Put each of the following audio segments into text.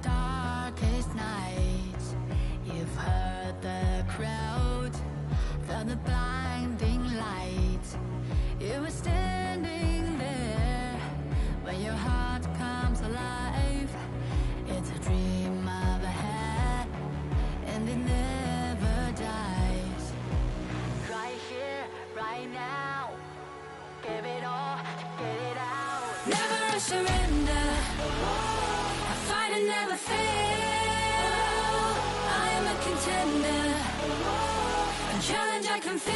darkest nights. You've heard the crowd, felt the blinding light. You were standing there when your heart comes alive. It's a dream of a hat, and it never dies. Right here, right now, give it all, get it out. Never a surrender, I fight and never fail. I am a contender, a challenge I can feel.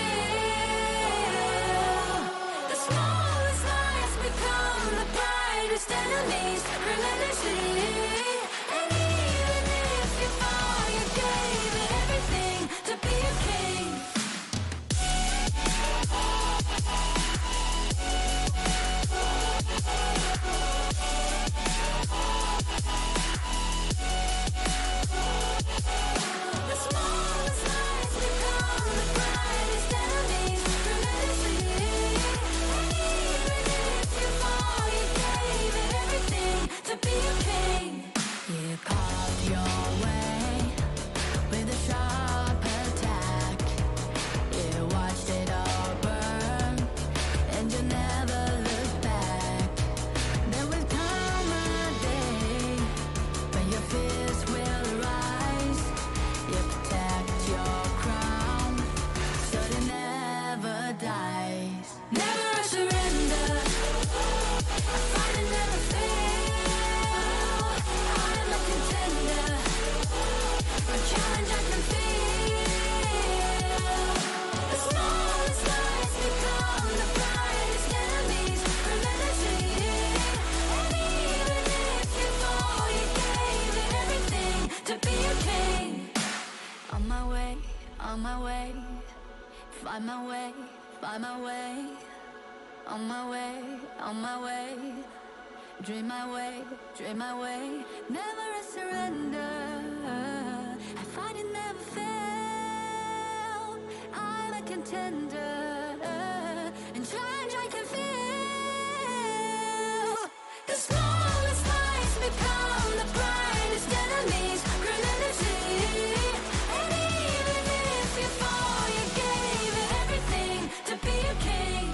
The smallest lies become the brightest enemies, relentlessly. And even if you fall, you gave it everything to be a king. The smallest lies become the brightest enemies, relentlessly. And even if you fall, you gave it everything to be a king. You carved your way with a sharp attack. You watched it all burn, and you never looked back. There will come a day when your fears will rise. You protect your crown, so it never dies. Never a surrender, I fight and never fail. I am a contender, a challenge I can feel. The smallest lies become the brightest enemies, relentlessly. And even if you fall, you gave it everything to be a king. On my way, on my way, find my way, find my way. On my way, on my way, dream my way, dream my way. Never a surrender, I fight and never fail. I'm a contender, and challenge I can feel. The smallest lies become the brightest enemies, relentlessly. And even if you fall, you gave it everything to be a king.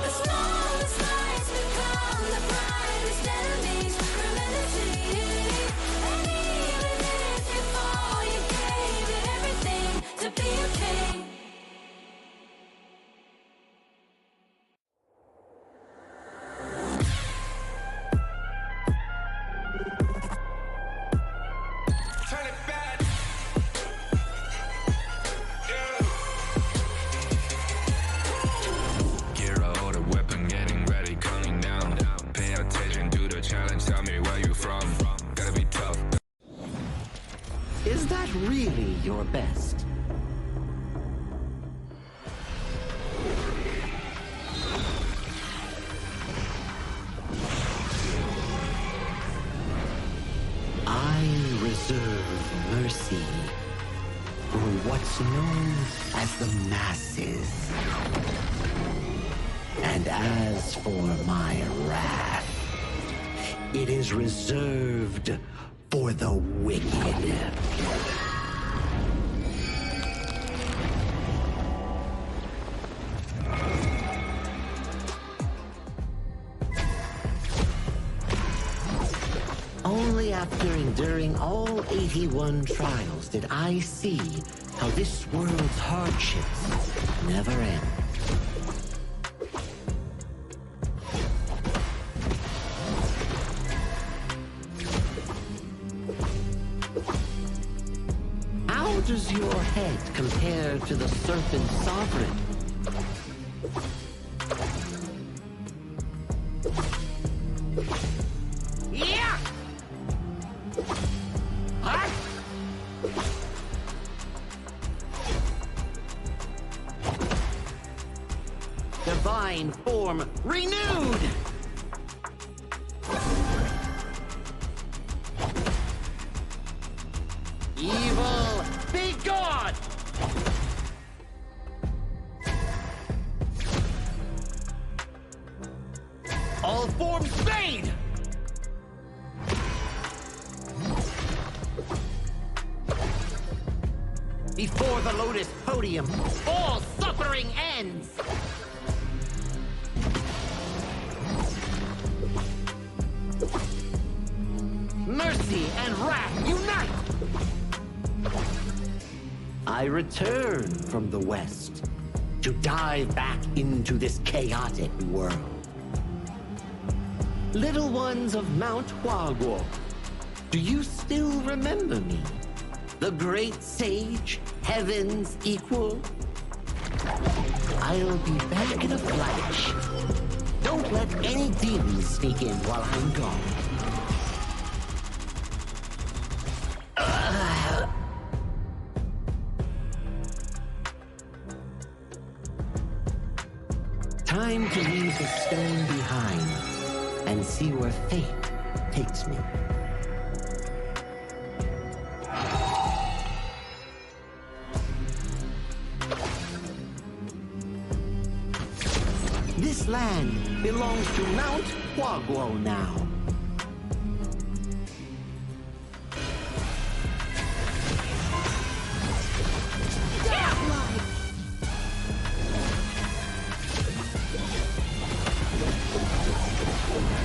The smallest lies become the brightest enemies, relentlessly. And even if you fall, you gave it everything to be a king. Turn it back. Gear out the weapon, getting ready, counting down. Pay attention to the challenge, tell me where you from. Gotta be tough. Is that really your best? I reserve mercy for what's known as the masses. And as for my wrath, it is reserved for the wicked. Only after enduring all 81 trials did I see how this world's hardships never end. How does your head compare to the serpent sovereign? Yeah! Huh? Divine form renewed! Evil, be god! All forms fade! Before the Lotus podium, all suffering ends! Mercy and wrath unite! I return from the West to dive back into this chaotic world. Little ones of Mount Huaguo, do you still remember me? The great sage, heaven's equal? I'll be back in a flash. Don't let any demons sneak in while I'm gone. Time to leave the stone behind and see where fate takes me. This land belongs to Mount Huaguo now.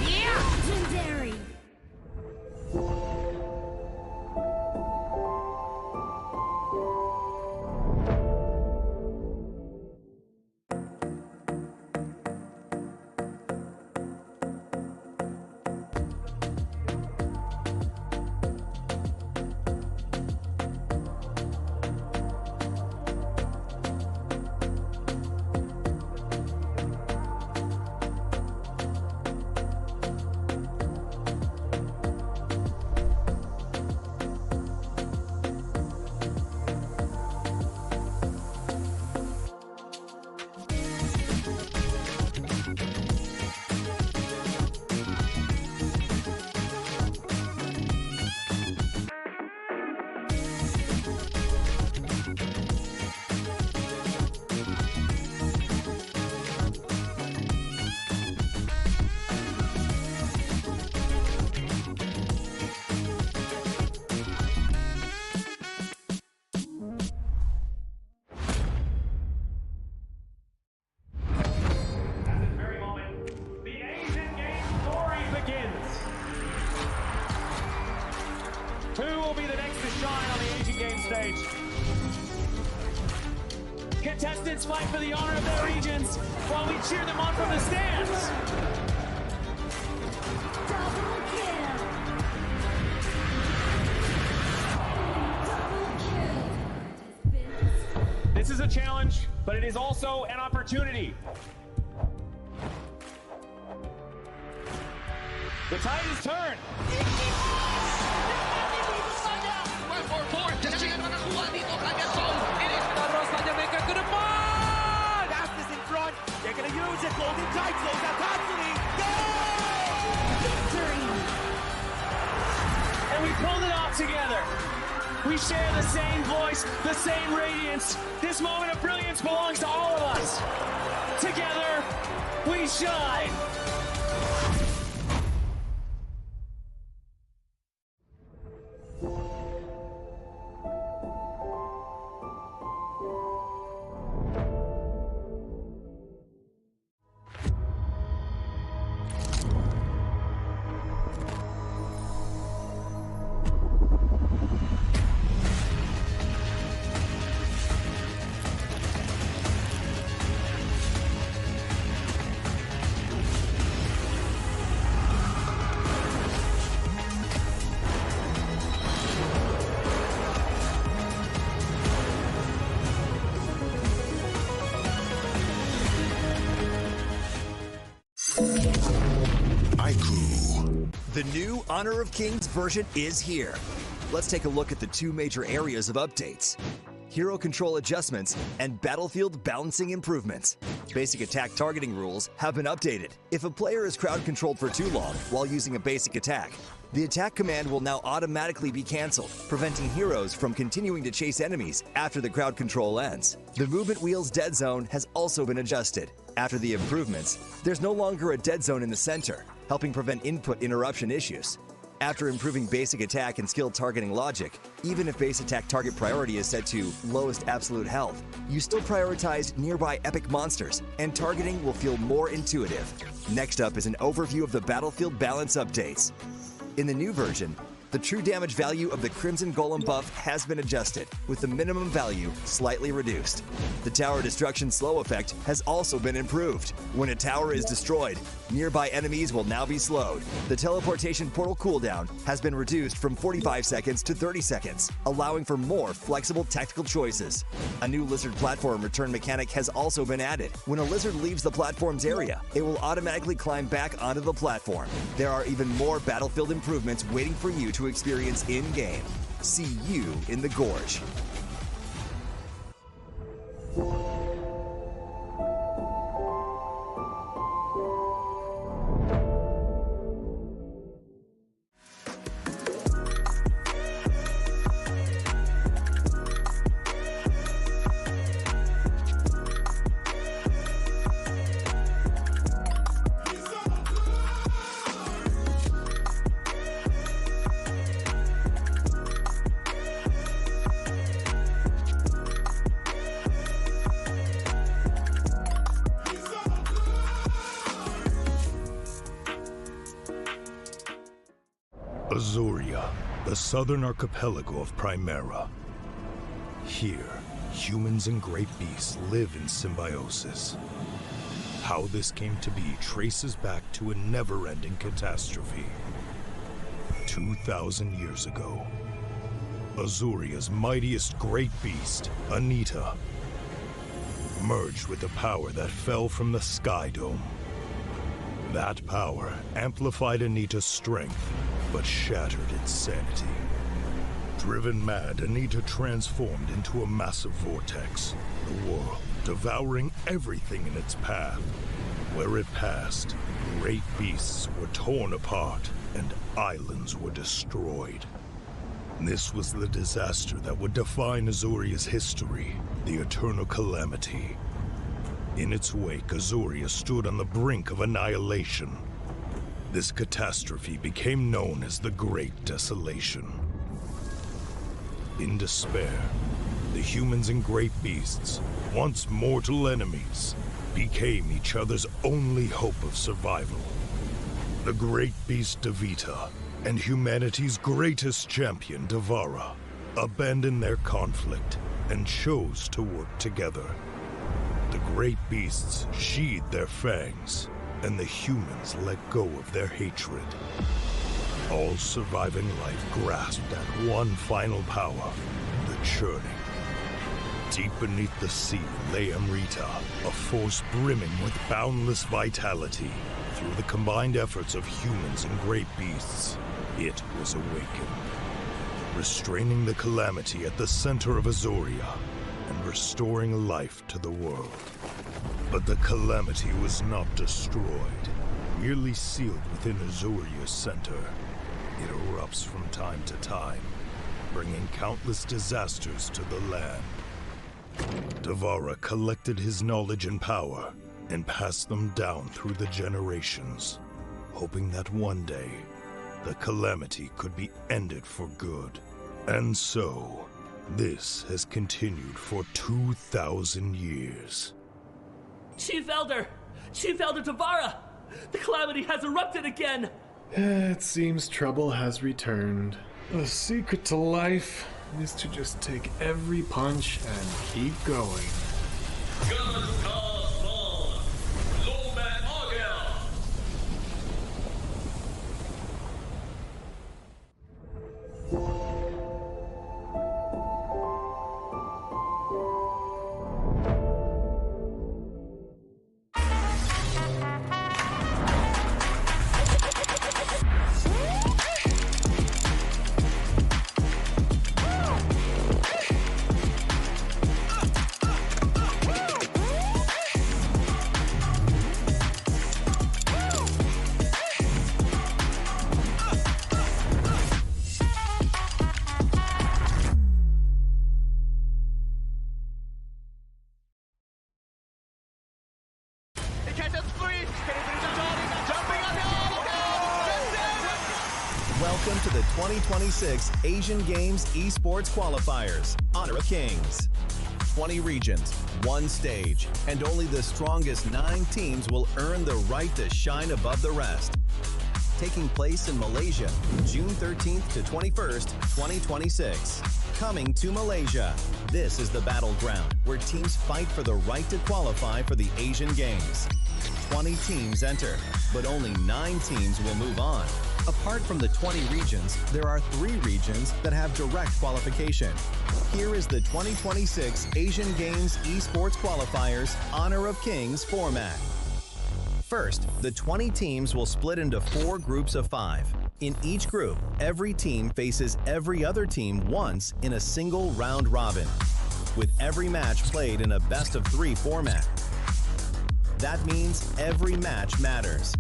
Legendary! Contestants fight for the honor of their regions while we cheer them on from the stands. Double kill! Double kill! This is a challenge, but it is also an opportunity. The tide has turned. Fastest in front. They're gonna use it. Golden Tide close out constantly. Go! Victory! And we pulled it off together. We share the same voice, the same radiance. This moment of brilliance belongs to all of us. Together, we shine. The new Honor of Kings version is here. Let's take a look at the two major areas of updates. hero control adjustments, and battlefield balancing improvements. Basic attack targeting rules have been updated. If a player is crowd controlled for too long while using a basic attack, the attack command will now automatically be cancelled, preventing heroes from continuing to chase enemies after the crowd control ends. The movement wheel's dead zone has also been adjusted. After the improvements, there's no longer a dead zone in the center, helping prevent input interruption issues. After improving basic attack and skill targeting logic, even if base attack target priority is set to lowest absolute health, you still prioritize nearby epic monsters, and targeting will feel more intuitive. Next up is an overview of the battlefield balance updates. In the new version, the true damage value of the Crimson Golem buff has been adjusted, with the minimum value slightly reduced. The tower destruction slow effect has also been improved. When a tower is destroyed, nearby enemies will now be slowed. The teleportation portal cooldown has been reduced from 45 seconds to 30 seconds, allowing for more flexible tactical choices. A new lizard platform return mechanic has also been added. When a lizard leaves the platform's area, it will automatically climb back onto the platform. There are even more battlefield improvements waiting for you to experience in-game. See you in the Gorge. Azuria, the southern archipelago of Primera. Here, humans and great beasts live in symbiosis. How this came to be traces back to a never-ending catastrophe. 2,000 years ago, Azuria's mightiest great beast, Anita, merged with the power that fell from the Sky Dome. That power amplified Anita's strength, but shattered its sanity. Driven mad, Anita transformed into a massive vortex, the world devouring everything in its path. Where it passed, great beasts were torn apart and islands were destroyed. This was the disaster that would define Azuria's history, the Eternal Calamity. In its wake, Azuria stood on the brink of annihilation. This catastrophe became known as the Great Desolation. In despair, the humans and great beasts, once mortal enemies, became each other's only hope of survival. The great beast Devita and humanity's greatest champion Devara abandoned their conflict and chose to work together. The great beasts sheathed their fangs, and the humans let go of their hatred. All surviving life grasped at one final power, the churning. Deep beneath the sea lay Amrita, a force brimming with boundless vitality. Through the combined efforts of humans and great beasts, it was awakened, restraining the calamity at the center of Azuria and restoring life to the world. But the calamity was not destroyed, merely sealed within Azuria's center. It erupts from time to time, bringing countless disasters to the land. Devara collected his knowledge and power and passed them down through the generations, hoping that one day the calamity could be ended for good. And so, this has continued for 2,000 years. Chief Elder Devara! The calamity has erupted again! It seems trouble has returned. The secret to life is to just take every punch and keep going. Welcome to the 2026 Asian Games Esports Qualifiers, Honor of Kings. 20 regions, one stage, and only the strongest 9 teams will earn the right to shine above the rest. Taking place in Malaysia, June 13th to 21st, 2026. Coming to Malaysia. This is the battleground where teams fight for the right to qualify for the Asian Games. 20 teams enter, but only 9 teams will move on. Apart from the 20 regions, there are 3 regions that have direct qualification. Here is the 2026 Asian Games Esports Qualifiers Honor of Kings format. First, the 20 teams will split into 4 groups of 5. In each group, every team faces every other team once in a single round robin, with every match played in a best-of-3 format. That means every match matters.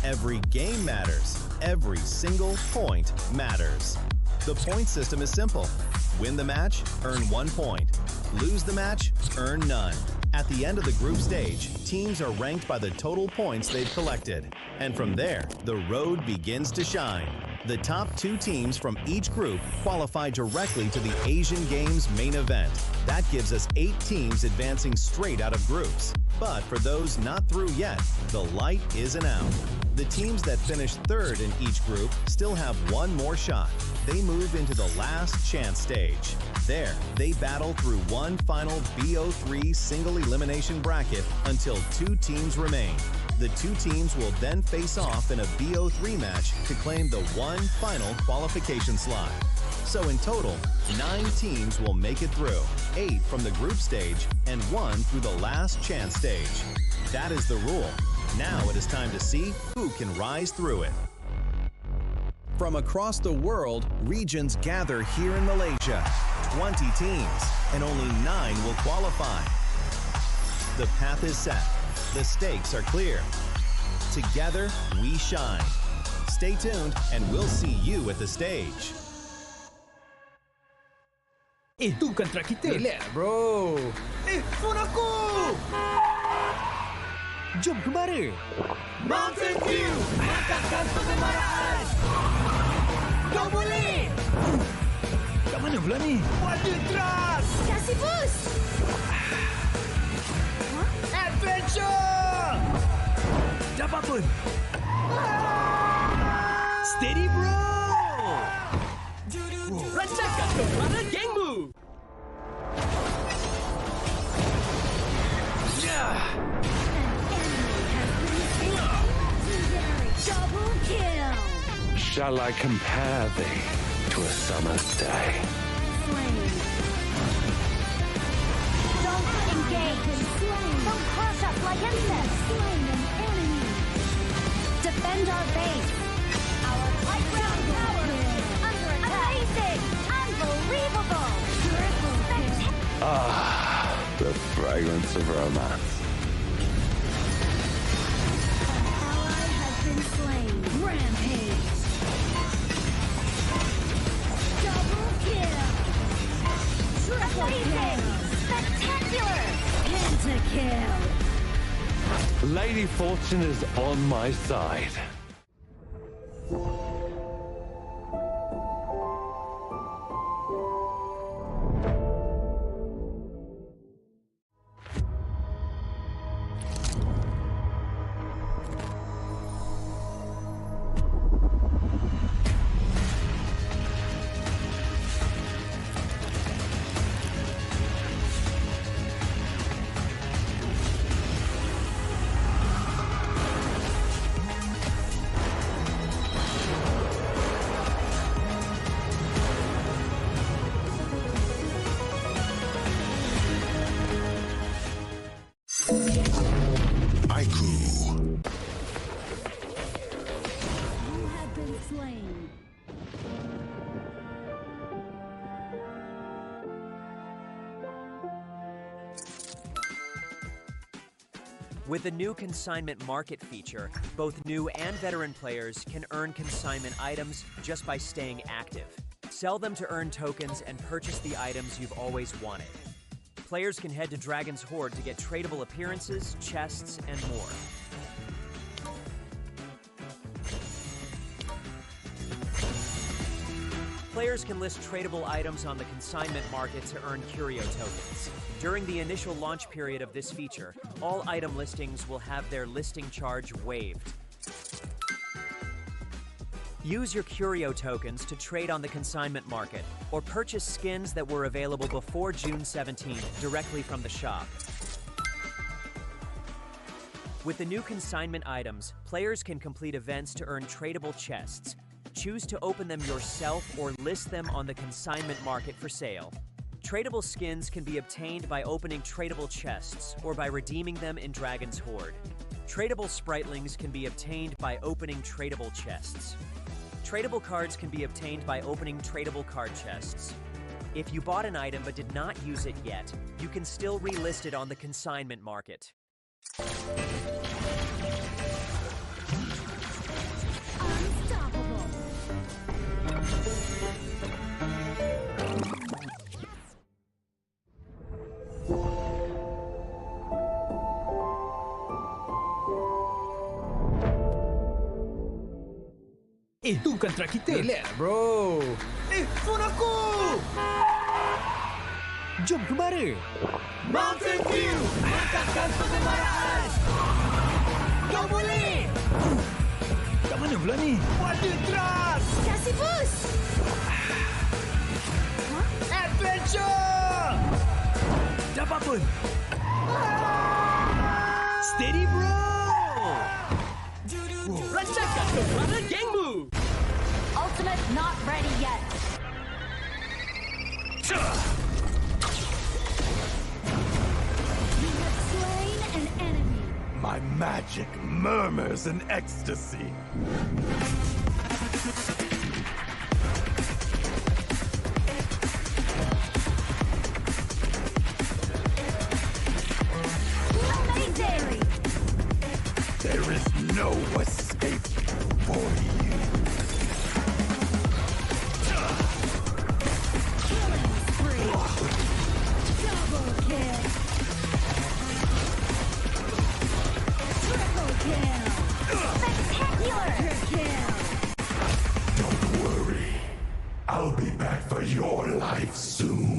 Every game matters. Every single point matters. The point system is simple. Win the match, earn 1 point. Lose the match, earn none. At the end of the group stage, teams are ranked by the total points they've collected. And from there, the road begins to shine. The top 2 teams from each group qualify directly to the Asian Games main event. That gives us 8 teams advancing straight out of groups. But for those not through yet, the light isn't out. The teams that finish 3rd in each group still have 1 more shot. They move into the last chance stage. There, they battle through one final BO3 single elimination bracket until 2 teams remain. The 2 teams will then face off in a BO3 match to claim the one final qualification slot. So in total, 9 teams will make it through, 8 from the group stage and 1 through the last chance stage. That is the rule. Now it is time to see who can rise through it. From across the world, regions gather here in Malaysia. 20 teams, and only 9 will qualify. The path is set. The stakes are clear. Together, we shine. Stay tuned, and we'll see you at the stage. Itu kontra kita. Relax, bro. Phone aku! Jom kembali. Mountain View! Angkatkan pengembaraan! Kau boleh! Kat mana pula ni? Waduh trust! Kasih boost! Adventure! Dapat pun. Steady, bro. Rancangkan kepala gengmu! Double kill! Shall I compare thee to a summer's day? Slain. Don't engage! Don't crush us like insects! Slain an enemy! Defend our base! Our high ground tower is under attack! Amazing! Unbelievable! Triple kill! Ah, the fragrance of romance. Ally has been slain! Rampage! Double kill! Triple kill! Spectacular! Pentakill! Lady Fortune is on my side. With the new consignment market feature, both new and veteran players can earn consignment items just by staying active. Sell them to earn tokens and purchase the items you've always wanted. Players can head to Dragon's Hoard to get tradable appearances, chests, and more. Players can list tradable items on the consignment market to earn curio tokens. During the initial launch period of this feature, all item listings will have their listing charge waived. Use your curio tokens to trade on the consignment market, or purchase skins that were available before June 17th directly from the shop. With the new consignment items, players can complete events to earn tradable chests. Choose to open them yourself or list them on the consignment market for sale. Tradable skins can be obtained by opening tradable chests or by redeeming them in Dragon's Hoard. Tradable spritlings can be obtained by opening tradable chests. Tradable cards can be obtained by opening tradable card chests. If you bought an item but did not use it yet, you can still relist it on the consignment market. Unstoppable. Itu bukan track kita. Relax, bro. Phone aku! Jom kembara. Mountain View, angkatkan kegemaran. Kau boleh. Kat mana pula ni? Wadah, Kasih boost. adventure. Dapat pun. Steady, bro. Rasakan kembara gengmu. Ultimate not ready yet. You have slain an enemy. My magic murmurs in ecstasy. Amazing. There is no escape for you. Killing spree. Double kill. Triple kill. Spectacular kill. Don't worry. I'll be back for your life soon.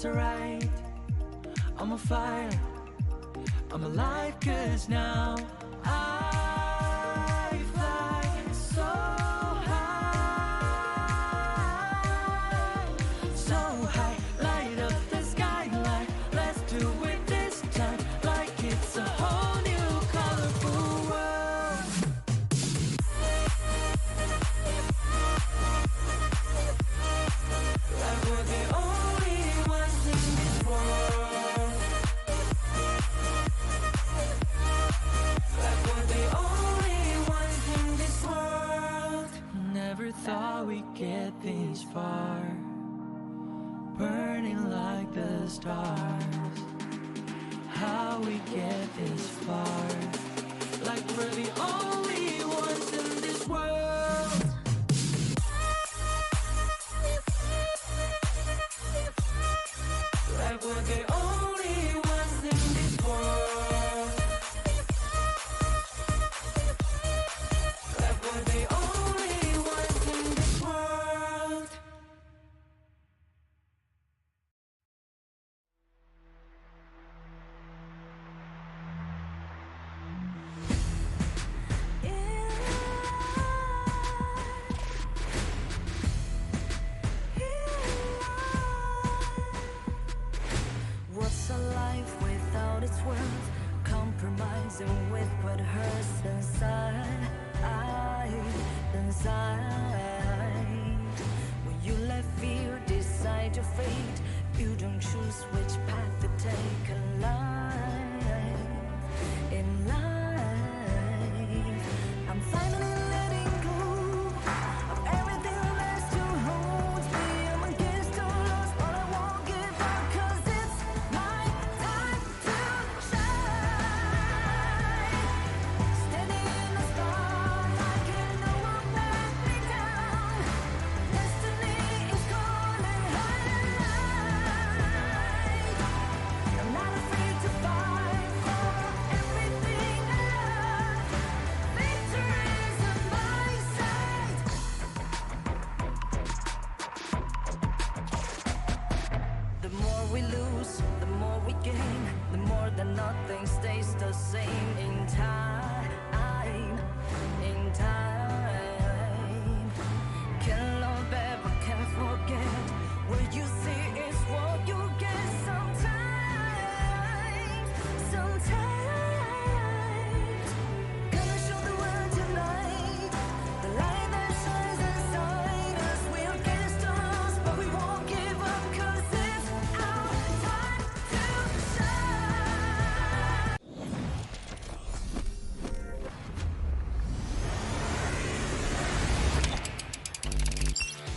it's alright. I'm on fire, I'm alive, 'cause now I fly so high, so high. Light up the skyline, let's do it this time, like it's a whole new colorful world. Like we're the only ones in this world. Like we're the only ones in this world. Never thought we'd get this far, burning like the stars. How we get this far? Like we're the only ones in this world. Like we're the only ones in this world. Like we're the only ones in this world. What's a life without its worth? Compromising with what hurts inside, inside. When you let fear decide your fate, you don't choose which path to take in life. In life, I'm finally letting go of everything that still holds me. I'm against all odds, but I won't give up, 'cause it's my time to shine. Standing in the spotlight, can no one let me down. Destiny is calling high. I'm not afraid to fight for everything I love. Victory's on my side. The more we lose, the more we gain. The more that nothing stays the same in time. In time. Can't love ever, can't forget. What you see is what you get sometimes. Sometimes. Gonna show the world tonight. The light that shines inside us. We're against all odds, but we won't give up, 'cause it's our time to shine.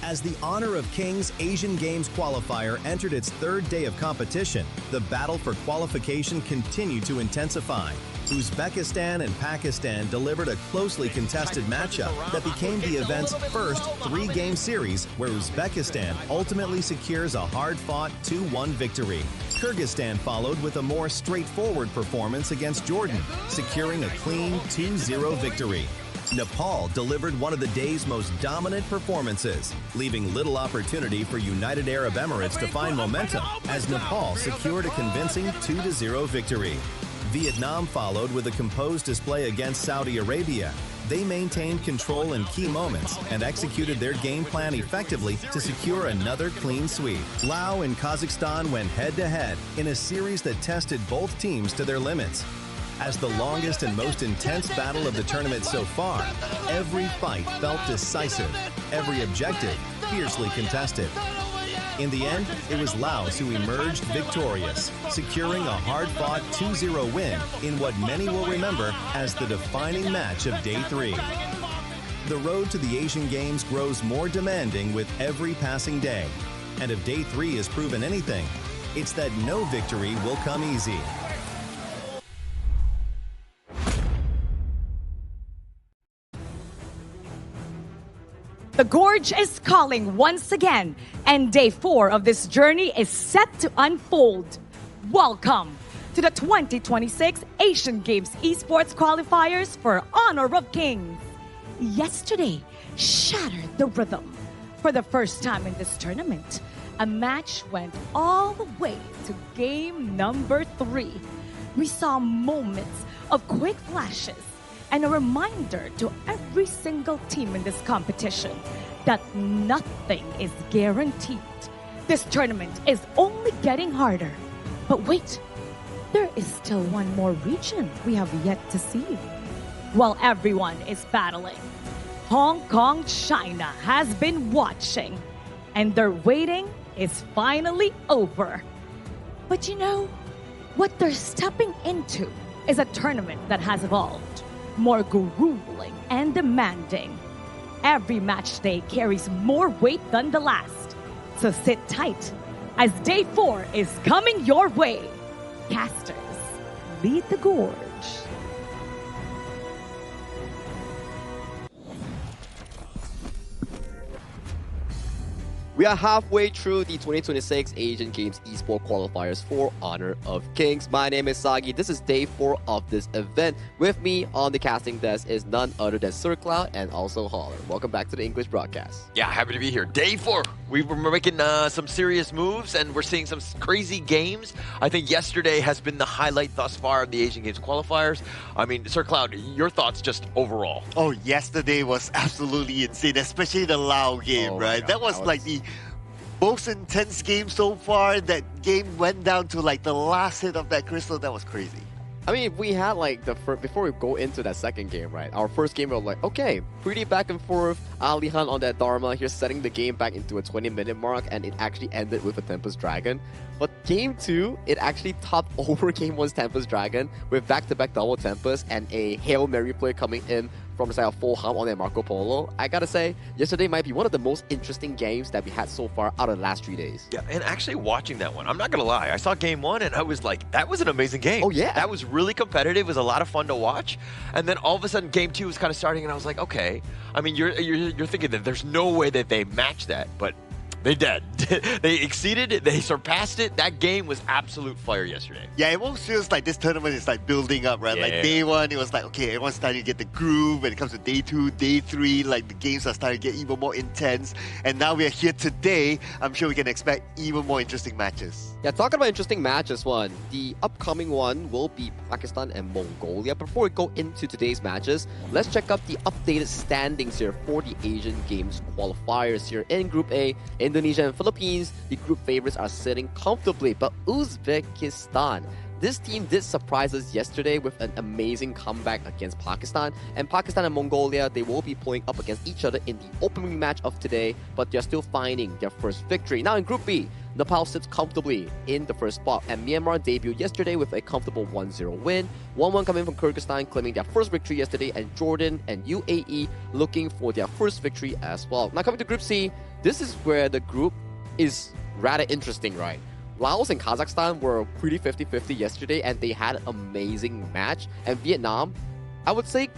As the Honor of Kings Asian Games qualifier entered its third day of competition, the battle for qualification continued to intensify. Uzbekistan and Pakistan delivered a closely contested matchup that became the event's first three-game series, where Uzbekistan ultimately secures a hard-fought 2-1 victory. Kyrgyzstan followed with a more straightforward performance against Jordan, securing a clean 2-0 victory. Nepal delivered one of the day's most dominant performances, leaving little opportunity for United Arab Emirates to find momentum as Nepal secured a convincing 2-0 victory. Vietnam followed with a composed display against Saudi Arabia. They maintained control in key moments and executed their game plan effectively to secure another clean sweep. Laos and Kazakhstan went head-to-head in a series that tested both teams to their limits. As the longest and most intense battle of the tournament so far, every fight felt decisive, every objective fiercely contested. In the end, it was Laos who emerged victorious, securing a hard-fought 2-0 win in what many will remember as the defining match of Day 3. The road to the Asian Games grows more demanding with every passing day. And if Day 3 has proven anything, it's that no victory will come easy. The Gorge is calling once again, and Day 4 of this journey is set to unfold. Welcome to the 2026 Asian Games Esports Qualifiers for Honor of Kings. Yesterday shattered the rhythm. For the first time in this tournament, a match went all the way to game number 3. We saw moments of quick flashes and a reminder to every single team in this competition that nothing is guaranteed. This tournament is only getting harder. But wait, there is still one more region we have yet to see. While everyone is battling, Hong Kong, China has been watching, and their waiting is finally over. But you know, what they're stepping into is a tournament that has evolved, more grueling and demanding. Every match day carries more weight than the last. So sit tight, as day 4 is coming your way. Casters, lead the gorge. We are halfway through the 2026 Asian Games Esports Qualifiers for Honor of Kings. My name is Sagi. This is day 4 of this event. With me on the casting desk is none other than Sir Cloud and also Holler. Welcome back to the English broadcast. Yeah, happy to be here. Day 4. We're making some serious moves and we're seeing some crazy games. I think yesterday has been the highlight thus far of the Asian Games Qualifiers. I mean, Sir Cloud, your thoughts just overall? Oh, yesterday was absolutely insane, especially the Lao game, right? That was like the most intense game so far. That game went down to like the last hit of that crystal. That was crazy. I mean, we had like before we go into that second game, right? Our first game, we were like, okay, pretty back and forth. Alihan on that Dharma here, setting the game back into a 20-minute mark, and it actually ended with a Tempest Dragon. But game 2, it actually topped over game 1's Tempest Dragon with back-to-back double Tempest and a Hail Mary play coming in from the side of Full Hum on that Marco Polo. I gotta say, yesterday might be one of the most interesting games that we had so far out of the last 3 days. Yeah, and actually watching that one, I'm not gonna lie, I saw game 1 and I was like, that was an amazing game. Oh yeah. That was really competitive, it was a lot of fun to watch. And then all of a sudden game 2 was kind of starting and I was like, okay. I mean, you're thinking that there's no way that they match that, but they did. They exceeded it. They surpassed it. That game was absolute fire yesterday. Yeah, it almost feels like this tournament is like building up, right? Yeah. Like day 1, it was like, okay, everyone's starting to get the groove. When it comes to day 2, day 3, like the games are starting to get even more intense. And now we are here today. I'm sure we can expect even more interesting matches. Yeah, talking about interesting matches, the upcoming one will be Pakistan and Mongolia. Before we go into today's matches, let's check out the updated standings here for the Asian Games qualifiers here in Group A. Indonesia and Philippines, the group favorites, are sitting comfortably, but Uzbekistan, this team did surprise us yesterday with an amazing comeback against Pakistan. And Pakistan and Mongolia, they will be playing up against each other in the opening match of today, but they're still finding their first victory. Now in Group B, Nepal sits comfortably in the first spot, and Myanmar debuted yesterday with a comfortable 1-0 win. 1-1 coming from Kyrgyzstan, claiming their first victory yesterday, and Jordan and UAE looking for their first victory as well. Now coming to Group C, this is where the group is rather interesting, right? Laos and Kazakhstan were pretty 50-50 yesterday, and they had an amazing match. And Vietnam, I wouldn't say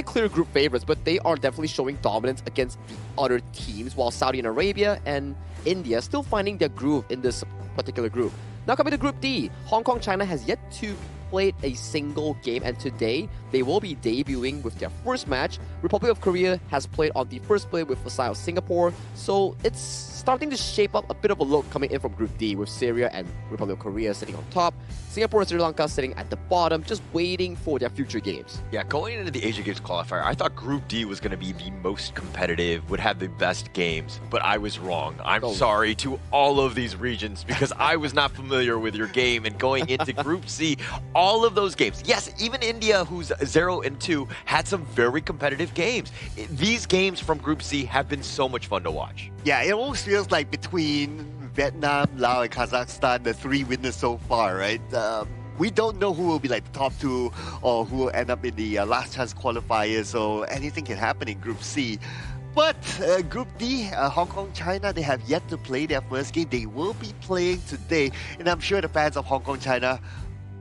clear group favorites, but they are definitely showing dominance against the other teams, while Saudi Arabia and India still finding their groove in this particular group. Now coming to Group D, Hong Kong, China has yet to play a single game, and today they will be debuting with their first match. Republic of Korea has played on the first play with the side of Singapore, so it's starting to shape up a bit of a look coming in from Group D, with Syria and Republic of Korea sitting on top, Singapore and Sri Lanka sitting at the bottom, just waiting for their future games. Yeah, going into the Asian Games qualifier, I thought Group D was going to be the most competitive, would have the best games, but I was wrong. I'm sorry to all of these regions because I was not familiar with your game, and going into Group C, all of those games, yes, even India, who's 0-2, had some very competitive games. These games from Group C have been so much fun to watch. Yeah, it almost feels like between Vietnam, Laos, and Kazakhstan, the 3 winners so far, right? We don't know who will be like the top 2 or who will end up in the last chance qualifiers, so anything can happen in Group C. But Group D, Hong Kong, China, they have yet to play their first game. They will be playing today, and I'm sure the fans of Hong Kong, China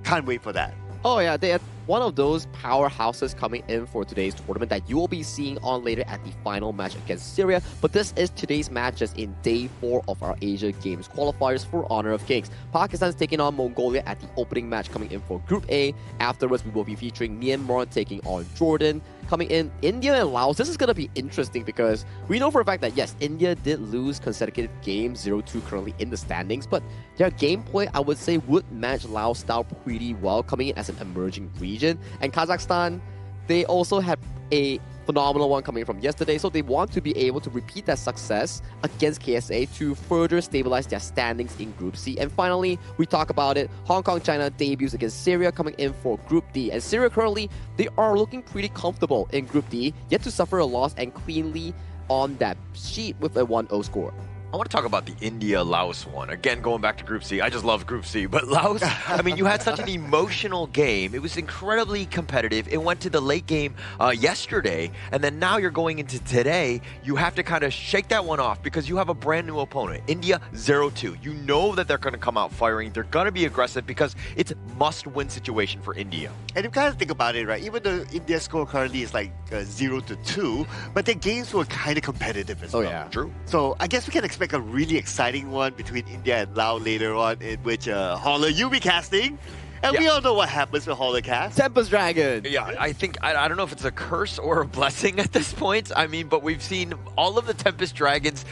can't wait for that. Oh yeah, they are one of those powerhouses coming in for today's tournament that you will be seeing on later at the final match against Syria. But this is today's matches in day 4 of our Asia Games qualifiers for Honor of Kings. Pakistan's taking on Mongolia at the opening match coming in for Group A. Afterwards, we will be featuring Myanmar taking on Jordan. coming in, India and Laos. This is going to be interesting because we know for a fact that, yes, India did lose consecutive games, 0-2 currently in the standings, but their gameplay, I would say, would match Laos style pretty well, coming in as an emerging region. And Kazakhstan, they also had a phenomenal one coming from yesterday, so they want to be able to repeat that success against KSA to further stabilize their standings in Group C. And finally, we talk about it, Hong Kong, China debuts against Syria coming in for Group D. And Syria currently, they are looking pretty comfortable in Group D, yet to suffer a loss and cleanly on that sheet with a 1-0 score. I want to talk about the India-Laos one. Again, going back to Group C. I just love Group C. But Laos, I mean, you had such an emotional game. It was incredibly competitive. It went to the late game yesterday. And then now you're going into today. You have to kind of shake that one off because you have a brand new opponent. India, 0-2. You know that they're going to come out firing. They're going to be aggressive because it's a must-win situation for India. And you kind of think about it, right? Even though India's score currently is like 0-2, but their games were kind of competitive as well. Oh, yeah. True. So I guess we can expect a really exciting one between India and Laos later on, in which Holler, you'll be casting. And we all know what happens with Holler cast. Tempest Dragon! Yeah, I think, I don't know if it's a curse or a blessing at this point. I mean, but we've seen all of the Tempest Dragons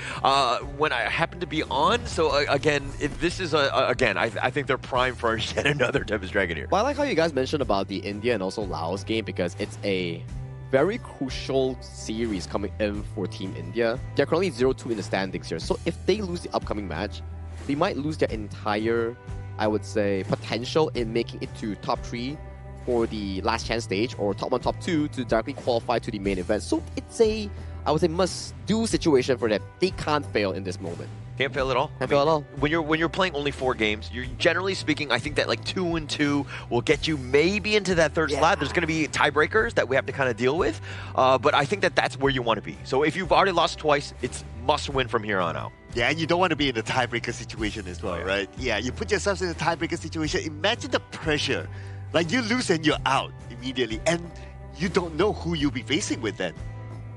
when I happen to be on. So again, if this is, again, I think they're primed for yet another Tempest Dragon here. Well, I like how you guys mentioned about the India and also Laos game because it's a very crucial series coming in for Team India. They're currently 0-2 in the standings here. So if they lose the upcoming match, they might lose their entire, I would say, potential in making it to top 3 for the last chance stage or top 1, top 2 to directly qualify to the main event. So it's a, I would say, must-do situation for them. They can't fail in this moment. Can't fail at all. Can't fail at all. When you're playing only 4 games, you're generally speaking, I think that like 2-2 will get you maybe into that third slot. There's going to be tiebreakers that we have to kind of deal with, but I think that that's where you want to be. So if you've already lost twice, it's must win from here on out. Yeah, and you don't want to be in a tiebreaker situation as well, right? Yeah, you put yourselves in a tiebreaker situation. Imagine the pressure. Like you lose and you're out immediately, and you don't know who you'll be facing with then.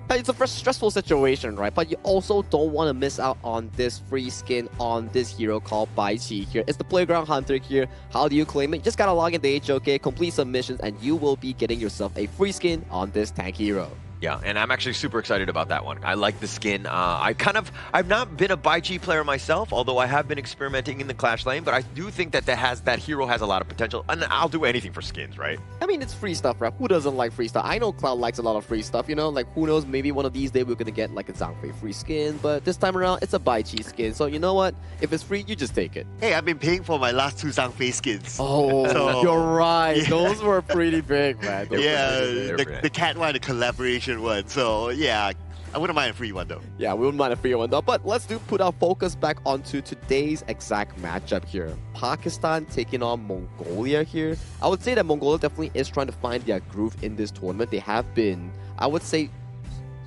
It's a stressful situation, right? But you also don't want to miss out on this free skin on this hero called Bai Qi here. It's the Playground Hunter here. How do you claim it? You just gotta log in the HOK, complete some missions, and you will be getting yourself a free skin on this tank hero. Yeah, and I'm actually super excited about that one. I like the skin. I've not been a Bai Qi player myself, although I have been experimenting in the Clash lane, but I do think that that hero has a lot of potential, and I'll do anything for skins, right? I mean, it's free stuff, right? Who doesn't like free stuff? I know Cloud likes a lot of free stuff, you know? Like, who knows, maybe one of these days we're gonna get like a Zhangfei free skin, but this time around, it's a Bai Qi skin, so you know what? If it's free, you just take it. Hey, I've been paying for my last 2 Zhangfei skins. Oh, So- you're right. Yeah. Those were pretty big, man. The cat one, the collaboration one. So yeah, I wouldn't mind a free one though. Yeah, we wouldn't mind a free one though. But let's put our focus back onto today's exact matchup here. Pakistan taking on Mongolia here. I would say that Mongolia definitely is trying to find their groove in this tournament. They have been, I would say,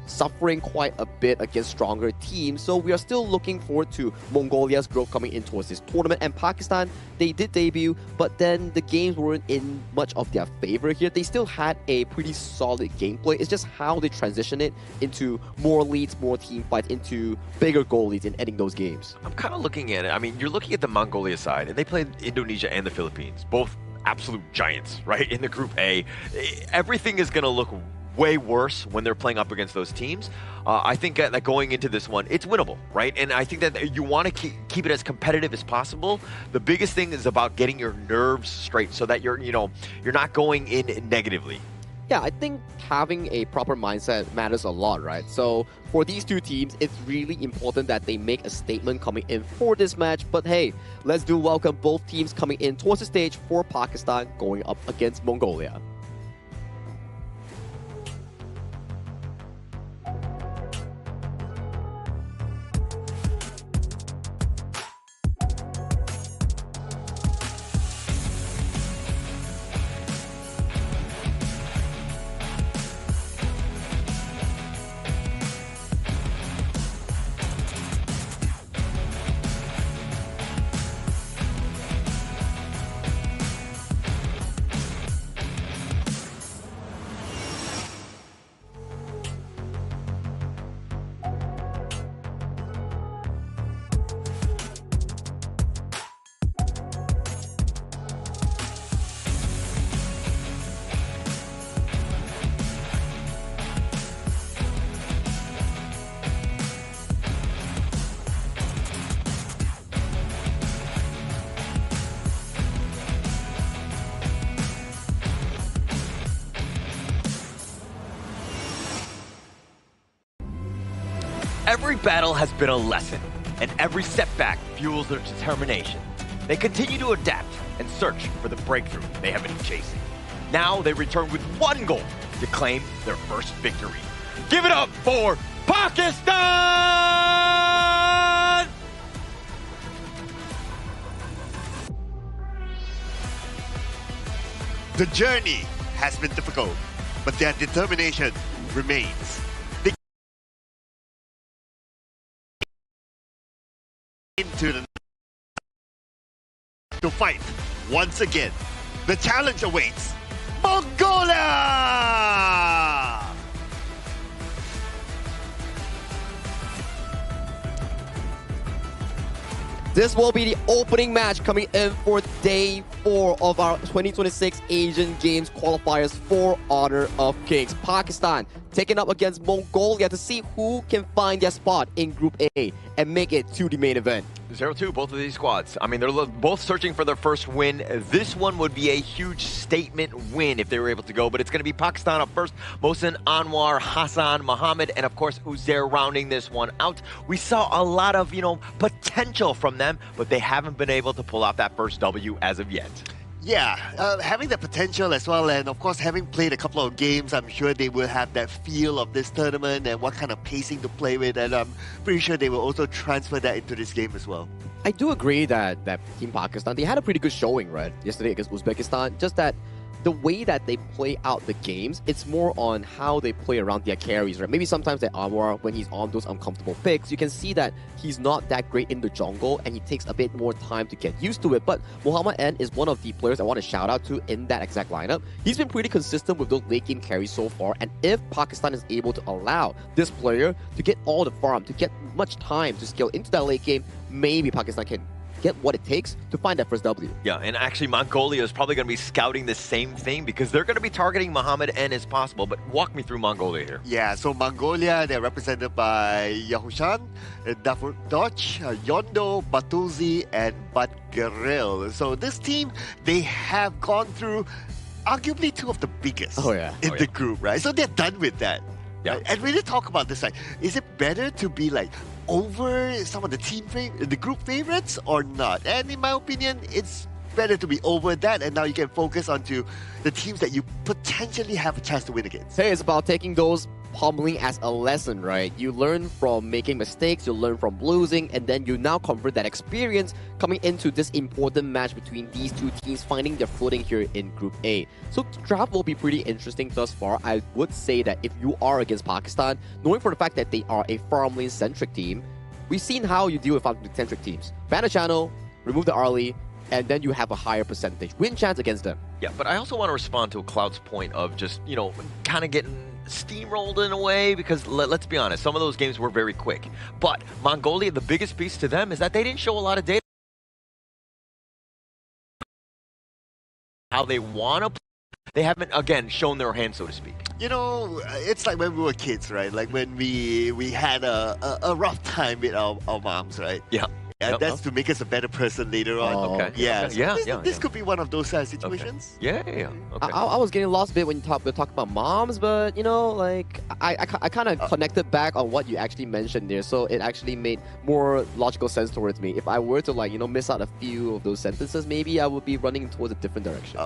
suffering quite a bit against stronger teams. So we are still looking forward to Mongolia's growth coming in towards this tournament. And Pakistan, they did debut, but then the games weren't in much of their favor here. They still had a pretty solid gameplay. It's just how they transition it into more leads, more team fights, into bigger goal leads and ending those games. I'm kind of looking at it. I mean, you're looking at the Mongolia side, and they played Indonesia and the Philippines, both absolute giants, right? In the Group A. Everything is going to look way worse when they're playing up against those teams. I think that going into this one, it's winnable, right? And I think that you want to keep it as competitive as possible. The biggest thing is about getting your nerves straight so that you're not going in negatively. Yeah, I think having a proper mindset matters a lot, right? So for these two teams, it's really important that they make a statement coming in for this match. But hey, let's welcome both teams coming in towards the stage for Pakistan going up against Mongolia. Every battle has been a lesson, and every setback fuels their determination. They continue to adapt and search for the breakthrough they have been chasing. Now they return with one goal to claim their first victory. Give it up for Pakistan! The journey has been difficult, but their determination remains. They into the to fight once again. The challenge awaits Mongolia! This will be the opening match coming in for day 4 of our 2026 Asian Games qualifiers for Honor of Kings. Pakistan taking up against Mongolia to see who can find their spot in Group A and make it to the main event. 0-2, both of these squads. I mean, they're both searching for their first win. This one would be a huge statement win if they were able to go, but it's going to be Pakistan up first. Mohsin, Anwar, Hassan, Mohammed, and of course, Uzair rounding this one out. We saw a lot of, potential from them, but they haven't been able to pull out that first W as of yet. Yeah, having the potential as well, and of course having played a couple of games, I'm sure they will have that feel of this tournament and what kind of pacing to play with, and I'm pretty sure they will also transfer that into this game as well. I do agree that Team Pakistan, they had a pretty good showing, right, yesterday against Uzbekistan. Just that the way that they play out the games, it's more on how they play around their carries, right? Maybe sometimes that Anwar, when he's on those uncomfortable picks, you can see that he's not that great in the jungle and he takes a bit more time to get used to it. But Muhammad N is one of the players I want to shout out to in that exact lineup. He's been pretty consistent with those late game carries so far, and if Pakistan is able to allow this player to get all the farm, to get much time to scale into that late game, maybe Pakistan can get what it takes to find that first W. Yeah, and actually Mongolia is probably going to be scouting the same thing because they're going to be targeting Mohammed N as possible. But walk me through Mongolia here. Yeah, so Mongolia, they're represented by Yahushan, Davutdoch, Yondo, Batuzi, and Badgaril. So this team, they have gone through arguably 2 of the biggest in the group, right? So they're done with that. Yeah. Right? And really talk about this, like, is it better to be like over some of the the group favorites or not? And in my opinion, it's better to be over that, and now you can focus onto the teams that you potentially have a chance to win against. Hey, it's about taking those pummeling as a lesson, right? You learn from making mistakes, you learn from losing, and then you now convert that experience coming into this important match between these two teams, finding their footing here in Group A. So the draft will be pretty interesting thus far. I would say that if you are against Pakistan, knowing for the fact that they are a farm lane-centric team, we've seen how you deal with farm lane-centric teams. Ban a channel, remove the early, and then you have a higher percentage win chance against them. Yeah, but I also want to respond to Cloud's point of just, kind of getting steamrolled in a way, because let's be honest, some of those games were very quick. But Mongolia, the biggest piece to them is that they didn't show a lot of data. How they want to play. They haven't, again, shown their hand, so to speak. It's like when we were kids, right? Like when we had a rough time with our moms, right? Yeah. And that's to make us a better person later on. Okay. Yeah. Okay. So this could be one of those situations. Okay. Yeah. Okay. I was getting lost a bit when you talk about moms, but I kind of connected back on what you actually mentioned there, so it actually made more logical sense towards me. If I were to miss out a few of those sentences, maybe I would be running towards a different direction.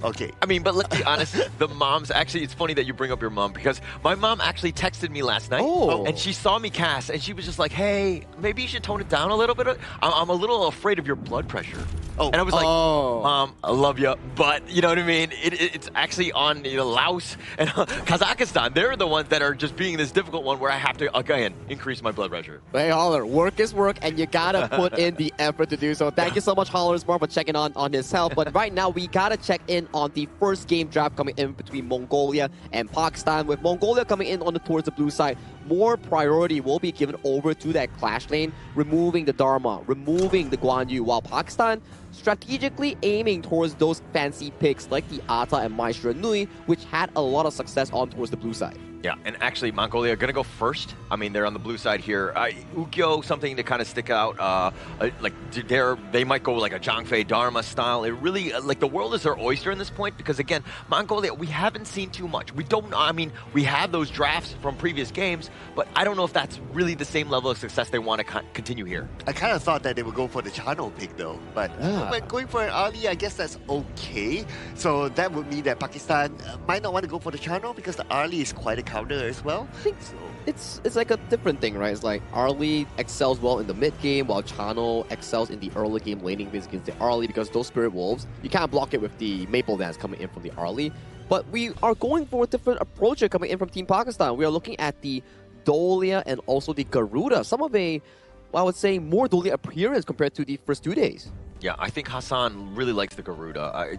Okay. I mean, but let's be honest, the moms, actually, it's funny that you bring up your mom, because my mom actually texted me last night, and she saw me cast, and she was just like, hey, maybe you should tone it down a little bit. I'm a little afraid of your blood pressure. And I was like, Mom, I love you, but you know what I mean? It's actually on Laos and Kazakhstan. They're the ones that are just being this difficult one where I have to, again, increase my blood pressure. Hey, Holler, work is work, and you gotta put in the effort to do so. Thank you so much, Holler's Bar, for checking on his health. But right now, we gotta check in on the first game draft coming in between Mongolia and Pakistan. With Mongolia coming in towards the blue side, more priority will be given over to that clash lane, removing the Dharma, removing the Guan Yu, while Pakistan strategically aiming towards those fancy picks like the Ata and Maestro Nui, which had a lot of success towards the blue side. Yeah, and actually, Mongolia are going to go first. I mean, they're on the blue side here. Ukyo, something to kind of stick out. Like, they might go like a Zhangfei Dharma style. It really, like, the world is their oyster in this point because, again, Mongolia, we haven't seen too much. We don't, I mean, we have those drafts from previous games, but I don't know if that's really the same level of success they want to continue here. I kind of thought that they would go for the channel pick, though. But when going for an Ali, I guess that's okay. So that would mean that Pakistan might not want to go for the channel because the Ali is quite a counter as well. I think it's like a different thing, right? It's like Arlie excels well in the mid game, while Chano excels in the early game laning phase against the Arlie because those Spirit Wolves, you can't block it with the Maple Dance coming in from the Arlie. But we are going for a different approach here coming in from Team Pakistan. We are looking at the Dolia and also the Garuda. Some of a, well, I would say, more Dolia appearance compared to the first 2 days. Yeah, I think Hassan really likes the Garuda.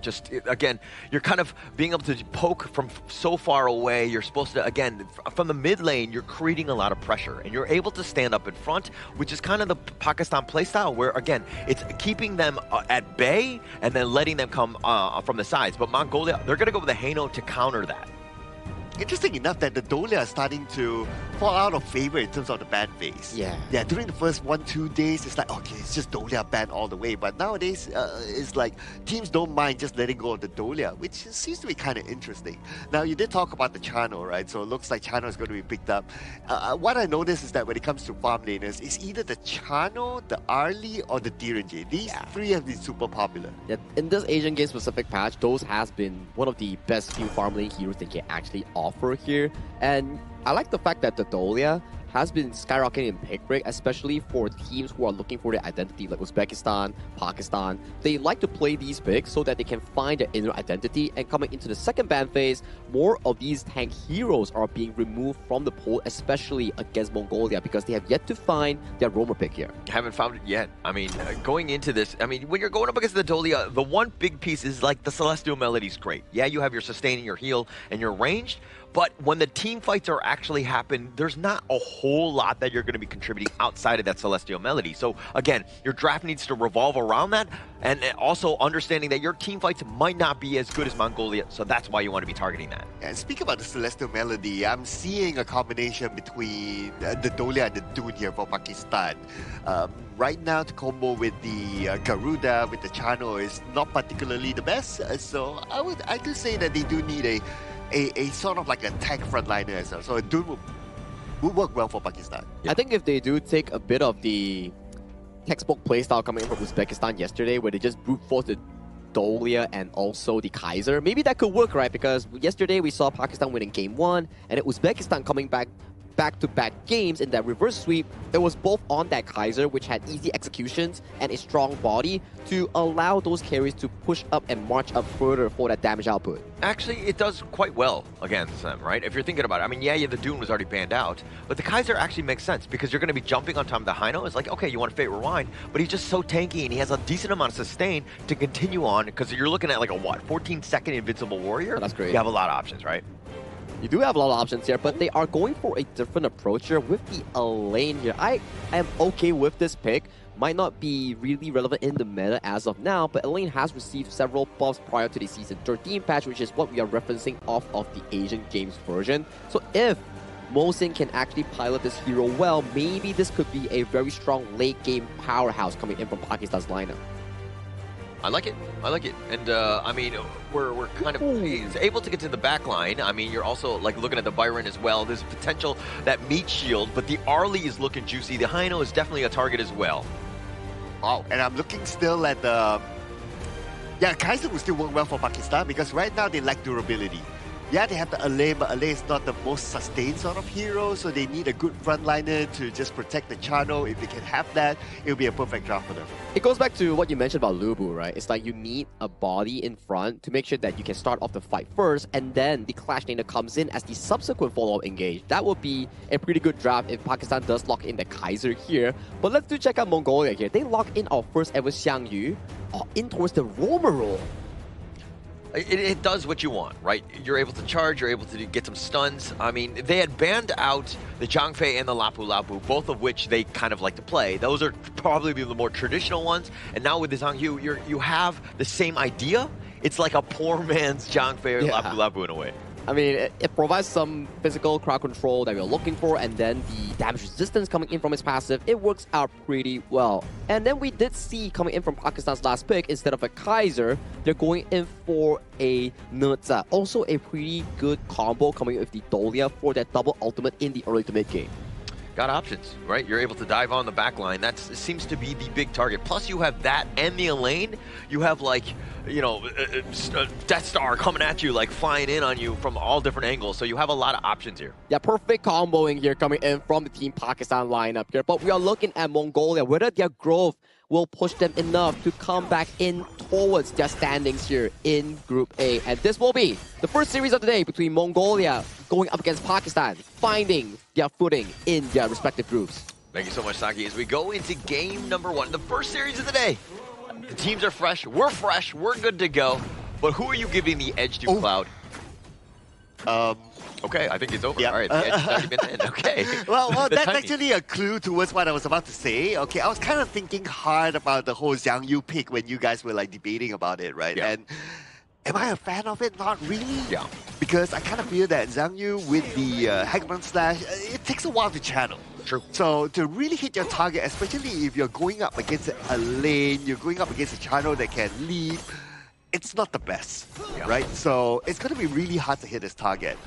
Again, you're kind of being able to poke from so far away. You're supposed to, again, from the mid lane, you're creating a lot of pressure. And you're able to stand up in front, which is kind of the Pakistan playstyle where, again, it's keeping them at bay and then letting them come from the sides. But Mongolia, they're going to go with the Haino to counter that. Interesting enough that the Dolia are starting to fall out of favor in terms of the ban phase. Yeah, during the first 1-2 days, it's like, okay, it's just Dolia ban all the way. But nowadays, it's like teams don't mind just letting go of the Dolia, which seems to be kind of interesting. Now, you did talk about the Chano, right? So it looks like Chano is going to be picked up. What I noticed is that when it comes to farm laners, it's either the Chano, the Arlie, or the Direnji. These three have been super popular. Yeah, in this Asian game specific patch, those has been one of the best few farm lane heroes they can actually offer here. And I like the fact that the Dolia has been skyrocketing in pick rate, especially for teams who are looking for their identity, like Uzbekistan, Pakistan. They like to play these picks so that they can find their inner identity. And coming into the second ban phase, more of these tank heroes are being removed from the pool, especially against Mongolia, because they have yet to find their roamer pick here. Haven't found it yet. I mean, going into this, I mean, when you're going up against the Dolia, the one big piece is like the Celestial Melody is great. Yeah, you have your sustain and your heal and your ranged, but when the team fights are actually happen, there's not a whole lot that you're going to be contributing outside of that Celestial Melody. So again, your draft needs to revolve around that, and also understanding that your team fights might not be as good as Mongolia, so that's why you want to be targeting that. And speaking about the Celestial Melody, I'm seeing a combination between the Dolia and the Dune here for Pakistan. Right now, to combo with the Garuda, with the Chano is not particularly the best. So I could say that they do need a sort of like a tank frontliner as well. So Dune would work well for Pakistan. I think if they do take a bit of the textbook playstyle coming in from Uzbekistan yesterday, where they just brute force the Dolia and also the Kaiser, maybe that could work, right? Because yesterday we saw Pakistan winning game 1, and then Uzbekistan coming back-to-back games in that reverse sweep. It was both on that Kaiser, which had easy executions and a strong body to allow those carries to push up and march up further for that damage output. Actually, it does quite well against them, right? If you're thinking about it. I mean, yeah, the Dune was already banned out, but the Kaiser actually makes sense because you're going to be jumping on top of the Haino. It's like, okay, you want to Fate Rewind, but he's just so tanky and he has a decent amount of sustain to continue on because you're looking at like a, 14-second Invincible Warrior? Oh, that's great. You have a lot of options, right? You do have a lot of options here, but they are going for a different approach here with the Elaine here. I am okay with this pick. Might not be really relevant in the meta as of now, but Elaine has received several buffs prior to the Season 13 patch, which is what we are referencing off of the Asian Games version. So if Mohsin can actually pilot this hero well, maybe this could be a very strong late game powerhouse coming in from Pakistan's lineup. I like it. I like it. And, I mean, we're kind of able to get to the back line. I mean, you're also, like, looking at the Byron as well. There's potential that meat shield, but the Arlie is looking juicy. The Haino is definitely a target as well. Wow. And I'm looking still at the... Yeah, Kaiser will still work well for Pakistan because right now they lack durability. Yeah, they have the Alay, but Alay is not the most sustained sort of hero, so they need a good frontliner to just protect the Chano. If they can have that, it'll be a perfect draft for them. It goes back to what you mentioned about Lubu, right? It's like you need a body in front to make sure that you can start off the fight first, and then the Clash laner comes in as the subsequent follow-up engage. That would be a pretty good draft if Pakistan does lock in the Kaiser here. But let's do check out Mongolia here. They lock in our first ever Xiang Yu in towards the roamer role. It does what you want, right? You're able to charge, you're able to get some stuns. I mean, they had banned out the Zhangfei and the Lapu Lapu, both of which they kind of like to play. Those are probably the more traditional ones. And now with the Zhang Yu, you have the same idea. It's like a poor man's Zhangfei or Lapu Lapu in a way. I mean, it provides some physical crowd control that we're looking for, and then the damage resistance coming in from its passive, it works out pretty well. And then we did see coming in from Pakistan's last pick, instead of a Kaiser, they're going in for a Nutza. Also a pretty good combo coming in with the Dolia for that double ultimate in the early to mid game. Got options, right? You're able to dive on the back line. That seems to be the big target. Plus, you have that and the Elaine. You have, like, you know, Death Star coming at you, like, flying in on you from all different angles. So you have a lot of options here. Yeah, perfect comboing here coming in from the Team Pakistan lineup here. But we are looking at Mongolia, whether their growth will push them enough to come back in towards their standings here in Group A. And this will be the first series of the day between Mongolia going up against Pakistan, finding their footing in their respective groups. Thank you so much, Saki. As we go into game number 1, the first series of the day. The teams are fresh, we're good to go. But who are you giving the edge to, Cloud? Okay, I think it's over. All right, the edge has already been in. Okay. Well, that's actually a clue towards what I was about to say. Okay, I was kind of thinking hard about the whole Zhang Yu pick when you guys were like debating about it, right? Yeah. And am I a fan of it? Not really. Yeah. Because I kind of feel that Zhang Yu with the Hegemon Slash, it takes a while to channel. True. So to really hit your target, especially if you're going up against a lane, you're going up against a channel that can leap, it's not the best, right? So it's going to be really hard to hit his target.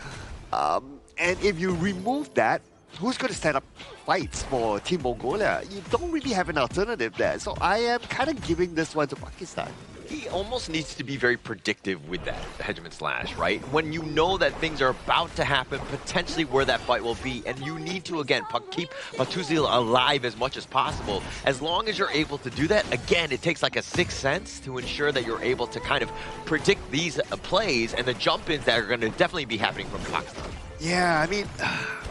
And if you remove that, who's going to set up fights for Team Mongolia? You don't really have an alternative there. So I am kind of giving this one to Pakistan. He almost needs to be very predictive with that Hegemon Slash, right? When you know that things are about to happen, potentially where that fight will be, and you need to, again, keep Batuzil alive as much as possible. As long as you're able to do that, again, it takes like a sixth sense to ensure that you're able to kind of predict these plays and the jump-ins that are going to definitely be happening from Pakistan. Yeah, I mean,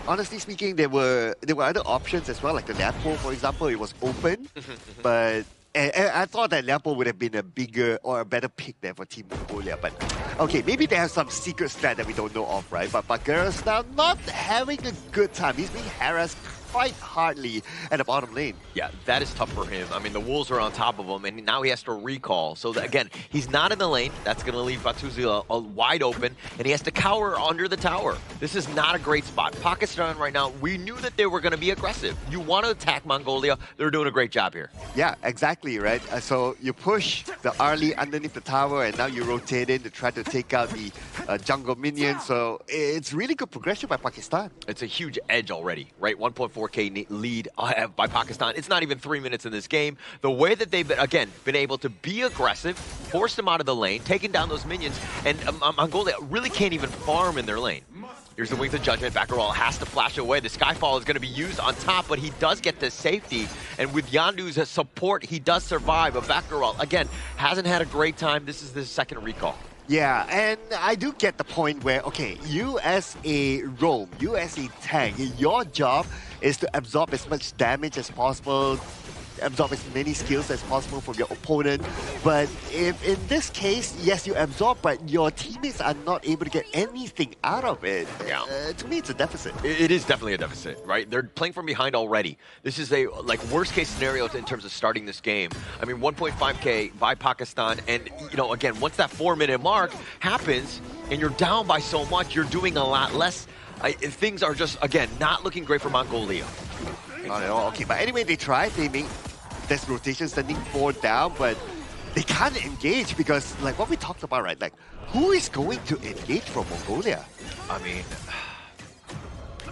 honestly speaking, there were other options as well, like the Lampo, for example. It was open, but and I thought that Lampo would have been a bigger or a better pick there for Team Mongolia. But okay, maybe they have some secret strat that we don't know of, right? But Bagheera's now not having a good time. He's being harassed quite hardly at the bottom lane. Yeah, that is tough for him. I mean, the Wolves are on top of him, and now he has to recall. So, again, he's not in the lane. That's going to leave Batuzil wide open, and he has to cower under the tower. This is not a great spot. Pakistan right now, we knew that they were going to be aggressive. You want to attack Mongolia. They're doing a great job here. Yeah, exactly, right? So you push the Arlie underneath the tower, and now you rotate in to try to take out the jungle minion. So it's really good progression by Pakistan. It's a huge edge already, right? 1.4K lead by Pakistan. It's not even 3 minutes in this game. The way that they've, again, been able to be aggressive, force them out of the lane, taking down those minions, and Mongolia really can't even farm in their lane. Here's the Wings of Judgment. Backroll has to flash away. The Skyfall is going to be used on top, but he does get the safety. And with Yandu's support, he does survive. But Backroll, again, hasn't had a great time. This is the second recall. Yeah, and I do get the point where, okay, you as a roam, you as a tank, your job is to absorb as much damage as possible, absorb as many skills as possible from your opponent. But if in this case, yes, you absorb, but your teammates are not able to get anything out of it, to me it's a deficit. It is definitely a deficit, right? They're playing from behind already. This is a worst case scenario in terms of starting this game. I mean, 1.5K by Pakistan, and you know, again, once that 4-minute mark happens and you're down by so much, you're doing a lot less. Things are just, again, not looking great for Mongolia. Not at all. Okay, but anyway, they tried. They made this rotation sending 4 down, but they can't engage because, like what we talked about, right? Like, who is going to engage from Mongolia? I mean,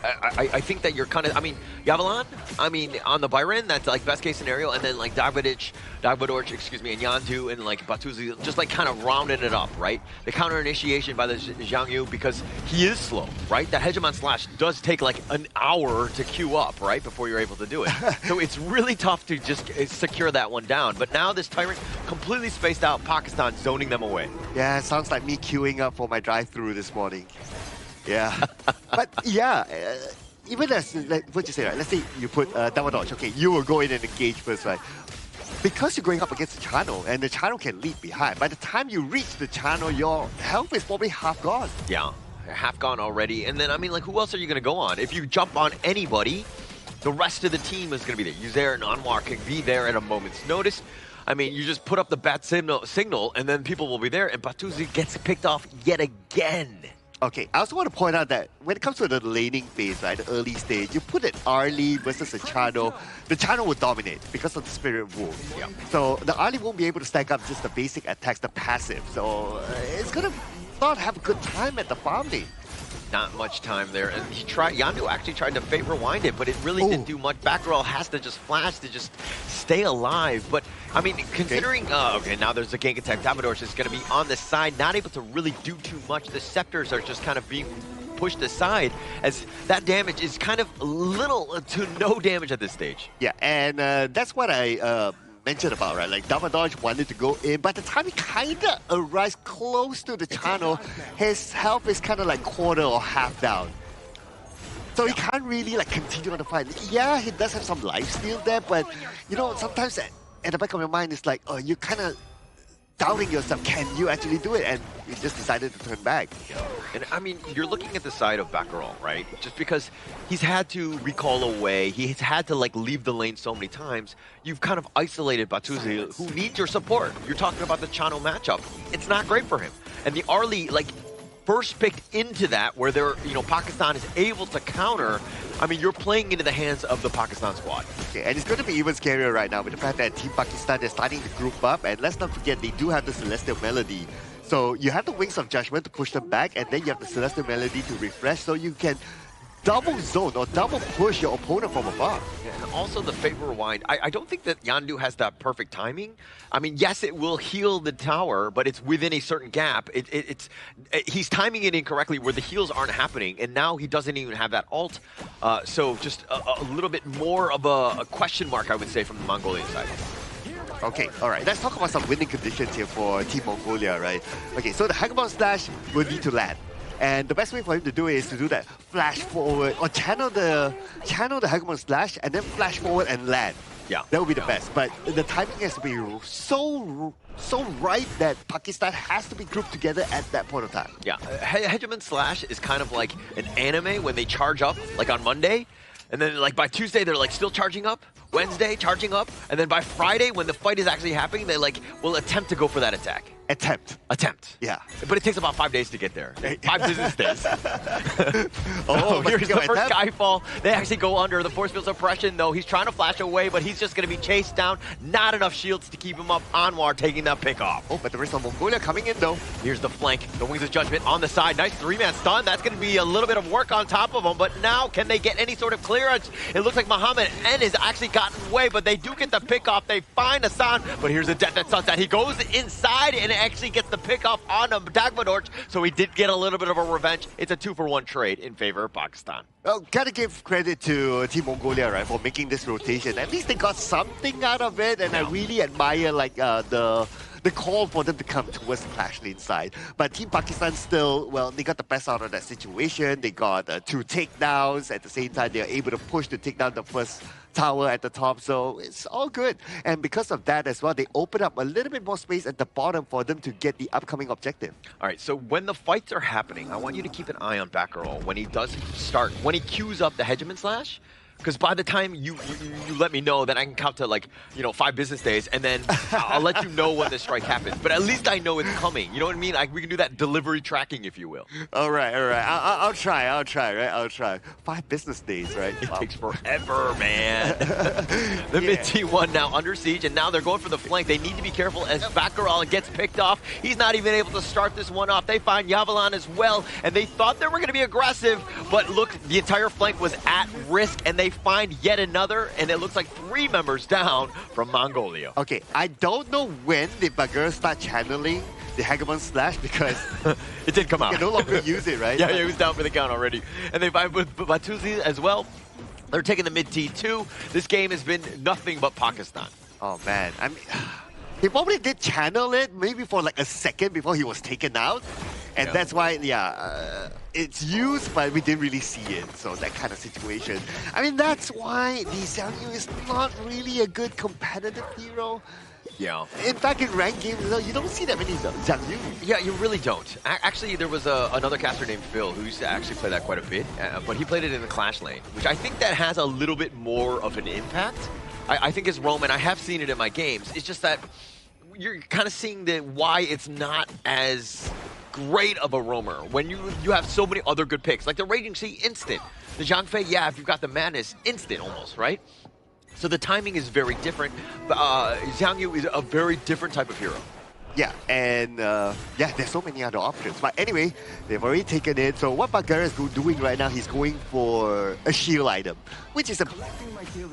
I think that you're kind of, I mean, Yavalan, I mean, on the Byron, that's like best case scenario, and then like Dagvadorch, excuse me, and Yandu and like Batuzi, just like kind of rounding it up, right? The counter initiation by the Zhang Yu, because he is slow, right? That Hegemon Slash does take like an hour to queue up, right? Before you're able to do it. So it's really tough to just secure that one down. But now this Tyrant completely spaced out, Pakistan zoning them away. Yeah, it sounds like me queuing up for my drive-thru this morning. Yeah, but yeah, even as, like, what you say, right? Let's say you put double dodge. Okay, you will go in and engage first, right? Because you're going up against the channel, and the channel can lead behind. By the time you reach the channel, your health is probably half gone. Yeah, half gone already. And then, I mean, like, who else are you going to go on? If you jump on anybody, the rest of the team is going to be there. Yuzair and Anwar can be there at a moment's notice. I mean, you just put up the bat signal, and then people will be there, and Batuzi gets picked off yet again. Okay, I also want to point out that when it comes to the laning phase, right, the early stage, you put it Arlie versus a Chano, the Chano will dominate because of the Spirit Wound. Yeah. So the Arlie won't be able to stack up just the basic attacks, the passive. So it's going to not have a good time at the farm lane. Not much time there, and Yandu actually tried to fate rewind it, but it really didn't do much. Back row has to just flash to just stay alive. But I mean, considering okay, now there's a gank attack. Davadorsh is going to be on the side, not able to really do too much. The scepters are just kind of being pushed aside, as that damage is kind of little to no damage at this stage. Yeah, and that's what I mentioned about, right? Like Davadorsh wanted to go in, but the time he kind of arrives close to the channel, his health is kind of like quarter or half down. So he can't really like continue on the fight. Yeah, he does have some life steal there, but you know, sometimes at the back of your mind, it's like, oh, you kind of doubting yourself, can you actually do it? And you just decided to turn back. And I mean, you're looking at the side of Baccarol, right? Just because he's had to recall away, he's had to like leave the lane so many times, you've kind of isolated Batuzi, who needs your support. You're talking about the Chano matchup. It's not great for him. And the Arlie, like, first picked into that, where they're, you know, Pakistan is able to counter. I mean, you're playing into the hands of the Pakistan squad. Okay, and it's going to be even scarier right now with the fact that Team Pakistan is starting to group up, and let's not forget, they do have the Celestial Melody. So you have the Wings of Judgment to push them back, and then you have the Celestial Melody to refresh, so you can double zone or double push your opponent from above. Yeah, and also the favor rewind. I don't think that Yandu has that perfect timing. I mean, yes, it will heal the tower, but it's within a certain gap. He's timing it incorrectly where the heals aren't happening, and now he doesn't even have that ult. So just a little bit more of a question mark, I would say, from the Mongolian side. Okay, alright, let's talk about some winning conditions here for Team Mongolia, right? Okay, so the Hagamon Slash will need to land. And the best way for him to do it is to do that flash forward or channel the Hagamon Slash and then flash forward and land. Yeah. That would be the best. But the timing has to be so right that Pakistan has to be grouped together at that point of time. Yeah, Hegemon Slash is kind of like an anime when they charge up, like on Monday, and then like by Tuesday they're like still charging up, Wednesday charging up, and then by Friday when the fight is actually happening, they like will attempt to go for that attack. Attempt. Yeah. But it takes about 5 days to get there. 5 business days. Oh, here's the first Skyfall. They actually go under the force field suppression, though. He's trying to flash away, but he's just going to be chased down. Not enough shields to keep him up. Anwar taking that pick off. Oh, but there is some Mongolia coming in, though. Here's the flank. The Wings of Judgment on the side. Nice 3-man stun. That's going to be a little bit of work on top of him, but now can they get any sort of clearance? It looks like Muhammad N has actually gotten away, but they do get the pick off. They find Hassan, but here's a death at sunset. He goes inside and actually gets the pick off on Dagmadorch, so he did get a little bit of a revenge. It's a 2-for-1 trade in favor of Pakistan. Well, gotta give credit to Team Mongolia, right, for making this rotation. At least they got something out of it, and I really admire like the call for them to come towards the clash lane side. But Team Pakistan still, well, they got the best out of that situation. They got 2 takedowns. At the same time, they're able to push to take down the first tower at the top, so it's all good. And because of that as well, they open up a little bit more space at the bottom for them to get the upcoming objective. All right, so when the fights are happening, I want you to keep an eye on Baccarol when he does start, when he queues up the Hegemon Slash. Because by the time you let me know, then I can count to like, 5 business days, and then I'll let you know when the strike happens. But at least I know it's coming. You know what I mean? Like, we can do that delivery tracking, if you will. All right. I'll try, right? I'll try. 5 business days, right? It takes forever, man. The mid T1 now under siege, and now they're going for the flank. They need to be careful as Baccarol gets picked off. He's not even able to start this one off. They find Yavalan as well, and they thought they were going to be aggressive, but look, the entire flank was at risk, and they find yet another, and it looks like 3 members down from Mongolia. Okay, I don't know when did Bagheera start channeling the Hagamon Slash, because it did come out. You can no longer use it, right? Yeah, he was down for the count already. And they find with Batuzi as well. They're taking the mid T2. This game has been nothing but Pakistan. Oh man, I mean, he probably did channel it maybe for like a second before he was taken out. And that's why, it's used, but we didn't really see it. So that kind of situation. I mean, that's why the Xiang Yu is not really a good competitive hero. Yeah. In fact, in ranked games, you don't see that many Xiang Yu. Yeah, you really don't. Actually, there was another caster named Phil who used to actually play that quite a bit, but he played it in the Clash lane, which I think that has a little bit more of an impact. I think as Roman, I have seen it in my games. It's just that you're kind of seeing why it's not as great of a roamer when you have so many other good picks. Like the Raging Sea, instant. The Zhang Fei, yeah, if you've got the Madness, instant almost, right? So the timing is very different. Xiang Yu is a very different type of hero. Yeah, and yeah, there's so many other options. But anyway, they've already taken it. So what Bagheera is doing right now, he's going for a shield item, which is a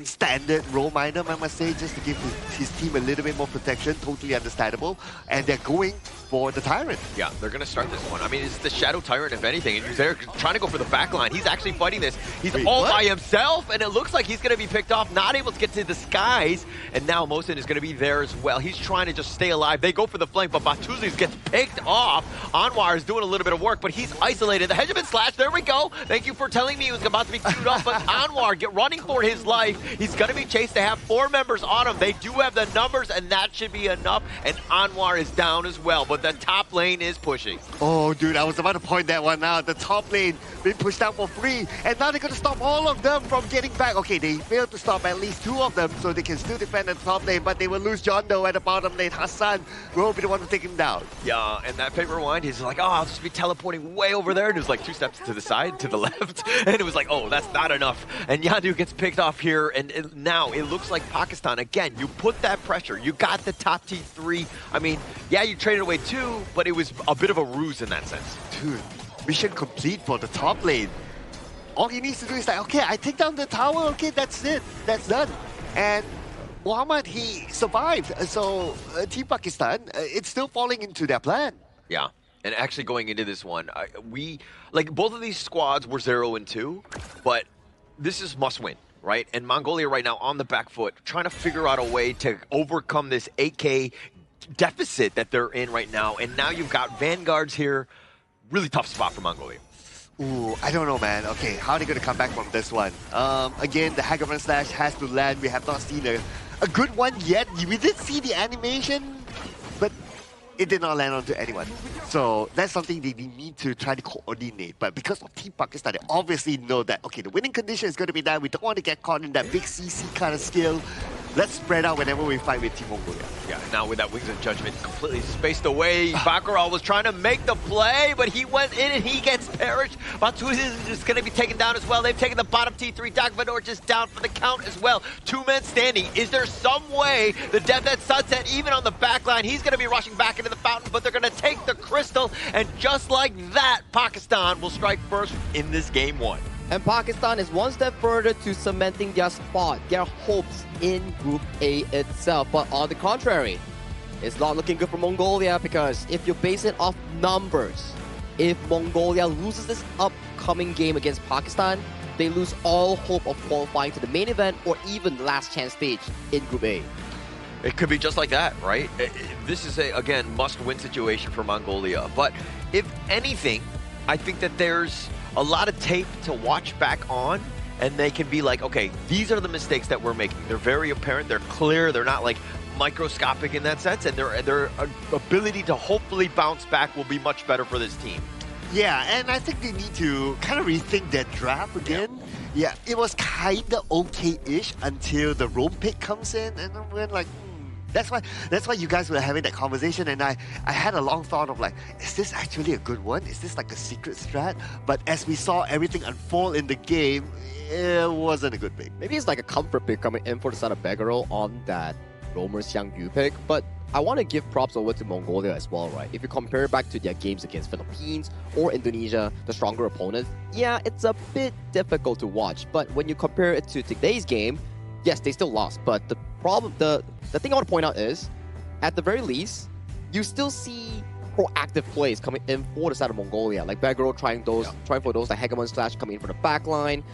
standard roam item, I must say, just to give his team a little bit more protection. Totally understandable. And they're going for the Tyrant. Yeah, they're going to start this one. I mean, it's the Shadow Tyrant, if anything, and he's there trying to go for the back line. He's actually fighting this. He's all by himself, and it looks like he's going to be picked off, not able to get to the skies. And now Mosin is going to be there as well. He's trying to just stay alive. They go for the flank, but Batuzzi gets picked off. Anwar is doing a little bit of work, but he's isolated. The Hegemon Slash, there we go. Thank you for telling me he was about to be queued off, but Anwar running for his life. He's going to be chased. They have 4 members on him. They do have the numbers, and that should be enough. And Anwar is down as well, but the top lane is pushing. Oh, dude, I was about to point that one out. The top lane being pushed out for free, and now they're going to stop all of them from getting back. Okay, they failed to stop at least 2 of them, so they can still defend the top lane, but they will lose John Doe at the bottom lane. Hassan will be the one to take him down. Yeah, and that paper rewind, he's like, oh, I'll just be teleporting way over there. And it was like 2 steps to the side, to the left. And it was like, oh, that's not enough. And Yandu gets picked off here. And now it looks like Pakistan, again, you put that pressure. You got the top T3. I mean, yeah, you traded away 2, but it was a bit of a ruse in that sense. Dude, mission complete for the top lane. All he needs to do is like, okay, I take down the tower. Okay, that's it. That's done. And Muhammad, he survived. So Team Pakistan, it's still falling into their plan. Yeah, and actually going into this one, like both of these squads were 0 and 2, but this is must win, right? And Mongolia right now on the back foot, trying to figure out a way to overcome this 8K deficit that they're in right now. And now you've got Vanguards here. Really tough spot for Mongolia. Ooh, I don't know, man. Okay, how are they going to come back from this one? Again, the Hagavan Slash has to land. We have not seen a good one yet. We did see the animation, but it did not land onto anyone. So that's something they need to try to coordinate. But because of Team Pakistan, they obviously know that, okay, the winning condition is going to be that. We don't want to get caught in that big CC kind of skill. Let's spread out whenever we fight with Team Mongolia. Yeah, now with that Wings of Judgment completely spaced away, Baccarat was trying to make the play, but he went in and he gets perished. Batuz is just going to be taken down as well. They've taken the bottom T3. Dagvador just down for the count as well. 2 men standing. Is there some way the Death at Sunset, even on the back line, he's going to be rushing back into the fountain, but they're going to take the crystal, and just like that, Pakistan will strike first in this game 1. And Pakistan is one step further to cementing their spot, their hopes in Group A itself. But on the contrary, it's not looking good for Mongolia, because if you base it off numbers, if Mongolia loses this upcoming game against Pakistan, they lose all hope of qualifying to the main event or even last chance stage in Group A. It could be just like that, right? This is a, again, must-win situation for Mongolia. But if anything, I think that there's a lot of tape to watch back on, and they can be like, okay, these are the mistakes that we're making. They're very apparent, they're clear, they're not like microscopic in that sense, and their ability to hopefully bounce back will be much better for this team. Yeah, and I think they need to kind of rethink their draft again. Yeah, it was kind of okay-ish until the Rome pick comes in, and then we're like, That's why you guys were having that conversation, and I had a long thought of like, is this actually a good one? Is this like a secret strat? But as we saw everything unfold in the game, it wasn't a good pick. Maybe it's like a comfort pick coming in for the side of Beggarol on that Romer Xiang Yu pick, but I want to give props over to Mongolia as well, right? If you compare back to their games against Philippines or Indonesia, the stronger opponents, yeah, it's a bit difficult to watch. But when you compare it to today's game, yes, they still lost, but the problem, the thing I want to point out is, at the very least, you still see proactive plays coming in for the side of Mongolia, like Bagro trying for those like Hegemon Slash coming in for the back line,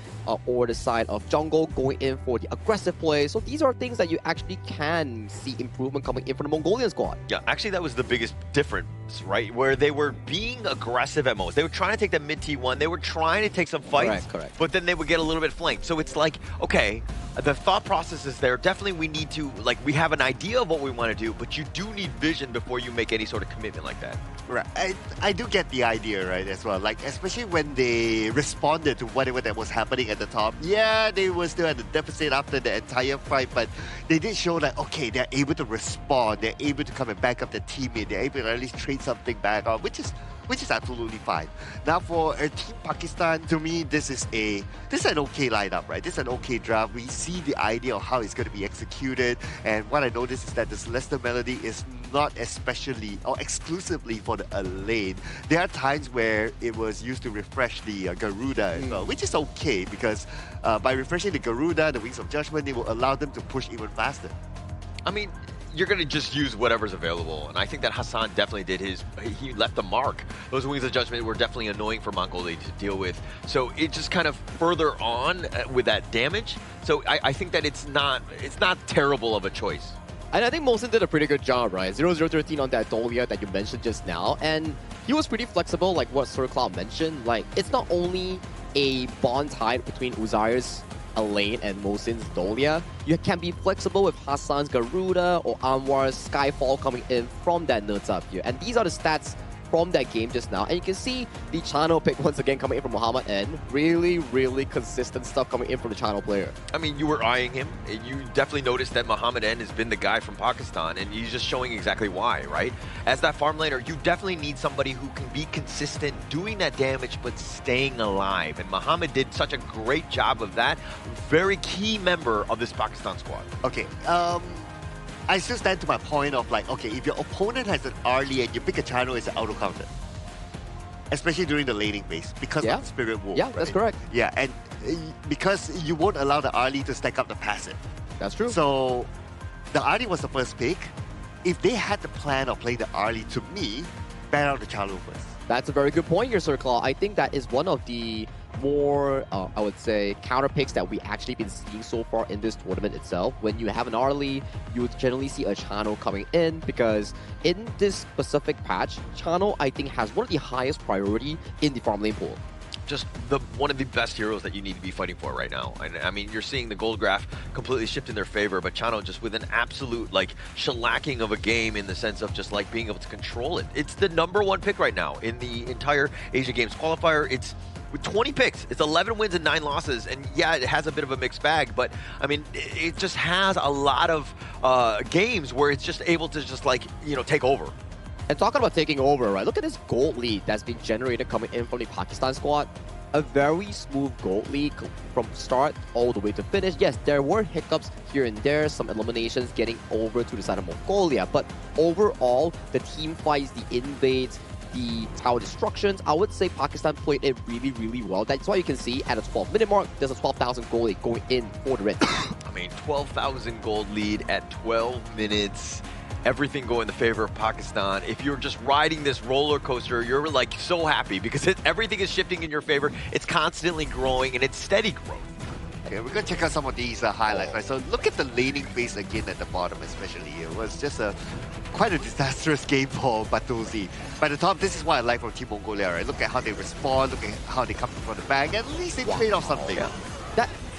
or the side of Jungle going in for the aggressive plays. So these are things that you actually can see improvement coming in from the Mongolian squad. Yeah, actually that was the biggest difference, right? Where they were being aggressive at most. They were trying to take the mid T1, they were trying to take some fights, correct. But then they would get a little bit flanked. So it's like, okay, the thought process is there. Definitely we need to, like, we have an idea of what we want to do, but you do need vision before you make any sort of commitment like that. Right. I do get the idea, right, as well. Like, especially when they responded to whatever that was happening at the top. Yeah, they were still at the deficit after the entire fight, but they did show that, okay, they're able to respond. They're able to come and back up their teammate. They're able to at least trade something back on, which is which is absolutely fine. Now for Team Pakistan, to me, this is an okay lineup, right? This is an okay draft. We see the idea of how it's going to be executed, and what I noticed is that this Leicester Melody is not especially or exclusively for the lane. There are times where it was used to refresh the Garuda as well, which is okay because by refreshing the Garuda, the Wings of Judgment, it will allow them to push even faster. I mean, you're going to just use whatever's available. And I think that Hassan definitely did he left a mark. Those Wings of Judgment were definitely annoying for Mongolia to deal with. So it just kind of further on with that damage. So I think that it's not terrible of a choice. And I think Molson did a pretty good job, right? 0-0-13 on that Dolia that you mentioned just now. And he was pretty flexible, like what Sir Cloud mentioned. Like, it's not only a bond tied between Uzair's Elaine and Mosin's Dolia. You can be flexible with Hassan's Garuda or Anwar's Skyfall coming in from that nerds up here. And these are the stats from that game just now. And you can see the channel pick once again coming in from Muhammad N. Really, really consistent stuff coming in from the channel player. I mean, you were eyeing him. You definitely noticed that Muhammad N has been the guy from Pakistan, and he's just showing exactly why, right? As that farm laner, you definitely need somebody who can be consistent, doing that damage, but staying alive. And Muhammad did such a great job of that. Very key member of this Pakistan squad. Okay, I still stand to my point of like, okay, if your opponent has an early and you pick a channel, it's an auto counter. Especially during the laning phase because of the Spirit Wolf. Yeah, that's correct. Yeah, and because you won't allow the early to stack up the passive. That's true. So the early was the first pick. If they had the plan of playing the early, to me, ban out the channel first. That's a very good point here, Sir Claw. I think that is one of the more, I would say, counter picks that we actually been seeing so far in this tournament itself. When you have an early, you would generally see a channel coming in because in this specific patch, channel, I think, has one of the highest priority in the farm lane pool. Just one of the best heroes that you need to be fighting for right now. And I mean, you're seeing the gold graph completely shift in their favor, but Chano just with an absolute like shellacking of a game in the sense of just like being able to control it. It's the #1 pick right now in the entire Asia Games qualifier. It's with 20 picks, it's 11 wins and 9 losses, and yeah, it has a bit of a mixed bag, but I mean, it just has a lot of games where it's just able to just like, you know, take over. And talking about taking over, right? Look at this gold lead that's been generated coming in from the Pakistan squad. A very smooth gold lead from start all the way to finish. Yes, there were hiccups here and there, some eliminations getting over to the side of Mongolia, but overall, the team fights, the invades, the tower destructions, I would say Pakistan played it really, really well. That's why you can see at a 12-minute mark, there's a 12,000 gold lead going in for the red team. I mean, 12,000 gold lead at 12 minutes. Everything going in the favor of Pakistan. If you're just riding this roller coaster, you're like so happy because everything is shifting in your favor. It's constantly growing and it's steady growth. Okay, we're gonna check out some of these highlights, right? So look at the laning phase again at the bottom, especially. It was just quite a disastrous game for Batuzi. By the top, this is what I like from Team Mongolia, right? Look at how they respond, look at how they come from the back, at least they trade off something. Yeah.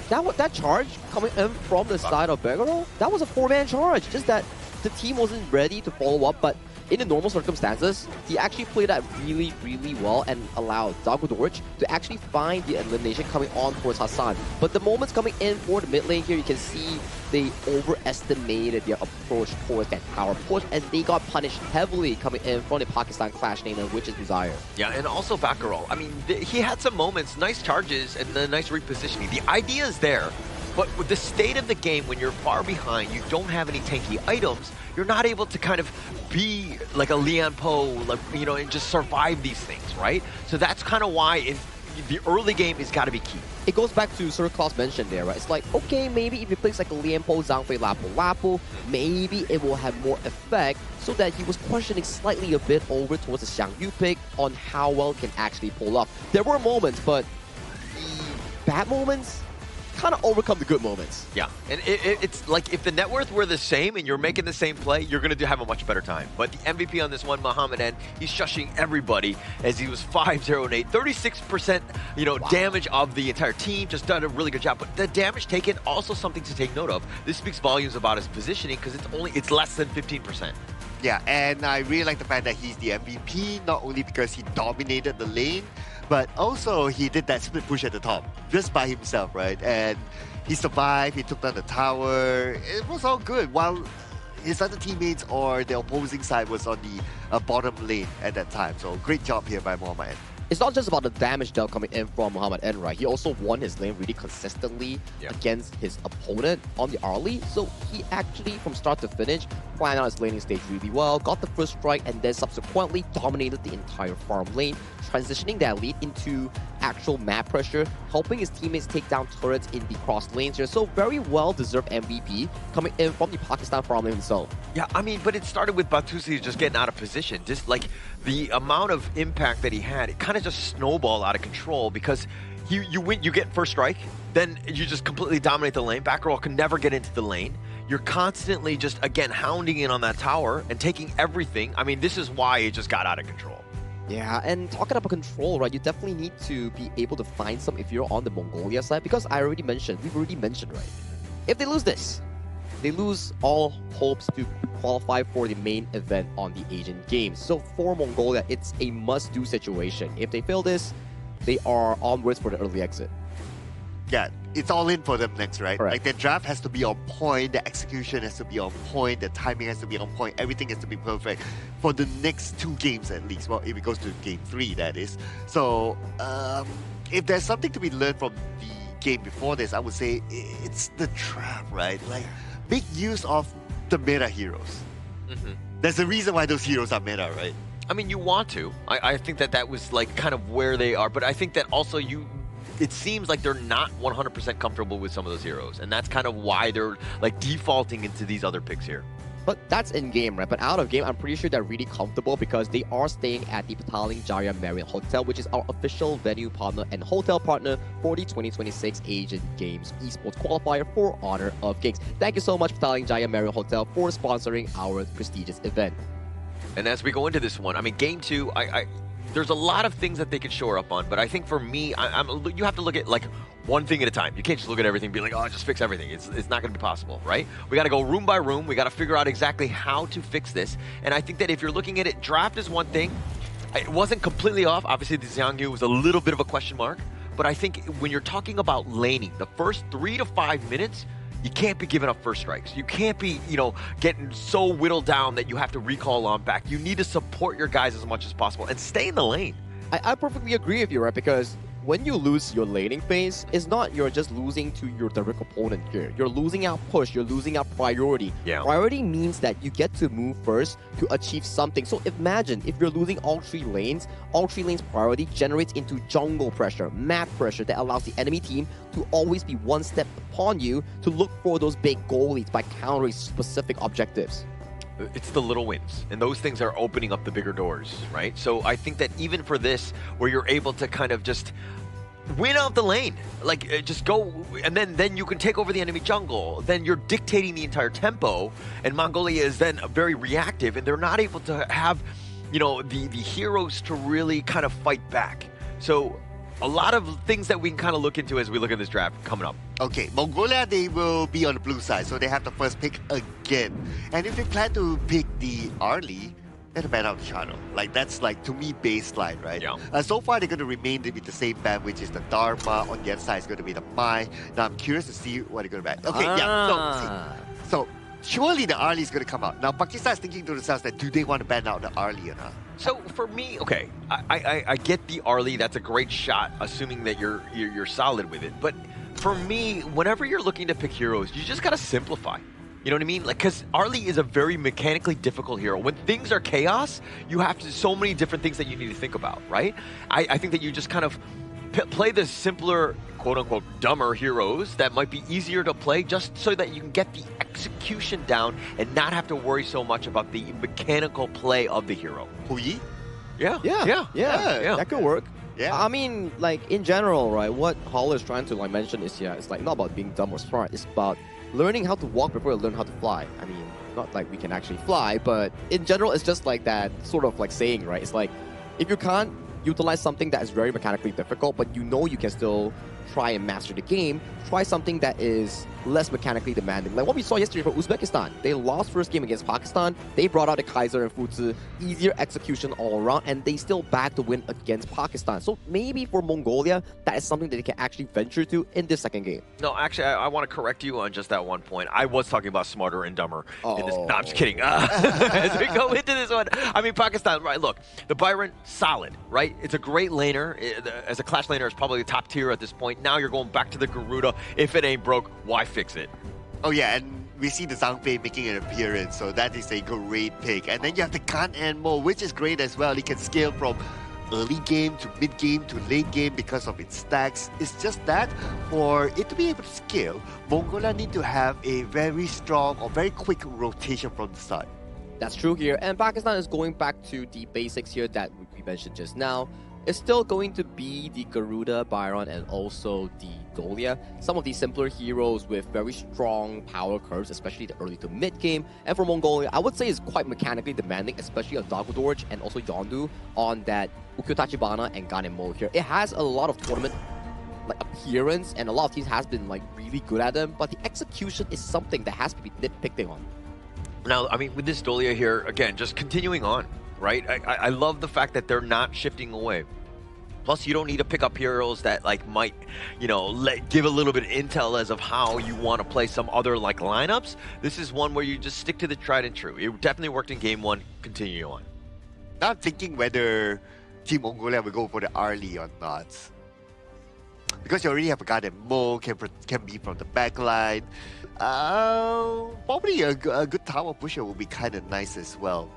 That charge coming in from the side of Begaro, that was a 4-man charge. Just that the team wasn't ready to follow up, but in the normal circumstances, he actually played that really, really well and allowed Dagudorj to actually find the elimination coming on towards Hassan. But the moments coming in for the mid lane here, you can see they overestimated their approach towards that power push, and they got punished heavily coming in from the Pakistan Clash laner, which is Desire. Yeah, and also Bakarol. I mean, he had some moments, nice charges, and the nice repositioning. The idea is there. But with the state of the game, when you're far behind, you don't have any tanky items, you're not able to kind of be like a Lian Po, like, you know, and just survive these things, right? So that's kind of why the early game has got to be key. It goes back to Sir Klaus mentioned there, right? It's like, okay, maybe if he plays like a Lian Po, Zhangfei, Lapu, maybe it will have more effect, so that he was questioning slightly a bit over towards the Xiang Yu pick on how well it can actually pull off. There were moments, but the bad moments kind of overcome the good moments. Yeah, and it's like if the net worth were the same and you're making the same play, you're going to have a much better time. But the MVP on this one, Muhammad N, he's shushing everybody as he was 5-0-8, 36%, you know, damage of the entire team. Just done a really good job. But the damage taken, also something to take note of. This speaks volumes about his positioning because it's less than 15%. Yeah, and I really like the fact that he's the MVP, not only because he dominated the lane, but also he did that split push at the top, just by himself, right? And he survived, he took down the tower, it was all good. While his other teammates or the opposing side was on the bottom lane at that time. So great job here by Mohamed. It's not just about the damage dealt coming in from Mohamed N, right? He also won his lane really consistently against his opponent on the early. So he actually, from start to finish, planned out his laning stage really well, got the first strike, and then subsequently dominated the entire farm lane, transitioning that lead into actual map pressure, helping his teammates take down turrets in the cross lanes here. So very well-deserved MVP coming in from the Pakistan farm lane himself. Yeah, I mean, but it started with Batusi just getting out of position. Just like the amount of impact that he had, it kind of just snowballed out of control because you win, you get first strike, then you just completely dominate the lane. Back row can never get into the lane. You're constantly just, again, hounding in on that tower and taking everything. I mean, this is why it just got out of control. Yeah, and talking about control, right, you definitely need to be able to find some if you're on the Mongolia side, because we've already mentioned, right, if they lose this, they lose all hopes to qualify for the main event on the Asian Games. So for Mongolia, it's a must-do situation. If they fail this, they are onwards for the early exit. Yeah, it's all in for them next, right? Correct. Like the draft has to be on point, the execution has to be on point, the timing has to be on point, everything has to be perfect for the next 2 games at least. Well, if it goes to game 3, that is. So, if there's something to be learned from the game before this, I would say it's the trap, right? Like, big use of the meta heroes. There's a reason why those heroes are meta, right? I mean, you want to. I think that was like kind of where they are, but I think that also it seems like they're not 100% comfortable with some of those heroes, and that's kind of why they're like defaulting into these other picks here. But that's in game, right? But out of game, I'm pretty sure they're really comfortable because they are staying at the Petaling Jaya Marriott Hotel, which is our official venue partner and hotel partner for the 2026 Asian Games Esports Qualifier for Honor of Kings. Thank you so much, Petaling Jaya Marriott Hotel, for sponsoring our prestigious event. And as we go into this one, I mean, game 2, there's a lot of things that they could shore up on, but I think for me, you have to look at like one thing at a time. You can't just look at everything and be like, oh, just fix everything. It's not going to be possible, right? We got to go room by room. We got to figure out exactly how to fix this. And I think that if you're looking at it, draft is one thing. It wasn't completely off. Obviously, the Xiangyu was a little bit of a question mark. But I think when you're talking about laning, the first 3 to 5 minutes, you can't be giving up first strikes. You can't be, getting so whittled down that you have to recall on back. You need to support your guys as much as possible and stay in the lane. I perfectly agree with you, right? Because when you lose your laning phase, it's not you're just losing to your direct opponent here. You're losing out push, you're losing out priority. Yeah. Priority means that you get to move first to achieve something. So imagine if you're losing all 3 lanes priority generates into jungle pressure, map pressure that allows the enemy team to always be one step upon you to look for those big goal leads by countering specific objectives. It's the little wins, and those things are opening up the bigger doors, right? So I think that even for this, where you're able to kind of just win out the lane, like just go, and then you can take over the enemy jungle, then you're dictating the entire tempo, and Mongolia is then very reactive, and they're not able to have, the heroes to really kind of fight back. So a lot of things that we can kind of look into as we look at this draft coming up. Okay, Mongolia, they will be on the blue side, so they have the first pick again. And if they plan to pick the early, they have to ban out the Shadow. Like, that's, like, to me, baseline, right? Yeah. So far, they're going to remain with the same ban, which is the Dharma. On the other side is going to be the Mai. Now, I'm curious to see what they're going to ban. Okay, yeah. So surely the early is going to come out. Now, Pakistan is thinking to themselves that do they want to ban out the early or not? So for me, okay, I get the Arlie. That's a great shot, assuming that you're solid with it. But for me, whenever you're looking to pick heroes, you just gotta simplify. You know what I mean? Like, because Arlie is a very mechanically difficult hero. When things are chaos, you have so many different things that you need to think about, right? I think that you just kind of play the simpler, quote-unquote, dumber heroes that might be easier to play just so that you can get the execution down and not have to worry so much about the mechanical play of the hero. Puyi? Yeah. That could work. Yeah. I mean, like, in general, right, what Holler is trying to, like, mention is, it's, like, not about being dumb or smart. It's about learning how to walk before you learn how to fly. I mean, not like we can actually fly, but in general, it's just like that sort of, like, saying, right? It's like, if you can't utilize something that is very mechanically difficult, but you know you can still try and master the game, try something that is less mechanically demanding. Like what we saw yesterday from Uzbekistan. They lost first game against Pakistan. They brought out the Kaiser and Fuzi, easier execution all around, and they still bagged the win against Pakistan. So maybe for Mongolia, that is something that they can actually venture to in this second game. No, actually, I want to correct you on just that one point. I was talking about smarter and dumber in this. No, I'm just kidding. As we go into this one, I mean, Pakistan, right? Look, the Byron, solid, right? It's a great laner. As a clash laner, it's probably the top tier at this point. Now you're going back to the Garuda. If it ain't broke, why fix it? Oh yeah, and we see the Zhangfei making an appearance, so that is a great pick. And then you have the Khan and Mo, which is great as well. He can scale from early game to mid game to late game because of its stacks. It's just that for it to be able to scale, Mongolia need to have a very strong or very quick rotation from the start. That's true here, and Pakistan is going back to the basics here that we mentioned just now. It's still going to be the Garuda, Byron, and also the Dolia. Some of these simpler heroes with very strong power curves, especially the early to mid game. And for Mongolia, I would say it's quite mechanically demanding, especially on Dagudorj and also Yondu on that Ukyo Tachibana and Ganemo here. It has a lot of tournament like appearance, and a lot of teams has been like really good at them, but the execution is something that has to be nitpicked on. Now, I mean, with this Dolia here, again, just continuing on, right? I love the fact that they're not shifting away. Plus, you don't need to pick up heroes that like might, you know, give a little bit of intel as of how you want to play some other like lineups. This is one where you just stick to the tried and true. It definitely worked in game one. Continue on. Now I'm thinking whether Team Mongolia will go for the early or not. Because you already have a guy that Mo can be from the back line. Probably a good tower pusher would be kind of nice as well.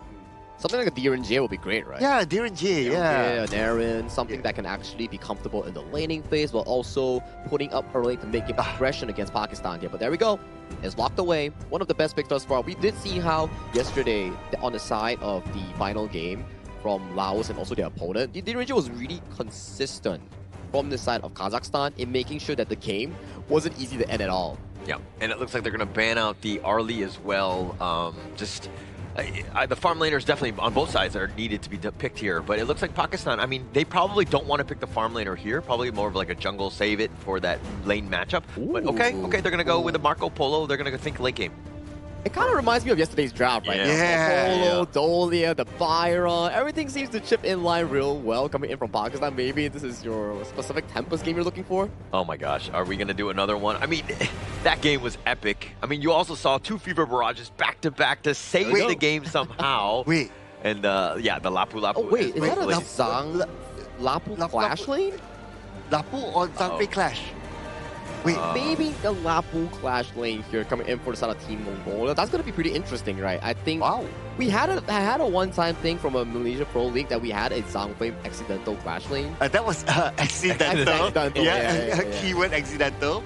Something like a Diren J would be great, right? Yeah, Diren J, yeah. An Aaron, something that can actually be comfortable in the laning phase while also putting up early to make aggression against Pakistan here. But there we go. It's locked away. One of the best picks thus far. We did see how yesterday on the side of the final game from Laos and also their opponent, Diren J was really consistent from the side of Kazakhstan in making sure that the game wasn't easy to end at all. Yeah, and it looks like they're going to ban out the Arlie as well. The farm laners definitely on both sides are needed to be picked here, but it looks like Pakistan, I mean, they probably don't want to pick the farm laner here, probably more of like a jungle save it for that lane matchup. Ooh. But okay, they're going to go with the Marco Polo, they're going to think late game. It kind of reminds me of yesterday's draft, right? Yeah. Polo, Dolia, the Byron, everything seems to chip in line real well coming in from Pakistan. Maybe this is your specific Tempest game you're looking for? Oh my gosh, are we going to do another one? I mean, that game was epic. I mean, you also saw two Fever Barrages back to back to save the game somehow. Wait. And yeah, the Lapu Lapu. Oh wait, is that a Zhang Lapu Clash lane? Lapu on Zhangfei Clash. Wait, maybe the Lapu Clash lane here coming in for the side of Team Mongolia. That's going to be pretty interesting, right? I think we had a one-time thing from a Malaysia Pro League that we had a Zhangfei accidental Clash lane. That was accidental. Yeah. Keyword accidental.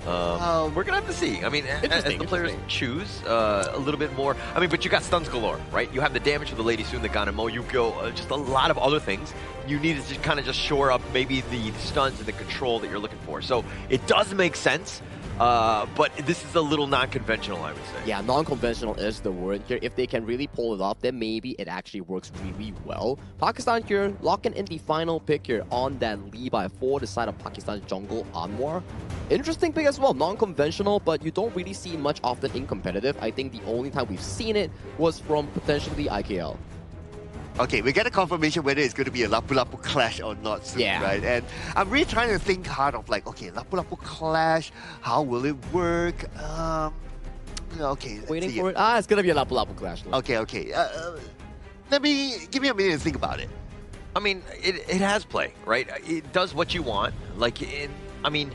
We're going to have to see. I mean, as the players choose a little bit more. I mean, but you got stuns galore, right? You have the damage with the Lady Soon, the Ganemo. You go just a lot of other things. You need to kind of just shore up maybe the stuns and the control that you're looking for. So it does make sense, but this is a little non-conventional, I would say. Yeah, non-conventional is the word here. If they can really pull it off, then maybe it actually works really well. Pakistan here locking in the final pick here on that Levi for the side of Pakistan's jungle Anwar. Interesting pick as well, non-conventional, but you don't really see much often in competitive. I think the only time we've seen it was from potentially IKL. Okay, we get a confirmation whether it's going to be a Lapu Lapu Clash or not soon, right? And I'm really trying to think hard of like, okay, Lapu Lapu Clash, how will it work? Okay. Waiting for it. It's going to be a Lapu Lapu Clash. Okay. Give me a minute to think about it. I mean, it has play, right? It does what you want. Like, I mean,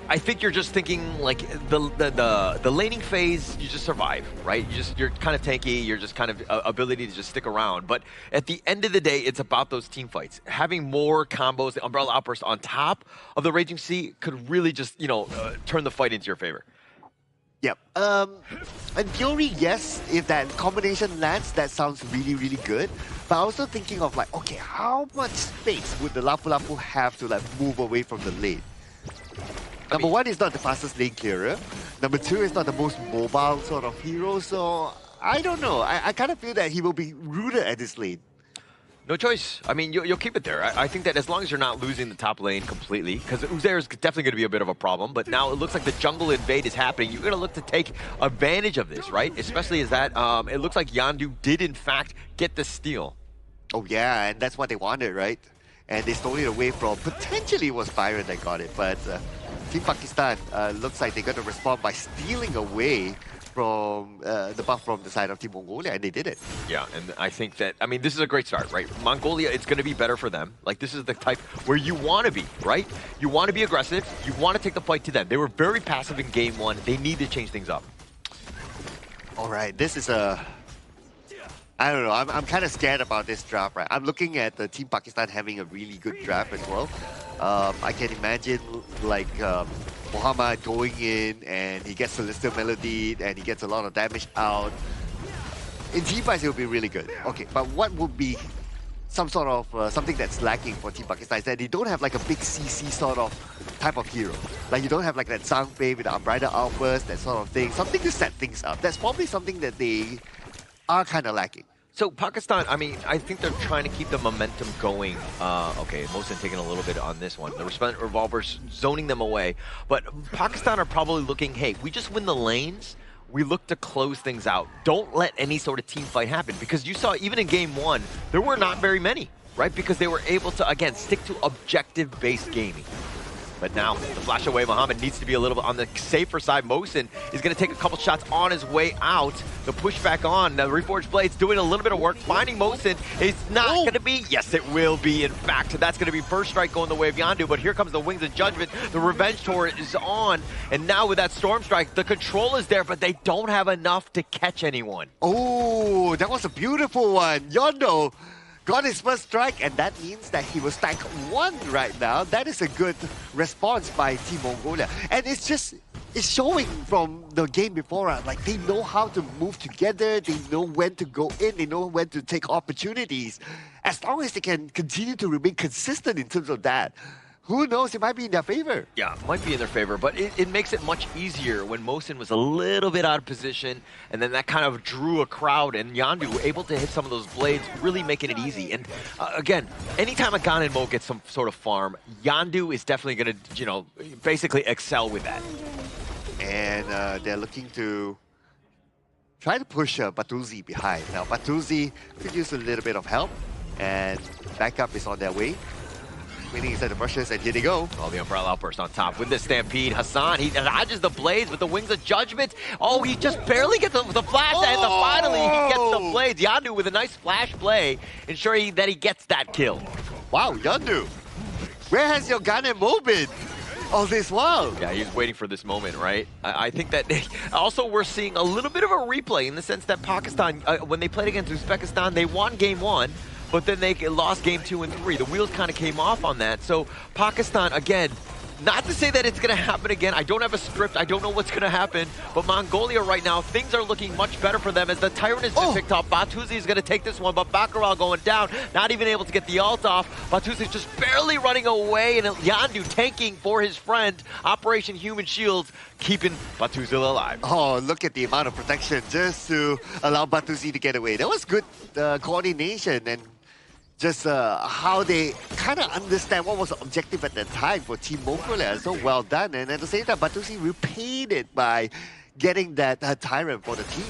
I think you're just thinking like the laning phase, you just survive, right? You're kind of tanky, you're just kind of ability to just stick around. But at the end of the day, it's about those team fights. Having more combos, the Umbrella Outburst on top of the Raging Sea could really just, turn the fight into your favor. Yep. In theory, yes, if that combination lands, that sounds really, really good. But I'm also thinking of like, okay, how much space would the Lapu Lapu have to like move away from the lane? Number one, is not the fastest lane clearer. Number two, is not the most mobile sort of hero. So I don't know. I kind of feel that he will be rooted at this lane. No choice. I mean, you'll keep it there. I think that as long as you're not losing the top lane completely, because Uzair is definitely going to be a bit of a problem, but now it looks like the jungle invade is happening. You're going to look to take advantage of this, right? Especially as that, it looks like Yandu did, in fact, get the steal. Oh, yeah, and that's what they wanted, right? And they stole it away from, potentially it was Byron that got it, but Team Pakistan looks like they're going to respond by stealing away from the buff from the side of Team Mongolia, and they did it. Yeah, and I think that, I mean, this is a great start, right? Mongolia, it's going to be better for them. Like, this is the type where you want to be, right? You want to be aggressive. You want to take the fight to them. They were very passive in game one. They need to change things up. All right, this is a... I don't know, I'm kind of scared about this draft, right? I'm looking at the Team Pakistan having a really good draft as well. I can imagine, like, Muhammad going in and he gets Celestial Melody and he gets a lot of damage out. In team fights, it will be really good. Okay, but what would be some sort of something that's lacking for Team Pakistan is that they don't have like a big CC sort of type of hero. Like you don't have like that Zhang Fei with the Unbridled Outburst, that sort of thing. Something to set things up. That's probably something that they are kind of lacking. So Pakistan, I mean, I think they're trying to keep the momentum going. Okay, Mohsen taking a little bit on this one. The revolvers zoning them away. But Pakistan are probably looking, hey, we just win the lanes. We look to close things out. Don't let any sort of team fight happen. Because you saw, even in game one, there were not very many, right? Because they were able to, again, stick to objective-based gaming. But now, the flash away, Muhammad needs to be a little bit on the safer side. Mohsen is going to take a couple shots on his way out. The push back on. The Reforged Blades doing a little bit of work. Finding Mohsen. It's not going to be. Yes, it will be, in fact. That's going to be first strike going the way of Yandu. But here comes the Wings of Judgment. The Revenge Torrent is on. And now with that Storm Strike, the control is there, but they don't have enough to catch anyone. Oh, that was a beautiful one. Yondo got his first strike, and that means that he will stack 1 right now. That is a good response by Team Mongolia. And it's showing from the game before, like they know how to move together, they know when to go in, they know when to take opportunities. As long as they can continue to remain consistent in terms of that, who knows, it might be in their favor. Yeah, it might be in their favor, but it makes it much easier when Mohsen was a little bit out of position, and then that kind of drew a crowd, and Yandu were able to hit some of those blades, really making it easy. And again, anytime a Gan and Mo gets some sort of farm, Yandu is definitely going to, you know, basically excel with that. And they're looking to try to push Batuzi behind. Now, Batuzi could use a little bit of help, and backup is on their way. Waiting inside the brushes, and here they go. Oh, the Umbrella Outburst on top with the Stampede. Hassan, he dodges the blades with the Wings of Judgment. Oh, he just barely gets the flash, and finally he gets the blades. Yandu with a nice flash play, ensuring that he gets that kill. Wow, Yandu, where has your Gan and Mo been all this while? Yeah, he was waiting for this moment, right? I think that also we're seeing a little bit of a replay in the sense that Pakistan, when they played against Uzbekistan, they won game 1. But then they lost game 2 and 3. The wheels kind of came off on that. So Pakistan, again, not to say that it's going to happen again. I don't have a script. I don't know what's going to happen. But Mongolia right now, things are looking much better for them as the Tyrant has been picked off. Batuzi is going to take this one, but Baccaral going down, not even able to get the ult off. Batuzi is just barely running away, and Yandu tanking for his friend. Operation Human Shields keeping Batuzi alive. Oh, look at the amount of protection just to allow Batuzi to get away. That was good coordination and just how they kind of understand what was the objective at that time for Team Mongolia. So well done. And at the same time, Batuzi repaid it by getting that Tyrant for the team.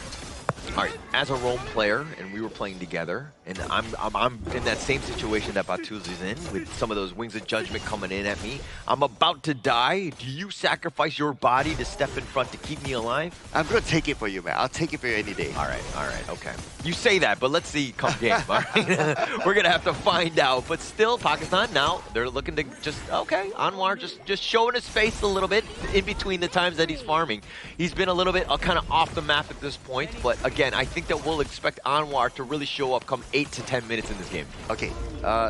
All right, as a role player, and we were playing together, and I'm in that same situation that Batuzi's in, with some of those Wings of Judgment coming in at me. I'm about to die. Do you sacrifice your body to step in front to keep me alive? I'm going to take it for you, man. I'll take it for you any day. All right, okay. You say that, but let's see come game, all right? We're going to have to find out. But still, Pakistan, now, they're looking to just, okay, Anwar just showing his face a little bit in between the times that he's farming. He's been a little bit kind of off the map at this point, but again, I think that we'll expect Anwar to really show up come 8 to 10 minutes in this game. Okay,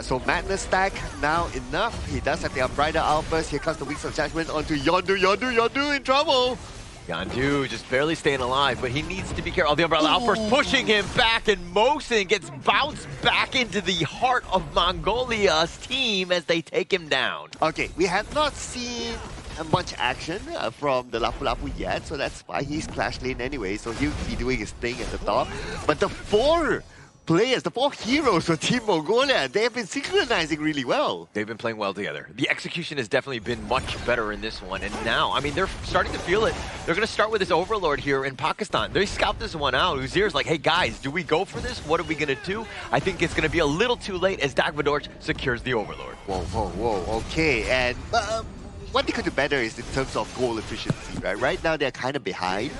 so Madness stack now enough. He does have the Unbridled Outburst. Here comes the Wings of Judgment onto Yandu in trouble. Yandu just barely staying alive, but he needs to be careful. Oh, the Umbrella Outburst pushing him back, and Mohsen gets bounced back into the heart of Mongolia's team as they take him down. Okay, we have not seen much action from the Lapu Lapu yet, so that's why he's Clash Lane anyway, so he'll be doing his thing at the top. But the 4 players, the 4 heroes for Team Mongolia, they have been synchronizing really well. They've been playing well together. The execution has definitely been much better in this one. And now, I mean, they're starting to feel it. They're going to start with this Overlord here in Pakistan. They scout this one out. Uzir's like, hey, guys, do we go for this? What are we going to do? I think it's going to be a little too late as Dagvadorj secures the Overlord. Whoa. Okay, and what they could do better is in terms of goal efficiency, right? Right now, they're kind of behind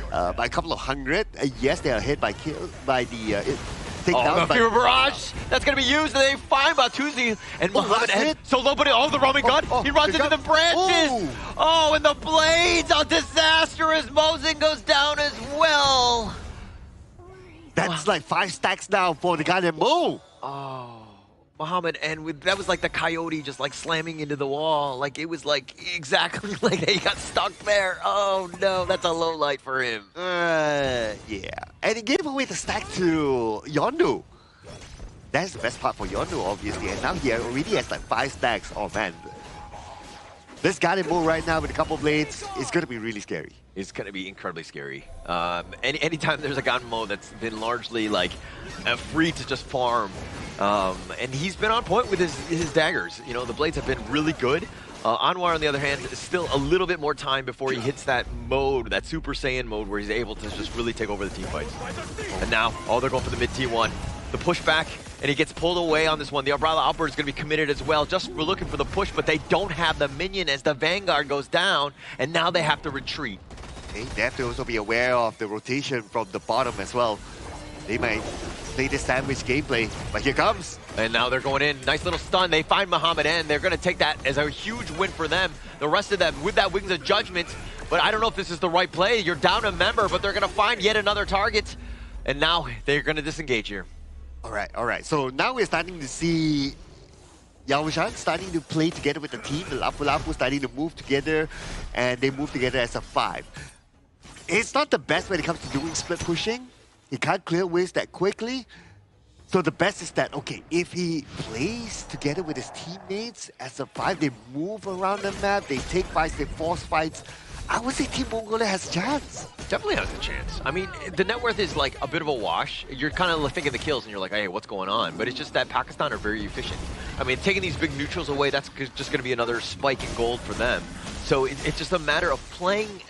by a couple of hundred. Yes, they are ahead by the... the Fever Barrage! That's going to be used, and they find Batuzi and Muhammad. And so low, but the roaming gun. He runs into the branches. Oh, and the blades! A disastrous Mosin goes down as well. That's like 5 stacks now for the guy that Mo. Oh, Muhammad, and that was like the coyote just like slamming into the wall. Like it was like exactly like he got stuck there. Oh no, that's a low light for him. Yeah, and he gave away the stack to Yondu. That's the best part for Yondu, obviously. And now he already has like 5 stacks. Oh man, this guy in Mo right now with a couple blades is gonna be really scary. It's going to be incredibly scary. Anytime there's a Ganmo that's been largely like free to just farm, and he's been on point with his daggers. You know, the blades have been really good. Anwar, on the other hand, is still a little bit more time before he hits that mode, that Super Saiyan mode, where he's able to just really take over the team fights. And now, they're going for the mid T1. The pushback, and he gets pulled away on this one. The Umbrella Outbird is going to be committed as well. Just we're looking for the push, but they don't have the minion as the Vanguard goes down, and now they have to retreat. They have to also be aware of the rotation from the bottom as well. They might play this sandwich gameplay, but here comes. And now they're going in. Nice little stun. They find Muhammad N. They're going to take that as a huge win for them. The rest of them with that Wings of Judgment. But I don't know if this is the right play. You're down a member, but they're going to find yet another target. And now they're going to disengage here. All right. So now we're starting to see Yaoshan starting to play together with the team. The Lapu starting to move together, and they move together as a 5. It's not the best when it comes to doing split pushing. He can't clear waves that quickly. So the best is that, okay, if he plays together with his teammates as a 5, they move around the map, they take fights, they force fights, I would say Team Mongolia has a chance. Definitely has a chance. I mean, the net worth is like a bit of a wash. You're kind of thinking the kills and you're like, hey, what's going on? But it's just that Pakistan are very efficient. I mean, taking these big neutrals away, that's just going to be another spike in gold for them. So it's just a matter of playing.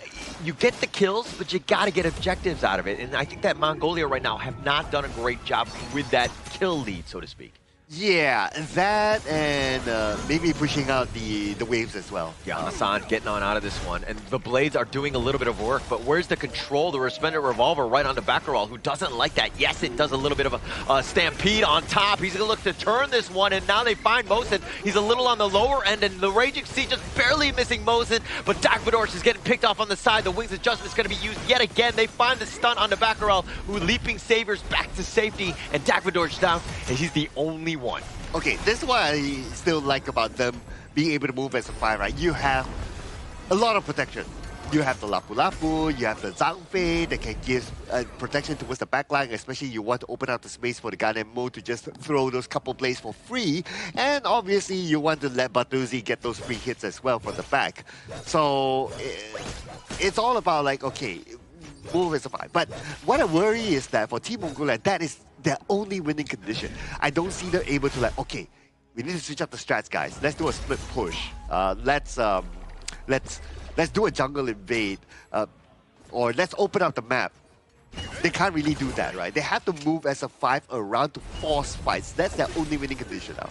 You get the kills, but you got to get objectives out of it. And I think that Mongolia right now have not done a great job with that kill lead, so to speak. Yeah, that and maybe pushing out the waves as well. Yeah, Hassan getting on out of this one. And the blades are doing a little bit of work, but where's the control? The Resplendent Revolver right onto Baccaral, who doesn't like that. Yes, it does a little bit of a stampede on top. He's going to look to turn this one, and now they find Mosin. He's a little on the lower end, and the Raging Sea just barely missing Mosin, but Dagvadorj is getting picked off on the side. The Wings Adjustment is going to be used yet again. They find the stun onto Baccaral, who leaping saviors back to safety, and Dagvadorj down, and he's the only one. Okay, this is what I still like about them being able to move as a 5, right? You have a lot of protection. You have the Lapu, you have the Zhangfei that can give protection towards the backline, especially you want to open up the space for the Gundam mode to just throw those couple blades for free. And obviously you want to let Batuzi get those free hits as well from the back. So it's all about like, okay, move as a 5. But what I worry is that for Team Mongolia, that is their only winning condition. I don't see them able to like, okay, we need to switch up the strats, guys. Let's do a split push. Let's do a jungle invade, or let's open up the map. They can't really do that, right? They have to move as a 5 around to force fights. That's their only winning condition now.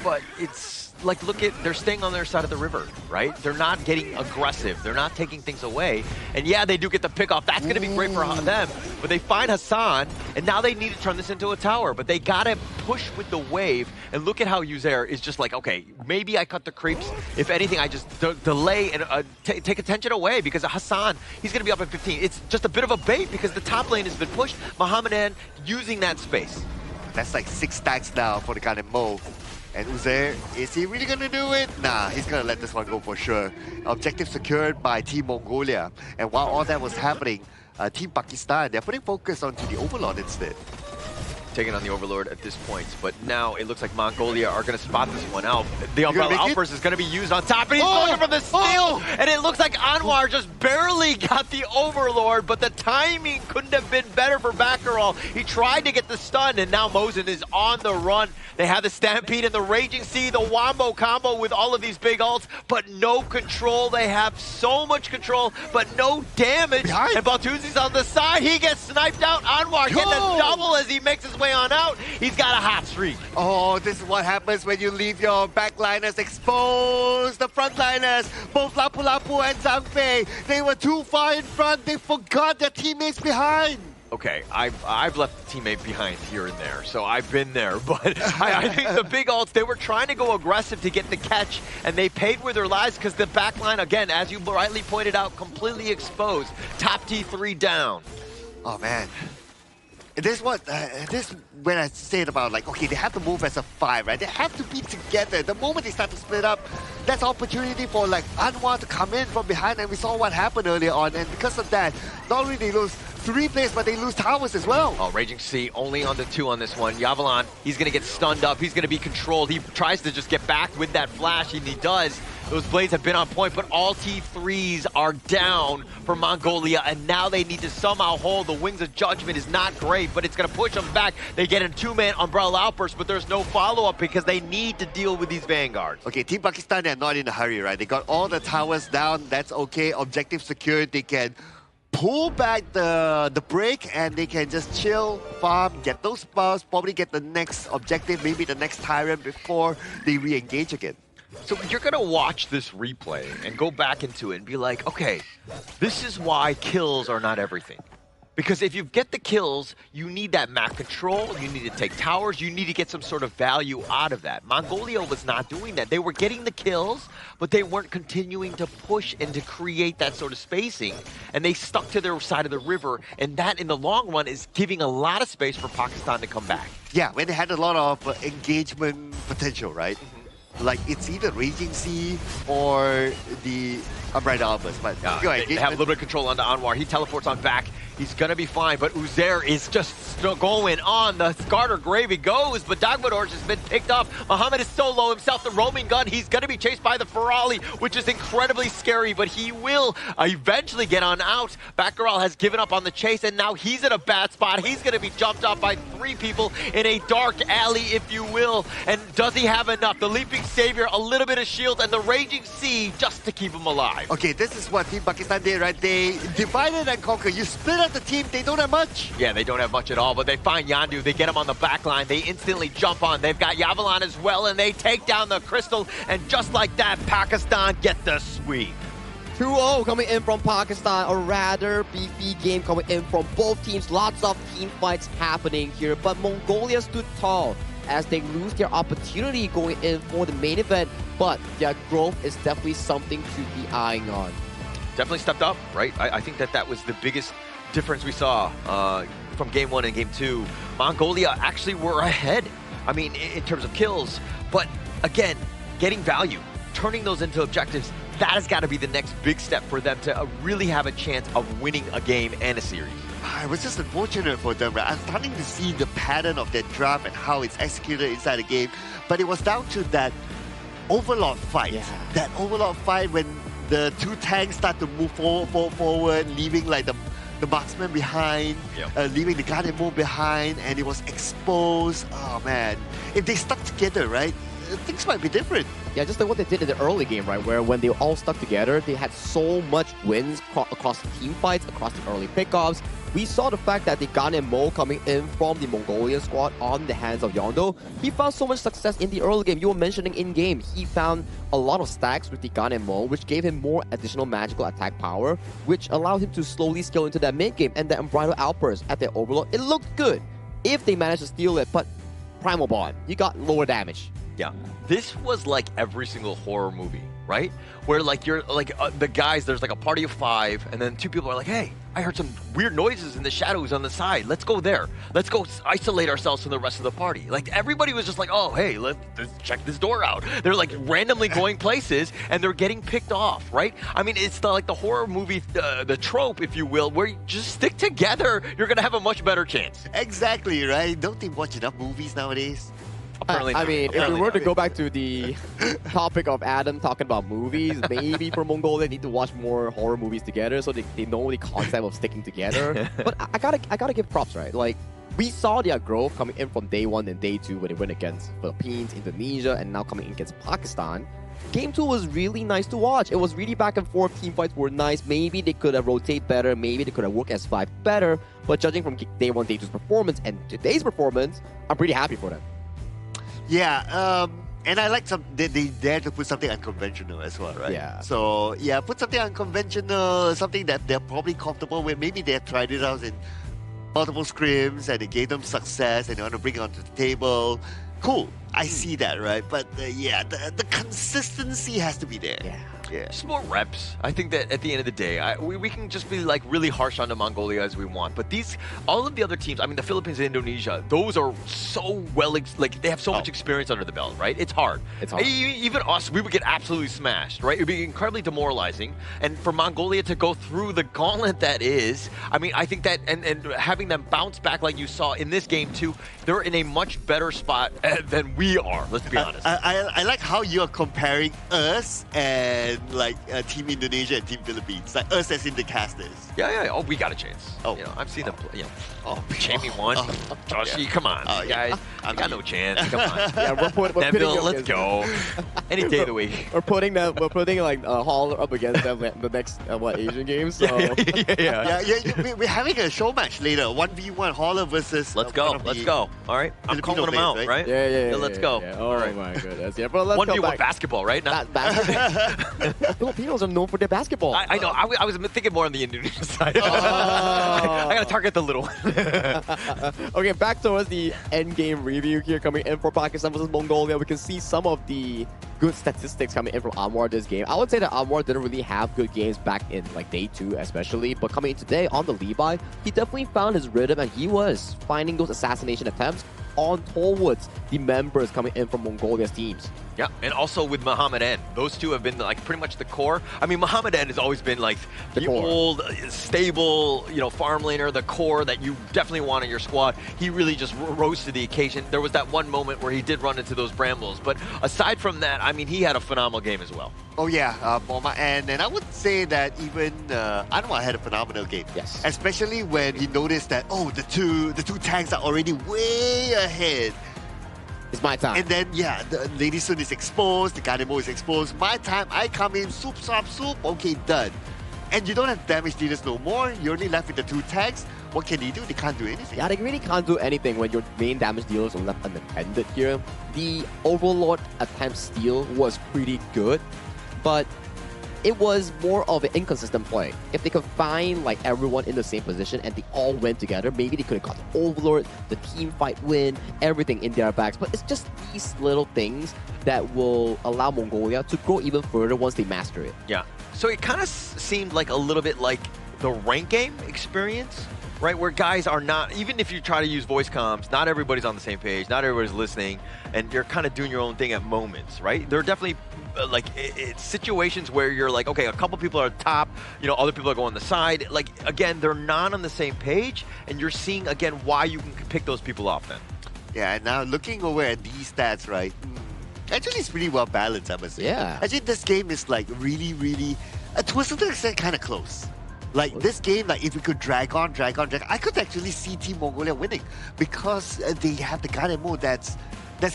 But it's like, look at, they're staying on their side of the river, right? They're not getting aggressive. They're not taking things away. And yeah, they do get the pick off. That's going to be great for them. But they find Hassan, and now they need to turn this into a tower. But they got to push with the wave. And look at how Uzair is just like, okay, maybe I cut the creeps. If anything, I just delay and take attention away, because Hassan, he's going to be up at 15. It's just a bit of a bait because the top lane has been pushed. Mohammedan using that space. That's like 6 stacks now for the Gundam Mo. And Uzair, is he really going to do it? Nah, he's going to let this one go for sure. Objective secured by Team Mongolia. And while all that was happening, Team Pakistan, they're putting focus onto the Overlord instead. taking on the Overlord at this point, but now it looks like Mongolia are going to spot this one out. The Umbrella Outburst is going to be used on top, and he's going for the steal, and it looks like Anwar just barely got the Overlord, but the timing couldn't have been better for Baccaral. He tried to get the stun, and now Mosin is on the run. They have the Stampede and the Raging Sea, the Wombo combo with all of these big ults, but no control. They have so much control, but no damage. And Baltuzi's on the side. He gets sniped out. Anwar getting a double as he makes his way on out. He's got a hot streak. Oh, this is what happens when you leave your backliners exposed. The frontliners, both Lapu Lapu and Zhangfei, they were too far in front. They forgot their teammates behind. Okay, I've left the teammate behind here and there, so I've been there. But I think the big ults, they were trying to go aggressive to get the catch, and they paid with their lives because the backline, again, as you rightly pointed out, completely exposed. Top T3 down. Oh, man. This when I said about, like, okay, they have to move as a 5, right? They have to be together. The moment they start to split up, that's opportunity for, like, Anwar to come in from behind, and we saw what happened earlier on. And because of that, not only they lose 3 players, but they lose towers as well. Oh, Raging Sea only on the 2 on this one. Yavalan, he's going to get stunned up. He's going to be controlled. He tries to just get back with that flash, and he does. Those blades have been on point, but all T3s are down for Mongolia, and now they need to somehow hold. The Wings of Judgment is not great, but it's going to push them back. They get a 2-man Umbrella Outburst, but there's no follow-up because they need to deal with these Vanguards. Okay, Team Pakistan, they're not in a hurry, right? They got all the towers down. That's okay. Objective secured. They can pull back the break, and they can just chill, farm, get those buffs, probably get the next objective, maybe the next Tyrant before they re-engage again. So you're going to watch this replay and go back into it and be like, okay, this is why kills are not everything. Because if you get the kills, you need that map control, you need to take towers, you need to get some sort of value out of that. Mongolia was not doing that. They were getting the kills, but they weren't continuing to push and to create that sort of spacing. And they stuck to their side of the river, and that in the long run is giving a lot of space for Pakistan to come back. Yeah, when they had a lot of engagement potential, right? Like, it's either Raging Sea or the Umbrella Outburst. But they have a little bit of control on the Anwar. He teleports on back. He's going to be fine, but Uzair is just still going on. The Scarter Gravy goes, but Dagmadorj has been picked up. Muhammad is so low himself. The roaming gun, he's going to be chased by the Ferali, which is incredibly scary, but he will eventually get on out. Baccaral has given up on the chase, and now he's in a bad spot. He's going to be jumped off by 3 people in a dark alley, if you will. And does he have enough? The Leaping Savior, a little bit of shield, and the Raging Sea just to keep him alive. Okay, this is what Team Pakistan did, right? They divided and conquered. You split up the team, they don't have much. Yeah, they don't have much at all, but they find Yandu, they get him on the back line, they instantly jump on. They've got Yavalan as well, and they take down the Crystal, and just like that, Pakistan get the sweep. 2-0 coming in from Pakistan, a rather beefy game coming in from both teams. Lots of team fights happening here, but Mongolia stood tall as they lose their opportunity going in for the main event, but their growth is definitely something to be eyeing on. Definitely stepped up, right? I think that was the biggest difference we saw from Game 1 and Game 2. Mongolia actually were ahead, I mean, in terms of kills, but again, getting value, turning those into objectives, that has got to be the next big step for them to really have a chance of winning a game and a series. It was just unfortunate for them, right? I'm starting to see the pattern of their draft and how it's executed inside the game, but it was down to that overlord fight. Yeah. That overlord fight when the 2 tanks start to move forward, leaving like the marksman behind, leaving the guardian move behind, and it was exposed. Oh man, if they stuck together, right, things might be different. Yeah, just like what they did in the early game, right, where when they all stuck together, they had so much wins across the team fights, across the early pickoffs. We saw the fact that the Ghanaian Mo coming in from the Mongolian squad on the hands of Yondo, he found so much success in the early game. You were mentioning in-game, he found a lot of stacks with the Ghanaian Mo, which gave him more additional magical attack power, which allowed him to slowly scale into that mid-game, and the Unbridled Outburst at their Overlord, it looked good if they managed to steal it, but Primal Bond, you got lower damage. Yeah, this was like every single horror movie right? Where like you're like the guys, there's like a party of 5, and then 2 people are like, hey, I heard some weird noises in the shadows on the side. Let's go there. Let's go isolate ourselves from the rest of the party. Like everybody was just like, oh, hey, let's check this door out. They're like randomly going places, and they're getting picked off, right? I mean, it's like the horror movie, the trope, if you will, where you just stick together. You're gonna have a much better chance. Exactly, right? Don't they watch enough movies nowadays? I mean, if we were to go back to the topic of Adam talking about movies, maybe for Mongolia, they need to watch more horror movies together so they know the concept of sticking together. But I gotta give props, right? Like, we saw their growth coming in from day 1 and day 2 when they went against Philippines, Indonesia, and now coming in against Pakistan. Game 2 was really nice to watch. It was really back and forth. Team fights were nice. Maybe they could have rotated better. Maybe they could have worked as 5 better. But judging from day 1, day 2's performance and today's performance, I'm pretty happy for them. Yeah, and I like they dare to put something unconventional as well, right? Yeah. So, yeah, put something unconventional, something that they're probably comfortable with. Maybe they have tried it out in multiple scrims and it gave them success and they want to bring it onto the table. Cool. I see that, right? But, yeah, the consistency has to be there. Yeah. Just more reps. I think that at the end of the day, we can just be like really harsh on the Mongolia as we want. But all of the other teams, I mean, the Philippines and Indonesia, those are so like they have so much experience under the belt, right? It's hard. It's hard. Even us, we would get absolutely smashed, right? It would be incredibly demoralizing. And for Mongolia to go through the gauntlet that is, I mean, I think that, and having them bounce back like you saw in this game too, they're in a much better spot than we are, let's be honest. I like how you're comparing us and like Team Indonesia and Team Philippines, like us as in the casters. Yeah. Oh, we got a chance. Oh, you know, I've seen them play. You know, Champion won. Joshi, come on, guys. I got no chance. Come on. Yeah, we're putting let's go. Any day of the week. We're putting like Hall up against them the next Asian games. So. Yeah. We're having a show match later. 1v1 Holler versus. Let's go. All right, I'm calling them out, right? Yeah. Let's go. Oh all right. My goodness. Yeah, but let's 1v1 basketball, right? Not basketball. Filipinos are known for their basketball. I know. I was thinking more on the Indonesian side. I gotta target the little one. Okay, back towards the end game review here, coming in for Pakistan versus Mongolia. We can see some of the good statistics coming in from Anwar this game. I would say that Anwar didn't really have good games back in like day 2 especially, but coming in today on the Levi, he definitely found his rhythm and he was finding those assassination attempts on towards the members coming in from Mongolia's teams. Yeah, and also with Muhammad N. Those two have been like pretty much the core. I mean, Muhammad N has always been like the old, stable, farm laner, the core that you definitely want in your squad. He really just rose to the occasion. There was that one moment where he did run into those brambles, but aside from that, I mean, he had a phenomenal game as well. Oh yeah, Moma, and I would say that even Anwar had a phenomenal game. Yes. Especially when he noticed that the two tanks are already way ahead. It's my time. And then the Lady Sun is exposed, the Ganemo is exposed. My time, I come in, soup, okay, done. And you don't have damage dealers no more. You're only left with the 2 tanks. What can he do? They can't do anything. Yeah, they really can't do anything when your main damage dealers are left unattended here. The Overlord attempt steal was pretty good, but it was more of an inconsistent play. If they could find like everyone in the same position and they all went together, maybe they could have got the Overlord, the team fight win, everything in their backs. But it's just these little things that will allow Mongolia to grow even further once they master it. Yeah. So it kind of seemed like a little bit like the rank game experience, right? Where guys are not, even if you try to use voice comms, not everybody's on the same page, not everybody's listening, and you're kind of doing your own thing at moments, right? There are definitely it's situations where you're like, okay, a couple people are top, other people are going on the side. Like, again, they're not on the same page, and you're seeing, again, why you can pick those people off then. Yeah, and now looking over at these stats, right? Actually, it's pretty well balanced, I must say. Yeah. Actually, this game is like really, to a certain extent, kind of close. Like this game, like if we could drag on, I could actually see Team Mongolia winning because they have the Ganemo that's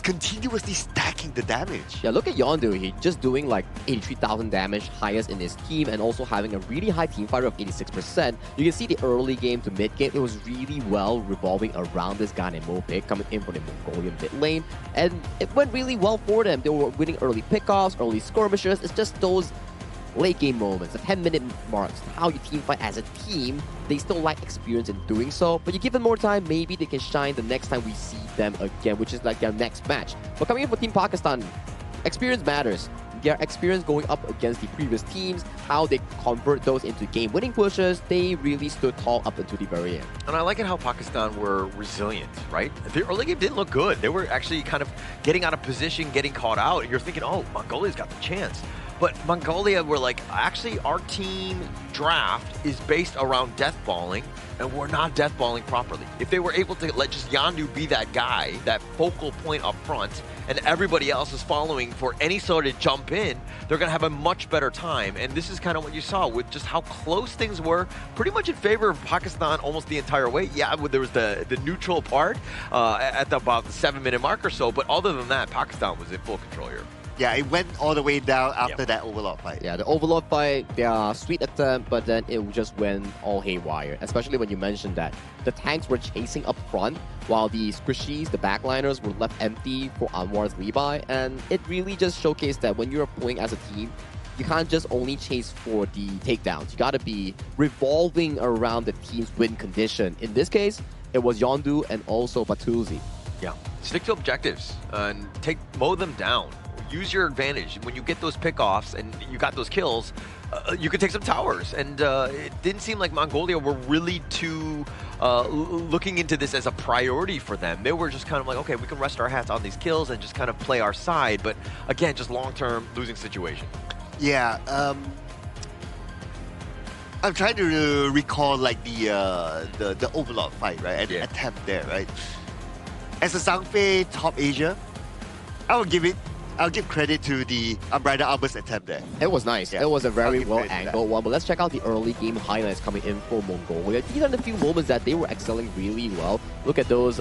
continuously stacking the damage. Yeah, look at Yondu. He's just doing like 83,000 damage, highest in his team, and also having a really high team fighter of 86%. You can see the early game to mid game, it was really well revolving around this Ganemo pick coming in from the Mongolian mid lane, and it went really well for them. They were winning early pickoffs, early skirmishes. It's just those late game moments, the 10-minute marks, how you team fight as a team. They still lack experience in doing so, but you give them more time, maybe they can shine the next time we see them again, which is like their next match. But coming in for Team Pakistan, experience matters. their experience going up against the previous teams, how they convert those into game-winning pushes, they really stood tall up until the very end. And I like it how Pakistan were resilient, right? The early game didn't look good. They were actually kind of getting out of position, getting caught out, and you're thinking, oh, Mongolia's got the chance. But Mongolia were like, actually, our team draft is based around deathballing, and we're not deathballing properly. If they were able to let just Yandu be that guy, that focal point up front, and everybody else is following for any sort of jump in, they're going to have a much better time. And this is kind of what you saw with just how close things were, pretty much in favor of Pakistan almost the entire way. Yeah, there was the neutral part at about the 7-minute mark or so, but other than that, Pakistan was in full control here. Yeah, it went all the way down after that overlord fight. Yeah, the overlord fight, they are sweet attempt, but then it just went all haywire. Especially when you mentioned that the tanks were chasing up front, while the squishies, the backliners, were left empty for Anwar's Levi. And it really just showcased that when you're playing as a team, you can't just only chase for the takedowns. You gotta be revolving around the team's win condition. In this case, it was Yondu and also Batulzi. Yeah, stick to objectives and mow them down. Use your advantage. When you get those pickoffs and you got those kills, you could take some towers. And it didn't seem like Mongolia were really too looking into this as a priority for them. They were just kind of like, okay, we can rest our hats on these kills and just kind of play our side. But again, just long-term losing situation. Yeah. I'm trying to recall like the overlord fight, right? And the attempt there, right? As a Zhangfei top Asia, I'll give credit to the Umbrella Armor's attempt there. It was nice. It was a very well-angled one. But let's check out the early game highlights coming in for Mongolia. These are the few moments that they were excelling really well. Look at those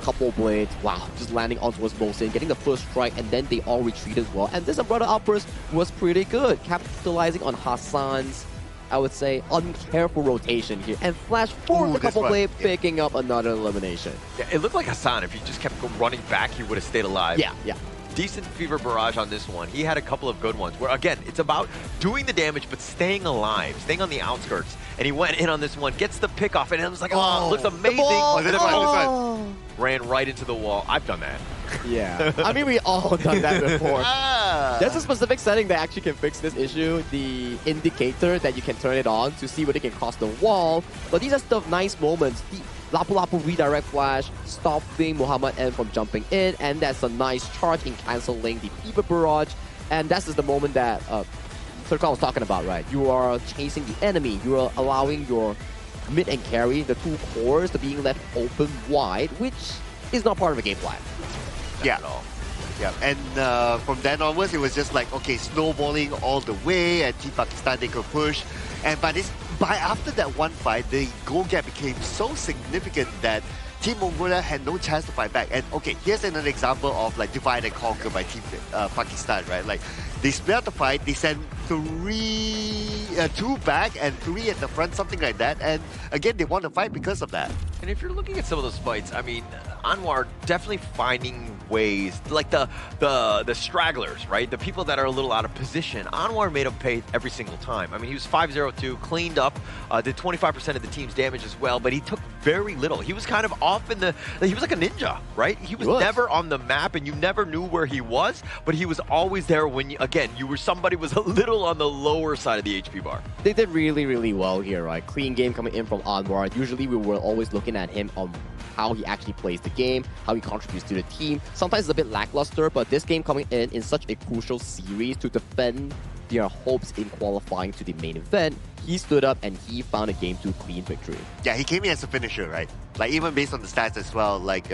couple blades. Wow, just landing onto his Mosin, getting the first strike, and then they all retreat as well. And this Umbrella outburst was pretty good, capitalizing on Hassan's, I would say, uncareful rotation here. And Flash for the couple blade, picking up another elimination. Yeah, it looked like Hassan, if he just kept running back, he would have stayed alive. Yeah. Decent fever barrage on this one. He had a couple of good ones where, again, it's about doing the damage but staying alive, staying on the outskirts. And he went in on this one, gets the pick off, and it was like, oh, looks amazing. This one. Ran right into the wall. I've done that. Yeah, I mean, we all done that before. There's a specific setting that actually can fix this issue, the indicator that you can turn it on to see whether it can cross the wall. But these are still nice moments. The Lapu Lapu redirect flash, stopping Muhammad M from jumping in, and that's a nice charge in cancelling the fever barrage. And that's just the moment that Serkan was talking about, right? You are chasing the enemy, you are allowing your mid and carry, the two cores, to being left open wide, which is not part of the game plan. Yeah. Yeah, and from then onwards, it was just like, okay, snowballing all the way, and Team Pakistan, they could push. And by after that one fight, the goal gap became so significant that Team Mongolia had no chance to fight back. And okay, here's another example of like divide and conquer by Team Pakistan, right? Like they split up the fight, they sent two back and 3 at the front, something like that. And again, they won the fight because of that. And if you're looking at some of those fights, I mean, Anwar definitely finding ways, like the stragglers, right? The people that are a little out of position. Anwar made them pay every single time. I mean, he was 5-0-2, cleaned up, did 25% of the team's damage as well, but he took very little. He was kind of off in he was like a ninja, right? He was never on the map, and you never knew where he was, but he was always there when, somebody was a little on the lower side of the HP bar. They did really, really well here, right? Clean game coming in from Anwar. Usually we were always looking at him on how he actually plays the game, how he contributes to the team. Sometimes it's a bit lackluster, but this game coming in such a crucial series to defend their hopes in qualifying to the main event, he stood up and he found a game 2 clean victory. Yeah, he came in as a finisher, right? Like even based on the stats as well, like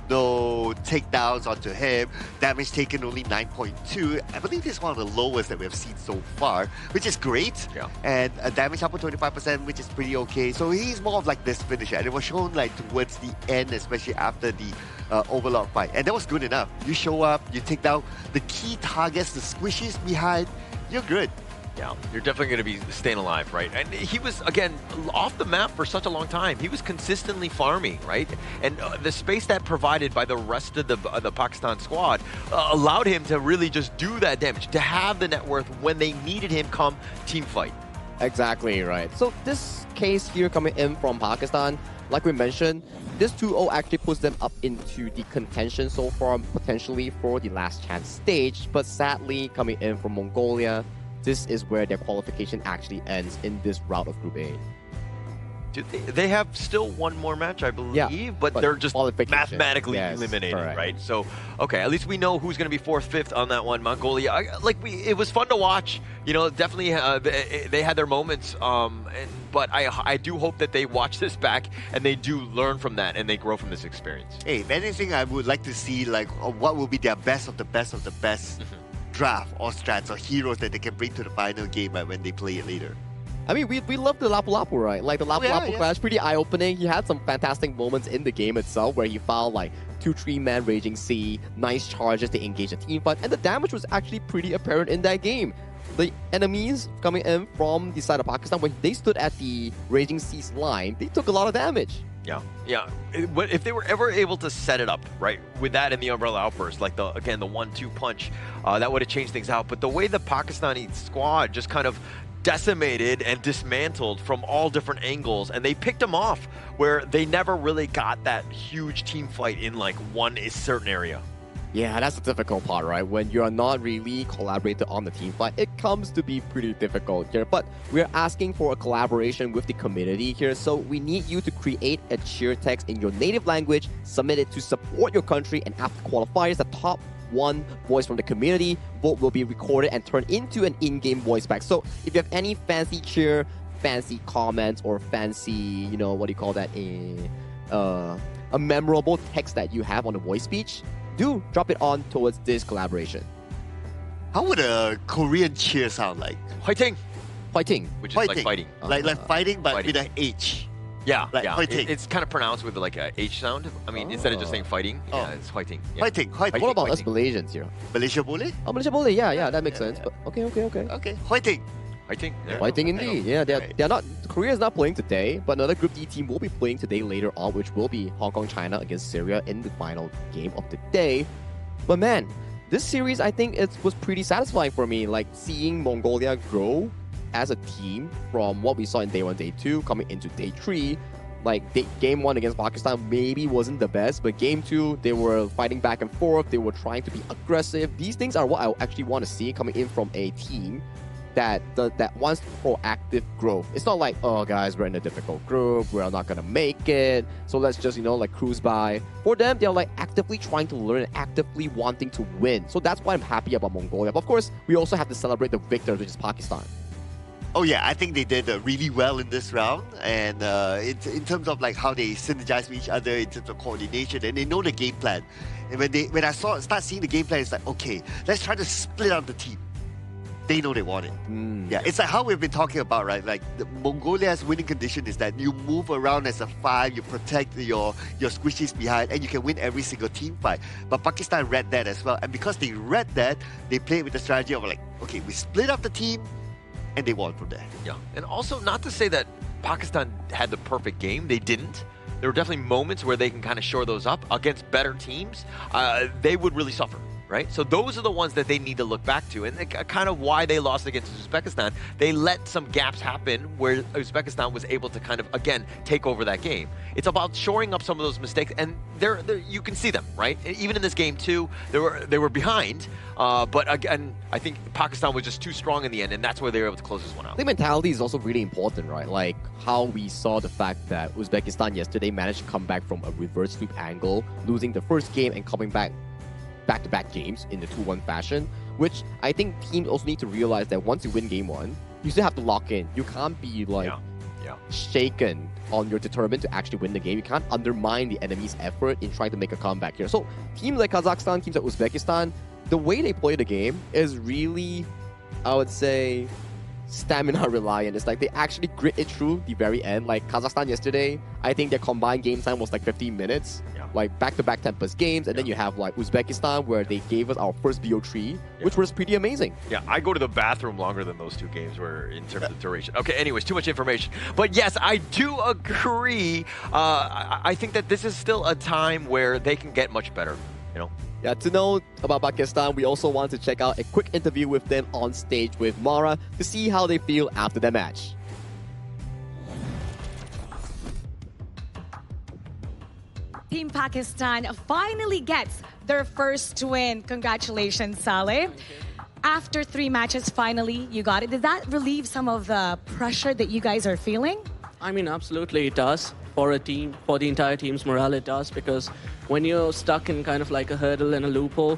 no takedowns onto him, damage taken only 9.2. I believe this is one of the lowest that we have seen so far, which is great. Yeah. And damage up to 25%, which is pretty okay. So he's more of like this finisher, and it was shown like towards the end, especially after the overlord fight, and that was good enough. You show up, you take down the key targets, the squishies behind, you're good. Yeah, you're definitely going to be staying alive, right? And he was, again, off the map for such a long time. He was consistently farming, right? And the space that provided by the rest of the Pakistan squad allowed him to really just do that damage, to have the net worth when they needed him come team fight. Exactly, right. So this case here coming in from Pakistan, like we mentioned, this 2-0 actually puts them up into the contention so far, potentially for the last chance stage. But sadly, coming in from Mongolia, this is where their qualification actually ends in this route of Group A. They have still one more match, I believe, but they're just mathematically eliminated, right? So, okay, at least we know who's going to be 4th, 5th on that one. Mongolia, it was fun to watch. You know, definitely they had their moments, but I do hope that they watch this back and they do learn from that and they grow from this experience. Hey, if anything, I would like to see what will be their best of the best of the best draft or strats or heroes that they can bring to the final game when they play it later. I mean, we love the Lapu Lapu, right? Like, the Lapu Lapu Clash, pretty eye-opening. He had some fantastic moments in the game itself where he found, like, 2-3-man Raging Sea, nice charges to engage a team fight, and the damage was actually pretty apparent in that game. The enemies coming in from the side of Pakistan, when they stood at the Raging Sea's line, they took a lot of damage. Yeah. If they were ever able to set it up, right, with that and the Umbrella Outburst, like, the 1-2 punch, that would have changed things out. But the way the Pakistani squad just kind of decimated and dismantled from all different angles, and they picked them off where they never really got that huge team fight in like one certain area. Yeah, that's the difficult part, right? When you're not really collaborated on the team fight, it comes to be pretty difficult here. But we're asking for a collaboration with the community here, so we need you to create a cheer text in your native language, submit it to support your country, and after qualifiers, the top one voice from the community vote will be recorded and turned into an in-game voice back. So if you have any fancy cheer, fancy comments, or fancy, you know, what do you call that, a memorable text that you have on the voice speech, do drop it on towards this collaboration. How would a Korean cheer sound like? Fighting. Which is like fighting. Like fighting, but with an H. Yeah, like yeah. It's kind of pronounced with like a H sound. I mean, instead of just saying fighting, it's fighting. Yeah. Fighting. What about us Malaysians here? Malaysia boleh? Oh, Malaysia boleh. Yeah, that makes sense. But okay. Fighting. Fighting indeed. Yeah, they're not. Korea is not playing today, but another Group D team will be playing today later on, which will be Hong Kong, China against Syria in the final game of the day. But man, this series I think it was pretty satisfying for me. Like seeing Mongolia grow as a team from what we saw in day 1, day 2, coming into day 3. Like, game 1 against Pakistan maybe wasn't the best, but game 2, they were fighting back and forth. They were trying to be aggressive. These things are what I actually want to see coming in from a team that wants proactive growth. It's not like, oh, guys, we're in a difficult group. We're not going to make it. So let's just, like, cruise by. For them, they're, like, actively trying to learn and actively wanting to win. So that's why I'm happy about Mongolia. But, of course, we also have to celebrate the victors, which is Pakistan. Oh yeah, I think they did really well in this round, and in terms of like how they synergize with each other in terms of coordination, and they know the game plan. And when I start seeing the game plan, it's like, okay, let's try to split up the team. They know they want it. Yeah, it's like how we've been talking about, right? Like Mongolia's winning condition is that you move around as a 5, you protect your squishies behind, and you can win every single team fight. But Pakistan read that as well, and because they read that, they played with the strategy of like, okay, we split up the team. And they won from there. Yeah, and also not to say that Pakistan had the perfect game. They didn't. There were definitely moments where they can kind of shore those up against better teams. They would really suffer, right? So those are the ones that they need to look back to, and kind of why they lost against Uzbekistan. They let some gaps happen where Uzbekistan was able to kind of, again, take over that game. It's about shoring up some of those mistakes, and they're you can see them, right? Even in this game too, they were behind, but again, I think Pakistan was just too strong in the end, and that's where they were able to close this one out. I think mentality is also really important, right? Like how we saw the fact that Uzbekistan yesterday managed to come back from a reverse sweep angle, losing the first game and coming back back-to-back games in the 2-1 fashion, which I think teams also need to realize that once you win game 1, you still have to lock in. You can't be like shaken on your determined to actually win the game. You can't undermine the enemy's effort in trying to make a comeback here. So teams like Kazakhstan, teams like Uzbekistan, the way they play the game is really, I would say, stamina reliant. It's like they actually grit it through the very end. Like Kazakhstan yesterday, I think their combined game time was like 15 minutes. Like back-to-back Tempest games, and then you have like Uzbekistan where they gave us our first BO3, which was pretty amazing. Yeah, I go to the bathroom longer than those two games were in terms of duration. Okay, anyways, too much information. But yes, I do agree. I think that this is still a time where they can get much better, Yeah, to know about Pakistan, we also want to check out a quick interview with them on stage with Mara to see how they feel after their match. Team Pakistan finally gets their first win. Congratulations, Saleh. After 3 matches, finally, you got it. Did that relieve some of the pressure that you guys are feeling? I mean, absolutely it does. For a team, for the entire team's morale, it does. Because when you're stuck in kind of like a hurdle and a loophole,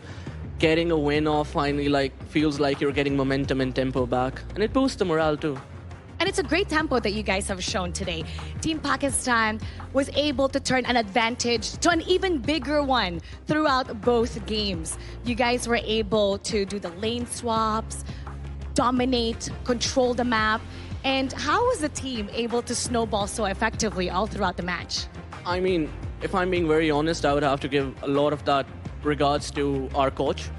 getting a win off finally feels like you're getting momentum and tempo back. And it boosts the morale too. And it's a great tempo that you guys have shown today. Team Pakistan was able to turn an advantage to an even bigger one throughout both games. You guys were able to do the lane swaps, dominate, control the map. And how was the team able to snowball so effectively all throughout the match? I mean, if I'm being very honest, I would have to give a lot of that regards to our coach.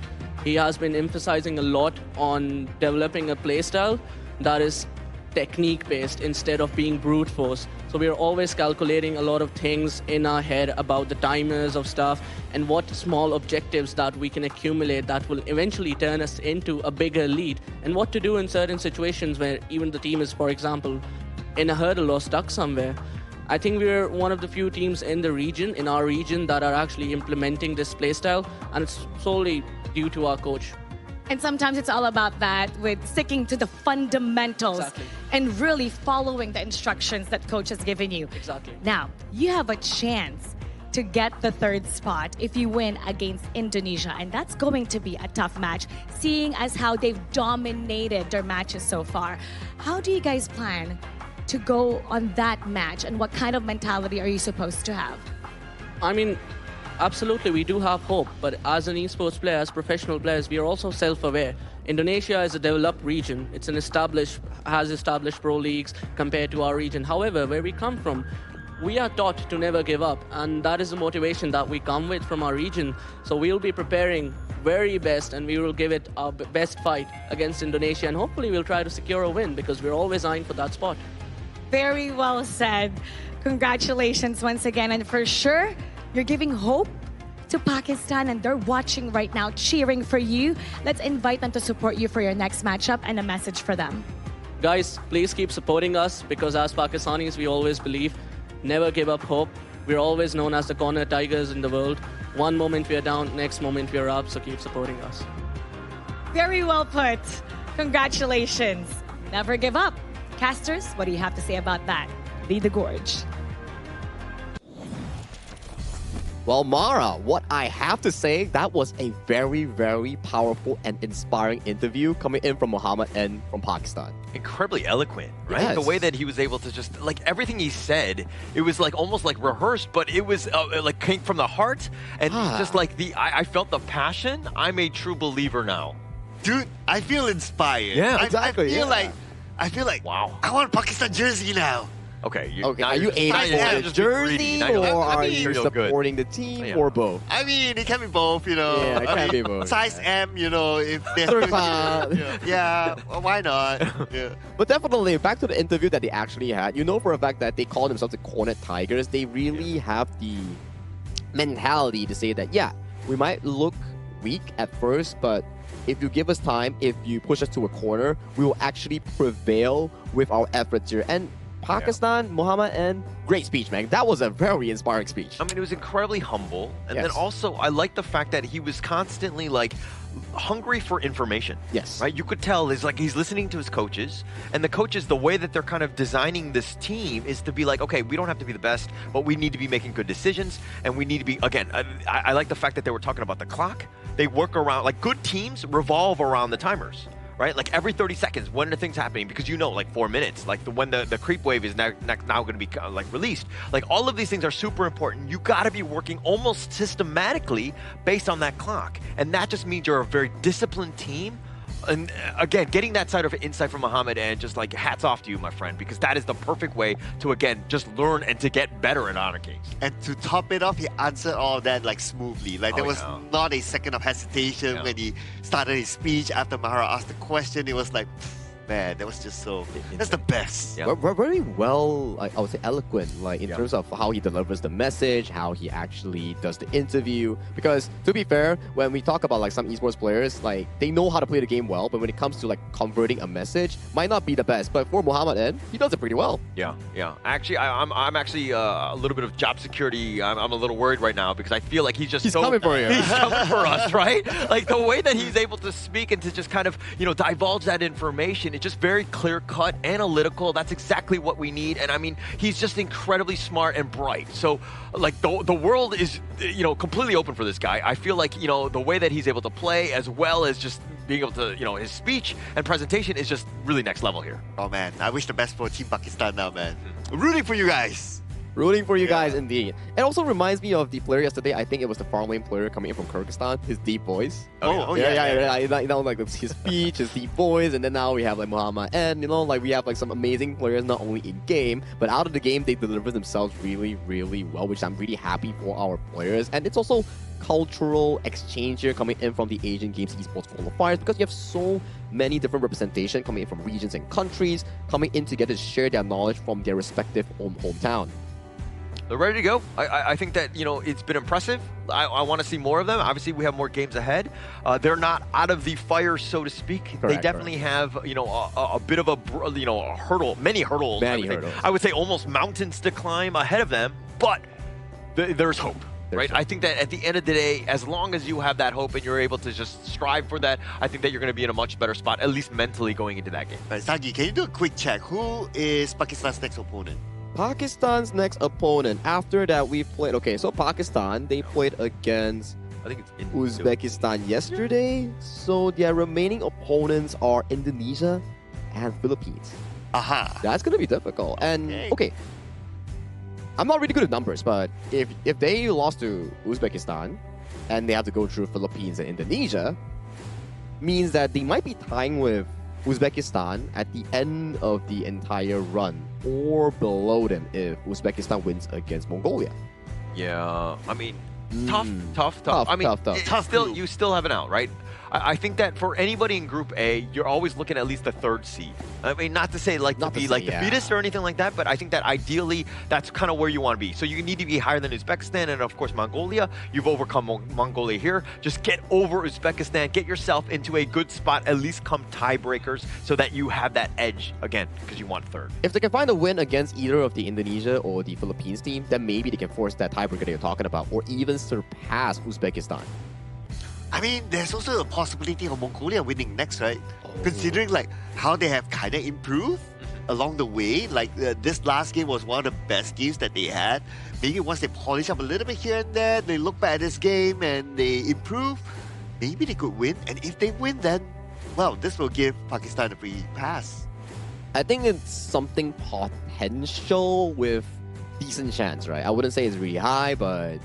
He has been emphasizing a lot on developing a playstyle that is technique-based instead of being brute force. So we're always calculating a lot of things in our head about the timers of stuff and what small objectives that we can accumulate that will eventually turn us into a bigger lead, and what to do in certain situations where even the team is, for example, in a hurdle or stuck somewhere. I think we're one of the few teams in our region, that are actually implementing this playstyle, and it's solely due to our coach. And sometimes it's all about that, with sticking to the fundamentals and really following the instructions that coach has given you. Exactly. Now, you have a chance to get the 3rd spot if you win against Indonesia. And that's going to be a tough match, seeing as how they've dominated their matches so far. How do you guys plan to go on that match, and what kind of mentality are you supposed to have? I mean, absolutely, we do have hope, but as an esports player, as professional players, we are also self-aware. Indonesia is a developed region. It's has established pro leagues compared to our region. However, where we come from, we are taught to never give up, and that is the motivation that we come with from our region. So we'll be preparing very best, and we will give it our best fight against Indonesia, and hopefully we'll try to secure a win, because we're always eyeing for that spot. Very well said. Congratulations once again, and for sure, you're giving hope to Pakistan, and they're watching right now, cheering for you. Let's invite them to support you for your next matchup, and a message for them. Guys, please keep supporting us, because as Pakistanis, we always believe, never give up hope. We're always known as the corner tigers in the world. One moment we are down, next moment we are up, so keep supporting us. Very well put. Congratulations. Never give up. Casters, what do you have to say about that? Lead the gorge. Well, Mara, what I have to say, that was a very, very powerful and inspiring interview coming in from Muhammad and from Pakistan. Incredibly eloquent, right? Yes. The way that he was able to just, like, everything he said, it was like almost like rehearsed, but it was like came from the heart, and just like I felt the passion. I'm a true believer now. Dude, I feel inspired. Yeah, exactly. I feel like, wow, I want a Pakistan jersey now. Okay, are you aiming for the jersey, or are you supporting the team, or both? I mean, it can be both, you know. Yeah, it can be both. Size M, you know, if there's yeah, well, why not? Yeah. But definitely, back to the interview that they actually had, you know for a fact that they call themselves the Cornered Tigers. They really have the mentality to say that, yeah, we might look weak at first, but if you give us time, if you push us to a corner, we will actually prevail with our efforts here. And Pakistan, Muhammad, and great speech, man. That was a very inspiring speech. I mean, it was incredibly humble. And then also, I like the fact that he was constantly, like, hungry for information. Yes. Right? You could tell is like he's listening to his coaches, and the coaches, the way that they're kind of designing this team is to be like, okay, we don't have to be the best, but we need to be making good decisions, and we need to be, again, I like the fact that they were talking about the clock. They work around, like, good teams revolve around the timers. Right, like every 30 seconds, when are things happening? Because you know, like 4 minutes, like when the creep wave is now going to be like released. Like all of these things are super important. You got to be working almost systematically based on that clock, and that just means you're a very disciplined team. And again, getting that side of insight from Muhammad, and just like hats off to you, my friend, because that is the perfect way to, again, just learn and to get better at Honor Kings. And to top it off, he answered all of that like smoothly. Like there was not a second of hesitation when he started his speech after Mahara asked the question. It was like, man, that was just so. That's the best. We're very well, I would say, eloquent, like in terms of how he delivers the message, how he actually does the interview. Because to be fair, when we talk about like some esports players, like they know how to play the game well, but when it comes to like converting a message, might not be the best. But for Muhammad N, he does it pretty well. Yeah. Actually, I'm actually a little bit of job security. I'm a little worried right now because I feel like he's coming for you. He's coming for us, right? Like the way that he's able to speak and to just kind of, divulge that information, it's just very clear cut, analytical. That's exactly what we need. And I mean, he's just incredibly smart and bright. So like the world is, completely open for this guy. I feel like, the way that he's able to play as well as just being able to, his speech and presentation is just really next level here. Oh man, I wish the best for Team Pakistan now, man. Rooting for you guys. Rooting for you guys, indeed. It also reminds me of the player yesterday. I think it was the farm lane player coming in from Kyrgyzstan. His deep voice. Like his speech, his deep voice, and then now we have like Muhammad, and we have like some amazing players not only in game but out of the game. They deliver themselves really, really well, which I'm really happy for our players. And it's also cultural exchange here coming in from the Asian Games Esports Qualifiers because you have so many different representation coming in from regions and countries coming in together to share their knowledge from their respective hometown. They're ready to go. I think that, it's been impressive. I want to see more of them. Obviously, we have more games ahead. They're not out of the fire, so to speak. They definitely have, a bit of a hurdle, many hurdles. I would say almost mountains to climb ahead of them, but there's hope. Right? I think that at the end of the day, as long as you have that hope and you're able to just strive for that, I think that you're going to be in a much better spot, at least mentally going into that game. Sagi, can you do a quick check? Who is Pakistan's next opponent? Pakistan's next opponent. After that, we've played... Okay, so Pakistan, they played against I think it's Uzbekistan yesterday. So their remaining opponents are Indonesia and Philippines. Aha. That's going to be difficult. And, okay, I'm not really good at numbers, but if they lost to Uzbekistan and they have to go through Philippines and Indonesia, means that they might be tying with Uzbekistan at the end of the entire run or below them if Uzbekistan wins against Mongolia. Yeah, I mean, tough. I mean, tough. You still have an out, right? I think that for anybody in Group A, you're always looking at least the third seed. I mean, not to say like to be like the fetus or anything like that, but I think that ideally that's kind of where you want to be. So you need to be higher than Uzbekistan and of course Mongolia. You've overcome Mongolia here. Just get over Uzbekistan, get yourself into a good spot, at least come tiebreakers, so that you have that edge again because you want third. If they can find a win against either of the Indonesia or the Philippines team, then maybe they can force that tiebreaker that you're talking about, or even surpass Uzbekistan. I mean, there's also a possibility of Mongolia winning next, right? Considering like how they have kind of improved along the way. Like this last game was one of the best games that they had. Maybe once they polish up a little bit here and there, they look back at this game and they improve, maybe they could win. And if they win, then, well, this will give Pakistan a free pass. I think it's something potential with decent chance, right? I wouldn't say it's really high, but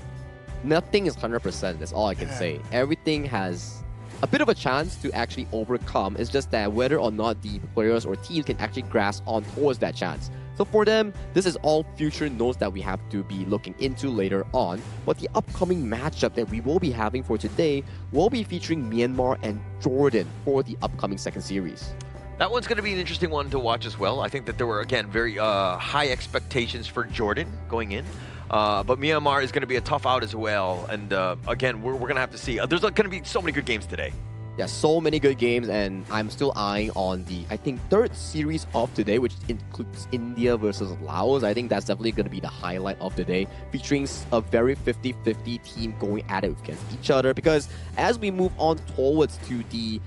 nothing is 100%. That's all I can say. Everything has a bit of a chance to actually overcome. It's just that whether or not the players or teams can actually grasp on towards that chance. So for them, this is all future notes that we have to be looking into later on. But the upcoming matchup that we will be having for today will be featuring Myanmar and Jordan for the upcoming second series. That one's going to be an interesting one to watch as well. I think that there were, again, very high expectations for Jordan going in. But Myanmar is going to be a tough out as well. And again, we're going to have to see. There's going to be so many good games today. Yeah, so many good games, and I'm still eyeing on the, I think, third series of today, which includes India versus Laos. I think that's definitely going to be the highlight of the day, featuring a very 50-50 team going at it against each other. Because as we move on towards to the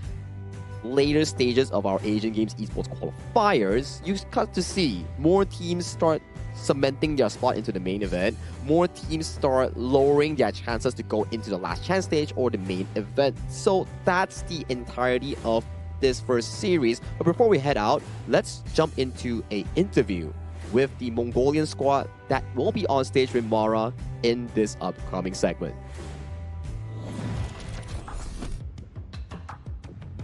later stages of our Asian Games Esports Qualifiers, you start to see more teams start cementing their spot into the main event. More teams start lowering their chances to go into the last chance stage or the main event. So that's the entirety of this first series. But before we head out, let's jump into an interview with the Mongolian squad that will be on stage with Mara in this upcoming segment.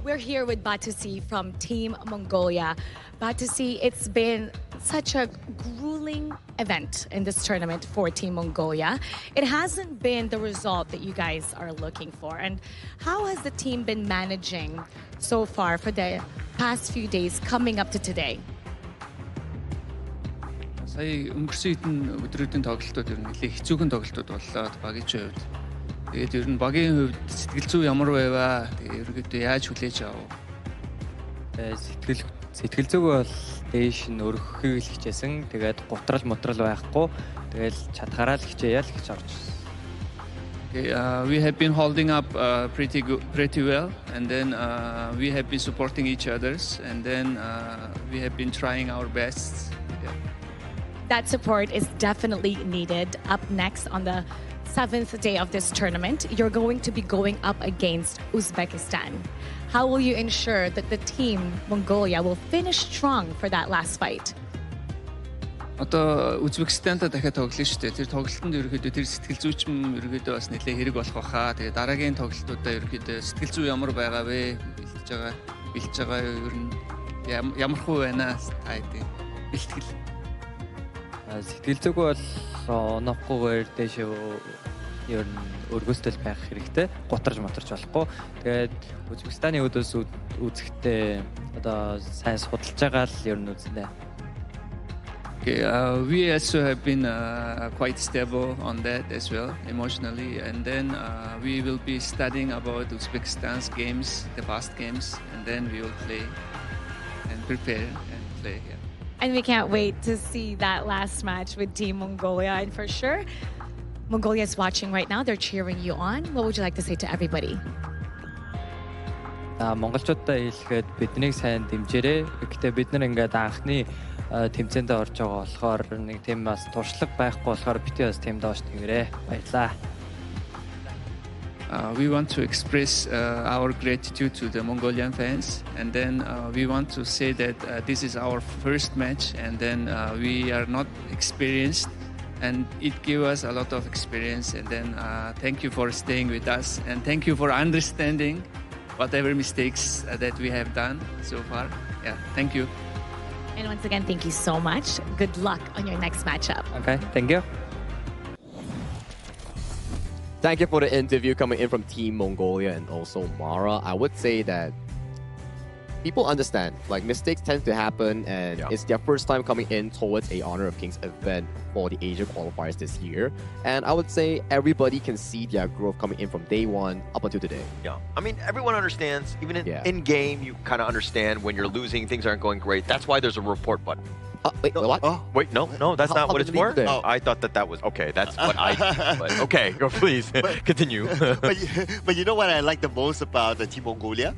We're here with Batusi from Team Mongolia. Batusi, it's been such a grueling event in this tournament for Team Mongolia. It hasn't been the result that you guys are looking for. And how has the team been managing so far for the past few days coming up to today? Сая өнгөрсөн хэдэн өдрүүдийн тоглолтууд ер нь нэлээд хэцүүхэн тоглолтууд боллоо багийн хувьд. Тэгээд ер нь багийн хувьд сэтгэл зүй ямар байваа? Тэгээд ерөнхийдөө яаж хүлээж авав? Сэтгэл зүг бол дээш нь өргөхийг л хичээсэн. Тэгээд гутрал мотрал байхгүй. Тэгэл чадхаараа л хичээе л гэж орж ирсэн. We have been holding up pretty well, and then we have been supporting each others, and then we have been trying our best. Yeah. That support is definitely needed. Up next on the 7th day of this tournament, you're going to be going up against Uzbekistan. How will you ensure that the team Mongolia will finish strong for that last fight? Одоо Узбекистантай дахиад тоглоно шүү дээ. Тэр тоглолтод ерөөхдөө тэр сэтгэл зүйч юм ерөөхдөө бас нэлээд хэрэг болох баха. Тэгээ дараагийн тоглолтуудаа ерөөхдөө сэтгэл зүй ямар байгаа вэ? Бэлж байгаа ер нь ямар хөө байна та хэдий бэлтгэл. Сэтгэл зүг бол оноохгүйгээр дэшээ ер нь өргөстэй байх хэрэгтэй. Гутарж моторч болохгүй. Тэгээд Узбекистаны өдөөс үзэхдээ одоо сайн судалж байгаа л ер нь үзнэ. We also have been quite stable on that as well, emotionally. And then we will be studying about Uzbekistan's games, the past games, and then we will play and prepare and play. Yeah. And we can't wait to see that last match with Team Mongolia. And for sure, Mongolia is watching right now. They're cheering you on. What would you like to say to everybody? Монголчуудаа хэлэхэд биднийг сайн дэмжээрэй. Гэхдээ бид нар ингээд анхны тэмцээнд орж байгаа болохоор нэг тийм бас туршлага байхгүй болохоор бити бас тийм доош тэнгэрээ. Баярлаа. We want to express our gratitude to the Mongolian fans, and then we want to say that this is our first match, and then we are not experienced, and it gave us a lot of experience. And then thank you for staying with us, and thank you for understanding whatever mistakes that we have done so far. Yeah, thank you. And once again, thank you so much. Good luck on your next matchup. Okay, thank you. Thank you for the interview coming in from Team Mongolia and also Mara. I would say that people understand, like, mistakes tend to happen, and it's their first time coming in towards a Honor of Kings event for the Asia qualifiers this year. And I would say everybody can see their growth coming in from day one up until today. Yeah, I mean, everyone understands. Even in game, you kind of understand when you're losing, things aren't going great. That's why there's a report button. Wait, what? Wait, no, that's not what it's for. Oh, I thought that was okay. That's what I did. But okay, go please continue. but you know what I like the most about the Team Mongolia?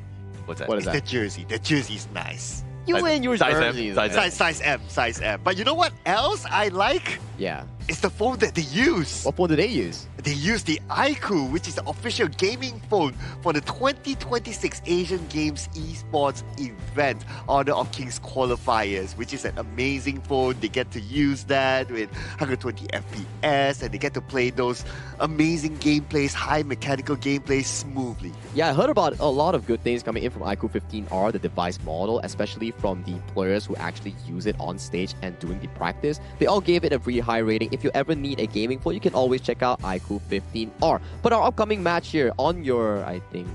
What's that? What is that? The jersey. The jersey's nice. You win your size jersey. Size M. But you know what else I like? Yeah. It's the phone that they use. What phone do they use? They use the iQOO, which is the official gaming phone for the 2026 Asian Games Esports event, Honor of Kings Qualifiers, which is an amazing phone. They get to use that with 120 FPS, and they get to play those amazing gameplays, high mechanical gameplays smoothly. Yeah, I heard about a lot of good things coming in from iQOO 15R, the device model, especially from the players who actually use it on stage and doing the practice. They all gave it a pretty high rating. If you ever need a gaming phone, you can always check out iQOO 15R. But our upcoming match here on your, I think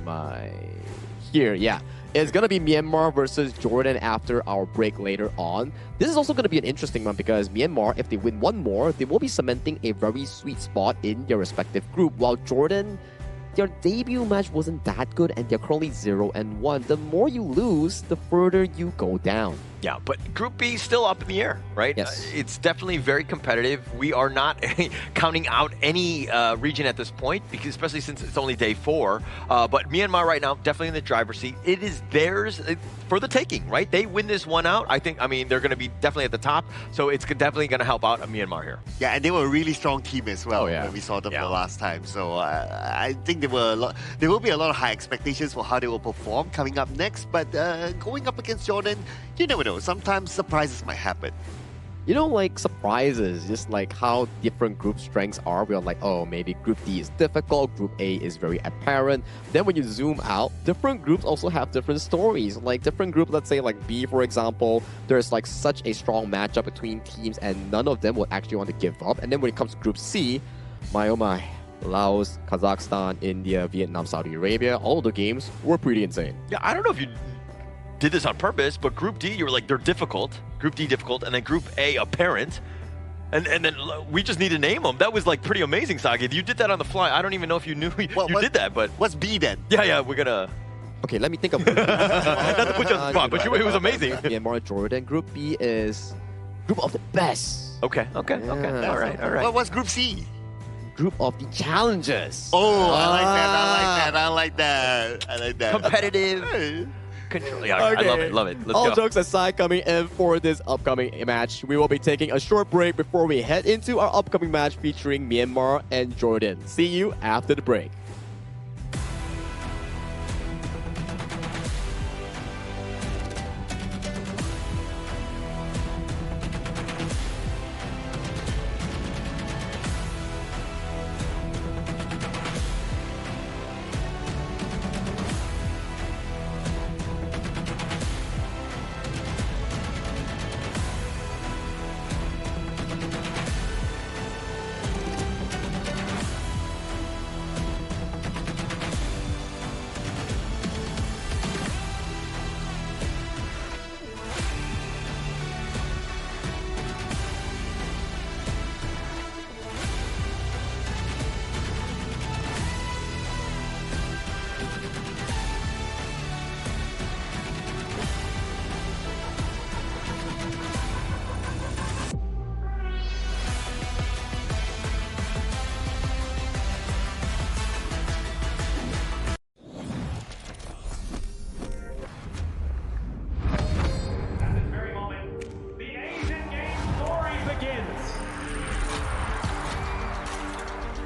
it's going to be Myanmar versus Jordan after our break later on. This is also going to be an interesting one because Myanmar, if they win one more, they will be cementing a very sweet spot in their respective group, while Jordan, their debut match wasn't that good and they're currently 0-1. The more you lose, the further you go down. Yeah, but Group B is still up in the air, right? Yes. It's definitely very competitive. We are not counting out any region at this point, because especially since it's only day 4. But Myanmar right now, definitely in the driver's seat. It is theirs for the taking, right? They win this one out. I mean, they're going to be definitely at the top. So it's definitely going to help out Myanmar here. Yeah, and they were a really strong team as well when we saw them the last time. So I think there will be a lot of high expectations for how they will perform coming up next. But going up against Jordan, you never know. Sometimes surprises might happen. like surprises, just like how different group strengths are. We're like, oh, maybe Group D is difficult, Group A is very apparent. Then when you zoom out, different groups also have different stories. Like different groups, let's say like B, for example, there's like such a strong matchup between teams and none of them would actually want to give up. And then when it comes to Group C, my oh my, Laos, Kazakhstan, India, Vietnam, Saudi Arabia, all the games were pretty insane. Yeah, I don't know if you did this on purpose, but Group D, you were like, they're difficult. Group D difficult, and then Group A apparent. And then we just need to name them. That was like pretty amazing, Sagi. You did that on the fly. I don't even know if you knew you did that, but... What's B then? Yeah, we're gonna... Okay, let me think of... Not to put you on the spot, but it was amazing. Myanmar, Jordan. Group B is group of the best. Okay. All right. What's Group C? Group of the challengers. Oh, I like that. Competitive. Control. Yeah, Okay. I love it. Let's All go. jokes aside, coming in for this upcoming match, we will be taking a short break before we head into our upcoming match featuring Myanmar and Jordan. See you after the break.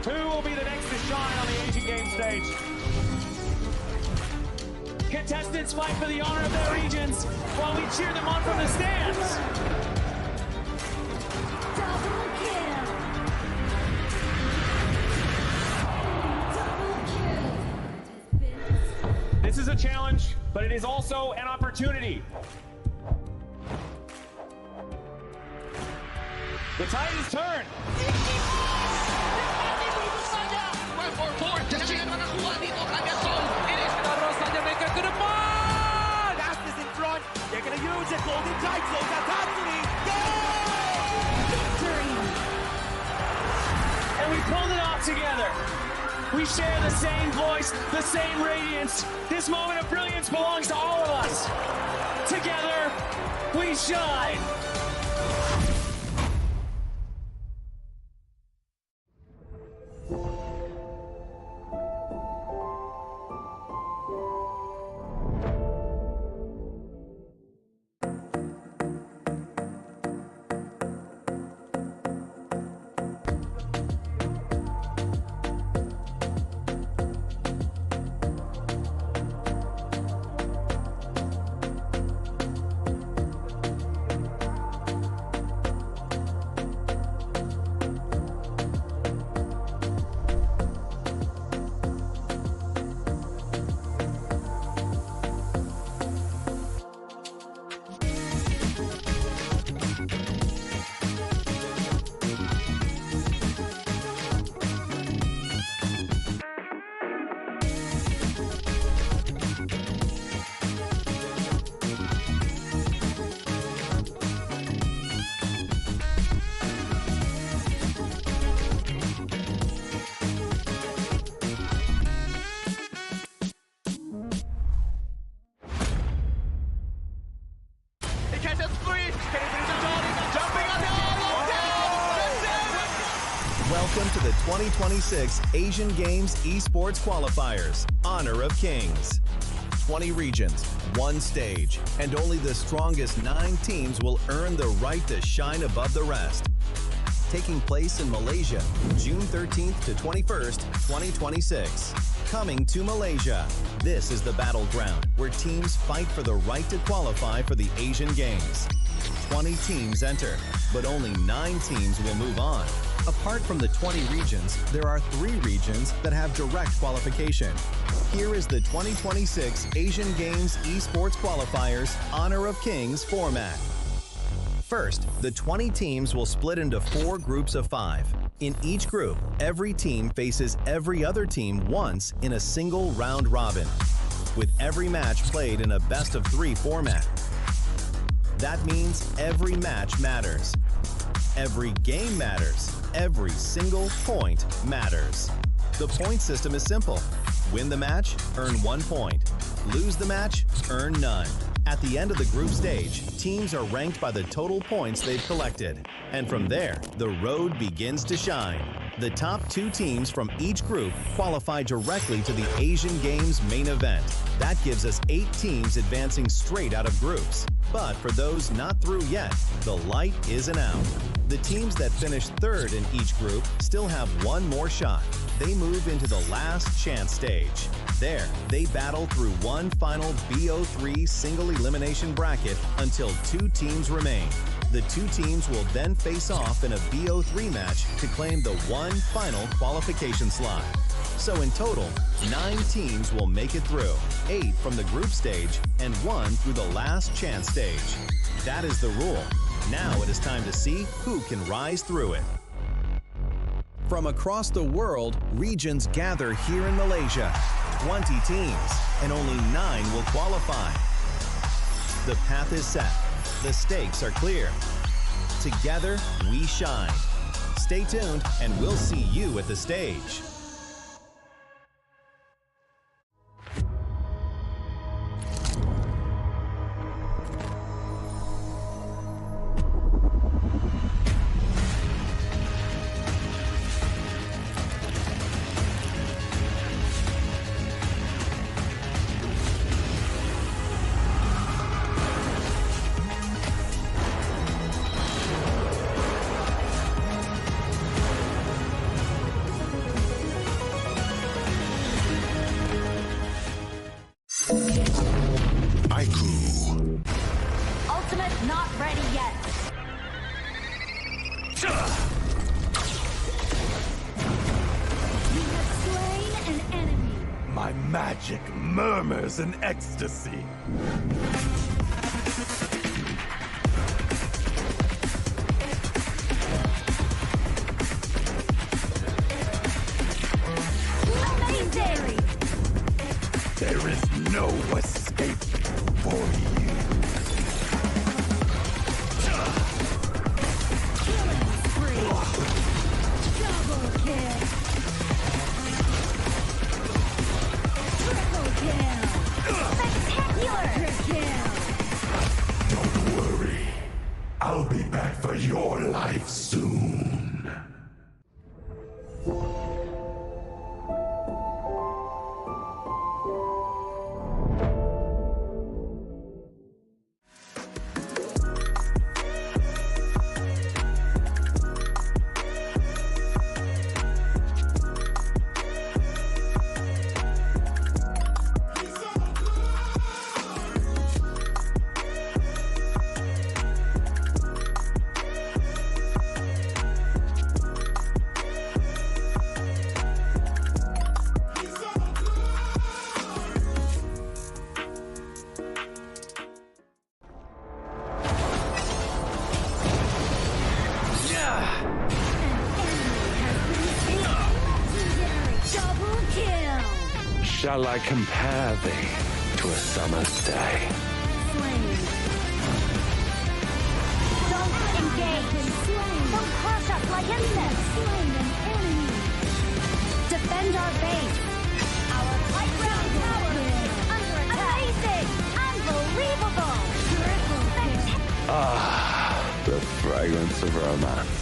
Who will be the next to shine on the Asian Games stage? Contestants fight for the honor of their regions while we cheer them on from the stands. This is a challenge, but it is also an opportunity. The tide is turned. Fastest in front. They're going to use it. Golden tight close out Tatsumi. And we pulled it off together. We share the same voice, the same radiance. This moment of brilliance belongs to all of us. Together, we shine. Welcome to the 2026 Asian Games Esports Qualifiers, Honor of Kings. 20 regions, one stage, and only the strongest 9 teams will earn the right to shine above the rest. Taking place in Malaysia, June 13th to 21st, 2026. Coming to Malaysia, this is the battleground where teams fight for the right to qualify for the Asian Games. 20 teams enter. but only 9 teams will move on. Apart from the 20 regions, there are 3 regions that have direct qualification. Here is the 2026 Asian Games Esports Qualifiers Honor of Kings format. First, the 20 teams will split into 4 groups of 5. In each group, every team faces every other team once in a single round robin, with every match played in a best-of-3 format. That means every match matters. Every game matters. Every single point matters. The point system is simple. Win the match, earn 1 point. Lose the match, earn none. At the end of the group stage, teams are ranked by the total points they've collected. And from there, the road begins to shine. The top 2 teams from each group qualify directly to the Asian Games main event. That gives us 8 teams advancing straight out of groups. But for those not through yet, the light isn't out. The teams that finish 3rd in each group still have 1 more shot. They move into the last chance stage. There, they battle through one final BO3 single elimination bracket until 2 teams remain. The 2 teams will then face off in a BO3 match to claim the one final qualification slot. So in total, 9 teams will make it through, 8 from the group stage and 1 through the last chance stage. That is the rule. Now it is time to see who can rise through it. From across the world, regions gather here in Malaysia. 20 teams, and only 9 will qualify. The path is set. The stakes are clear. Together, we shine. Stay tuned, and we'll see you at the stage. Ultimate not ready yet. You have slain an enemy. My magic murmurs in ecstasy. Legendary. There is no escape for you. Killing spree. Double kill. Triple kill. Spectacular kill. Don't worry. I'll be back for your life soon. Double kill. Shall I compare thee to a summer's day? Slain. Don't engage. Don't crush us like insects. Slain an enemy. Defend our base. Our high ground tower under attack. Amazing. Unbelievable. Triple kill. Ah, the fragrance of romance.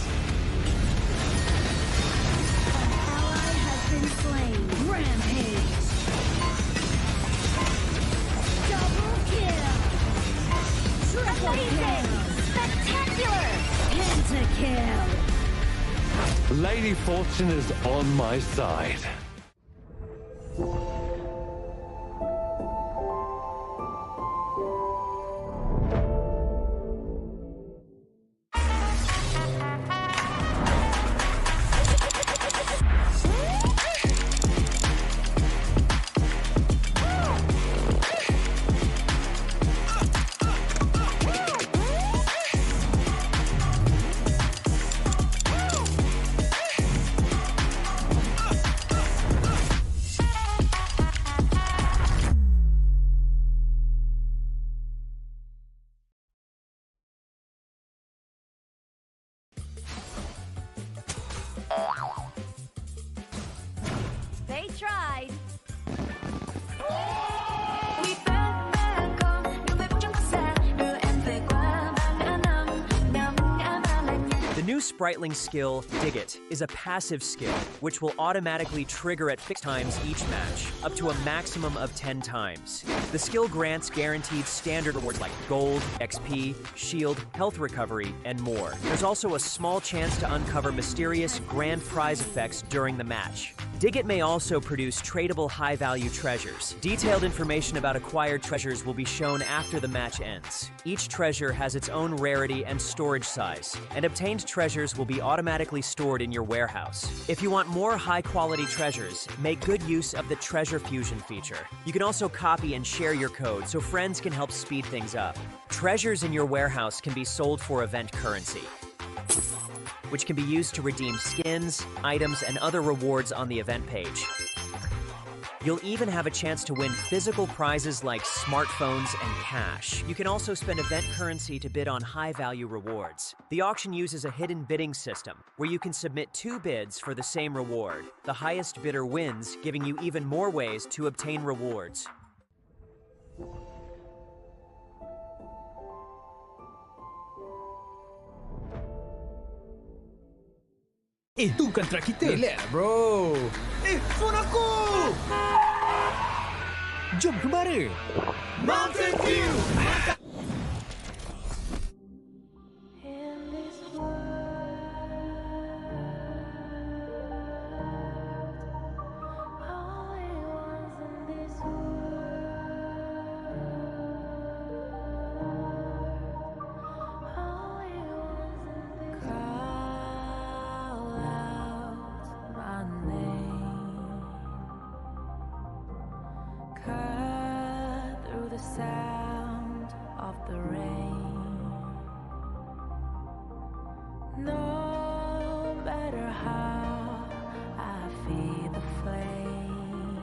Ally has been slain. Rampage. Double kill. Triple kill. Spectacular. Pentakill. Lady Fortune is on my side. spriteling skill, Dig It, is a passive skill, which will automatically trigger at fixed times each match, up to a maximum of 10 times. The skill grants guaranteed standard rewards like gold, XP, shield, health recovery, and more. There's also a small chance to uncover mysterious grand prize effects during the match. Dig It may also produce tradable high-value treasures. Detailed information about acquired treasures will be shown after the match ends. Each treasure has its own rarity and storage size, and obtained treasures will be automatically stored in your warehouse. If you want more high-quality treasures, make good use of the Treasure Fusion feature. You can also copy and share your code so friends can help speed things up. Treasures in your warehouse can be sold for event currency, which can be used to redeem skins, items, and other rewards on the event page. You'll even have a chance to win physical prizes like smartphones and cash. You can also spend event currency to bid on high-value rewards. The auction uses a hidden bidding system, where you can submit 2 bids for the same reward. The highest bidder wins, giving you even more ways to obtain rewards. Itu kan track kita. Relax, bro. Phone aku! Jom kembara. Mountain View! Sound of the rain. No matter how I feel the flame,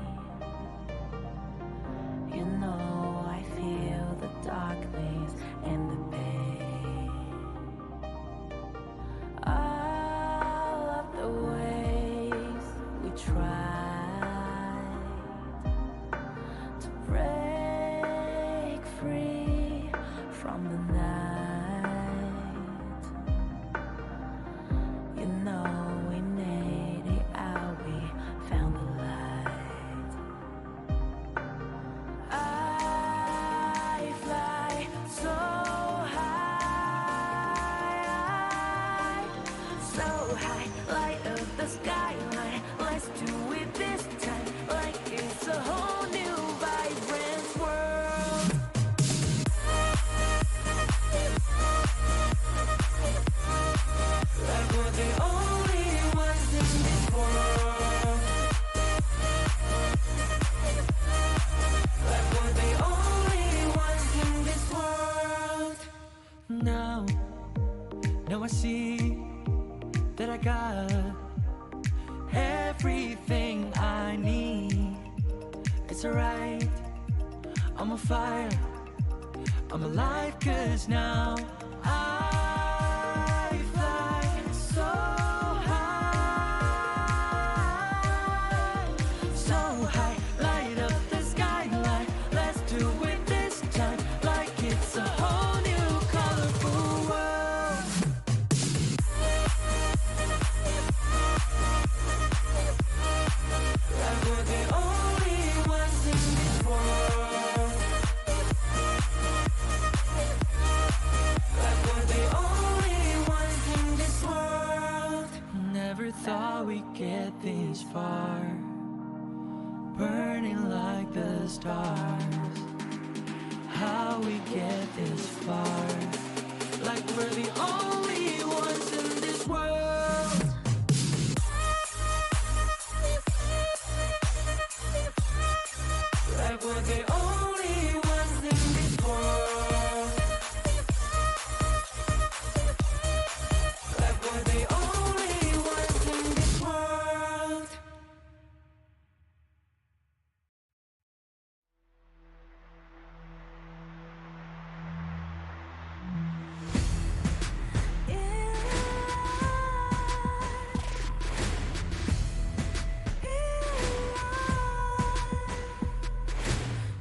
you know I feel the darkness and the pain. All of the ways we tried to break free from the night. You know we made it out, we found the light. I fly so high, light up the skyline. Let's do it this time, like it's a whole new vibrant world. Like we're the only ones in this world. Like we're the only ones in this world. Now I see that I got everything I need. It's alright, I'm on fire, I'm alive, 'cause now I fly so high, light up the skyline. Let's do it this time, like it's a whole new colorful world. Like we're the only ones in this world. Like we're the only ones in this world. Never thought we'd get this far, burning like the stars. How we get this far, like we're the only ones in this world. Like we're the only ones in this world. Like we're the only ones in this world.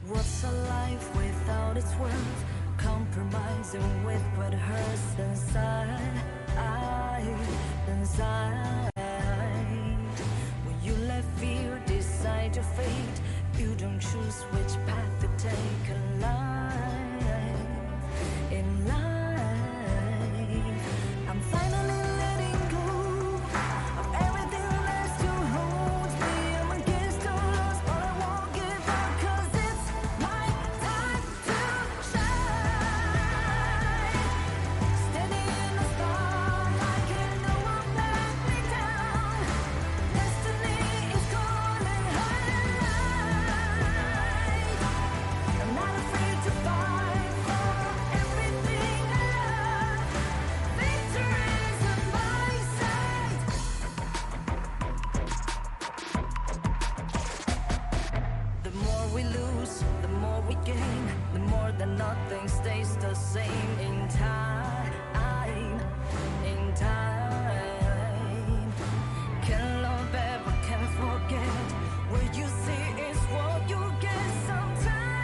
What's a life without its worth? Compromising with what hurts inside. inside. When you let fear decide your fate, you don't choose which path to take alive. In life, I'm finally letting go of everything that still holds me. I'm against the odds, but I won't give up, 'cause it's my time to shine. Standing in the spotlight, can't no one let me down. Destiny is calling high. I'm not afraid to fight for everything I love. Victory's in my sight. The more we lose, the more we gain. The more that nothing stays the same. In time, can love ever, can forget. What you see is what you get. Sometimes,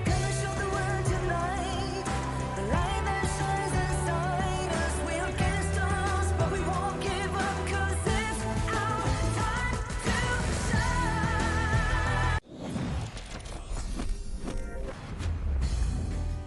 gonna show the world tonight. The light that shines inside us. We're against the odds, but we won't give up, 'cause it's our time to shine.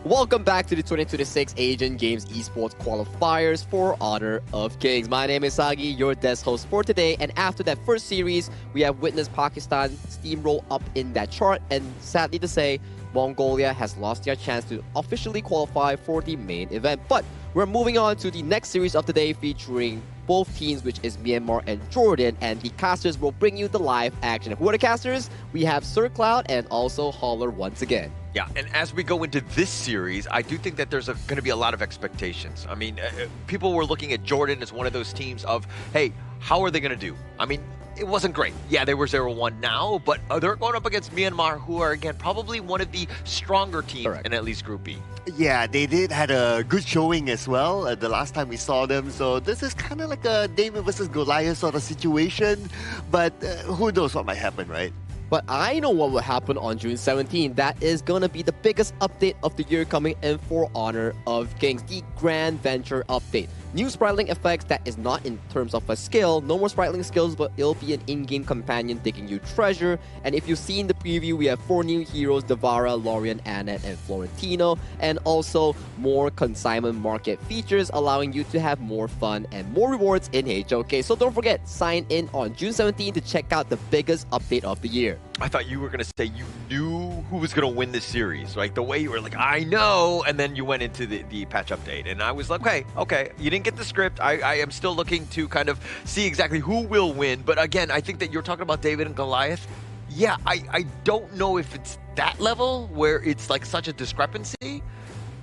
Welcome back to the 2026 Asian Games Esports Qualifiers for Honor of Kings. My name is Sagi, your desk host for today. And after that first series, we have witnessed Pakistan steamroll up in that chart. And sadly to say, Mongolia has lost their chance to officially qualify for the main event. But we're moving on to the next series of the day, featuring both teams, which is Myanmar and Jordan. And the casters will bring you the live action. Who are the casters? We have Sir Cloud and also Holler once again. Yeah, and as we go into this series, I do think that there's going to be a lot of expectations. I mean, people were looking at Jordan as one of those teams of, hey, how are they going to do? I mean, it wasn't great. Yeah, they were 0-1 now, but they're going up against Myanmar, who are, again, probably one of the stronger teams in at least Group B. Yeah, they did had a good showing as well the last time we saw them. So this is kind of like a David versus Goliath sort of situation. But who knows what might happen, right? But I know what will happen on June 17. That is going to be the biggest update of the year coming in for Honor of Kings, the Grand Venture update. New spriteling effects that is not in terms of a skill. No more spriteling skills, but it'll be an in-game companion digging you treasure. And if you've seen the preview, we have 4 new heroes, Devara, Lorian, Annette, and Florentino. And also more consignment market features, allowing you to have more fun and more rewards in HOK. So don't forget, sign in on June 17 to check out the biggest update of the year. I thought you were going to say you knew who was going to win this series, right? The way you were like, I know, and then you went into the patch update. And I was like, okay, you didn't get the script. I am still looking to kind of see exactly who will win. But again, I think that you're talking about David and Goliath. Yeah, I don't know if it's that level where it's like such a discrepancy.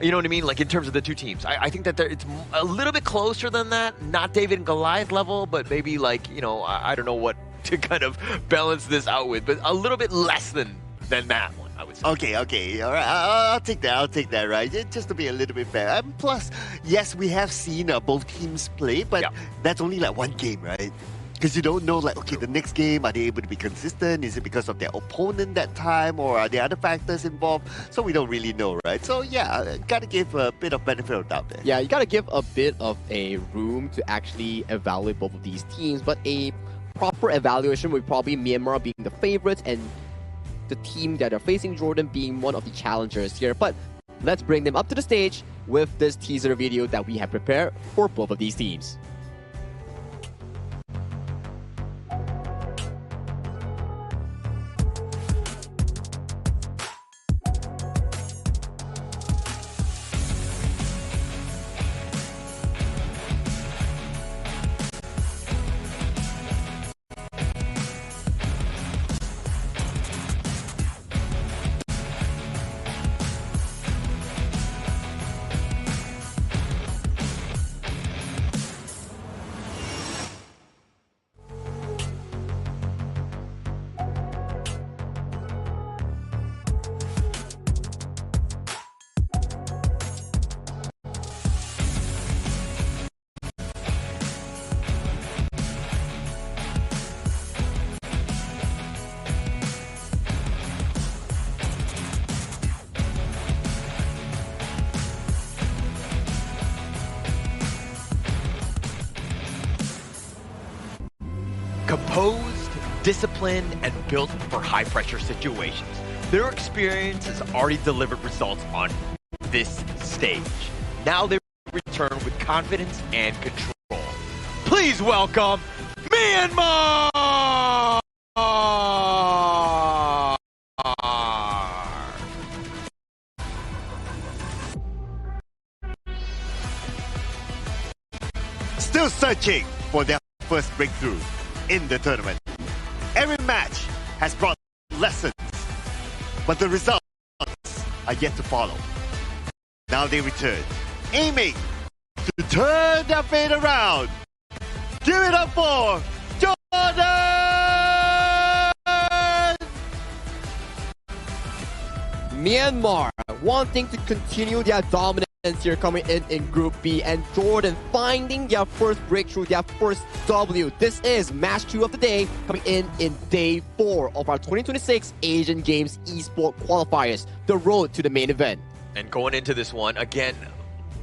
You know what I mean? Like in terms of the two teams. I think that it's a little bit closer than that. Not David and Goliath level, but maybe like, you know, I don't know what to kind of balance this out with, but a little bit less than that one, I would say. Okay, all right, I'll take that, right? Just to be a little bit fair. Plus, yes, we have seen both teams play, but that's only like one game, right? Because you don't know, like, okay, the next game, are they able to be consistent? Is it because of their opponent that time, or are there other factors involved? So we don't really know, right? So yeah, gotta give a bit of benefit of doubt there. Yeah, you gotta give a bit of a room to actually evaluate both of these teams, but a proper evaluation would probably Myanmar being the favorites and the team that are facing Jordan being one of the challengers here. But let's bring them up to the stage with this teaser video that we have prepared for both of these teams. composed, disciplined, and built for high-pressure situations. Their experience has already delivered results on this stage. Now they return with confidence and control. Please welcome Myanmar! Still searching for their first breakthrough in the tournament. Every match has brought lessons, but the results are yet to follow. Now they return, aiming to turn their fate around. Give it up for Jordan! Myanmar wanting to continue their dominance here, coming in Group B, and Jordan finding their first breakthrough, their first W. This is match 2 of the day, coming in day 4 of our 2026 Asian Games Esports Qualifiers, the road to the main event. And going into this one, again,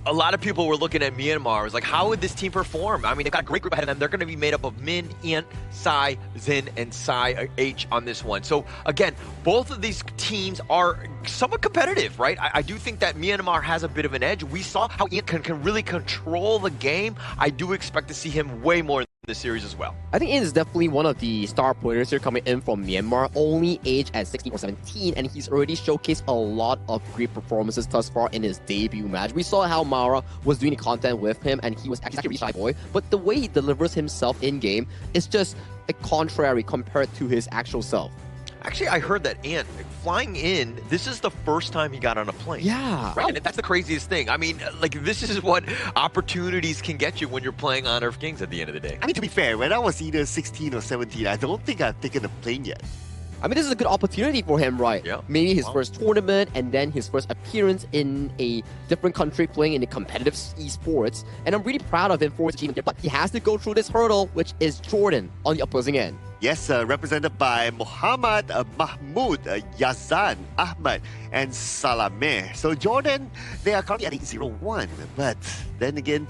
a lot of people were looking at Myanmar. It was like, how would this team perform? I mean, they've got a great group ahead of them. They're going to be made up of Min, Ian, Sai, Zin, and Sai H on this one. So, again, both of these teams are somewhat competitive, right? I do think that Myanmar has a bit of an edge. We saw how Ian can really control the game. I do expect to see him way more in the series as well. I think Ian is definitely one of the star players here coming in from Myanmar, only aged at 16 or 17, and he's already showcased a lot of great performances thus far in his debut match. We saw how Mara was doing the content with him, and he's actually a really shy boy, but the way he delivers himself in-game is just a contrary compared to his actual self. Actually, I heard that Ant, flying in, this is the first time he got on a plane. Yeah. Right? And that's the craziest thing. I mean, like, this is what opportunities can get you when you're playing Honor of Kings at the end of the day. I mean, to be fair, when I was either 16 or 17, I don't think I've taken a plane yet. I mean, this is a good opportunity for him, right? Yeah. Maybe his first tournament, and then his first appearance in a different country playing in a competitive esports. And I'm really proud of him for his achievement, but he has to go through this hurdle, which is Jordan on the opposing end. Yes, represented by Muhammad, Mahmoud, Yazan, Ahmad, and Salameh. So Jordan, they are currently at 8-0-1, but then again,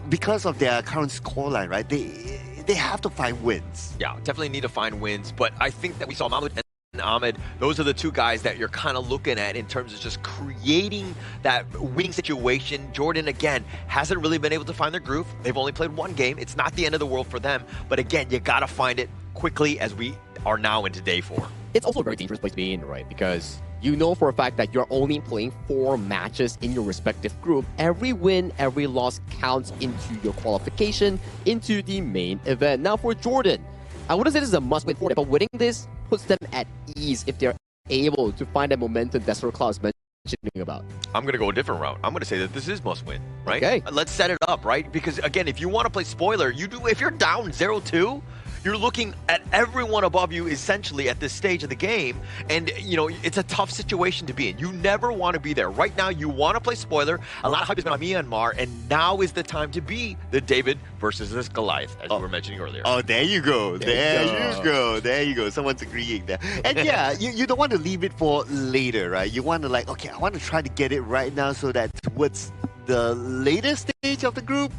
because of their current scoreline, right, they have to find wins. Yeah, definitely need to find wins, but I think that we saw Mahmoud and Ahmed, those are the two guys that you're kind of looking at in terms of just creating that winning situation. Jordan, again, hasn't really been able to find their groove. They've only played one game. It's not the end of the world for them, but again, you got to find it quickly as we are now into day 4. It's also a very dangerous place to be in, right? Because you know for a fact that you're only playing 4 matches in your respective group. Every win, every loss counts into your qualification, into the main event. Now for Jordan, I wouldn't say this is a must-win for them, but winning this puts them at ease if they're able to find that momentum that Sir Klaus mentioning about. I'm going to go a different route. I'm going to say that this is must-win, right? Okay. Let's set it up, right? Because, again, if you want to play spoiler, you do. If you're down 0-2, you're looking at everyone above you essentially at this stage of the game, and you know it's a tough situation to be in. You never want to be there. Right now, you want to play spoiler. A lot of hype has been on Myanmar, and now is the time to be the David versus this Goliath, as you were mentioning earlier. Oh, there you go. There you go. Someone's agreeing there. And yeah, you don't want to leave it for later, right? You want to like, okay, I want to try to get it right now so that towards the later stage of the group,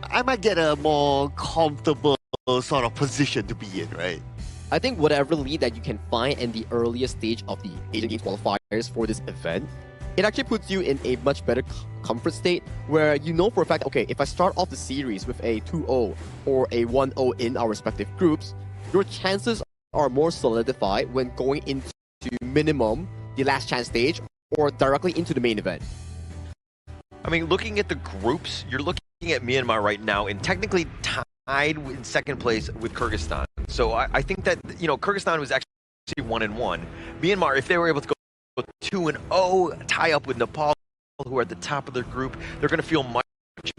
I might get a more comfortable sort of position to be in, right? I think whatever lead that you can find in the earliest stage of the Asian Games qualifiers for this event, it actually puts you in a much better comfort state where you know for a fact, okay, if I start off the series with a 2-0 or a 1-0 in our respective groups, your chances are more solidified when going into minimum the last chance stage or directly into the main event. I mean, looking at the groups, you're looking at Myanmar right now and technically tied in second place with Kyrgyzstan. So I think that, you know, Kyrgyzstan was actually 1-1. Myanmar, if they were able to go 2-0, tie up with Nepal, who are at the top of their group, they're going to feel much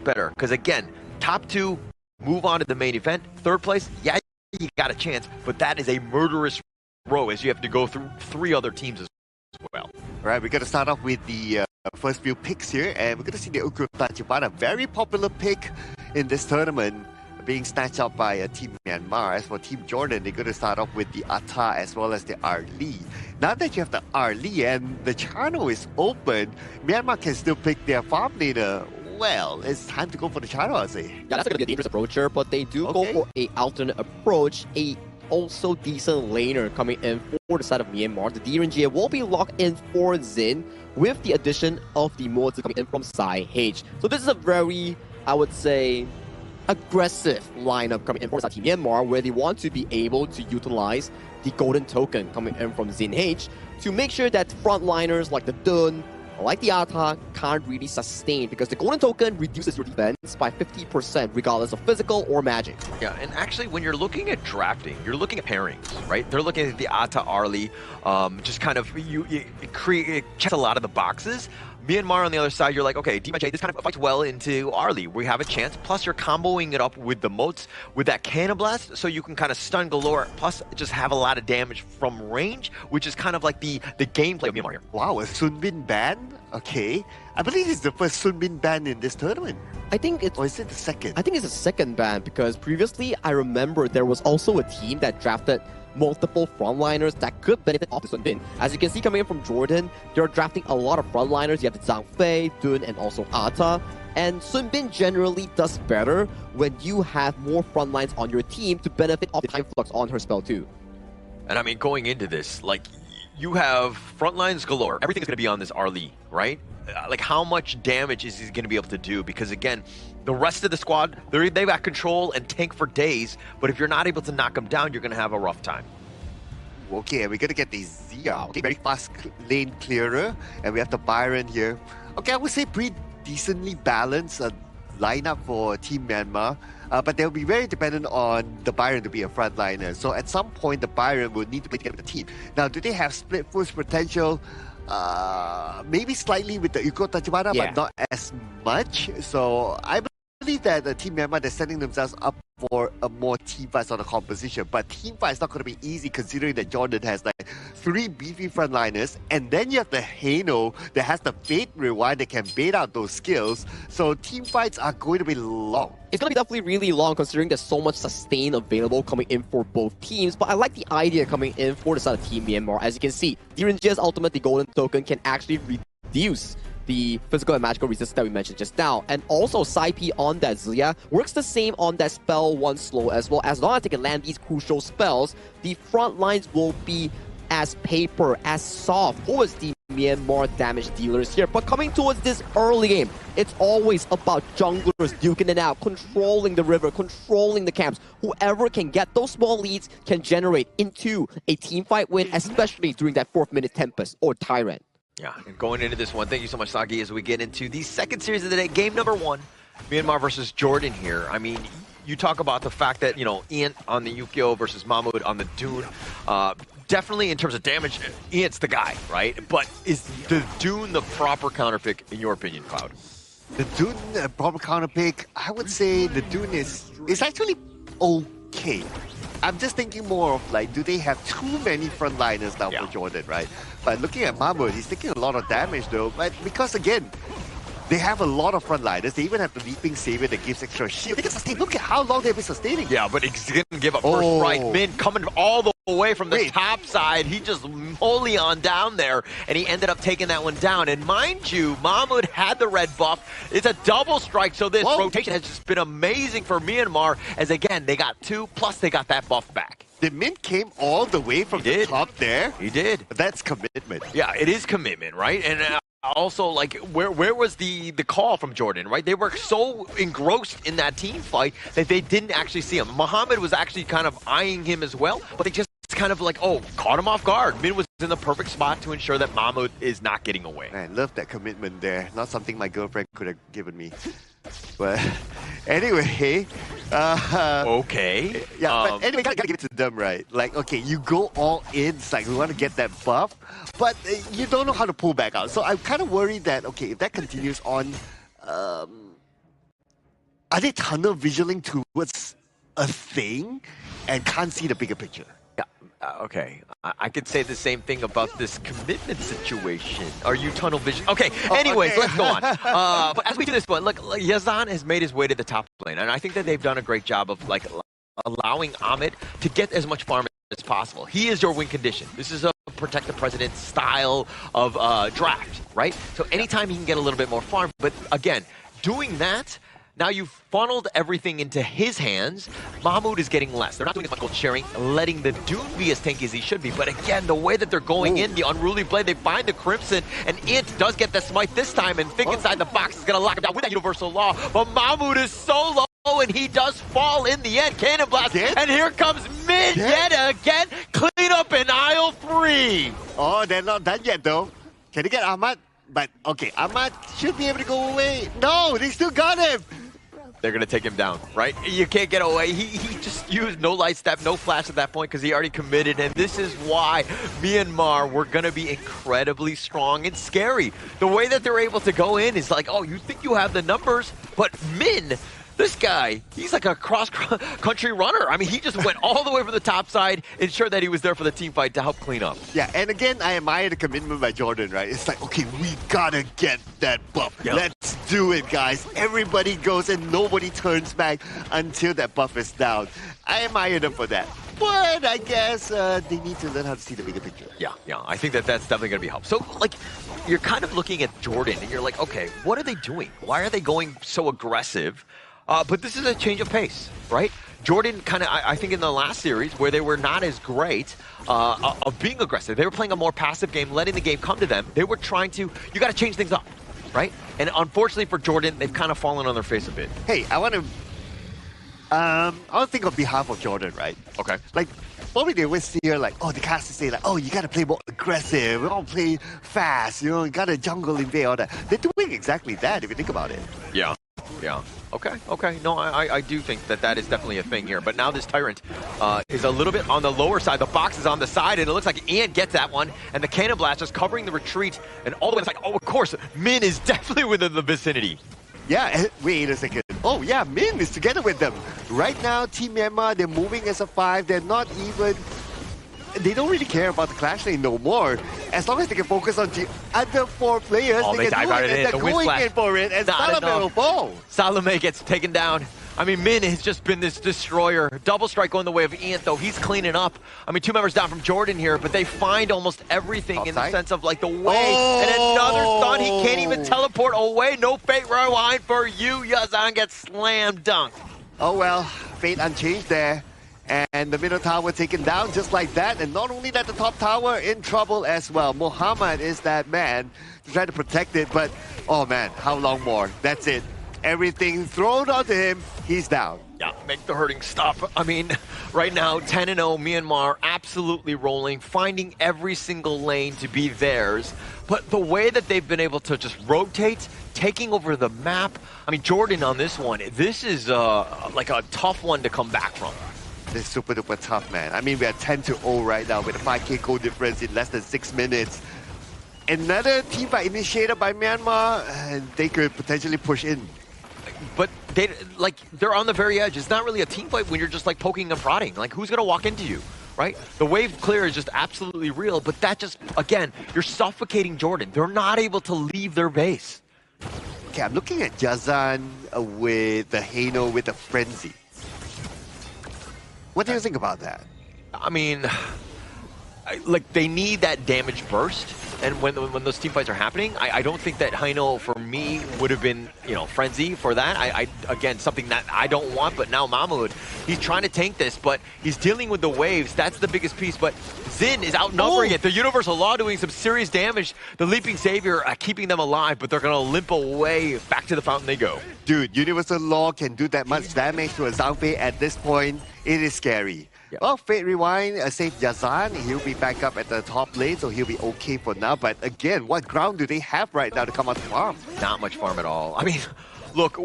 better. Because again, top 2 move on to the main event. Third place, yeah, you got a chance, but that is a murderous row as you have to go through 3 other teams as well. All right, we're going to start off with the first few picks here, and we're going to see the Ukur Tachibana, a very popular pick in this tournament, being snatched up by Team Myanmar. As for Team Jordan, they're going to start off with the Atta as well as the Arli. Now that you have the Arli and the channel is open, Myanmar can still pick their farm leader. well, it's time to go for the Charo, I say. Yeah, that's going to be a dangerous approach here, but they do go for a alternate approach. A also decent laner coming in for the side of Myanmar. The DRNG will be locked in for Xin with the addition of the mods coming in from Sai H. So this is a very, I would say, aggressive lineup coming in for Team Myanmar, where they want to be able to utilize the golden token coming in from Xin H to make sure that frontliners like the Dun, like the Ata, can't really sustain, because the golden token reduces your defense by 50% regardless of physical or magic. Yeah, and actually when you're looking at drafting, you're looking at pairings, right? They're looking at the Ata Arlie, just kind of, it checks a lot of the boxes. Myanmar on the other side, you're like, okay, Dima J, this kind of fights well into Arlie. We have a chance, plus you're comboing it up with the motes, with that Cannon Blast, so you can kind of stun Galore, plus just have a lot of damage from range, which is kind of like the gameplay of Myanmar here. Wow, a Sunbin ban? Okay. I believe it's the first Sunbin ban in this tournament. I think it's... Or is it the second? I think it's the second ban, because previously I remember there was also a team that drafted multiple frontliners that could benefit off the Sun Bin. As you can see coming in from Jordan, they're drafting a lot of frontliners. You have the Zhang Fei, Dun, and also Ata. And Sun Bin generally does better when you have more frontlines on your team to benefit off the time flux on her spell too. And I mean, going into this, like, you have frontlines galore. Everything's going to be on this Arlie, right? Like, how much damage is he going to be able to do? Because again, the rest of the squad, they've got control and tank for days, but if you're not able to knock them down, you're going to have a rough time. Okay, we're going to get the Zia. Okay, very fast lane clearer, and we have the Byron here. Okay, I would say pretty decently balanced lineup for Team Myanmar, but they'll be very dependent on the Byron to be a frontliner. So at some point, the Byron will need to play together with the team. Now, do they have split push potential? Maybe slightly with the Uko Tachibana, but not as much. So I believe that the Team Myanmar, they're setting themselves up for a more team fight sort of composition. But team fight is not going to be easy, considering that Jordan has like 3 beefy frontliners, and then you have the Hano that has the Fate Rewind that can bait out those skills. So team fights are going to be long. It's going to be definitely really long, considering there's so much sustain available coming in for both teams. But I like the idea coming in for the side of Team Myanmar. As you can see, DRNG's ultimate, the golden token, can actually reduce the physical and magical resistance that we mentioned just now. And also, Saipi on that Zia works the same on that spell 1 slow as well. As long as they can land these crucial spells, the front lines will be as paper, as soft towards the Myanmar damage dealers here. But coming towards this early game, it's always about junglers duking it out, controlling the river, controlling the camps. Whoever can get those small leads can generate into a team fight win, especially during that 4th minute Tempest or Tyrant. Yeah, and going into this one, thank you so much, Saki, as we get into the second series of the day, game number 1, Myanmar versus Jordan here. I mean, you talk about the fact that, you know, Ian on the Yukio versus Mahmoud on the Dune. Definitely in terms of damage, Ian's the guy, right? But is the Dune the proper counterpick, in your opinion, Cloud? The Dune proper counterpick, I would say the Dune is actually okay. I'm just thinking more of like, do they have too many frontliners now for Jordan, right? But looking at Mahmoud, he's taking a lot of damage though. But because again, they have a lot of frontliners. They even have the Leaping Savior that gives extra shield. They can sustain. Look at how long they've been sustaining. Yeah, but he didn't give up first strike. Min coming all the way from the top side. He just wholly on down there, and he ended up taking that one down. And mind you, Mahmoud had the red buff. It's a double strike, so this rotation has just been amazing for Myanmar, as again, they got 2, plus they got that buff back. The Mint came all the way from the top there. He did. That's commitment. Yeah, it is commitment, right? And also, like, where was the call from Jordan, right? They were so engrossed in that team fight that they didn't actually see him. Muhammad was actually kind of eyeing him as well, but they just kind of like, caught him off guard. Min was in the perfect spot to ensure that Mahmoud is not getting away. I love that commitment there. Not something my girlfriend could have given me. But anyway, okay. Yeah, but anyway, gotta give it to them, right? Like, okay, you go all in, it's like we want to get that buff, but you don't know how to pull back out. So I'm kind of worried that, okay, if that continues on, are they tunnel visioning towards a thing and can't see the bigger picture? Okay, I could say the same thing about this commitment situation. Are you tunnel vision? Okay, anyways, let's go on. But as we do this one, look, Yazan has made his way to the top lane, and I think that they've done a great job of like allowing Ahmed to get as much farm as possible. He is your win condition. This is a protect the president style of draft, right? So anytime he can get a little bit more farm, but again, doing that, now you've funneled everything into his hands. Mahmoud is getting less. They're not doing as much gold sharing, letting the Dune be as tanky as he should be. But again, the way that they're going in, the unruly blade, they find the Crimson, and Int does get the smite this time, and Think inside the box is going to lock him down with that universal law. But Mahmoud is so low, and he does fall in the end. Cannon blast, and here comes Min yet again. Clean up in aisle 3. Oh, they're not done yet, though. Can they get Ahmad? But, okay, Ahmad should be able to go away. No, they still got him. They're going to take him down, right? You can't get away. He just used no light step, no flash at that point because he already committed. And this is why Myanmar were going to be incredibly strong and scary. The way that they're able to go in is like, oh, you think you have the numbers, but Min, this guy, he's like a cross-country runner. I mean, he just went all the way from the top side, ensured that he was there for the team fight to help clean up. Yeah, and again, I admire the commitment by Jordan, right? It's like, okay, we gotta get that buff. Yep. Let's do it, guys. Everybody goes and nobody turns back until that buff is down. I admire them for that. But I guess they need to learn how to see the bigger picture. Yeah, I think that that's definitely going to be helpful. So, like, you're kind of looking at Jordan, and you're like, okay, what are they doing? Why are they going so aggressive? But this is a change of pace, right? Jordan kind of, I think in the last series where they were not as great of being aggressive, they were playing a more passive game, letting the game come to them. They were trying to, you got to change things up, right? And unfortunately for Jordan, they've kind of fallen on their face a bit. Hey, I want to think on behalf of Jordan, right? Okay. Like, probably they always hear like, oh, the cast say like, oh, you got to play more aggressive, we don't play fast, you know, you got to jungle invade, all that. They're doing exactly that if you think about it. Yeah. Okay. No, I do think that that is definitely a thing here. But now this Tyrant is a little bit on the lower side. The box is on the side, and it looks like Ian gets that one. And the Cannon Blast is covering the retreat. And all the way on the side, oh, of course, Min is definitely within the vicinity. Yeah, wait a second. Oh, yeah, Min is together with them. Right now, Team Myanmar, they're moving as a 5. They're not even... They don't really care about the clash lane no more. As long as they can focus on the other 4 players, they can do it, and they're going in for it, and Salome will fall. Salome gets taken down. I mean, Min has just been this destroyer. Double strike going the way of Ian, though. He's cleaning up. I mean, 2 members down from Jordan here, but they find almost everything in the sense of, like, the way. And another stun. He can't even teleport away. No Fate Rewind for you. Yazan gets slam dunked. Oh, well. Fate unchanged there. And the middle tower taken down just like that. And not only that, the top tower in trouble as well. Muhammad is that man to try to protect it. But, oh man, how long more? That's it. Everything thrown onto him, he's down. Yeah, make the hurting stop. I mean, right now, 10-0, Myanmar absolutely rolling, finding every single lane to be theirs. But the way that they've been able to just rotate, taking over the map. I mean, Jordan on this one, this is like a tough one to come back from. This is super duper tough, man. I mean, we are 10-0 right now with a 5k goal difference in less than 6 minutes. Another team fight initiated by Myanmar, and they could potentially push in. But they're on the very edge. It's not really a team fight when you're just like poking and prodding. Like, who's gonna walk into you, right? The wave clear is just absolutely real, but that just, again, you're suffocating Jordan. They're not able to leave their base. Okay, I'm looking at Yazan with the Hano with the Frenzy. What do you think about that? I mean, like, they need that damage burst, and when those team fights are happening, I don't think that Hino, for me, would have been, you know, Frenzy for that. Again, something that I don't want, but now Mahmoud, he's trying to tank this, but he's dealing with the waves. That's the biggest piece, but Zin is outnumbering it. The Universal Law doing some serious damage. The Leaping Savior keeping them alive, but they're going to limp away. Back to the fountain they go. Dude, Universal Law can do that much damage to a Zhangfei at this point. It is scary. Yeah. Well, Fate Rewind saved Yazan. He'll be back up at the top lane, so he'll be okay for now. But again, what ground do they have right now to come out to farm? Not much farm at all. I mean, look,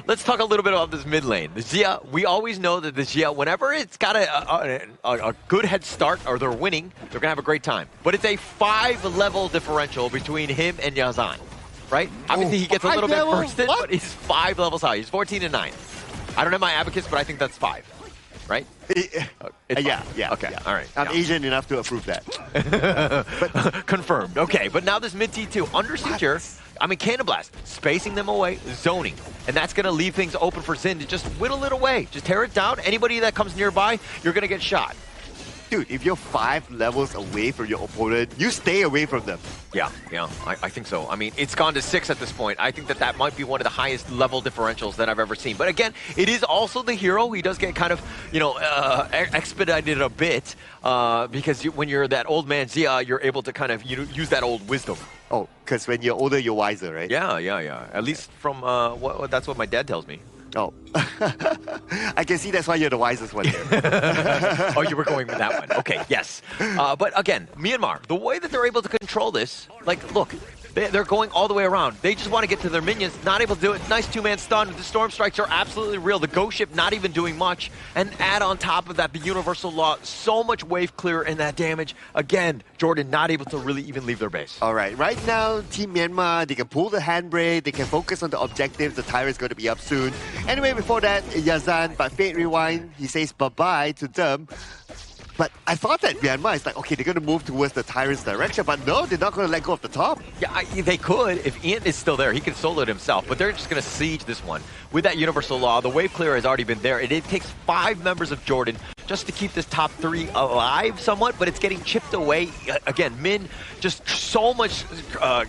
let's talk a little bit about this mid lane. The Xia, we always know that the Xia, whenever it's got a good head start or they're winning, they're going to have a great time. But it's a 5-level differential between him and Yazan, right? Obviously, he gets a little bit bursted, but he's 5 levels high. He's 14-9. I don't have my advocates, but I think that's 5, right? Yeah. Okay, all right. I'm Asian enough to approve that. But confirmed. Okay, but now this mid T2 under siege. I mean, Cannon Blast, spacing them away, zoning. And that's going to leave things open for Zin to just whittle it away. Just tear it down. Anybody that comes nearby, you're going to get shot. dude, if you're 5 levels away from your opponent, you stay away from them. Yeah, I think so. I mean, it's gone to 6 at this point. I think that might be one of the highest level differentials that I've ever seen. But again, it is also the hero. He does get kind of, expedited a bit because when you're that old man Zia, you're able to kind of use that old wisdom. Oh, because when you're older, you're wiser, right? Yeah. At least from that's what my dad tells me. Oh, I can see that's why you're the wisest one here. Oh, you were going with that one. Okay, yes. But again, Myanmar, the way that they're able to control this, like, look, they're going all the way around. They just want to get to their minions, not able to do it. Nice two-man stun. The storm strikes are absolutely real. The ghost ship not even doing much. And add on top of that the universal law, so much wave clear and that damage. Again, Jordan not able to really even leave their base. All right, right now, Team Myanmar, they can pull the handbrake, they can focus on the objectives. The tyrant's going to be up soon. Anyway, before that, Yazan, but Fate Rewind, he says bye-bye to them. But I thought that Myanmar is like, okay, they're going to move towards the tyrant's direction, but no, they're not going to let go of the top. Yeah, they could. If Ian is still there, he can solo it himself, but they're just going to siege this one. With that universal law, the wave clear has already been there. It takes 5 members of Jordan just to keep this top 3 alive somewhat, but it's getting chipped away. Again, Min, just so much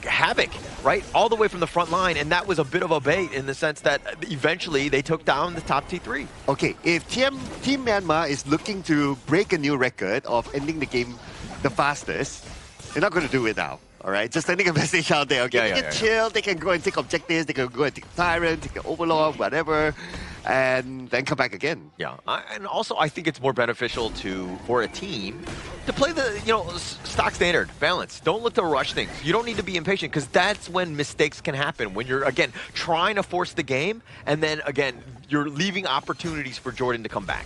havoc, right? All the way from the front line, and that was a bit of a bait in the sense that eventually they took down the top T3. Okay, if Team Myanmar is looking to break a new record of ending the game the fastest, they're not going to do it now. All right, just sending a message out there. Okay, they can chill, they can go and take objectives, they can go and take the tyrant, take the overlord, whatever, and then come back again. Yeah, and also I think it's more beneficial for a team to play the stock standard balance. Don't look to rush things. You don't need to be impatient because that's when mistakes can happen. When you're again trying to force the game, and then again you're leaving opportunities for Jordan to come back.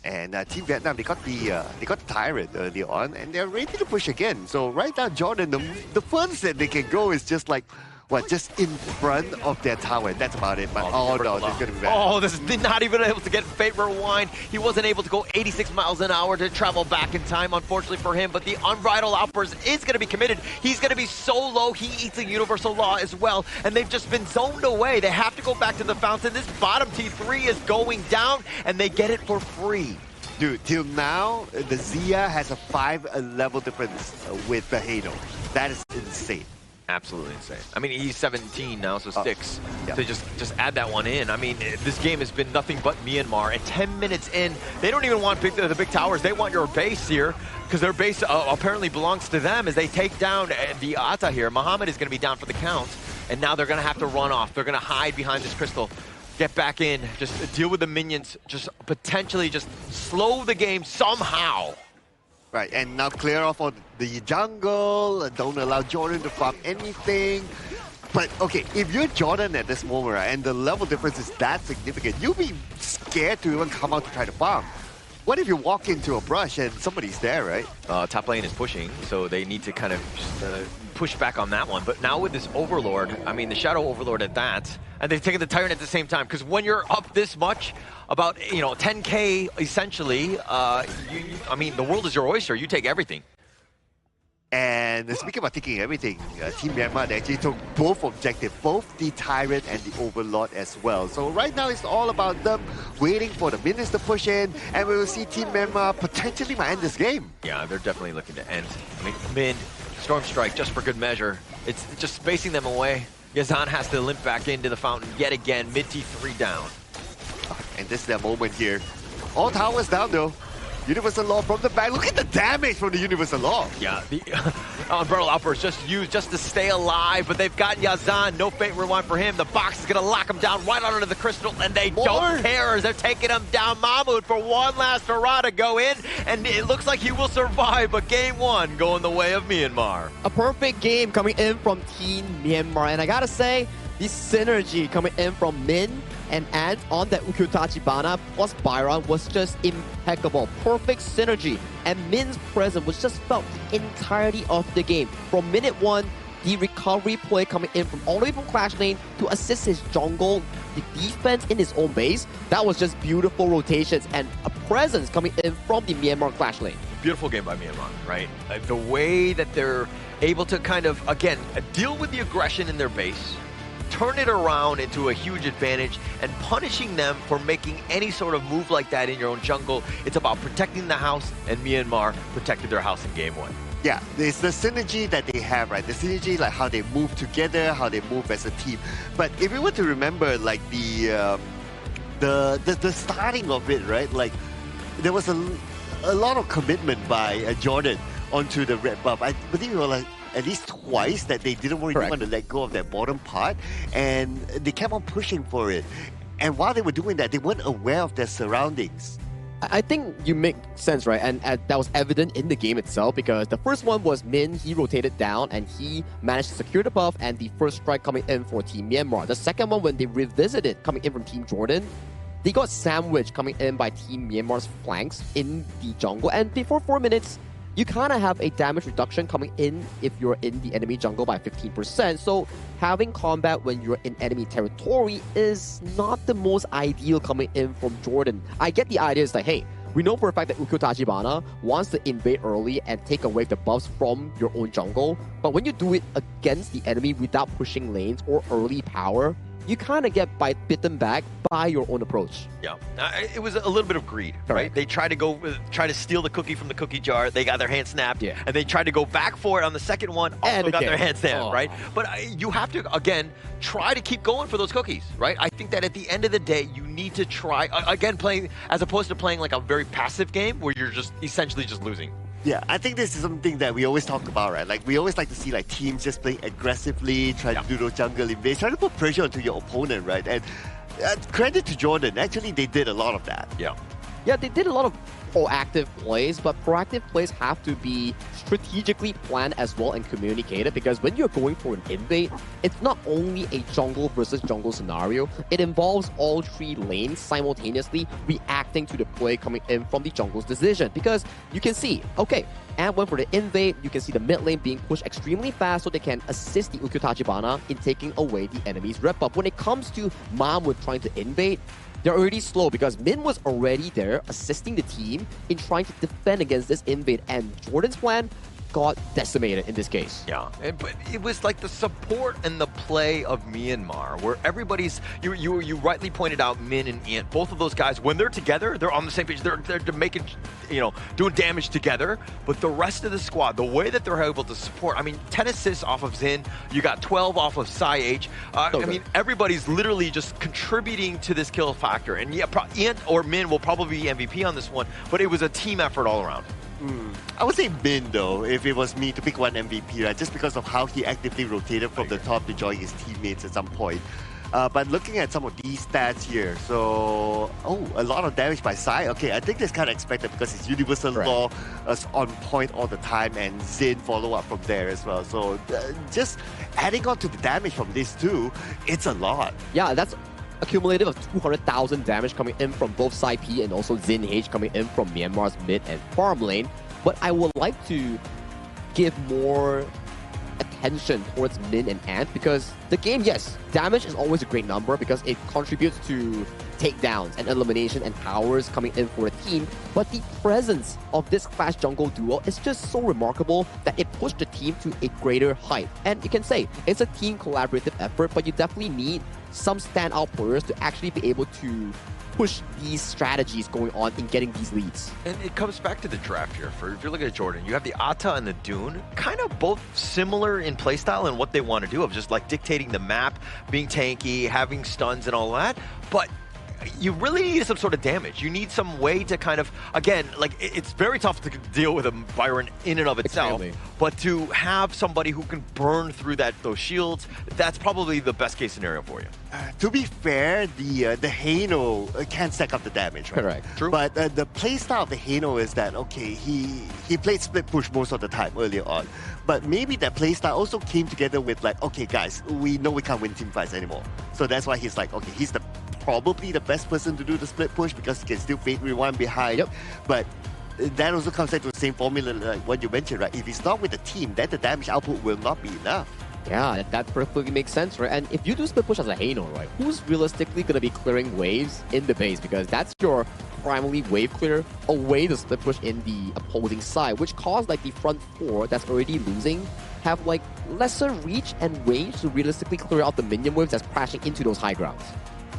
And Team Vietnam, they got the tyrant early on, and they're ready to push again. So right now, Jordan, the furthest that they can go is just like, what, just in front of their tower. That's about it. But oh no, this is going to be bad. Oh, this is not even able to get Fate Rewind. He wasn't able to go 86 miles an hour to travel back in time, unfortunately for him. But the unbridled outburst is going to be committed. He's going to be so low, he eats a universal law as well. And they've just been zoned away. They have to go back to the fountain. This bottom T3 is going down, and they get it for free. Dude, till now, the Zia has a 5 level difference with the Hado. That is insane. Absolutely insane. I mean, he's 17 now, so 6. So just add that one in. I mean, this game has been nothing but Myanmar. And 10 minutes in, they don't even want the big towers. They want your base here, because their base apparently belongs to them as they take down the Ata here. Muhammad is going to be down for the count, and now they're going to have to run off. They're going to hide behind this crystal. Get back in, just deal with the minions, just potentially just slow the game somehow. Right, and now clear off on the jungle, don't allow Jordan to farm anything. But okay, if you're Jordan at this moment, right, and the level difference is that significant, you'll be scared to even come out to try to farm. What if you walk into a brush and somebody's there, right? Top lane is pushing, so they need to kind of just, push back on that one. But now with this Overlord, I mean, the Shadow Overlord at that, and they've taken the Tyrant at the same time, because when you're up this much, about 10K essentially, I mean, the world is your oyster. You take everything. And speaking about taking everything, Team Myanmar, they actually took both objectives, both the Tyrant and the Overlord as well. So right now it's all about them waiting for the minions to push in, and we will see Team Myanmar potentially might end this game. Yeah, they're definitely looking to end. I mean, mid, Storm Strike, just for good measure. It's just spacing them away. Yazan has to limp back into the fountain yet again, mid T3 down. And this is that moment here. All towers down though. Universal Law from the back. Look at the damage from the Universal Law. Yeah, the Umbrella Outburst just used just to stay alive, but they've got Yazan. No Fate Rewind for him. The box is going to lock him down right under the crystal, and they don't care as they're taking him down. Mahmoud for one last hurrah to go in, and it looks like he will survive, but game 1 going the way of Myanmar. A perfect game coming in from Team Myanmar, and I gotta say, the synergy coming in from Min and Ant on that Ukyu Tachibana plus Byron was just impeccable. Perfect synergy. And Min's presence was just felt the entirety of the game. From minute 1, the recovery play coming in from all the way from Clash Lane to assist his jungle, the defense in his own base. That was just beautiful rotations and a presence coming in from the Myanmar Clash Lane. Beautiful game by Myanmar, right? The way that they're able to kind of, again, deal with the aggression in their base, turn it around into a huge advantage and punishing them for making any sort of move like that in your own jungle. It's about protecting the house, and Myanmar protected their house in game one. Yeah, there's the synergy that they have, right? The synergy, like how they move together, how they move as a team. But if you were to remember, like the starting of it, right? Like there was a lot of commitment by Jordan onto the red buff. I believe it was like at least twice that they didn't really want to let go of that bottom part, and they kept on pushing for it. And while they were doing that, they weren't aware of their surroundings. I think you make sense, right? And that was evident in the game itself, because the first one was Min, he rotated down and he managed to secure the buff and the first strike coming in for Team Myanmar. The second one, when they revisited coming in from Team Jordan, they got sandwiched coming in by Team Myanmar's flanks in the jungle. And before 4 minutes, you kind of have a damage reduction coming in if you're in the enemy jungle by 15%. So having combat when you're in enemy territory is not the most ideal coming in from Jordan. I get the idea is like, hey, we know for a fact that Ukyo Tachibana wants to invade early and take away the buffs from your own jungle. But when you do it against the enemy without pushing lanes or early power, you kind of get bitten back by your own approach. Yeah, it was a little bit of greed, right? They tried to try to steal the cookie from the cookie jar. They got their hand snapped, and they tried to go back for it on the second one. Also got their hand snapped, right? But you have to, again, try to keep going for those cookies, right? I think that at the end of the day, you need to try, again, playing, as opposed to playing like a very passive game where you're just essentially just losing. Yeah, I think this is something that we always talk about, right? Like, we always like to see like teams just playing aggressively, try to do those jungle invades, try to put pressure onto your opponent, right? And credit to Jordan, actually they did a lot of that. Yeah, they did a lot of proactive plays, but proactive plays have to be strategically planned as well and communicated, because when you're going for an invade, it's not only a jungle versus jungle scenario, it involves all three lanes simultaneously reacting to the play coming in from the jungle's decision. Because you can see, okay, and went for the invade, you can see the mid lane being pushed extremely fast so they can assist the Ukyo Tachibana in taking away the enemy's red buff. When it comes to Mahmud trying to invade, they're already slow because Min was already there assisting the team in trying to defend against this invade, and Jordan's plan got decimated in this case. Yeah, but it was like the support and the play of Myanmar, where everybody's, you rightly pointed out Min and Ant, both of those guys, when they're together, they're on the same page, they're making, doing damage together, but the rest of the squad, the way that they're able to support, I mean, 10 assists off of Zin, you got 12 off of Sai H, I mean, everybody's literally just contributing to this kill factor, and yeah, Ant or Min will probably be MVP on this one, but it was a team effort all around. I would say Min though, if it was me to pick one MVP, right? Just because of how he actively rotated from the top to join his teammates at some point. But looking at some of these stats here, so a lot of damage by Sai. Okay, I think that's kind of expected because his universal law is on point all the time, and Zin follow up from there as well. So just adding on to the damage from this too, it's a lot. Yeah, that's a cumulative of 200,000 damage coming in from both Sai P and also Zin H coming in from Myanmar's mid and farm lane. But I would like to give more attention towards Min and Ant, because the game, yes, damage is always a great number because it contributes to takedowns and elimination and powers coming in for a team, but the presence of this Clash jungle duo is just so remarkable that it pushed the team to a greater height. And you can say it's a team collaborative effort, but you definitely need some standout players to actually be able to push these strategies going on in getting these leads. And it comes back to the draft here. If you're looking at Jordan, you have the Ata and the Dune, kind of both similar in playstyle and what they want to do, of just like dictating the map, being tanky, having stuns and all that. But you really need some sort of damage. You need some way to kind of, again, like it's very tough to deal with a Byron in and of itself, but to have somebody who can burn through those shields, that's probably the best case scenario for you. To be fair, the Hano can stack up the damage, right? Correct. True. But the playstyle of the Hano is that, okay, he played split push most of the time earlier on, but maybe that playstyle also came together with like, okay guys, we know we can't win team fights anymore. So that's why he's like, okay, he's probably the best person to do the split push because he can still fade rewind behind. But that also comes back to the same formula like what you mentioned, right? If he's not with the team, then the damage output will not be enough. Yeah, that perfectly makes sense, right? And if you do split push as a Hano, right, who's realistically going to be clearing waves in the base? Because that's your primarily wave clear away the split push in the opposing side, which caused like the front four that's already losing have like lesser reach and range to realistically clear out the minion waves that's crashing into those high grounds.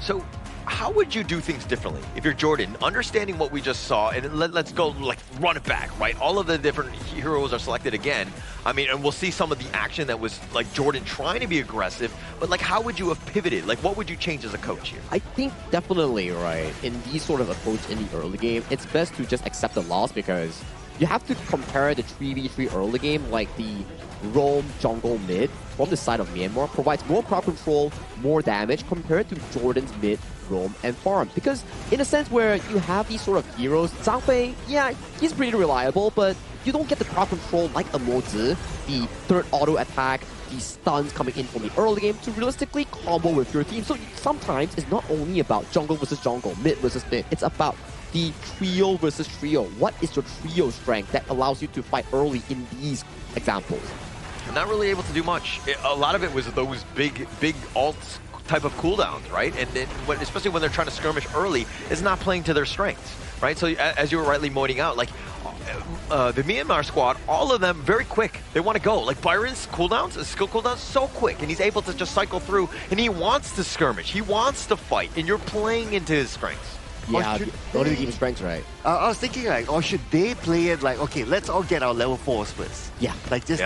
So how would you do things differently if you're Jordan, understanding what we just saw, and let's go like run it back, right? All of the different heroes are selected again. I mean, and we'll see some of the action that was like Jordan trying to be aggressive, but like how would you have pivoted? Like what would you change as a coach here? I think definitely, right, in these sort of approach in the early game, it's best to just accept the loss because you have to compare the 3v3 early game, like the roam jungle mid from the side of Myanmar provides more crowd control, more damage compared to Jordan's mid, roam, and farm. Because in a sense where you have these sort of heroes, Zhang Fei, yeah, he's pretty reliable, but you don't get the crowd control like a Mo Zi, the third auto attack, the stuns coming in from the early game to realistically combo with your team. So sometimes it's not only about jungle versus jungle, mid versus mid, it's about the trio versus trio. What is your trio strength that allows you to fight early in these examples? I'm not really able to do much. A lot of it was those big alts type of cooldowns, right? And then especially when they're trying to skirmish early, it's not playing to their strengths, right? So as you were rightly pointing out, like the Myanmar squad, all of them very quick. They want to go. Like Byron's cooldowns, his skill cooldowns, so quick, and he's able to just cycle through, and he wants to skirmish. He wants to fight, and you're playing into his strengths. Yeah, don't even keep strengths, right? I was thinking like, or should they play it like, okay, let's all get our level 4s first. Yeah. Like just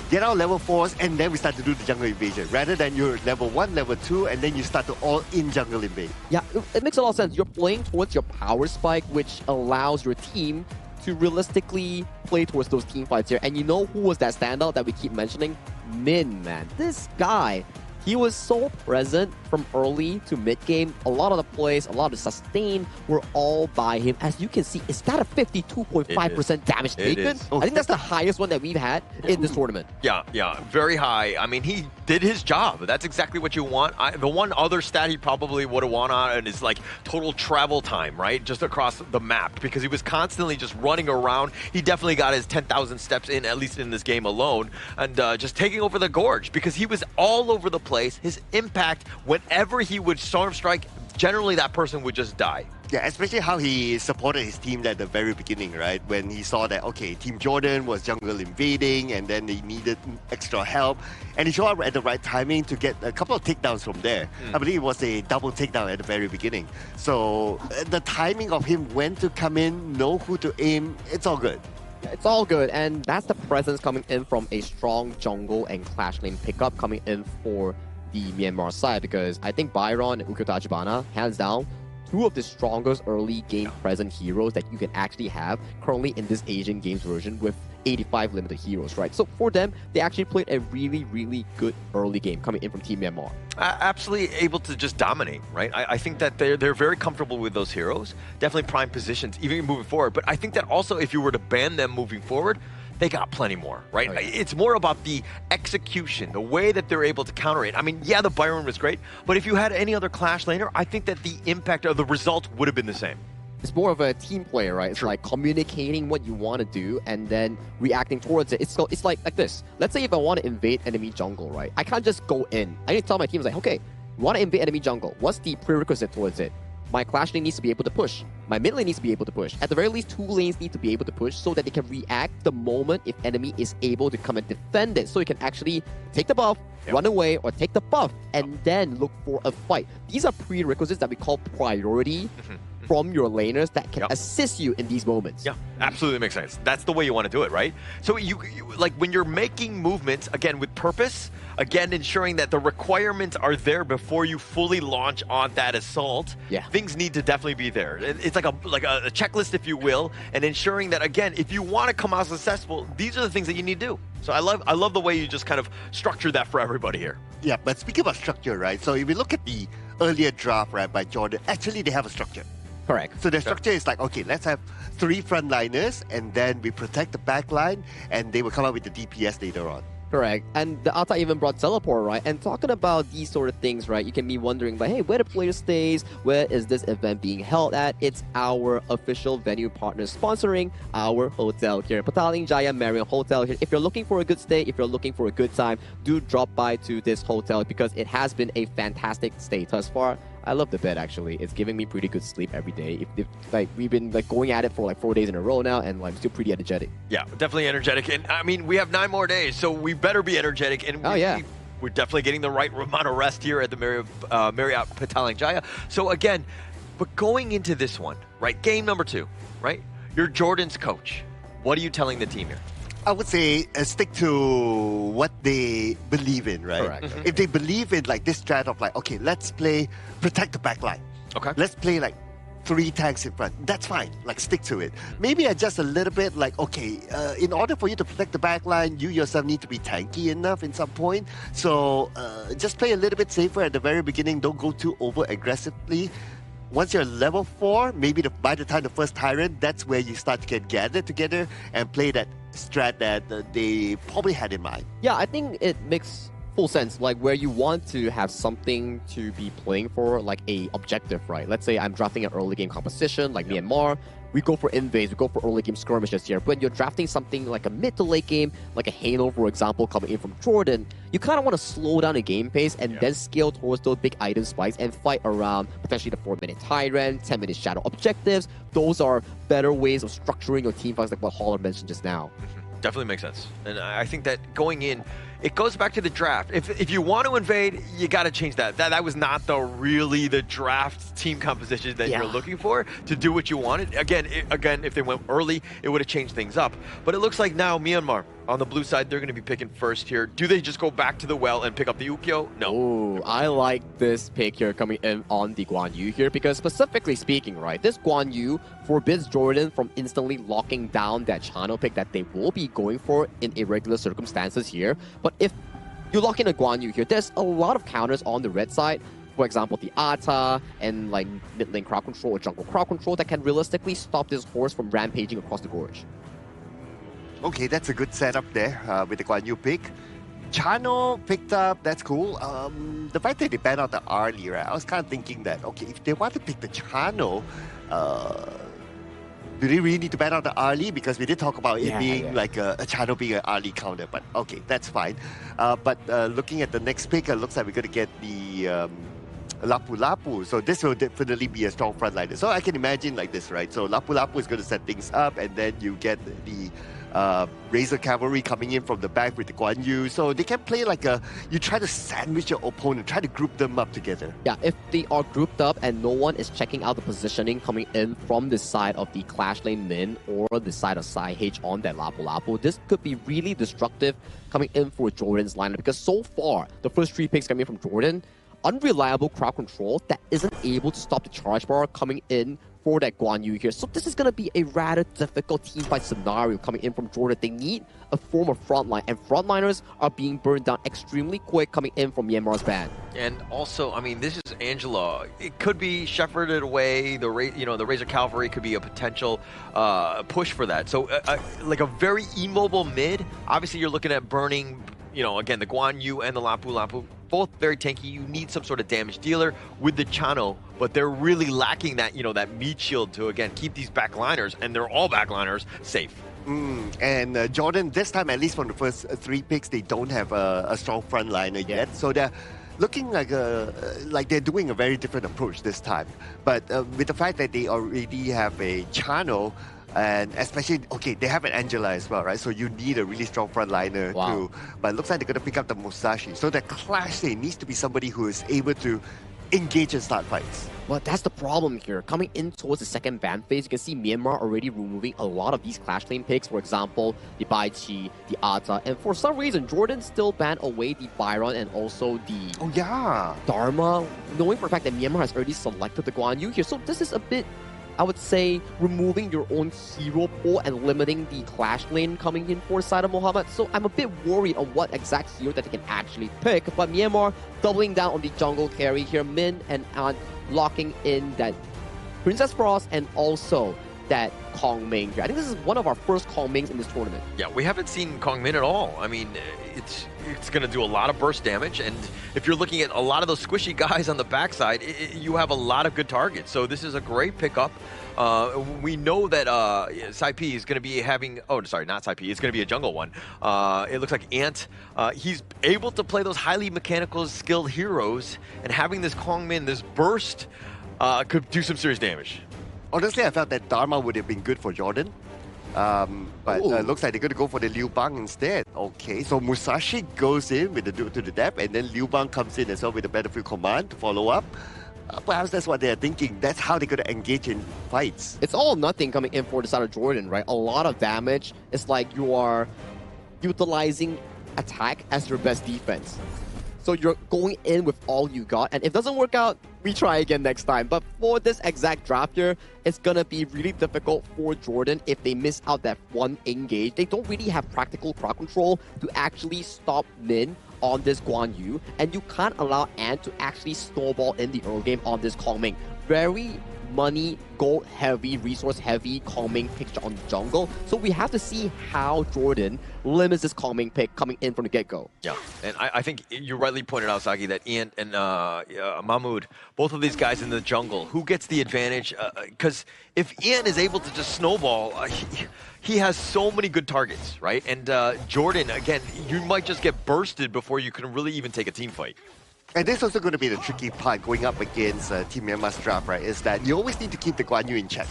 get our level 4s and then we start to do the jungle invasion. Rather than you're level 1, level 2, and then you start to all in jungle invade. Yeah, it makes a lot of sense. You're playing towards your power spike, which allows your team to realistically play towards those team fights here. And you know who was that standout that we keep mentioning? Min, man. This guy, he was so present from early to mid game. A lot of the plays, a lot of the sustain were all by him. As you can see, is that a 52.5% damage taken? I think that's the highest one that we've had in this tournament. Yeah, very high. I mean, he did his job. That's exactly what you want. The one other stat he probably would have won on is like total travel time, right? Just across the map, because he was constantly just running around. He definitely got his 10,000 steps in, at least in this game alone, and just taking over the gorge because he was all over the place. His impact, whenever he would storm strike, generally that person would just die. Yeah, especially how he supported his team at the very beginning, right? When he saw that, okay, Team Jordan was jungle invading and then they needed extra help. And he showed up at the right timing to get a couple of takedowns from there. I believe it was a double takedown at the very beginning. So the timing of him, when to come in, know who to aim, it's all good. It's all good, and that's the presence coming in from a strong jungle and clash lane pickup coming in for the Myanmar side, because I think Byron and Ukyo, hands down, two of the strongest early game present heroes that you can actually have currently in this Asian Games version with 85 limited heroes, right? So for them, they actually played a really, really good early game coming in from Team Myanmar. Absolutely able to just dominate, right? I think that they're very comfortable with those heroes. Definitely prime positions, even moving forward. But I think that also if you were to ban them moving forward, they got plenty more, right? Oh, yeah. It's more about the execution, the way that they're able to counter it. I mean, yeah, the Byron was great, but if you had any other Clash laner, I think that the impact of the result would have been the same. It's more of a team player, right? It's like communicating what you want to do and then reacting towards it. It's like this. Let's say if I want to invade enemy jungle, right? I can't just go in. I need to tell my team, like, okay, you want to invade enemy jungle. What's the prerequisite towards it? My Clash lane needs to be able to push. My mid lane needs to be able to push. At the very least, two lanes need to be able to push so that they can react the moment if enemy is able to come and defend it. So you can actually take the buff, run away, or take the buff, and then look for a fight. These are prerequisites that we call priority from your laners that can assist you in these moments. Yeah, absolutely makes sense. That's the way you want to do it, right? So you like when you're making movements, again, with purpose, again, ensuring that the requirements are there before you fully launch on that assault, things need to definitely be there. It's like a checklist, if you will, and ensuring that, again, if you want to come out successful, these are the things that you need to do. So I love the way you just kind of structure that for everybody here. Yeah, but speaking about structure, right? So if you look at the earlier draft, right, by Jordan, actually they have a structure. Correct. So the structure is like, okay, let's have 3 frontliners and then we protect the back line and they will come up with the DPS later on. Correct. And the Alta even brought teleport, right? And talking about these sort of things, right? You can be wondering, but hey, where the player stays? Where is this event being held at? It's our official venue partner sponsoring our hotel here, Pataling Jaya Marriott Hotel here. If you're looking for a good stay, if you're looking for a good time, do drop by to this hotel because it has been a fantastic stay thus far. I love the bed actually. It's giving me pretty good sleep every day. If like we've been like going at it for like 4 days in a row now, and like I'm still pretty energetic. Yeah, definitely energetic. And I mean, we have 9 more days, so we better be energetic. And we're definitely getting the right amount of rest here at the Marriott Petaling So again, but going into this one, right? Game number 2, right? You're Jordan's coach. What are you telling the team here? I would say stick to what they believe in, right? Correct. If they believe in like this strat of like, okay, let's play protect the back line. Okay. Let's play like 3 tanks in front. That's fine. Like stick to it. Maybe adjust a little bit. Like okay, in order for you to protect the back line, you yourself need to be tanky enough in some point. So just play a little bit safer at the very beginning. Don't go too over aggressively. Once you're level 4, maybe by the time the first Tyrant, that's where you start to get gathered together and play that strat that they probably had in mind. Yeah, I think it makes full sense. Like where you want to have something to be playing for, like a objective, right? Let's say I'm drafting an early game composition like Myanmar. We go for invades, we go for early game skirmishes here. When you're drafting something like a mid to late game, like a Halo, for example, coming in from Jordan, you kind of want to slow down the game pace and then scale towards those big item spikes and fight around potentially the 4-minute Tyrant, 10-minute Shadow objectives. Those are better ways of structuring your team fights, like what Holler mentioned just now. Definitely makes sense. And I think that going in, it goes back to the draft. If you want to invade, you got to change that. That was not the draft team composition that you're looking for to do what you wanted. Again, if they went early, it would have changed things up. But it looks like now Myanmar, on the blue side, they're going to be picking first here. Do they just go back to the well and pick up the Ukyo? No. Ooh, I like this pick here coming in on the Guan Yu here, because specifically speaking, right, this Guan Yu forbids Jordan from instantly locking down that channel pick that they will be going for in irregular circumstances here. But if you lock in a Guan Yu here, there's a lot of counters on the red side. For example, the Ata and like mid lane crowd control or jungle crowd control that can realistically stop this horse from rampaging across the gorge. Okay, that's a good setup there with the Guan Yu pick. Chano picked up, that's cool. The fact that they banned out the Arlie, right? I was kind of thinking that, okay, if they want to pick the Chano, do they really need to ban out the Arlie? Because we did talk about it being like a Chano being an Arlie counter, but okay, that's fine. But looking at the next pick, it looks like we're going to get the Lapu Lapu. So this will definitely be a strong frontliner. So I can imagine like this, right? So Lapu Lapu is going to set things up, and then you get the Razor Cavalry coming in from the back with the Guan Yu. So they can play like you try to sandwich your opponent, try to group them up together. Yeah, if they are grouped up and no one is checking out the positioning coming in from the side of the Clash Lane Min or the side of Sai H on that Lapu Lapu, this could be really destructive coming in for Jordan's lineup, because so far, the first 3 picks coming in from Jordan, unreliable crowd control that isn't able to stop the charge bar coming in for that Guan Yu here. So this is going to be a rather difficult team fight scenario coming in from Jordan. They need a form of frontline, and frontliners are being burned down extremely quick coming in from Myanmar's ban. And also, I mean, this is Angela. It could be shepherded away. The Razor Cavalry could be a potential push for that. So like a very immobile mid. Obviously, you're looking at burning, again, the Guan Yu and the Lapu Lapu. Both very tanky. You need some sort of damage dealer with the Chano, but they're really lacking that, that meat shield to, again, keep these backliners, and they're all backliners, safe. And Jordan, this time, at least from the first 3 picks, they don't have a strong frontliner yet. So they're looking like they're doing a very different approach this time. But with the fact that they already have a Chano, and especially, okay, they have an Angela as well, right? So you need a really strong frontliner too. But it looks like they're going to pick up the Musashi. So the Clash lane needs to be somebody who is able to engage and start fights. Well, that's the problem here. Coming in towards the second ban phase, you can see Myanmar already removing a lot of these Clash lane picks. For example, the Bai Chi, the Ata, and for some reason, Jordan still banned away the Byron and also the Dharma, knowing for a fact that Myanmar has already selected the Guan Yu here. So this is a bit, I would say, removing your own hero pool and limiting the Clash lane coming in for side of Mohammed. So I'm a bit worried on what exact hero that they can actually pick. But Myanmar doubling down on the jungle carry here. Min and Ant locking in that Princess Frost and also that Kong Ming here. I think this is one of our first Kong Mings in this tournament. Yeah, we haven't seen Kong Min at all. I mean, it's going to do a lot of burst damage, and if you're looking at a lot of those squishy guys on the backside, you have a lot of good targets. So this is a great pickup. We know that Saipi is going to be having... Oh, sorry, not Saipi. It's going to be a jungle one. It looks like Ant. He's able to play those highly mechanical, skilled heroes, and having this Kong Min, this burst, could do some serious damage. Honestly, I felt that Dharma would have been good for Jordan. But looks like they're going to go for the Liu Bang instead. Okay, so Musashi goes in with the to the depth, and then Liu Bang comes in as well with the Battlefield Command to follow up. Perhaps that's what they're thinking. That's how they're going to engage in fights. It's all or nothing coming in for the side of Jordan, right? A lot of damage. It's like you are utilizing attack as your best defense. So you're going in with all you got, and if it doesn't work out, we try again next time. But for this exact draft here, it's gonna be really difficult for Jordan if they miss out that one engage. They don't really have practical crowd control to actually stop Min on this Guan Yu, and you can't allow Ant to actually snowball in the early game on this Kong Ming. Very money, gold heavy, resource heavy Kong Ming picture on the jungle. So we have to see how Jordan limits this Kong Ming pick coming in from the get-go. Yeah, and I think you rightly pointed out, Sagi, that Ian and Mahmoud, both of these guys in the jungle, who gets the advantage? Because if Ian is able to just snowball, he has so many good targets, right? And Jordan, again, you might just get bursted before you can really even take a team fight. And this is also going to be the tricky part going up against Team Myanmar's draft, right? Is that you always need to keep the Guan Yu in check.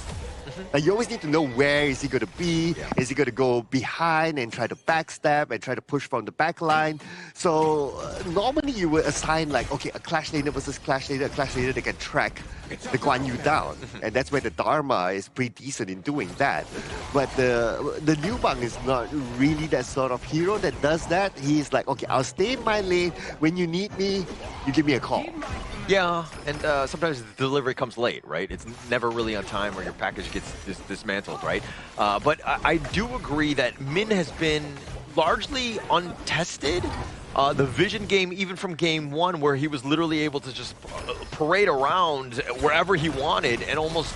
You always need to know where is he going to be. Yeah. Is he going to go behind and try to backstab and try to push from the back line? So normally you would assign like, okay, a clash laner versus clash laner, a clash laner that can track the Guan Yu down. And that's where the Dharma is pretty decent in doing that. But the Liu Bang is not really that sort of hero that does that. He's like, okay, I'll stay in my lane. When you need me, you give me a call. Yeah, and sometimes the delivery comes late, right? It's never really on time or your package gets dismantled, right? But I do agree that Min has been largely untested. The vision game, even from game one, where he was literally able to just parade around wherever he wanted and almost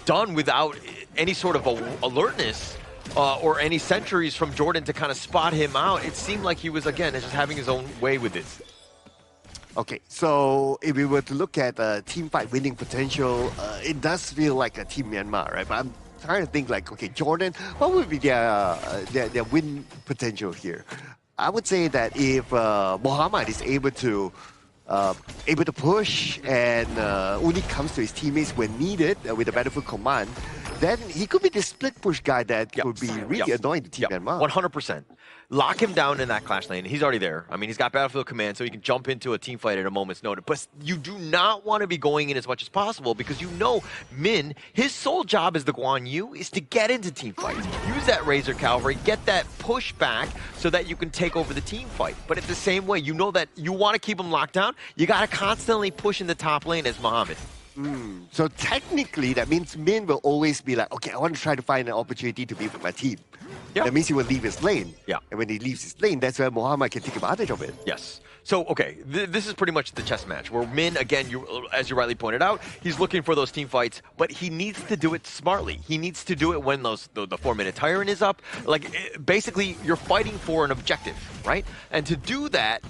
done without any sort of alertness or any sentries from Jordan to kind of spot him out. It seemed like he was, again, just having his own way with this. Okay, so if we were to look at team fight winning potential, it does feel like a Team Myanmar, right? But I'm trying to think like, okay, Jordan, what would be their win potential here? I would say that if Mohammad is able to push and only comes to his teammates when needed with the Battlefield Command, then he could be the split push guy that could be really annoying to Team Myanmar. 100%. Lock him down in that clash lane. He's already there. I mean, he's got Battlefield Command, so he can jump into a team fight at a moment's notice. But you do not want to be going in as much as possible because you know Min, his sole job as the Guan Yu is to get into team fights. Use that Razor Cavalry, get that push back so that you can take over the team fight. But at the same way, you know that you want to keep him locked down, you got to constantly push in the top lane as Mohammed. So technically, that means Min will always be like, okay, I want to try to find an opportunity to be with my team. Yeah. That means he will leave his lane. Yeah. And when he leaves his lane, that's where Mohammad can take advantage of it. Yes. So, okay, this is pretty much the chess match where Min, again, as you rightly pointed out, he's looking for those team fights, but he needs to do it smartly. He needs to do it when the 4-minute tyrant is up. Like, basically, you're fighting for an objective, right? And to do that,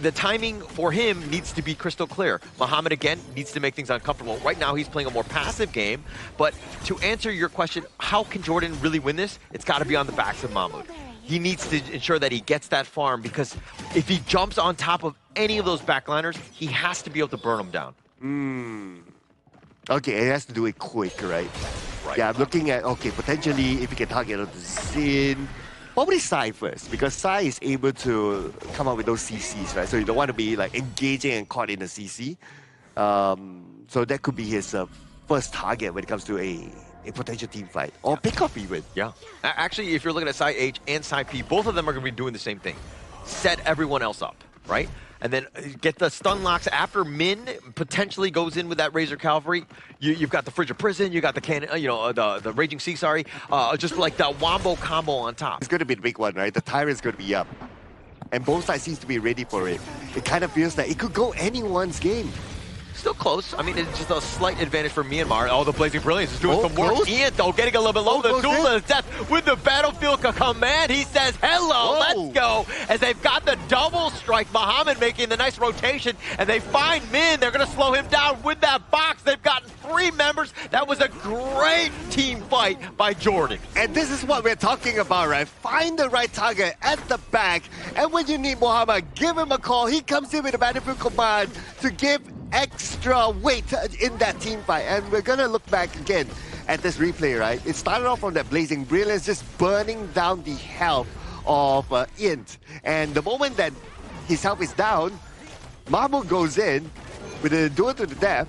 the timing for him needs to be crystal clear. Mohammad, again, needs to make things uncomfortable. Right now, he's playing a more passive game. But to answer your question, how can Jordan really win this? It's got to be on the backs of Mahmoud. He needs to ensure that he gets that farm because if he jumps on top of any of those backliners, he has to be able to burn them down. Okay, he has to do it quick, right? Yeah, I'm looking at, okay, potentially if he can target on the Xin. Probably Sai first, because Sai is able to come up with those CCs, right? So you don't want to be like engaging and caught in a CC. So that could be his first target when it comes to a potential team fight. Or pick up even. Yeah. Actually, if you're looking at Sai H and Sai P, both of them are going to be doing the same thing. Set everyone else up, right? And then get the stun locks after Min potentially goes in with that Razor Cavalry. You've got the Frigid Prison, you got the cannon, the Raging Sea, sorry. Just like that wombo combo on top. It's going to be the big one, right? The Tyrant's going to be up. And both sides seems to be ready for it. It kind of feels like it could go anyone's game. Still close. I mean, it's just a slight advantage for Myanmar. Oh, the Blazing Brilliance is doing some work. close. Ian, though, getting a little bit low. The duel of death with the Battlefield command. He says, hello, let's go. As they've got the double strike. Muhammad making the nice rotation, and they find Min. They're going to slow him down with that box. They've gotten 3 members. That was a great team fight by Jordan. And this is what we're talking about, right? Find the right target at the back, and when you need Muhammad, give him a call. He comes in with a Battlefield command to give extra weight in that team fight. And we're gonna look back again at this replay, right? It started off from that Blazing Brilliance, just burning down the health of Int. And the moment that his health is down, Mahmoud goes in with a duel to the death,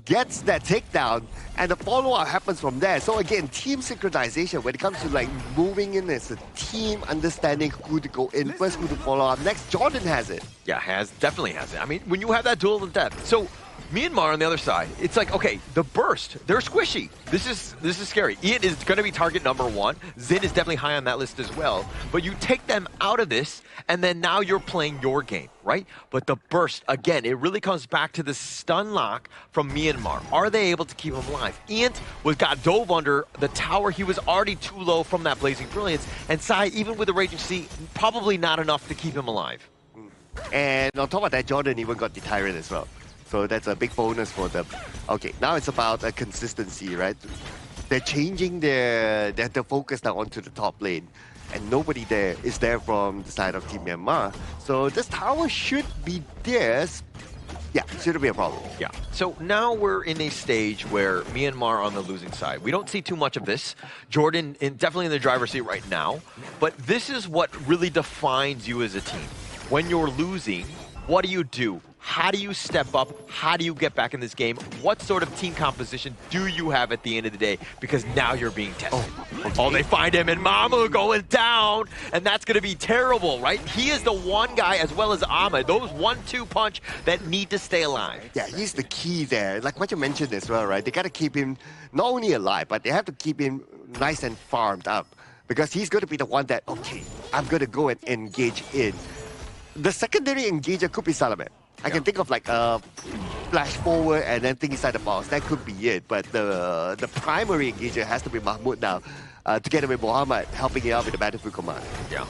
gets that takedown, and the follow-up happens from there. So again, team synchronization when it comes to like moving in as a team, understanding who to go in first, who to follow up next. Jordan has it. Yeah, definitely has it. I mean, when you have that duel of death. So Myanmar on the other side, it's like, okay, the burst, they're squishy. This is scary. Ian is going to be target number 1. Zin is definitely high on that list as well. But you take them out of this, and then now you're playing your game, right? But the burst, again, it really comes back to the stun lock from Myanmar. Are they able to keep him alive? Ian got dove under the tower. He was already too low from that Blazing Brilliance. And Sai, even with the Raging Sea, probably not enough to keep him alive. And on top of that, Jordan even got the Tyrant as well. So that's a big bonus for them. Okay, now it's about a consistency, right? They're changing their focus now onto the top lane. And nobody there is there from the side of Team Myanmar. So this tower should be theirs. Yeah, shouldn't be a problem. Yeah. So now we're in a stage where Myanmar on the losing side. We don't see too much of this. Jordan definitely in the driver's seat right now. But this is what really defines you as a team. When you're losing, what do? How do you step up? How do you get back in this game? What sort of team composition do you have at the end of the day? Because now you're being tested. Oh, they find him and Mamu going down, and that's going to be terrible, right? He is the one guy, as well as Ahmed, those 1-2 punch that need to stay alive. Yeah, he's the key there. Like what you mentioned as well, right? They got to keep him not only alive, but they have to keep him nice and farmed up. Because he's going to be the one that, okay, I'm going to go and engage in. The secondary engager could be Salaman. I can think of like a flash forward and then think inside the box. That could be it. But the primary engager has to be Mahmoud now, together with Muhammad, helping him out with the Battlefield command. Yeah.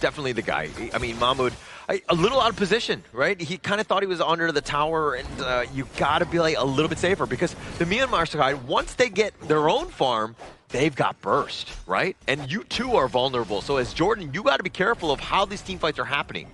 Definitely the guy. I mean, Mahmoud, a little out of position, right? He kind of thought he was under the tower, and you got to be like a little bit safer because the Myanmar side, once they get their own farm, they've got burst, right? And you too are vulnerable. So as Jordan, you got to be careful of how these team fights are happening.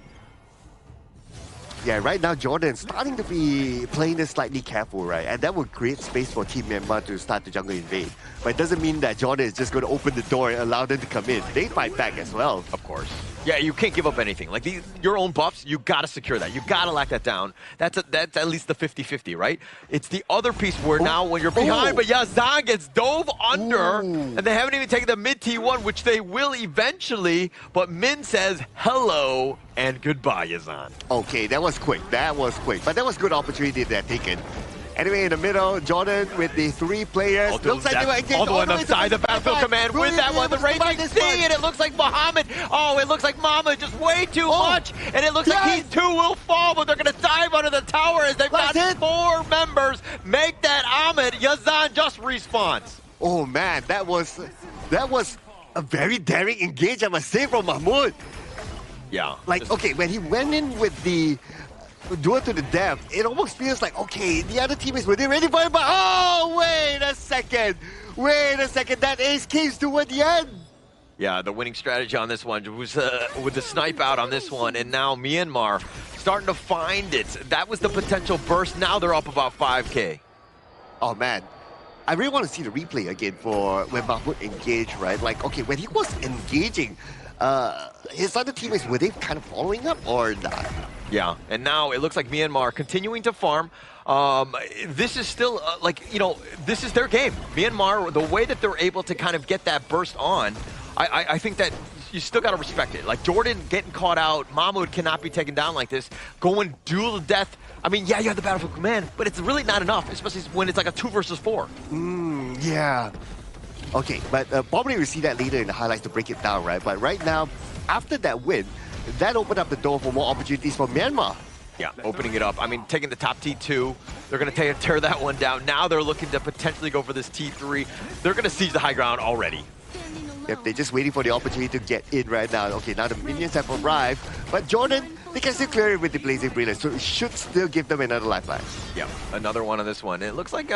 Yeah, right now Jordan's starting to be playing this slightly careful, right? And that would create space for Team Myanmar to start the jungle invade. But it doesn't mean that Jordan is just going to open the door and allow them to come in. They fight back as well. Of course. Yeah, you can't give up anything. Like your own buffs, you got to secure that. You got to lock that down. That's at least the 50-50, right? It's the other piece where now when you're behind, but Yazan gets dove under, and they haven't even taken the mid T1, which they will eventually, but Min says hello and goodbye, Yazan. Okay, that was quick. That was quick. But that was good opportunity they're taken. Anyway, in the middle, Jordan with the 3 players. Looks like they were engaged all the way side, the Battlefield command with that one, the Raging Sea, and it looks like Muhammad. Oh, it looks like Mama just way too much, and it looks like these 2 will fall, but they're going to dive under the tower as they've got 4 members. Make that Ahmed. Yazan just respawns. Oh man, that was a very daring engage, I must say, from Mahmoud. Yeah. Like, okay, when he went in with the duel to the death, it almost feels like, okay, the other teammates were they ready for it, but oh, wait a second, that ace came toward the end. Yeah, the winning strategy on this one was with the snipe out on this one, and now Myanmar starting to find it. That was the potential burst. Now they're up about 5K. Oh man, I really want to see the replay again for when Mahmoud engaged, right? Like, okay, when he was engaging, his other teammates, were they kind of following up or not? Yeah, and now it looks like Myanmar continuing to farm. This is still, this is their game. Myanmar, the way that they're able to kind of get that burst on, I think that you still got to respect it. Like, Jordan getting caught out, Mahmoud cannot be taken down like this. Going duel to death. I mean, yeah, you have the Battlefield command, but it's really not enough, especially when it's like a 2 versus 4. Yeah. Okay, but probably we'll see that later in the highlights to break it down, right? But right now, after that win, that opened up the door for more opportunities for Myanmar. Yeah, opening it up. I mean, taking the top T2, they're going to tear that one down. Now they're looking to potentially go for this T3. They're going to siege the high ground already. Yep, they're just waiting for the opportunity to get in right now. Okay, now the minions have arrived, but Jordan, they can still clear it with the Blazing Brilliance, so it should still give them another lifeline. Yep, another one on this one. It looks like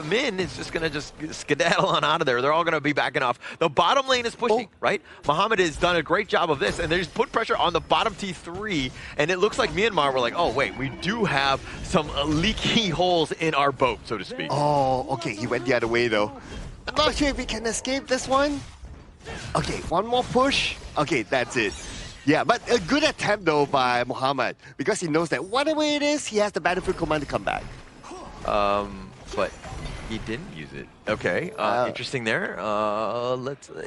Min is just going to just skedaddle on out of there. They're all going to be backing off. The bottom lane is pushing, right? Mohammed has done a great job of this, and they just put pressure on the bottom T3, and it looks like Myanmar were like, oh, wait, we do have some leaky holes in our boat, so to speak. Oh, okay, he went the other way, though. I'm not sure if he can escape this one. Okay, one more push. Okay, that's it. Yeah, but a good attempt though by Mohammed because he knows that whatever it is, he has the battlefield command to come back. But he didn't use it. Okay, interesting there.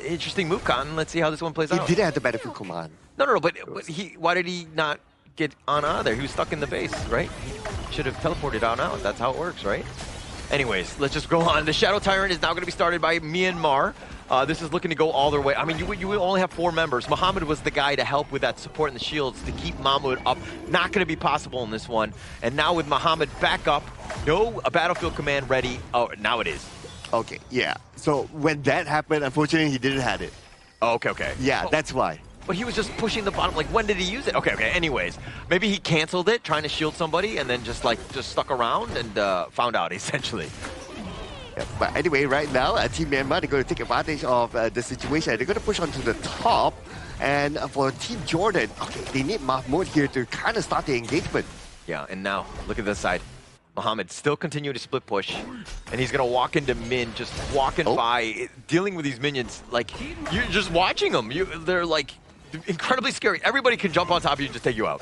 Interesting move, Cotton. Let's see how this one plays out. He didn't have the battlefield command. No, but why did he not get on out of there? He was stuck in the base, right? He should have teleported on out. That's how it works, right? Anyways, let's just go on. The Shadow Tyrant is now going to be started by Myanmar. This is looking to go all their way. I mean, you only have 4 members. Mohammed was the guy to help with that support in the shields to keep Mahmoud up. Not going to be possible in this one. And now with Mohammed back up, a battlefield command ready. Oh, now it is. Okay, yeah. So when that happened, unfortunately, he didn't have it. Oh, okay. Yeah, that's why. But he was just pushing the bottom. Like, when did he use it? Okay. Anyways, maybe he canceled it, trying to shield somebody, and then just stuck around and found out, essentially. Yeah, but anyway, right now, Team Myanmar, they're going to take advantage of the situation. They're going to push onto the top. And for Team Jordan, okay, they need Mahmoud here to kind of start the engagement. Yeah, and now, look at this side. Mohammed still continue to split push, and he's going to walk into Min, just walking by, dealing with these minions. Like, you're just watching them. They're, like, incredibly scary. Everybody can jump on top of you and just take you out.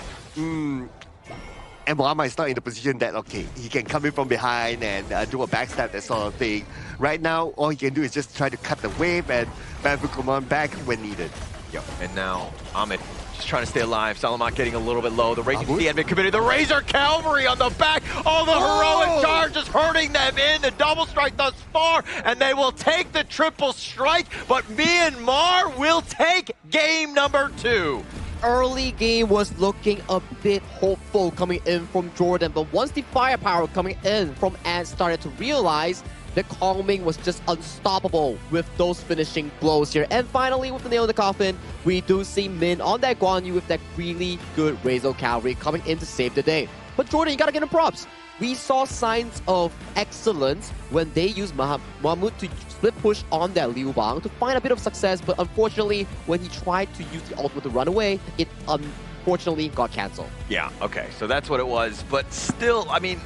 And Mohammed is not in the position that, okay, he can come in from behind and do a backstab, that sort of thing. Right now, all he can do is just try to cut the wave and battlefield command back when needed. Yep, and now Ahmed just trying to stay alive. Salamat getting a little bit low. The Raging Sea Admin Committee, the Razor Cavalry on the back. All the heroic charges hurting them in. The double strike thus far, and they will take the triple strike, but Myanmar will take game number 2. Early game was looking a bit hopeful coming in from Jordan, but once the firepower coming in from Ant started to realize the Kongming was just unstoppable with those finishing blows here. And finally, with the nail in the coffin, we do see Min on that Guan Yu with that really good Razor Cavalry coming in to save the day. But Jordan, you gotta give him props. We saw signs of excellence when they used Mahmoud to split push on that Liu Bang to find a bit of success, but unfortunately, when he tried to use the ultimate to run away, it unfortunately got cancelled. Yeah, okay, so that's what it was. But still, I mean,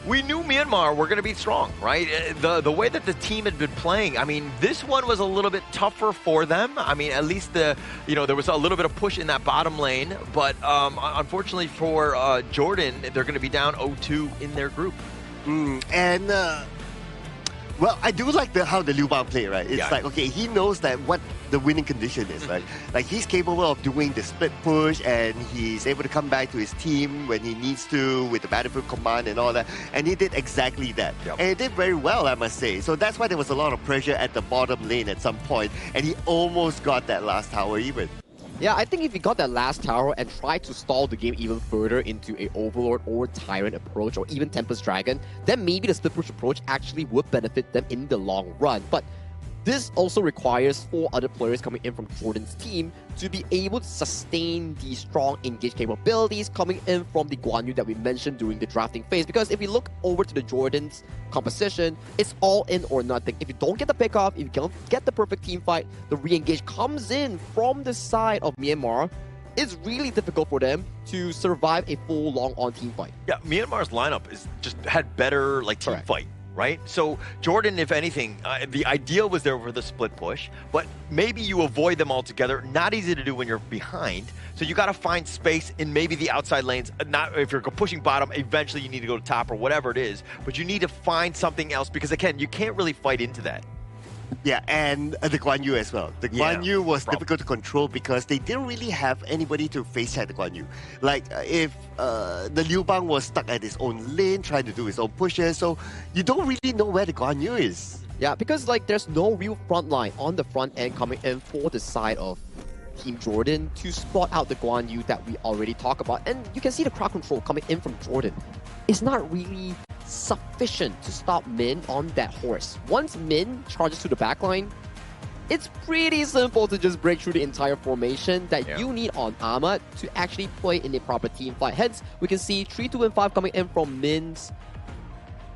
we knew Myanmar were going to be strong, right? The way that the team had been playing, I mean, this one was a little bit tougher for them. I mean, at least there was a little bit of push in that bottom lane. But unfortunately for Jordan, they're going to be down 0-2 in their group. Well, I do like how the Liu Bang play, right? It's like, okay, he knows that what the winning condition is, right? Like, he's capable of doing the split push, and he's able to come back to his team when he needs to with the battlefield command and all that. And he did exactly that. And he did very well, I must say. So that's why there was a lot of pressure at the bottom lane at some point, and he almost got that last tower even. Yeah, I think if he got that last tower and tried to stall the game even further into a Overlord or Tyrant approach or even Tempest Dragon, then maybe the split push approach actually would benefit them in the long run. But this also requires 4 other players coming in from Jordan's team to be able to sustain the strong engage capabilities coming in from the Guan Yu that we mentioned during the drafting phase. Because if we look over to the Jordan's composition, it's all in or nothing. If you don't get the pickoff, if you don't get the perfect team fight, the re-engage comes in from the side of Myanmar. It's really difficult for them to survive a full long-on team fight. Yeah, Myanmar's lineup had better team fight. Right? So Jordan, if anything, the idea was there for the split push, but maybe you avoid them altogether. Not easy to do when you're behind. So you got to find space in maybe the outside lanes. Not if you're pushing bottom, eventually you need to go to top or whatever it is, but you need to find something else because again, you can't really fight into that. Yeah, and the Guan Yu as well. The Guan Yu was difficult to control because they didn't really have anybody to face check the Guan Yu. Like, if the Liu Bang was stuck at his own lane, trying to do his own pushes, so you don't really know where the Guan Yu is. Yeah, because there's no real front line on the front end coming in for the side of Team Jordan to spot out the Guan Yu that we already talked about. And you can see the crowd control coming in from Jordan. It's not really sufficient to stop Min on that horse. Once Min charges to the backline, it's pretty simple to just break through the entire formation that you need on Ahmad to actually play in a proper team fight. Hence, we can see 3, 2, and 5 coming in from Min's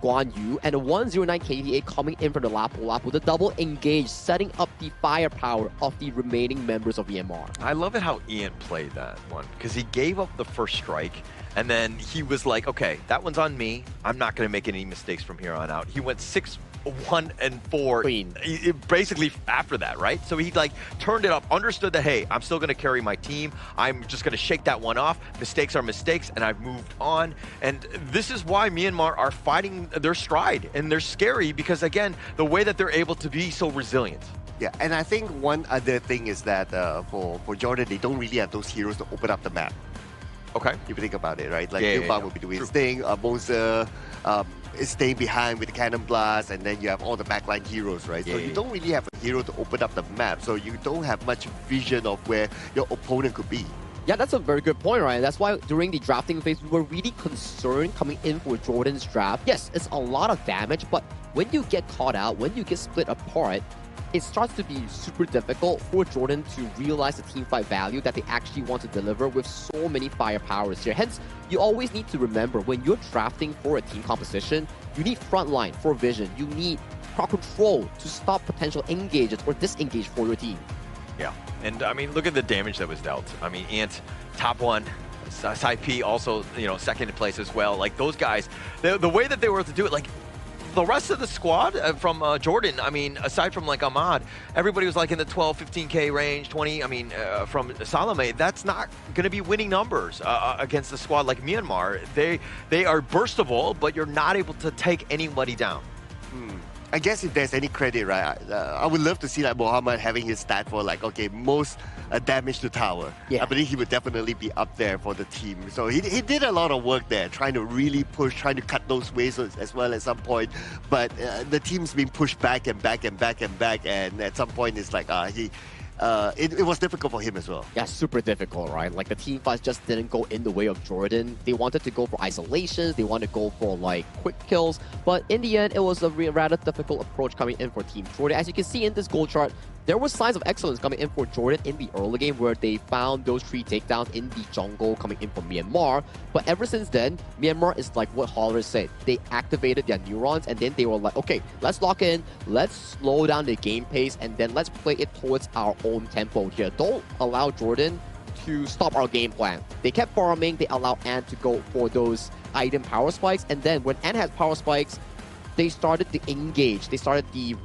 Guan Yu and a 109 KDA coming in from the Lapu. The double engage, setting up the firepower of the remaining members of Myanmar. I love it how Ian played that one, because he gave up the first strike, and then he was like, okay, that one's on me. I'm not going to make any mistakes from here on out. He went 6, 1, and 4 basically after that, right? So he like turned it up, understood that, hey, I'm still going to carry my team. I'm just going to shake that one off. Mistakes are mistakes, and I've moved on. And this is why Myanmar are fighting their stride, and they're scary because, again, the way that they're able to be so resilient. Yeah, and I think one other thing is that for Jordan, they don't really have those heroes to open up the map. Okay. If you think about it, right? Like, will be doing his thing, Moza is staying behind with the cannon blast, and then you have all the backline heroes, right? So you don't really have a hero to open up the map, so you don't have much vision of where your opponent could be. Yeah, that's a very good point, Ryan. That's why during the drafting phase, we were really concerned coming in for Jordan's draft. Yes, it's a lot of damage, but when you get caught out, when you get split apart, it starts to be super difficult for Jordan to realize the teamfight value that they actually want to deliver with so many firepowers here. Hence, you always need to remember when you're drafting for a team composition, you need frontline for vision. You need crowd control to stop potential engages or disengage for your team. Yeah, and I mean, look at the damage that was dealt. I mean, Ant, top one. Sai P also, you know, second place as well. Like, those guys, the way that they were able to do it, like, the rest of the squad from Jordan, I mean, aside from like Ahmad, everybody was like in the 12, 15K range, 20. I mean, from Salome, that's not going to be winning numbers against a squad like Myanmar. They are burstable, but you're not able to take anybody down. I guess if there's any credit, right, I would love to see like Mohammed having his stat for like, okay, most damage to tower. Yeah. I believe he would definitely be up there for the team. So he did a lot of work there, trying to really push, trying to cut those waves as well at some point. But the team's been pushed back and back and back and back, and at some point it's like it was difficult for him as well. Yeah, super difficult, right? Like, the team fights just didn't go in the way of Jordan. They wanted to go for isolations, they wanted to go for like quick kills, but in the end, it was a rather difficult approach coming in for Team Jordan. As you can see in this goal chart, there were signs of excellence coming in for Jordan in the early game where they found those 3 takedowns in the jungle coming in from Myanmar. But ever since then, Myanmar is like what Holler said. They activated their neurons and then they were like, okay, let's lock in, let's slow down the game pace, and then let's play it towards our own tempo here. Don't allow Jordan to stop our game plan. They kept farming, they allowed Ant to go for those item power spikes, and then when Ant has power spikes, they started to engage. They started the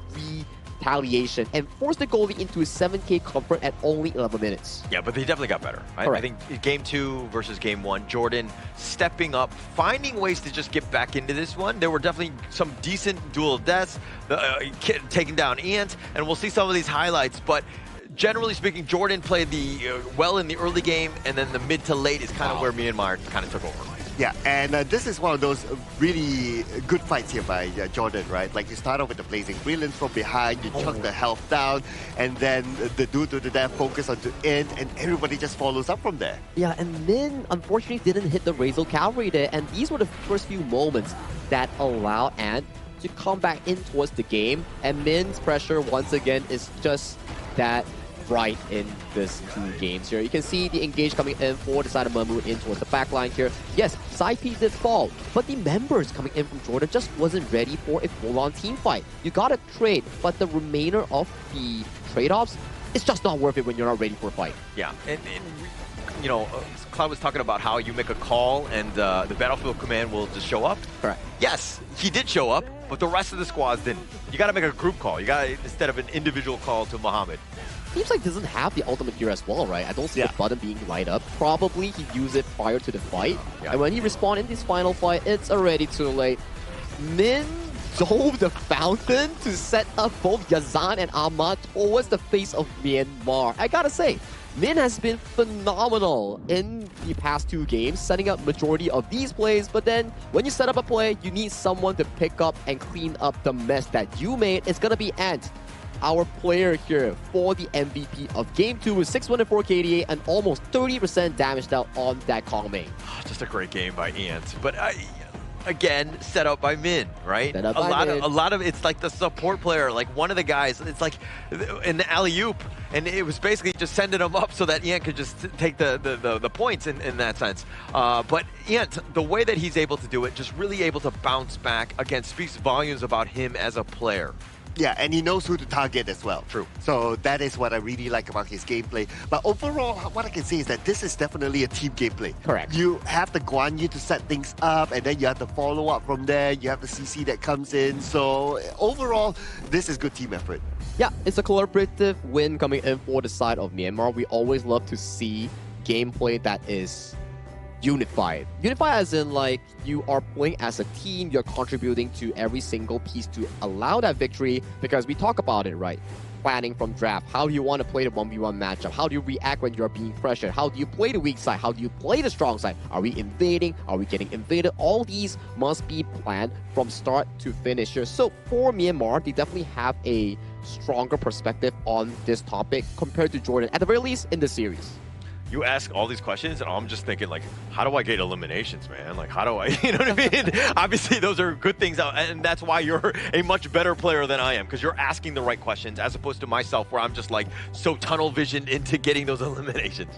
retaliation and forced the goalie into a 7K comfort at only 11 minutes. Yeah, but they definitely got better. I think game 2 versus game 1, Jordan stepping up, finding ways to just get back into this one. There were definitely some decent dual deaths, taking down Ant, and we'll see some of these highlights, but generally speaking, Jordan played well in the early game, and then the mid to late is kind of where Myanmar kind of took over. Yeah, and this is one of those really good fights here by Jordan, right? Like, you start off with the Blazing Brilliance from behind, you chuck the health down, and then the dude to the death focus on the end, and everybody just follows up from there. Yeah, and Min unfortunately didn't hit the Razor Cavalry there, and these were the first few moments that allow Ant to come back in towards the game, and Min's pressure once again is just that right in this 2 games here. You can see the engage coming in for the side of Mahmood in towards the back line here. Yes, Sai P did fall, but the members coming in from Jordan just wasn't ready for a full-on team fight. You gotta trade, but the remainder of the trade-offs, it's just not worth it when you're not ready for a fight. Yeah, and you know, Cloud was talking about how you make a call and the battlefield command will just show up. Correct. Yes, he did show up, but the rest of the squads didn't. You gotta make a group call. You gotta, instead of an individual call to Muhammad. Seems like doesn't have the ultimate here as well, right? I don't see the button being light up. Probably he used it prior to the fight. And when he respawned in this final fight, it's already too late. Min dove the fountain to set up both Yazan and Ahmad towards the face of Myanmar. I gotta say, Min has been phenomenal in the past 2 games, setting up majority of these plays, but then when you set up a play, you need someone to pick up and clean up the mess that you made. It's gonna be Ant. our player here for the MVP of Game 2 with 614 KDA and almost 30% damage dealt on that Kong main. Just a great game by Ant. But again, set up by Min, right? Set up a by lot Min. of, it's like the support player, like one of the guys, it's like an alley-oop, and it was basically just sending him up so that Ant could just take the points in that sense. But Ant, the way that he's able to do it, just really able to bounce back, again, speaks volumes about him as a player. Yeah, and he knows who to target as well. True. So that is what I really like about his gameplay. But overall, what I can say is that this is definitely a team gameplay. Correct. You have the Guan Yu to set things up, and then you have the follow-up from there. You have the CC that comes in. So overall, this is good team effort. Yeah, it's a collaborative win coming in for the side of Myanmar. We always love to see gameplay that is unified. Unified as in, like, you are playing as a team, you're contributing to every single piece to allow that victory, because we talk about it, right? Planning from draft. How do you want to play the 1v1 matchup? How do you react when you're being pressured? How do you play the weak side? How do you play the strong side? Are we invading? Are we getting invaded? All these must be planned from start to finish here. So for Myanmar, they definitely have a stronger perspective on this topic compared to Jordan, at the very least in the series. You ask all these questions, and I'm just thinking, like, how do I get eliminations, man? Like, how do I, you know what I mean? Obviously, those are good things, and that's why you're a much better player than I am, because you're asking the right questions, as opposed to myself, where I'm just, like, so tunnel visioned into getting those eliminations.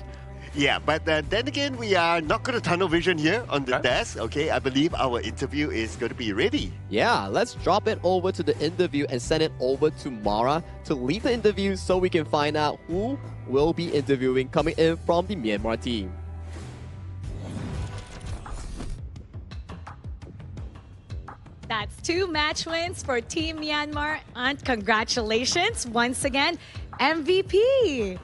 Yeah, but then again, we are not going to tunnel vision here on the desk, okay? I believe our interview is going to be ready. Yeah, let's drop it over to the interview and send it over to Mara to lead the interview so we can find out who will be interviewing coming in from the Myanmar team. That's 2 match wins for Team Myanmar, and congratulations once again, MVP.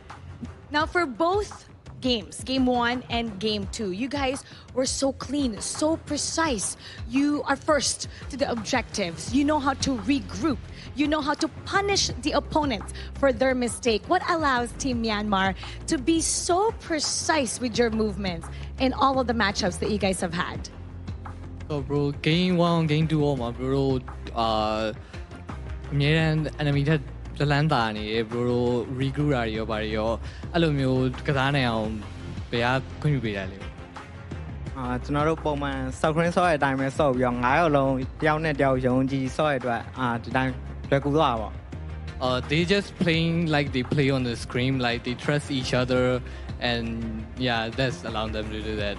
Now for both games, Game 1 and Game 2, you guys were so clean, so precise. You are first to the objectives. You know how to regroup. You know how to punish the opponent for their mistake. What allows Team Myanmar to be so precise with your movements in all of the matchups that you guys have had? So bro, Game 1, Game 2 မှာ bro အမြဲတမ်း enemy ထက်ဇလန်းတာနေရ bro regroup တာတွေရောဘာတွေရောအဲ့လိုမျိုးကစားနိုင်အောင်ဘယ်ကခွင့်ပြုပေးတာလဲ ကျွန်တော်တို့ပုံမှန် screen ဆော့တဲ့အတိုင်းပဲဆော့ပြီးတော့9ယောက်လုံးတယောက်နဲ့တယောက်ယုံကြည်ဆော့တဲ့အတွက်ဒီတိုင်းလွယ်ကူသွားတာပေါ့ they just playing like they play on the screen, like they trust each other, and yeah, that's allowing them to do that.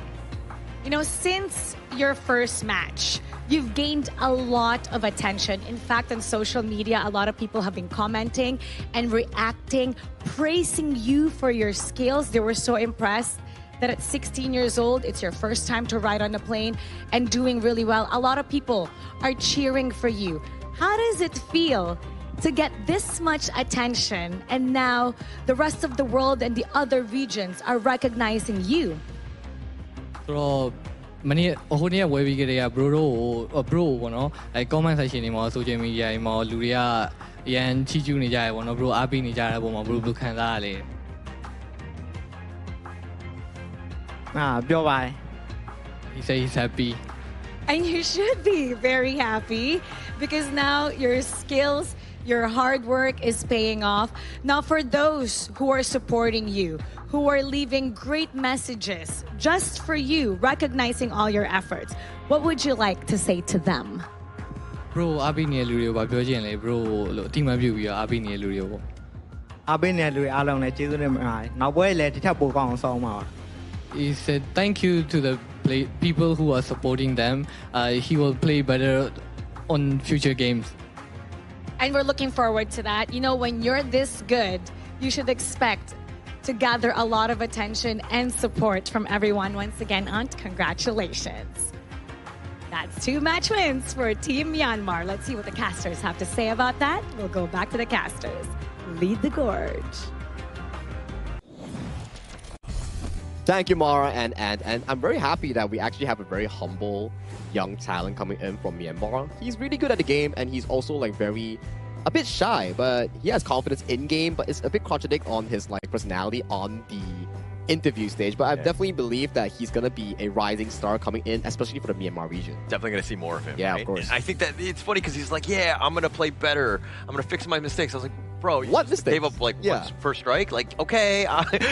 You know, since your first match, you've gained a lot of attention. In fact, on social media, a lot of people have been commenting and reacting, praising you for your skills. They were so impressed that at 16 years old, it's your first time to ride on a plane and doing really well. A lot of people are cheering for you. How does it feel to get this much attention, and now the rest of the world and the other regions are recognizing you? So, manyဟိုနေ့ဝယ်ပြီးကြတဲ့ bro တို့bro ပေါ့နော်အဲ comment section တွေမှာ social media တွေမှာလူတွေကအရန်ချီးကျူးနေကြရပေါ့နော် bro အားပေးနေကြတဲ့ပုံမှာ bro ဘယ်လိုခံစားရလဲ ပြောပါတယ် He said he's happy. And you should be very happy, because now your skills, your hard work is paying off. Now for those who are supporting you, who are leaving great messages just for you, recognizing all your efforts, what would you like to say to them? Bro အားပေးနေတဲ့လူတွေကိုဗာပြောချင်လဲ bro လို့အတိမပြုတ်ပြီးတော့အားပေးနေတဲ့လူတွေကိုပေါ့ အားပေးနေတဲ့လူတွေအားလုံးလည်းကျေးဇူးတင်ပါတယ်နောက်ပွဲလည်းဒီထက်ပိုကောင်းအောင်ဆောင်ပါပါ He said thank you to the people who are supporting them. He will play better on future games. And we're looking forward to that. You know, when you're this good, you should expect to gather a lot of attention and support from everyone. Once again, Aunt, congratulations. That's 2 match wins for Team Myanmar. Let's see what the casters have to say about that. We'll go back to the casters. Lead the gorge. Thank you, Mara and I'm very happy that we actually have a very humble young talent coming in from Myanmar. He's really good at the game, and he's also like a bit shy, but he has confidence in game, but it's a bit contradict on his like personality on the interview stage. But I definitely believe that he's gonna be a rising star coming in, especially for the Myanmar region. Definitely gonna see more of him. Yeah, right? of course. And I think that it's funny because he's like, yeah, I'm gonna play better. I'm gonna fix my mistakes. I was like, bro, you What just gave up like what's first strike? Like, okay,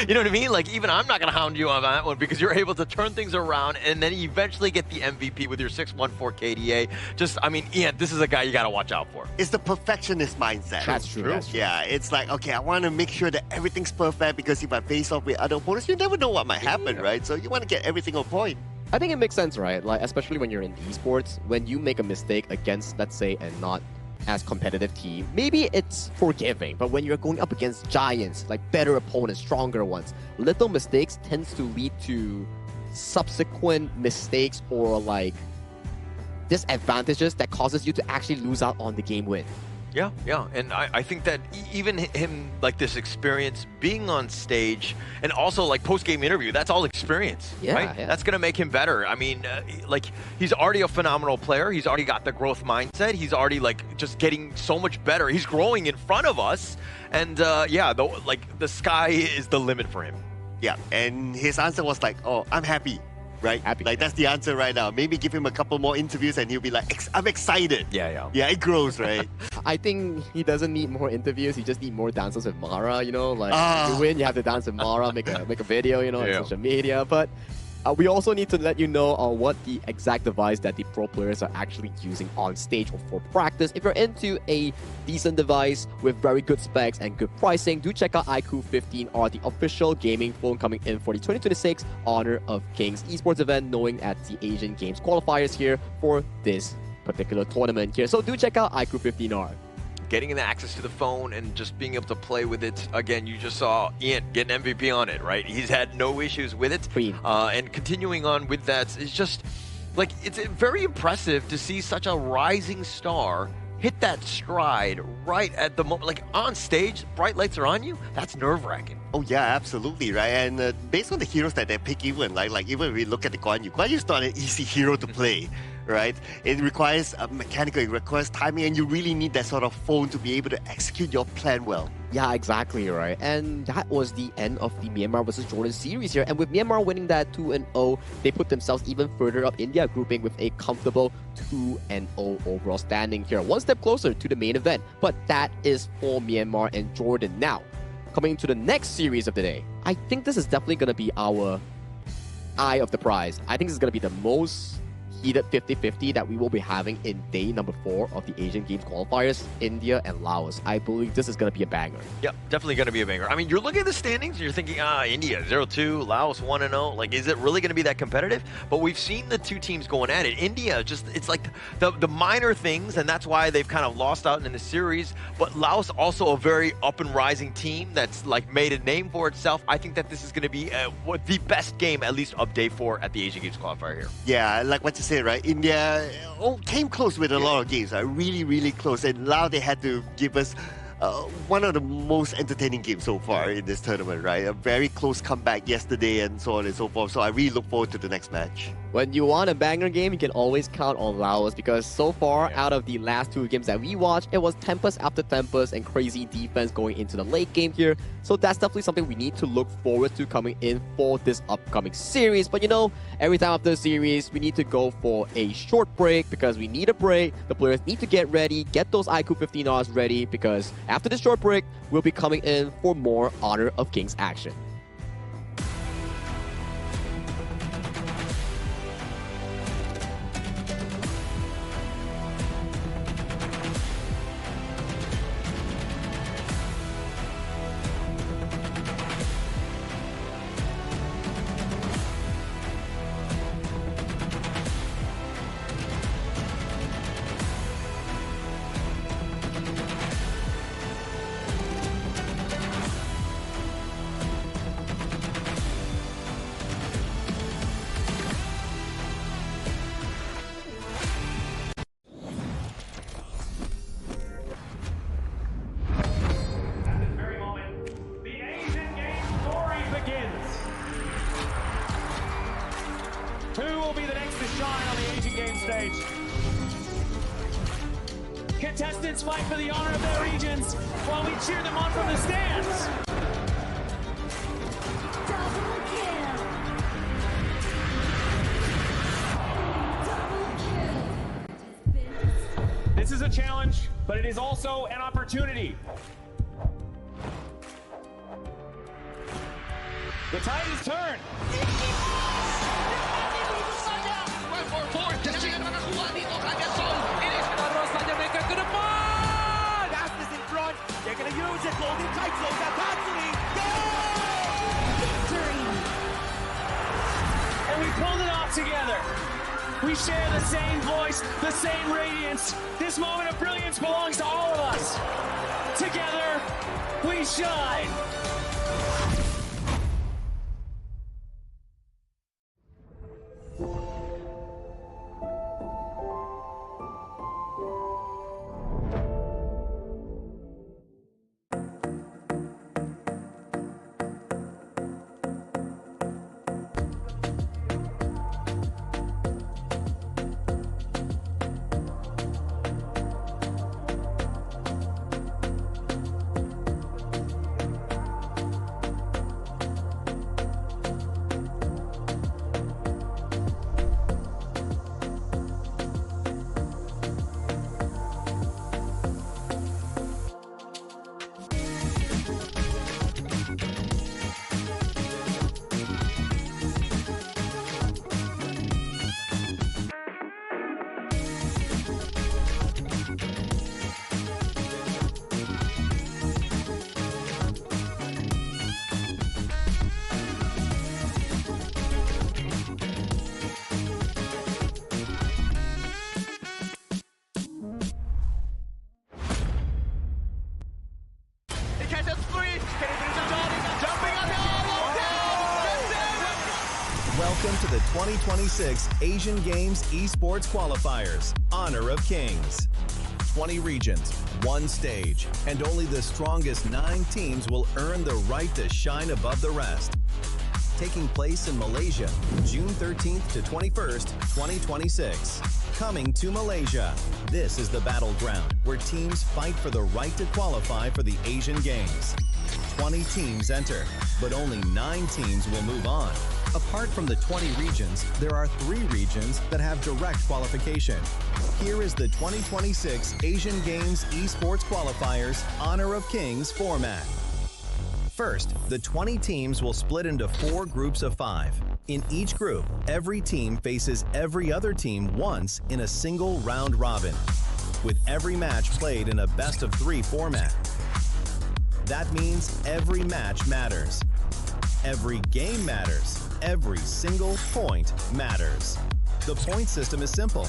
you know what I mean? Like, even I'm not gonna hound you on that one because you're able to turn things around and then eventually get the MVP with your 614 KDA. Just, I mean, Ian, this is a guy you gotta watch out for. It's the perfectionist mindset. That's true. Yeah, it's like, okay, I want to make sure that everything's perfect because if I face off with other opponents, you never know what might happen, right? So you want to get everything on point. I think it makes sense, right? Like, especially when you're in esports, when you make a mistake against, let's say, a not as competitive team, maybe it's forgiving. But when you're going up against giants, like better opponents, stronger ones, little mistakes tends to lead to subsequent mistakes or like disadvantages that causes you to actually lose out on the game win. Yeah, yeah, and I think that even him, like this experience, being on stage, and also like post-game interview, that's all experience, right? Yeah. That's gonna make him better. I mean, like he's already a phenomenal player. He's already got the growth mindset. He's already like just getting so much better. He's growing in front of us, and yeah, the sky is the limit for him. Yeah, and his answer was like, "Oh, I'm happy." Right? Happy. Like, that's the answer right now. Maybe give him a couple more interviews and he'll be like, I'm excited. Yeah. Yeah, it grows, right? I think he doesn't need more interviews. He just need more dances with Mara, you know? Like, if you win, you have to dance with Mara, make a video, you know, on social media. But we also need to let you know what the exact device that the pro players are actually using on stage or for practice. If you're into a decent device with very good specs and good pricing, do check out iQOO 15R, the official gaming phone coming in for the 2026 Honor of Kings esports event, knowing at the Asian Games qualifiers here for this particular tournament here. So do check out iQOO 15R. Getting the access to the phone and just being able to play with it. Again, you just saw Ian get an MVP on it, right? He's had no issues with it. And continuing on with that, it's just, like, it's very impressive to see such a rising star hit that stride right at the moment. Like, on stage, bright lights are on you. That's nerve-wracking. Oh, yeah, absolutely, right? And based on the heroes that they pick, even, like even if we look at the Guan Yu's not an easy hero to play. Right? It requires mechanical, it requires timing, and you really need that sort of phone to be able to execute your plan well. Yeah, exactly, right? And that was the end of the Myanmar versus Jordan series here. And with Myanmar winning that 2-0, they put themselves even further up in their grouping with a comfortable 2-0 overall standing here. One step closer to the main event. But that is for Myanmar and Jordan. Now, coming to the next series of the day, I think this is definitely going to be our eye of the prize. I think this is going to be the most heated 50-50 that we will be having in day number 4 of the Asian Games qualifiers, India and Laos. I believe this is going to be a banger. Yep, definitely going to be a banger. I mean, you're looking at the standings and you're thinking, India 0-2, Laos 1-0. Like, is it really going to be that competitive? But we've seen the two teams going at it. India, just, it's like the minor things, and that's why they've kind of lost out in the series. But Laos also a very up and rising team that's like made a name for itself. I think that this is going to be the best game, at least of day 4 at the Asian Games qualifier here. Yeah, like what you said, right? India came close with a lot of games, really, really close. And now they had to give us one of the most entertaining games so far in this tournament, right? A very close comeback yesterday and so on and so forth. So I really look forward to the next match. When you want a banger game, you can always count on Laos because so far, out of the last 2 games that we watched, it was tempest after tempest and crazy defense going into the late game here. So that's definitely something we need to look forward to coming in for this upcoming series. But you know, every time after the series, we need to go for a short break because we need a break. The players need to get ready, get those iQOO 15Rs ready because after this short break, we'll be coming in for more Honor of Kings action. Contestants fight for the honor of their regions while we cheer them on from the stands. This is a challenge, but it is also an opportunity. The tide has turned. Fastness in front. They're going to use it. Golden tight slows out Tatsumi. Victory! And we pulled it off together. We share the same voice, the same radiance. This moment of brilliance belongs to all of us. Together, we shine. Welcome to the 2026 Asian Games Esports Qualifiers, Honor of Kings. 20 regions, one stage, and only the strongest 9 teams will earn the right to shine above the rest. Taking place in Malaysia, June 13th to 21st, 2026. Coming to Malaysia, this is the battleground where teams fight for the right to qualify for the Asian Games. 20 teams enter, but only 9 teams will move on. Apart from the 20 regions, there are 3 regions that have direct qualification. Here is the 2026 Asian Games Esports Qualifiers Honor of Kings format. First, the 20 teams will split into 4 groups of 5. In each group, every team faces every other team once in a single round robin, with every match played in a best-of-3 format. That means every match matters. Every game matters. Every single point matters. The point system is simple.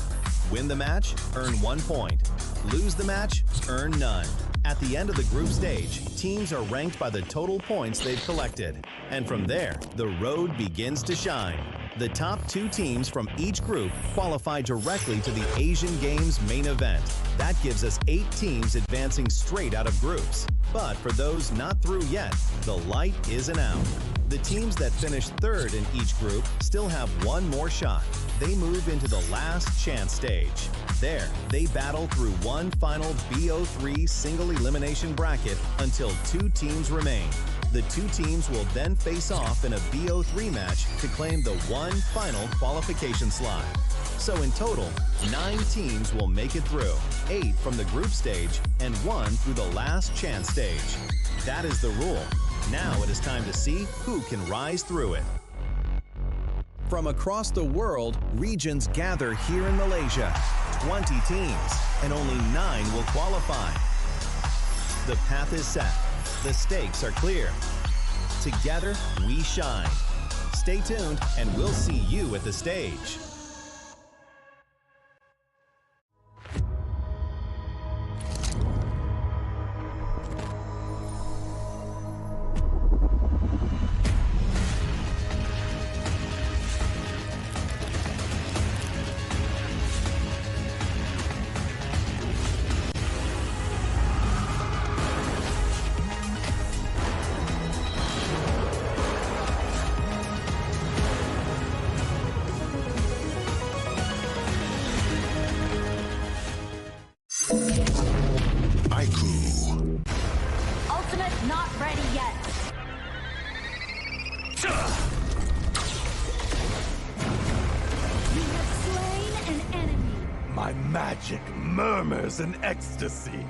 Win the match, earn 1 point. Lose the match, earn none. At the end of the group stage, teams are ranked by the total points they've collected. And from there, the road begins to shine. The top 2 teams from each group qualify directly to the Asian Games main event. That gives us 8 teams advancing straight out of groups. But for those not through yet, the light isn't out. The teams that finish 3rd in each group still have 1 more shot. They move into the last chance stage. There, they battle through one final BO3 single elimination bracket until 2 teams remain. The 2 teams will then face off in a BO3 match to claim the one final qualification slot. So in total, 9 teams will make it through, 8 from the group stage and 1 through the last chance stage. That is the rule. Now it is time to see who can rise through it. From across the world, regions gather here in Malaysia. 20 teams, and only 9 will qualify. The path is set. The stakes are clear. Together, we shine. Stay tuned, and we'll see you at the stage. Ultimate not ready yet. You have slain an enemy. My magic murmurs in ecstasy.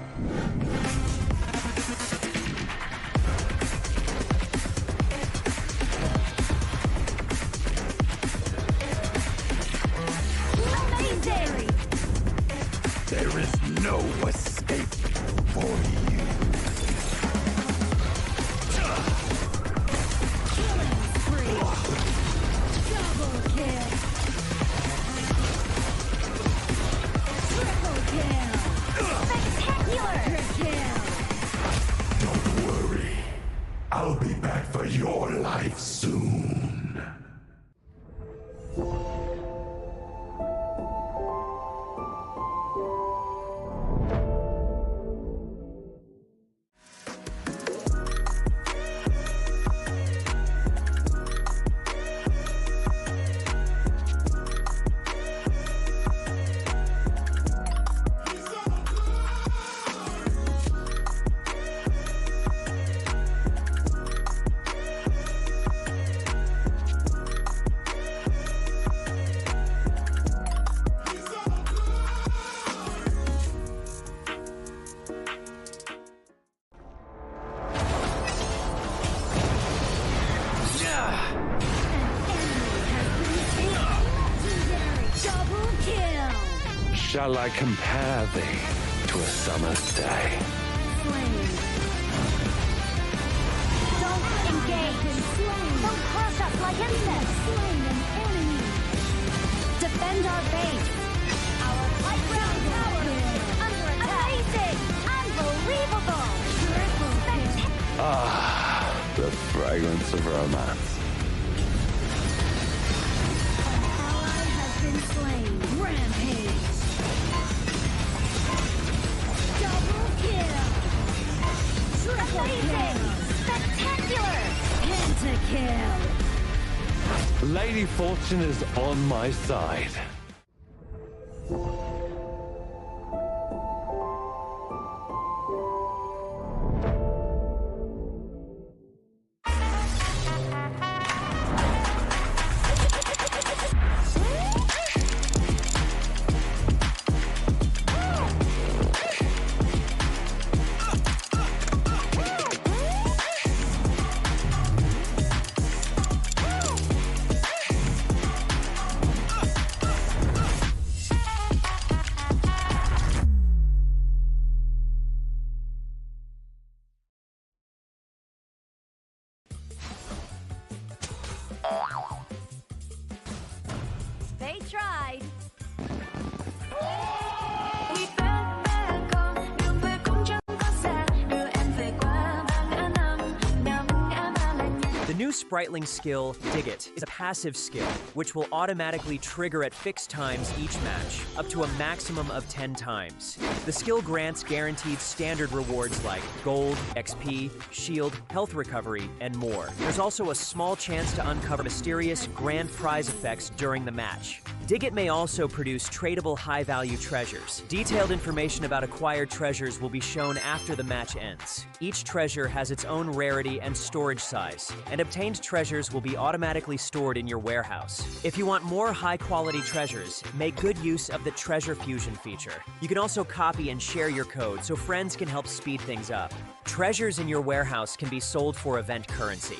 shall I compare thee to a summer's day? Don't engage. Don't crush us like insects. Defend our base. Our high ground tower under attack. Amazing! Unbelievable! Ah, the fragrance of romance. Ally has been slain. Rampage. Double kill. Triple kill. Spectacular. Pentakill. Lady Fortune is on my side. They tried. The new Spritling skill, Dig It, is a passive skill, which will automatically trigger at fixed times each match, up to a maximum of 10 times. The skill grants guaranteed standard rewards like gold, XP, shield, health recovery, and more. There's also a small chance to uncover mysterious grand prize effects during the match. Dig It may also produce tradable high-value treasures. Detailed information about acquired treasures will be shown after the match ends. Each treasure has its own rarity and storage size, and obtained treasures will be automatically stored in your warehouse. If you want more high-quality treasures, make good use of the Treasure Fusion feature. You can also copy and share your code so friends can help speed things up. Treasures in your warehouse can be sold for event currency,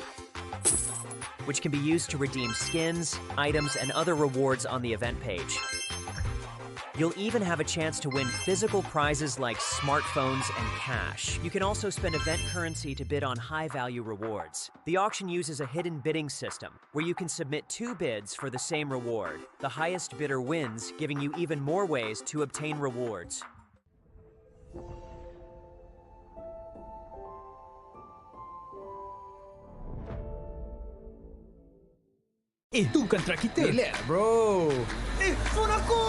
which can be used to redeem skins, items, and other rewards on the event page. You'll even have a chance to win physical prizes like smartphones and cash. You can also spend event currency to bid on high-value rewards. The auction uses a hidden bidding system, where you can submit 2 bids for the same reward. The highest bidder wins, giving you even more ways to obtain rewards. Itu bukan track kita. Relax, bro. Phone aku!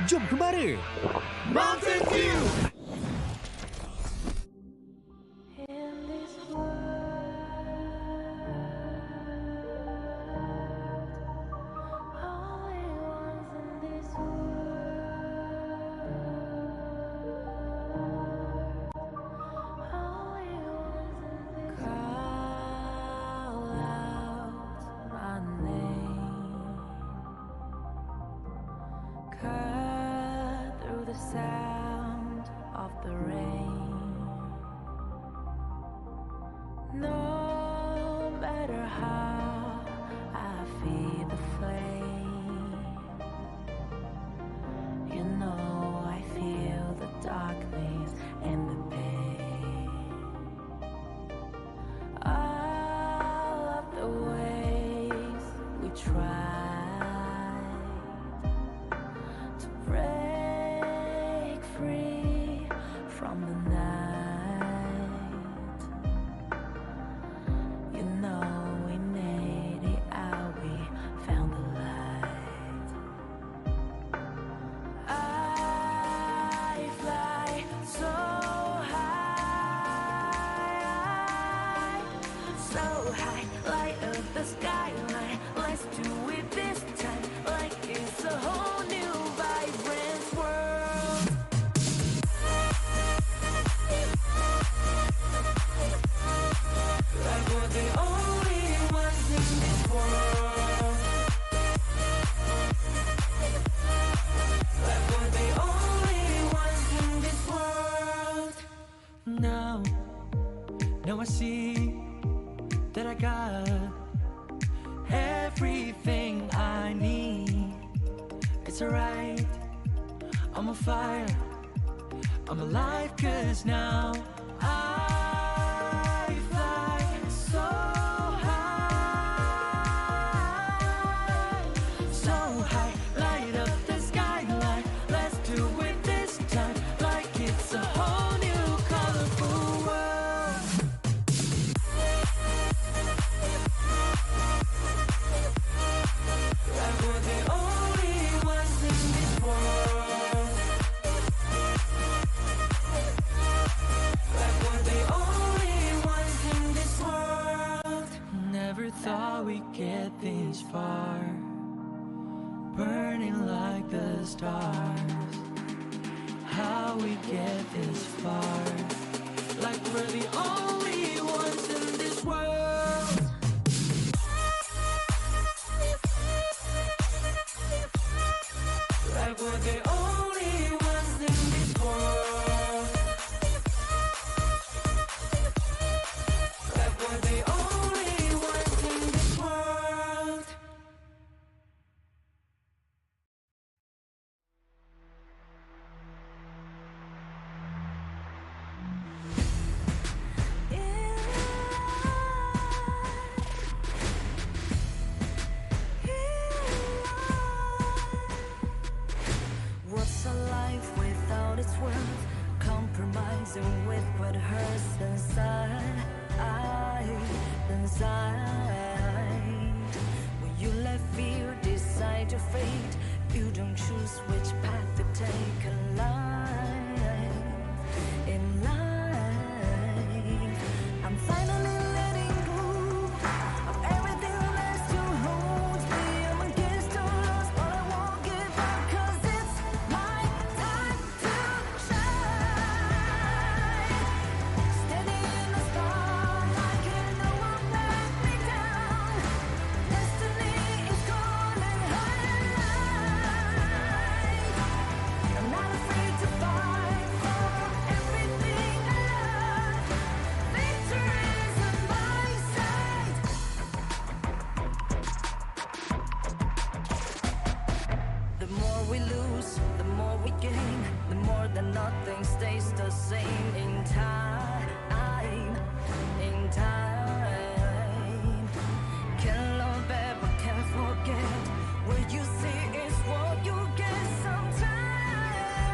Jom ke mana? Mountain View! Sound of the rain. No matter how I feed the flame, you know I feel the darkness and the pain. All of the ways we tried to break free from the night. You know we made it out, we found the light. I fly so high, light up the skyline. Let's do it this time, like it's a whole new vibrant world. Like we're the only ones in this world. Like we're the only ones in this world. Now I see that I got everything I need. It's it's alright. I'm on fire, I'm alive, cause now I fly so high, so high, light up the skyline. Let's do it this time, like it's a whole new colorful world. Like we're the only ones in this world. Like we're the only ones in this world. Never thought we'd get this far, burning like the stars. How we get this far, like we're the only ones in this world. Like we're the only ones in this world. Like we're the only ones in this world. What's a life without its worth? Compromising with what hurts inside, inside. When you let fear decide your fate, you don't choose which path to take in life. In life, I'm finally letting go of everything that still holds me. I'm against all odds, but I won't give up, 'cause it's my time to shine. Standing in the spotlight, can't no one let me down. Destiny is calling high. I'm not afraid to fight for everything I love. Victory is on my side. The more we lose, the more we gain. The more that nothing stays the same. In time, in time. Can't love back, but can't forget. What you see is what you get. Sometimes,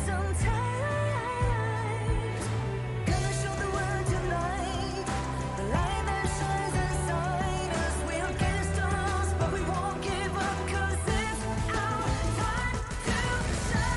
sometimes. Gonna show the world tonight. The light that shines inside us. We'll get stars, but we won't give up, 'cause it's our time to shine.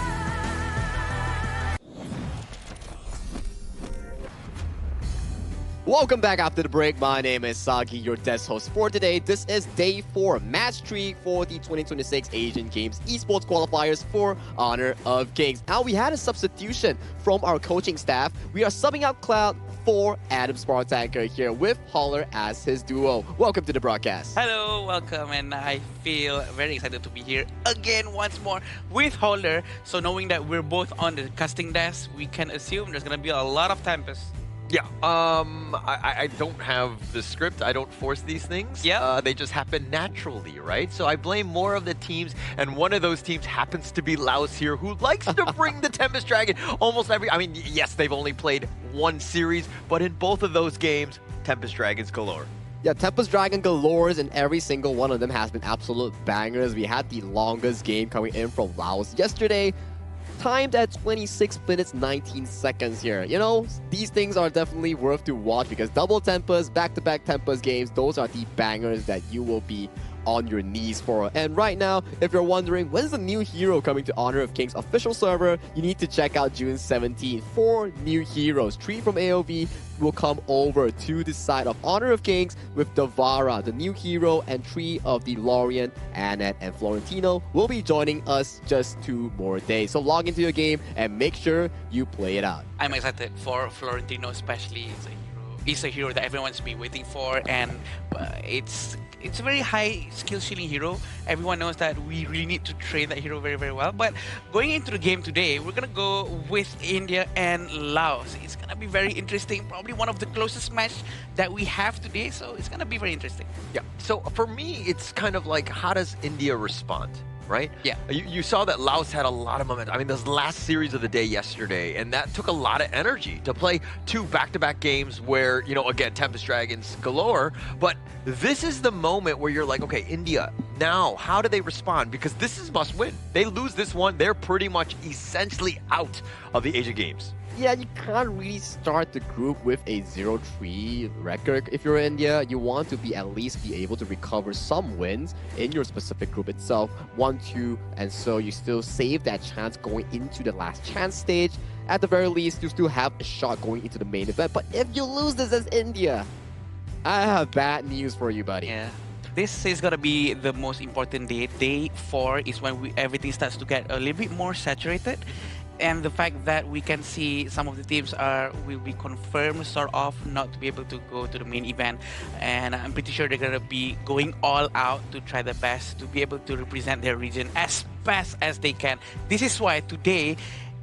Welcome back after the break. My name is Sagi, your desk host for today. This is day 4, match 3 for the 2026 Asian Games Esports Qualifiers for Honor of Kings. Now, we had a substitution from our coaching staff. We are subbing out Cloud for Adam Spartanker here with Holler as his duo. Welcome to the broadcast. Hello, welcome, and I feel very excited to be here again once more with Holler. So knowing that we're both on the casting desk, we can assume there's gonna be a lot of tempests. Yeah, I don't have the script. I don't force these things. Yeah. They just happen naturally, right? So I blame more of the teams, and one of those teams happens to be Laos here, who likes to bring the Tempest Dragon almost every... I mean, yes, they've only played one series, but in both of those games, Tempest Dragons galore. Yeah, Tempest Dragon galores, and every single one of them has been absolute bangers. We had the longest game coming in from Laos yesterday, timed at 26 minutes 19 seconds here. You know, these things are definitely worth to watch because double Tempest, back-to-back Tempest games, those are the bangers that you will be on your knees for. And right now, if you're wondering when's the new hero coming to Honor of Kings official server, you need to check out June 17th. 4 new heroes, 3 from AOV, will come over to the side of Honor of Kings with Davara, the new hero, and 3 of the Lorien, Annette, and Florentino will be joining us just 2 more days. So log into your game and make sure you play it out. I'm excited for Florentino, especially. He's a hero that everyone's been waiting for, and it's a very high skill ceiling hero. Everyone knows that we really need to train that hero very, very well. But going into the game today, we're gonna go with India and Laos. It's gonna be very interesting. Probably one of the closest match that we have today, so it's gonna be very interesting. Yeah. So for me, it's kind of like, how does India respond? right? Yeah. You saw that Laos had a lot of momentum. I mean, this last series of the day yesterday, and that took a lot of energy to play 2 back-to-back games where, you know, again, Tempest Dragons galore, but this is the moment where you're like, okay, India, now, how do they respond? Because this is must win. They lose this one, they're pretty much essentially out of the Asian Games. Yeah, you can't really start the group with a 0-3 record. If you're India, you want to at least be able to recover some wins in your specific group itself, 1-2, and so you still save that chance going into the last chance stage. At the very least, you still have a shot going into the main event. But if you lose this as India, I have bad news for you, buddy. Yeah. This is gonna be the most important day. Day 4 is when everything starts to get a little bit more saturated. And the fact that we can see some of the teams will be confirmed sort of not to be able to go to the main event, and I'm pretty sure they're gonna be going all out to try their best to be able to represent their region as best as they can. This is why today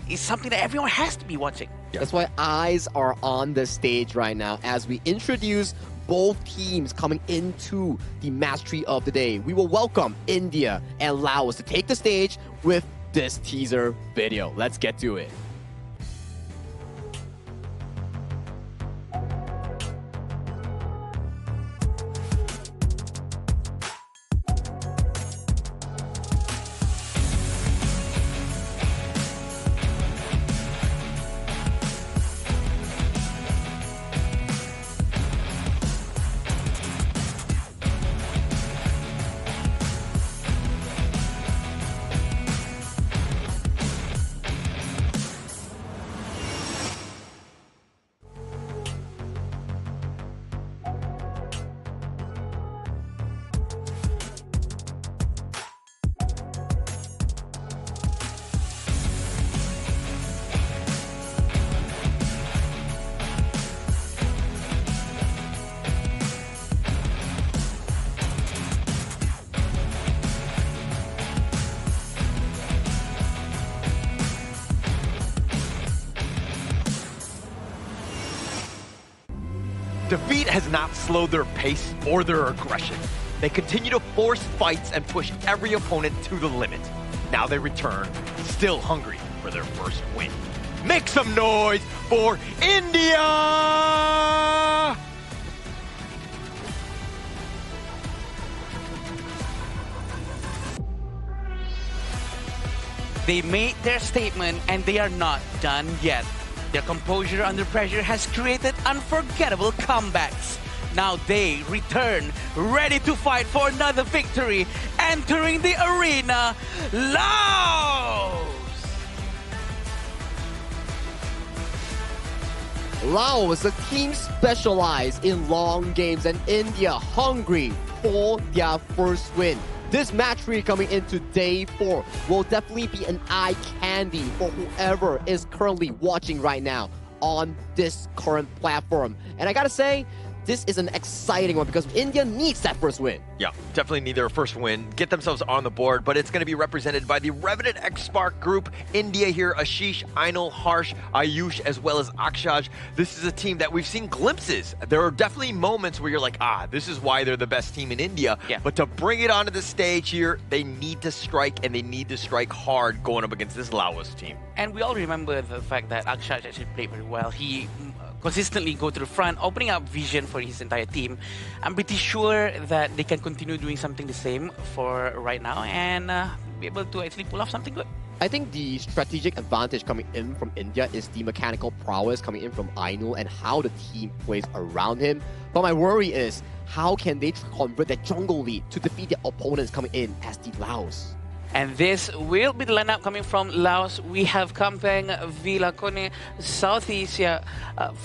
is something that everyone has to be watching. That's why eyes are on the stage right now as we introduce both teams coming into the mastery of the day. We will welcome India and Laos to take the stage with this teaser video. Let's get to it. Defeat has not slowed their pace or their aggression. They continue to force fights and push every opponent to the limit. Now they return, still hungry for their first win. Make some noise for India! They made their statement and they are not done yet. Their composure under pressure has created unforgettable comebacks. Now they return, ready to fight for another victory, entering the arena, Laos! Laos, a team specialized in long games, and India hungry for their first win. This match 3 coming into day 4 will definitely be an eye candy for whoever is currently watching right now on this current platform. And I gotta say, this is an exciting one because India needs that first win. Yeah, definitely need their first win, get themselves on the board, but it's going to be represented by the Revenant X-Spark group. India here, Ashish, Ainul, Harsh, Ayush, as well as Akshaj. This is a team that we've seen glimpses. There are definitely moments where you're like, this is why they're the best team in India. Yeah. But to bring it onto the stage here, they need to strike, and they need to strike hard going up against this Laos team. And we all remember the fact that Akshaj actually played very well. He consistently go to the front, opening up vision for his entire team. I'm pretty sure that they can continue doing something the same for right now and be able to actually pull off something good. I think the strategic advantage coming in from India is the mechanical prowess coming in from Ainul and how the team plays around him. But my worry is, how can they convert their jungle lead to defeat their opponents coming in as the Laos? And this will be the lineup coming from Laos. We have Kampeng, Vilakone, South Asia,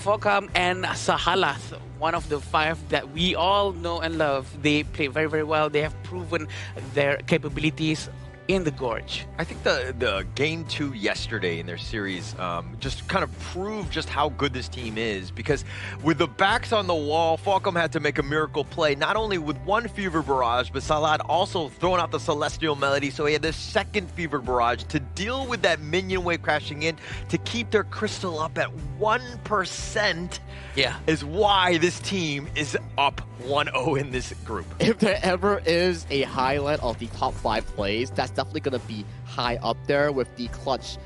Fokam, and Sahalath. One of the 5 that we all know and love. They play very, very well. They have proven their capabilities in the Gorge. I think the game 2 yesterday in their series just kind of proved just how good this team is, because with the backs on the wall, Falcom had to make a miracle play, not only with one Fever Barrage, but Salad also throwing out the Celestial Melody, so he had this second Fever Barrage to deal with that minion wave crashing in to keep their Crystal up at 1%. Yeah. Is why this team is up 1-0 in this group. If there ever is a highlight of the top 5 plays, that's definitely going to be high up there with the clutch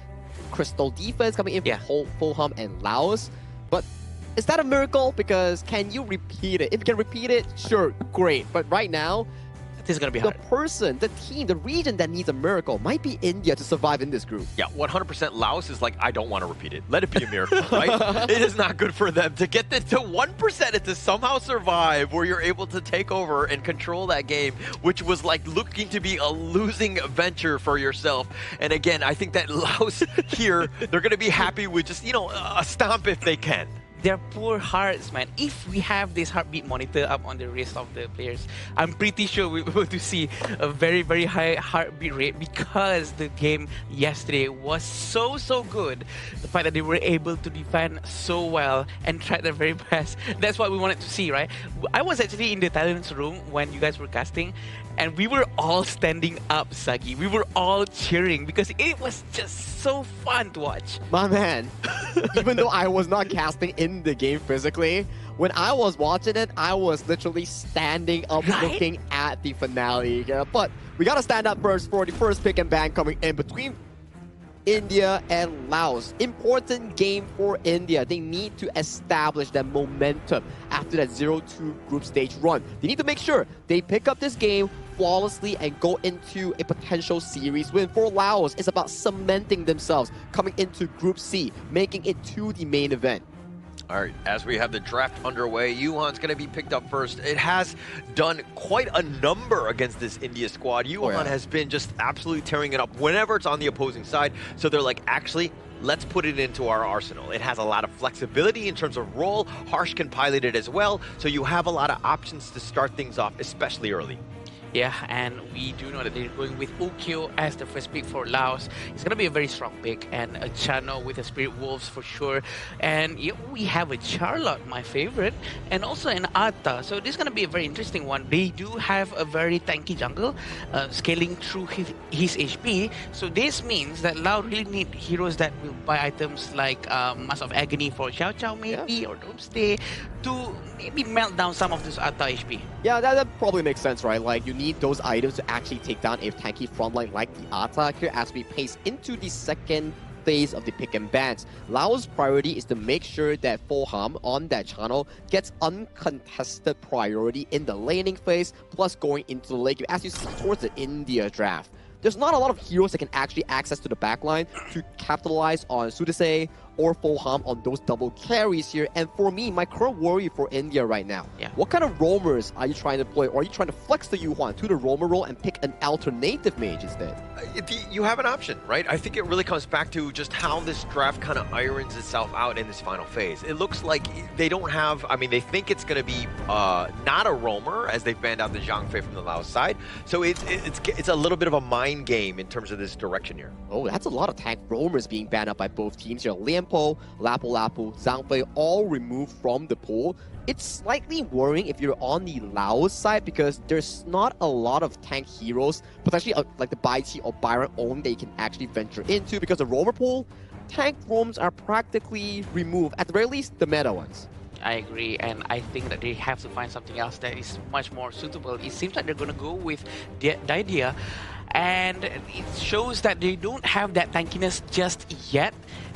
Crystal defense coming in from Fulham and Laos. But is that a miracle? Because can you repeat it? If you can repeat it, sure, great. But right now, this is going to be hard. The person, the team, the region that needs a miracle might be India to survive in this group. Yeah, 100% Laos is like, I don't want to repeat it. Let it be a miracle, right? It is not good for them to get this to 1% and to somehow survive where you're able to take over and control that game, which was like looking to be a losing venture for yourself. And again, I think that Laos here, they're going to be happy with just, you know, a stomp if they can. Their poor hearts, man. If we have this heartbeat monitor up on the wrist of the players, I'm pretty sure we're going to see a very, very high heartbeat rate because the game yesterday was so good. The fact that they were able to defend so well and try their very best. That's what we wanted to see, right? I was actually in the talents room when you guys were casting, and we were all standing up, Sagi. We were all cheering because it was just so fun to watch. My man, even though I was not casting in the game physically, when I was watching it, I was literally standing up looking at the finale. Yeah, but we gotta stand up first for the first pick and ban coming in between India and Laos. Important game for India. They need to establish that momentum after that 0-2 group stage run. They need to make sure they pick up this game flawlessly and go into a potential series win. For Laos, it's about cementing themselves, coming into Group C, making it to the main event. All right, as we have the draft underway, Yuhan's going to be picked up first. It has done quite a number against this India squad. Yuhan has been just absolutely tearing it up whenever it's on the opposing side. So they're like, actually, let's put it into our arsenal. It has a lot of flexibility in terms of role. Harsh can pilot it as well. So you have a lot of options to start things off, especially early. Yeah, and we do know that they're going with Ukyo as the first pick for Laos. It's going to be a very strong pick, and a Chano with a Spirit Wolves for sure. And yeah, we have a Charlotte, my favorite, and also an Atta. So this is going to be a very interesting one. They do have a very tanky jungle, scaling through his HP. So this means that Lao really need heroes that will buy items like Mask of Agony for Xiao Xiao maybe, or Doomsday, to maybe melt down some of this Atta HP. Yeah, that probably makes sense, right? Like, you need those items to actually take down a tanky frontline like the Atta here as we pace into the second phase of the pick and bans. Lao's priority is to make sure that Fulham on that channel gets uncontested priority in the laning phase, plus going into the late game. As you see towards the India draft, there's not a lot of heroes that can actually access to the backline to capitalize on Sudase or Fulham on those double carries here. And for me, my current worry for India right now, what kind of roamers are you trying to play? Or are you trying to flex the Yuhan to the roamer role and pick an alternative mage instead? You have an option, right? I think it really comes back to just how this draft kind of irons itself out in this final phase. It looks like they don't have, I mean, they think it's going to be not a roamer as they've banned out the Zhang Fei from the Laos side. So it's a little bit of a mind game in terms of this direction here. Oh, that's a lot of tank roamers being banned out by both teams here. Lianpo, Lapu Lapu, Zhang Fei all removed from the pool. It's slightly worrying if you're on the Laos side because there's not a lot of tank heroes, potentially like the Bai Chi or Byron own that you can actually venture into because the roamer pool, tank roams are practically removed, at the very least the meta ones. I agree, and I think that they have to find something else that is much more suitable. It seems like they're going to go with the idea, and it shows that they don't have that tankiness just yet.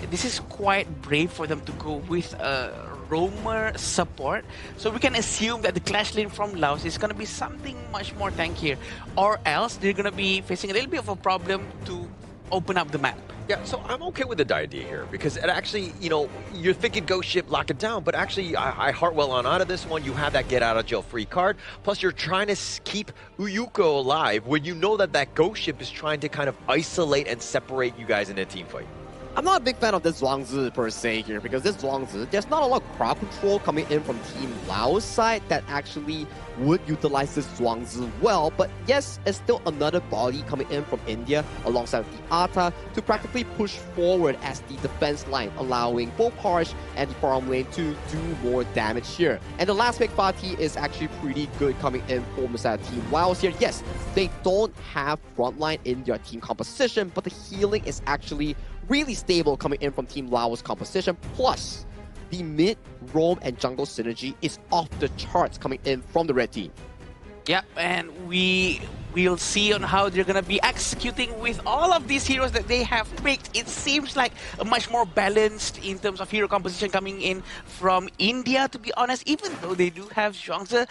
This is quite brave for them to go with a roamer support, so we can assume that the clash lane from Laos is going to be something much more tankier, or else they're going to be facing a little bit of a problem to open up the map. Yeah, so I'm okay with the idea here because it actually, you know, you're thinking ghost ship, lock it down, but actually I heart well on out of this one. You have that get out of jail free card, plus you're trying to keep Uyuko alive when you know that that ghost ship is trying to kind of isolate and separate you guys in a team fight. I'm not a big fan of this Zhuangzi per se here because this Zhuangzi, there's not a lot of crowd control coming in from Team Laos side that actually would utilize this Zhuangzi well. But yes, it's still another body coming in from India alongside the Atta to practically push forward as the defense line, allowing both Harsh and the farm lane to do more damage here. And the last pick, Fatih, is actually pretty good coming in from the side of Team Laos here. Yes, they don't have frontline in their team composition, but the healing is actually really stable coming in from Team Laos composition. Plus, the mid, roam, and jungle synergy is off the charts coming in from the red team. Yeah, and we We'll see on how they're going to be executing with all of these heroes that they have picked. It seems like a much more balanced in terms of hero composition coming in from India, to be honest, even though they do have Zhuangzi,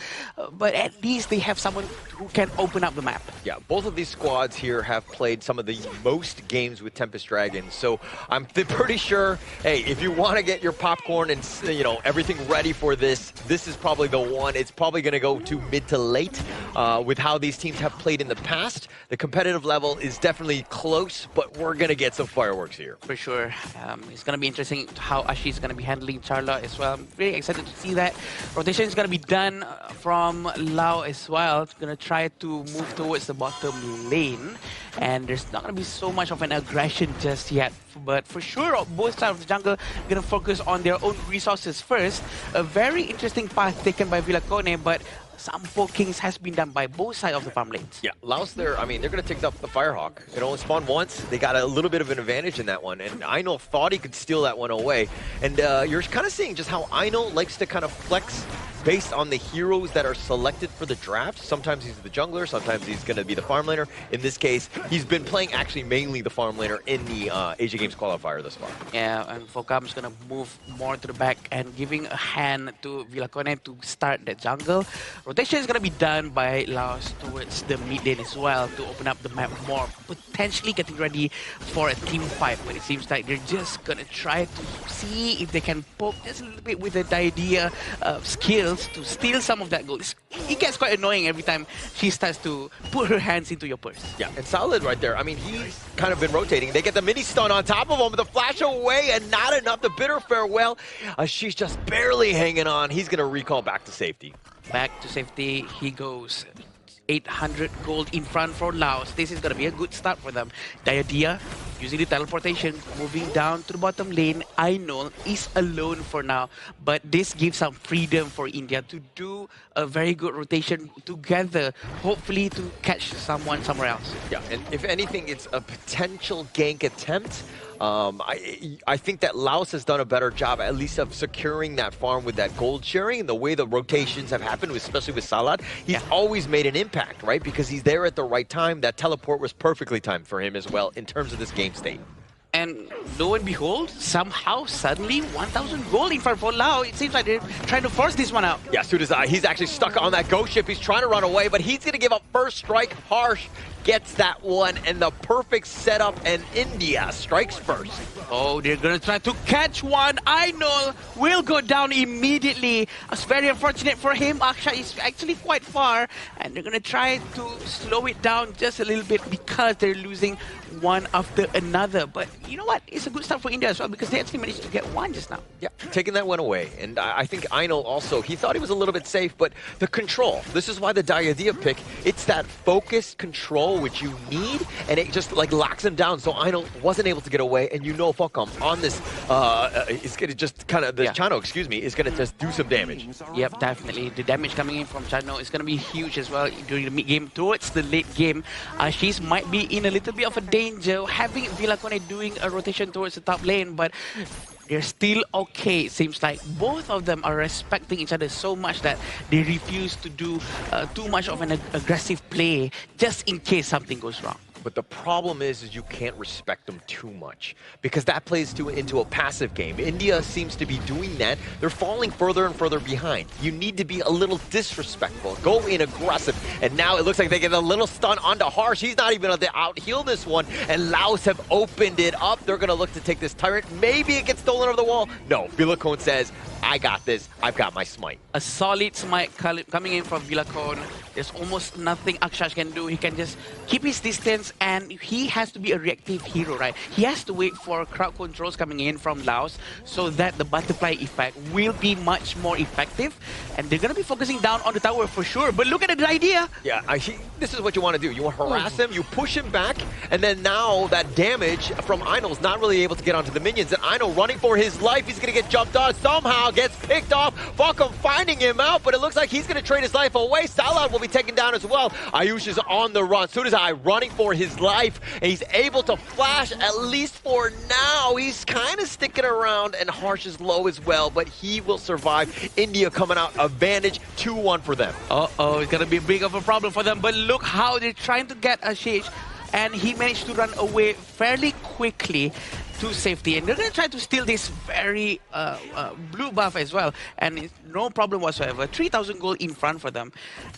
but at least they have someone who can open up the map. Yeah, both of these squads here have played some of the most games with Tempest Dragons, so I'm pretty sure, hey, if you want to get your popcorn and, you know, everything ready for this, this is probably the one. It's probably going to go to mid to late with how these teams have played in the past. The competitive level is definitely close, but we're going to get some fireworks here. For sure. It's going to be interesting how Ashi is going to be handling Charla as well. I'm really excited to see that. Rotation is going to be done from Lau as well. It's going to try to move towards the bottom lane. And there's not going to be so much of an aggression just yet. But for sure, both sides of the jungle are going to focus on their own resources first. A very interesting path taken by Villacone, but some pokings has been done by both sides of the farm lanes. Yeah, Laos there, I mean, they're going to take up the Firehawk. It only spawned once. They got a little bit of an advantage in that one. And Aino thought he could steal that one away. And you're kind of seeing just how Aino likes to kind of flex based on the heroes that are selected for the draft. Sometimes he's the jungler, sometimes he's going to be the farm laner. In this case, he's been playing actually mainly the farm laner in the Asia Games qualifier thus far. Yeah, and Focam's going to move more to the back and giving a hand to Villacone to start the jungle. Rotation is going to be done by Laos towards the mid lane as well to open up the map more, potentially getting ready for a team fight. But it seems like they're just going to try to see if they can poke just a little bit with the idea of skills to steal some of that gold. It gets quite annoying every time she starts to put her hands into your purse. Yeah, and Solid right there. I mean, he's kind of been rotating. They get the mini stun on top of him, the flash away, and not enough. The bitter farewell. She's just barely hanging on. He's going to recall back to safety. Back to safety he goes. 800 gold in front for Laos. This is going to be a good start for them. Diadea using the teleportation, moving down to the bottom lane. Ainul is alone for now, but this gives some freedom for India to do a very good rotation together, hopefully to catch someone somewhere else. Yeah, and if anything, it's a potential gank attempt. I think that Laos has done a better job, at least of securing that farm with that gold sharing. And the way the rotations have happened, especially with Salad, he's always made an impact, right? Because he's there at the right time. That teleport was perfectly timed for him as well in terms of this game state. And lo and behold, somehow, suddenly, 1,000 gold in front for Lao. It seems like they're trying to force this one out. Yeah, Sudazai, he's actually stuck on that ghost ship. He's trying to run away, but he's going to give up first strike. Harsh gets that one, and the perfect setup, and India strikes first. Oh, they're going to try to catch one. Ainul will go down immediately. It's very unfortunate for him. Aksha is actually quite far, and they're going to try to slow it down just a little bit because they're losing one after another. But you know what? It's a good start for India as well because they actually managed to get one just now. Yeah, taking that one away. And I think Ainul also, he thought he was a little bit safe, but the control, this is why the Diadea pick, it's that focused control which you need, and it just like locks him down. So Ainul wasn't able to get away, and you know Focam on this is going to just kind of, the Chano, excuse me, is going to just do some damage. Yep, definitely. The damage coming in from Chano is going to be huge as well during the mid-game. Towards the late game, Ashis might be in a little bit of a danger, having Villacone doing a rotation towards the top lane, but they're still okay. It seems like both of them are respecting each other so much that they refuse to do too much of an aggressive play just in case something goes wrong. But the problem is you can't respect them too much because that plays into a passive game. India seems to be doing that. They're falling further and further behind. You need to be a little disrespectful. Go in aggressive. And now it looks like they get a little stun onto Harsh. He's not even able to out-heal this one. And Laos have opened it up. They're going to look to take this Tyrant. Maybe it gets stolen over the wall. No, Villacone says, I got this. I've got my smite. A solid smite coming in from Villacone. There's almost nothing Akshash can do. He can just keep his distance, and he has to be a reactive hero, right? He has to wait for crowd controls coming in from Laos so that the butterfly effect will be much more effective. And they're going to be focusing down on the tower for sure. But look at the idea. Yeah, this is what you want to do. You want to harass him, you push him back, and then now that damage from Ainul's not really able to get onto the minions. And Ainul running for his life. He's going to get jumped on. Somehow gets picked off. Falcom finding him out, but it looks like he's going to trade his life away. Salad will be taken down as well. Ayush is on the run. Soon as running for his life, and he's able to flash, at least for now. He's kind of sticking around, and Harsh is low as well, but he will survive. India coming out advantage, 2-1 for them. Uh-oh, it's going to be big of a problem for them, but look how they're trying to get Ashish, and he managed to run away fairly quickly to safety, and they're going to try to steal this very blue buff as well, and it's no problem whatsoever. 3,000 gold in front for them,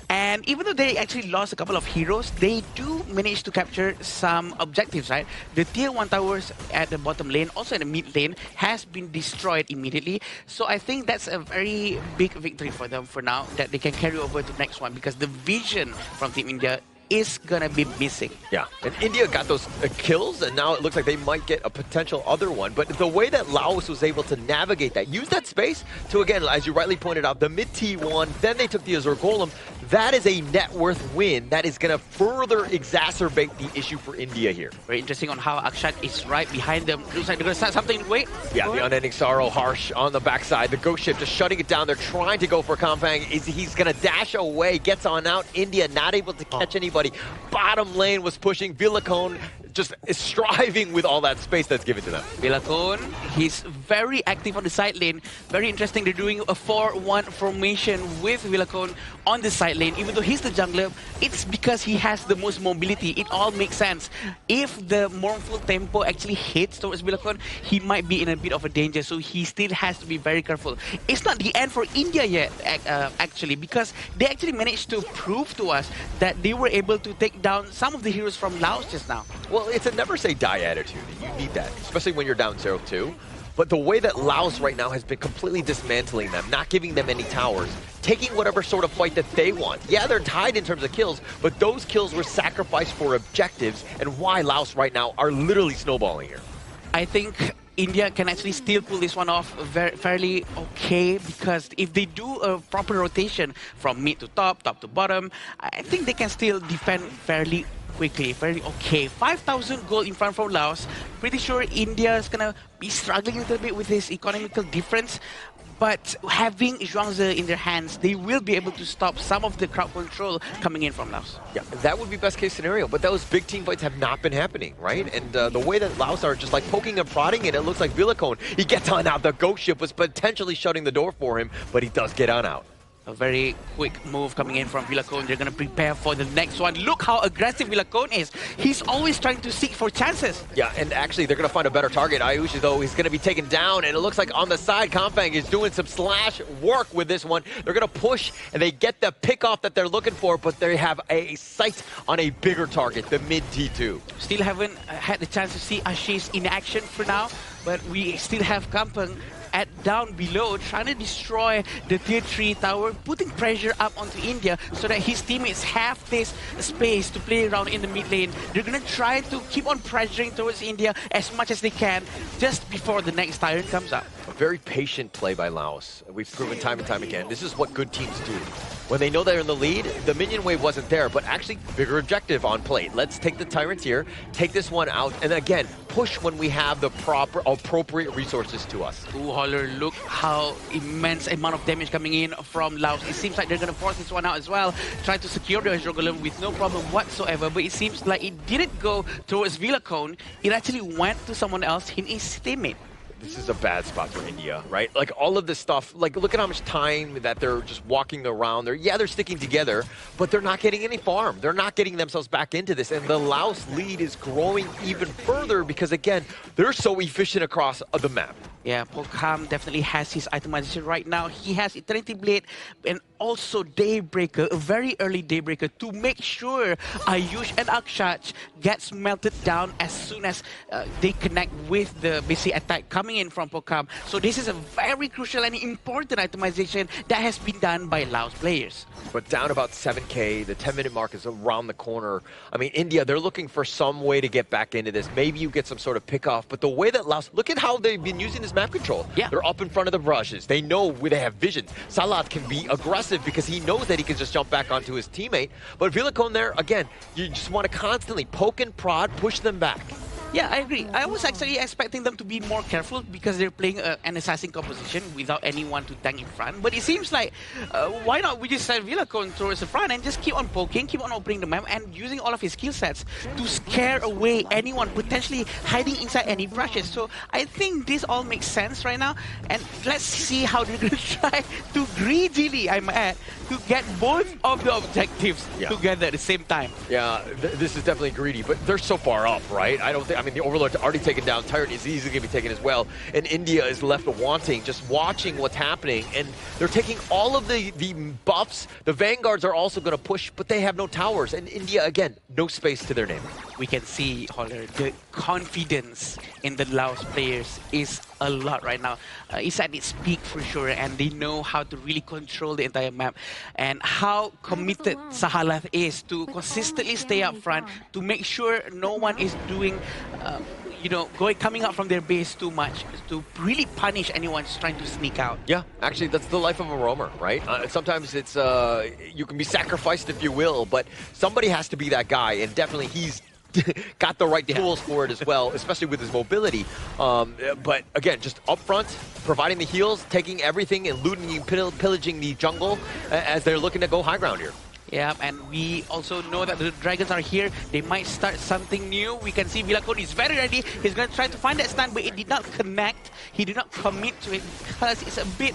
and even though they actually lost a couple of heroes, they do manage to capture some objectives, right? The tier 1 towers at the bottom lane, also in the mid lane, has been destroyed immediately, so I think that's a very big victory for them for now, that they can carry over to the next one, because the vision from Team India is gonna be missing. Yeah, and India got those kills, and now it looks like they might get a potential other one. But the way that Laos was able to navigate that, use that space to, again, as you rightly pointed out, the mid T1, then they took the Azure Golem. That is a net worth win. That is going to further exacerbate the issue for India here. Very interesting on how Akshat is right behind them. Looks like they're going to start something. Wait. Yeah, the Unending Sorrow, Harsh on the backside. The Ghost Ship just shutting it down. They're trying to go for Kampang. He's going to dash away, gets on out. India not able to catch anybody. Bottom lane was pushing. Vilacone just is striving with all that space that's given to them. Vilacone, he's very active on the side lane. Very interesting. They're doing a 4-1 formation with Vilacone on the side lane. Even though he's the jungler, it's because he has the most mobility. It all makes sense. If the mournful tempo actually hits towards Vilacone, he might be in a bit of a danger. So he still has to be very careful. It's not the end for India yet, actually, because they actually managed to prove to us that they were able to take down some of the heroes from Laos just now. Well, it's a never say die attitude. You need that, especially when you're down 0-2. But the way that Laos right now has been completely dismantling them, not giving them any towers, taking whatever sort of fight that they want. Yeah, they're tied in terms of kills, but those kills were sacrificed for objectives, and why Laos right now are literally snowballing here. I think India can actually still pull this one off fairly okay, because if they do a proper rotation from mid to top to bottom, I think they can still defend fairly quickly, very okay. 5,000 gold in front from Laos. Pretty sure India is gonna be struggling a little bit with this economical difference, but having Zhuangzi in their hands, they will be able to stop some of the crowd control coming in from Laos. Yeah, that would be best case scenario, but those big team fights have not been happening, right? And the way that Laos are just like poking and prodding it looks like Vilacone, he gets on out. The Ghost Ship was potentially shutting the door for him, but he does get on out. A very quick move coming in from Vilacone. They're going to prepare for the next one. Look how aggressive Vilacone is. He's always trying to seek for chances. Yeah, and actually they're going to find a better target. Ayushi, though, he's going to be taken down, and it looks like on the side, Kampang is doing some slash work with this one. They're going to push, and they get the pick-off that they're looking for, but they have a sight on a bigger target, the mid T2. Still haven't had the chance to see Ashish in action for now, but we still have Kampang at down below, trying to destroy the tier 3 tower, putting pressure up onto India so that his teammates have this space to play around in the mid lane. They're gonna try to keep on pressuring towards India as much as they can just before the next Tyrant comes up. A very patient play by Laos. We've proven time and time again, this is what good teams do. When they know they're in the lead, the minion wave wasn't there, but actually bigger objective on plate. Let's take the Tyrants here, take this one out, and again, push when we have the proper, appropriate resources to us. Ooh, Holler, look how immense amount of damage coming in from Laos. It seems like they're going to force this one out as well. Try to secure the Azure Golem with no problem whatsoever, but it seems like it didn't go towards Vilacone. It actually went to someone else, his teammate. This is a bad spot for India, right? Like all of this stuff, like look at how much time that they're just walking around. They're sticking together, but they're not getting any farm. They're not getting themselves back into this. And the Laos lead is growing even further because again, they're so efficient across the map. Yeah, Pokam definitely has his itemization right now. He has Eternity Blade and also Daybreaker, a very early Daybreaker to make sure Ayush and Akshat gets melted down as soon as they connect with the basic attack coming in from Pokam. So this is a very crucial and important itemization that has been done by Laos players. But down about 7k, the 10-minute mark is around the corner. I mean, India, they're looking for some way to get back into this. Maybe you get some sort of pick-off, but the way that Laos, look at how they've been using this map control. Yeah. They're up in front of the brushes. They know where they have vision. Salat can be aggressive because he knows that he can just jump back onto his teammate. But Vilacone there, again, you just want to constantly poke and prod, push them back. Yeah, I agree. I was actually expecting them to be more careful because they're playing an assassin composition without anyone to tank in front. But it seems like, why not we just send Villacon towards the front and just keep on poking, keep on opening the map and using all of his skill sets to scare away anyone potentially hiding inside any brushes. So I think this all makes sense right now. And let's see how they're going to try to greedily, I might add, to get both of the objectives together at the same time. Yeah, this is definitely greedy, but they're so far up, right? I mean, the Overlord's already taken down. Tyrant is easily going to be taken as well. And India is left wanting, just watching what's happening. And they're taking all of the buffs. The Vanguards are also going to push, but they have no towers. And India, again, no space to their name. We can see, Holler, the confidence in the Laos players is a lot right now. It's at its peak for sure, and they know how to really control the entire map and how committed Sahalat is to consistently stay up front to make sure no one is doing coming out from their base too much to really punish anyone who's trying to sneak out. Yeah, actually, that's the life of a roamer, right? Sometimes it's you can be sacrificed, if you will, but somebody has to be that guy, and definitely he's got the right tools for it as well, especially with his mobility. But again, just up front, providing the heals, taking everything and looting and pillaging the jungle as they're looking to go high ground here. Yeah, and we also know that the Dragons are here. They might start something new. We can see Villacon is very ready. He's going to try to find that stun, but it did not connect. He did not commit to it because it's a bit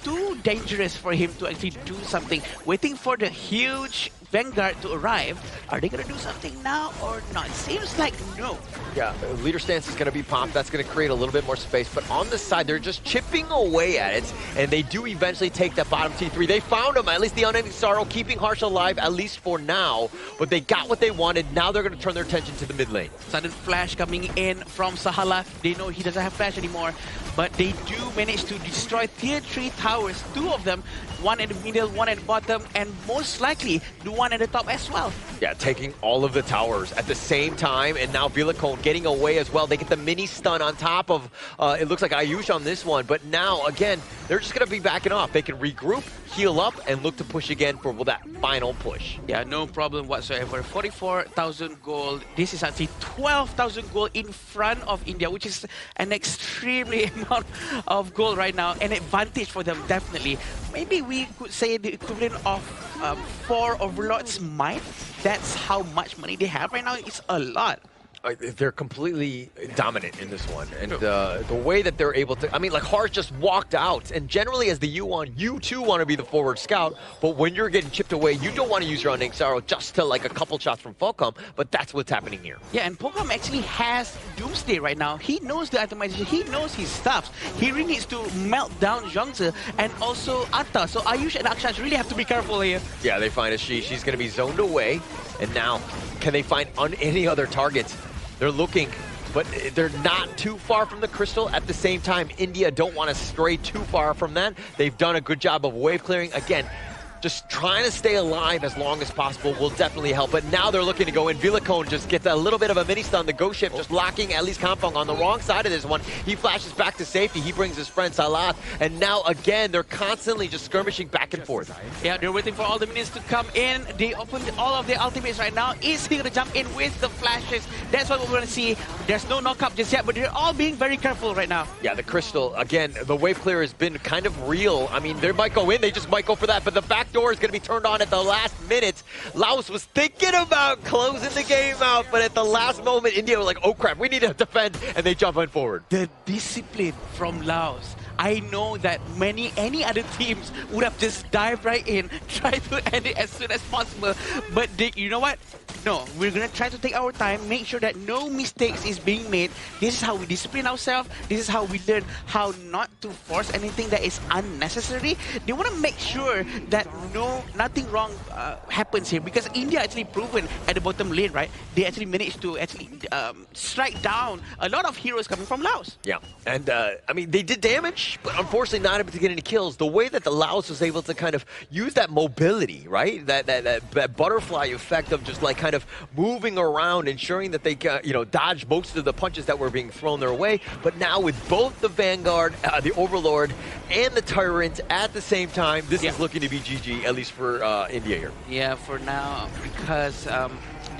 too dangerous for him to actually do something. Waiting for the huge Vanguard to arrive. Are they going to do something now or not? Seems like no. Yeah, leader stance is going to be popped. That's going to create a little bit more space. But on the side, they're just chipping away at it. And they do eventually take that bottom T3. They found him, at least the Unending Sorrow, keeping Harsh alive, at least for now. But they got what they wanted. Now they're going to turn their attention to the mid lane. Sudden flash coming in from Sahala. They know he doesn't have flash anymore. But they do manage to destroy tier 3 towers. 2 of them. One at the middle, one at the bottom. And most likely, the one at the top as well. Yeah, taking all of the towers at the same time, and now Villacon getting away as well. They get the mini stun on top of, it looks like Ayush on this one, but now, again, they're just going to be backing off. They can regroup, heal up, and look to push again for that final push. Yeah, no problem whatsoever. 44,000 gold. This is actually 12,000 gold in front of India, which is an extremely amount of gold right now. An advantage for them, definitely. Maybe we could say the equivalent of 4 Overlords might. That's how much money they have right now. It's a lot. They're completely dominant in this one. And the way that they're able to... I mean, like, Harsh just walked out. And generally, as the U1, you too want to be the forward scout. But when you're getting chipped away, you don't want to use your Unending Sorrow just to, like, a couple shots from Falcom. But that's what's happening here. Yeah, and Falcom actually has Doomsday right now. He knows the itemization. He knows his stuff. He really needs to melt down Zhongzi and also Atta. So Ayush and Akshas really have to be careful here. Yeah, they find a She's going to be zoned away. And now, can they find any other targets? They're looking, but they're not too far from the crystal. At the same time, India don't want to stray too far from that. They've done a good job of wave clearing. Again, just trying to stay alive as long as possible will definitely help. But now they're looking to go in. Villacon just gets a little bit of a mini stun. The Ghost Ship just locking at least Kampong on the wrong side of this one. He flashes back to safety. He brings his friend Salat. And now again, they're constantly just skirmishing back and forth. Yeah, they're waiting for all the minions to come in. They opened all of their ultimates right now. Is he going to jump in with the flashes? That's what we're going to see. There's no knock-up just yet, but they're all being very careful right now. Yeah, the crystal, again, the wave clear has been kind of real. I mean, they might go in. They just might go for that. But the back door is going to be turned on at the last minute. Laos was thinking about closing the game out, but at the last moment, India were like, oh crap, we need to defend, and they jump on forward. The discipline from Laos. I know that any other teams would have just dived right in, tried to end it as soon as possible. But you know what? No, we're going to try to take our time, make sure that no mistakes is being made. This is how we discipline ourselves. This is how we learn how not to force anything that is unnecessary. They want to make sure that nothing wrong happens here, because India actually proven at the bottom lane, right? They actually managed to strike down a lot of heroes coming from Laos. Yeah, and I mean, they did damage, but unfortunately not able to get any kills. The way that the Laos was able to kind of use that mobility, right? That butterfly effect of just like kind of moving around, ensuring that they dodge most of the punches that were being thrown their way. But now with both the Vanguard, the Overlord, and the Tyrant at the same time, this is looking to be GG, at least for India here. Yeah, for now, because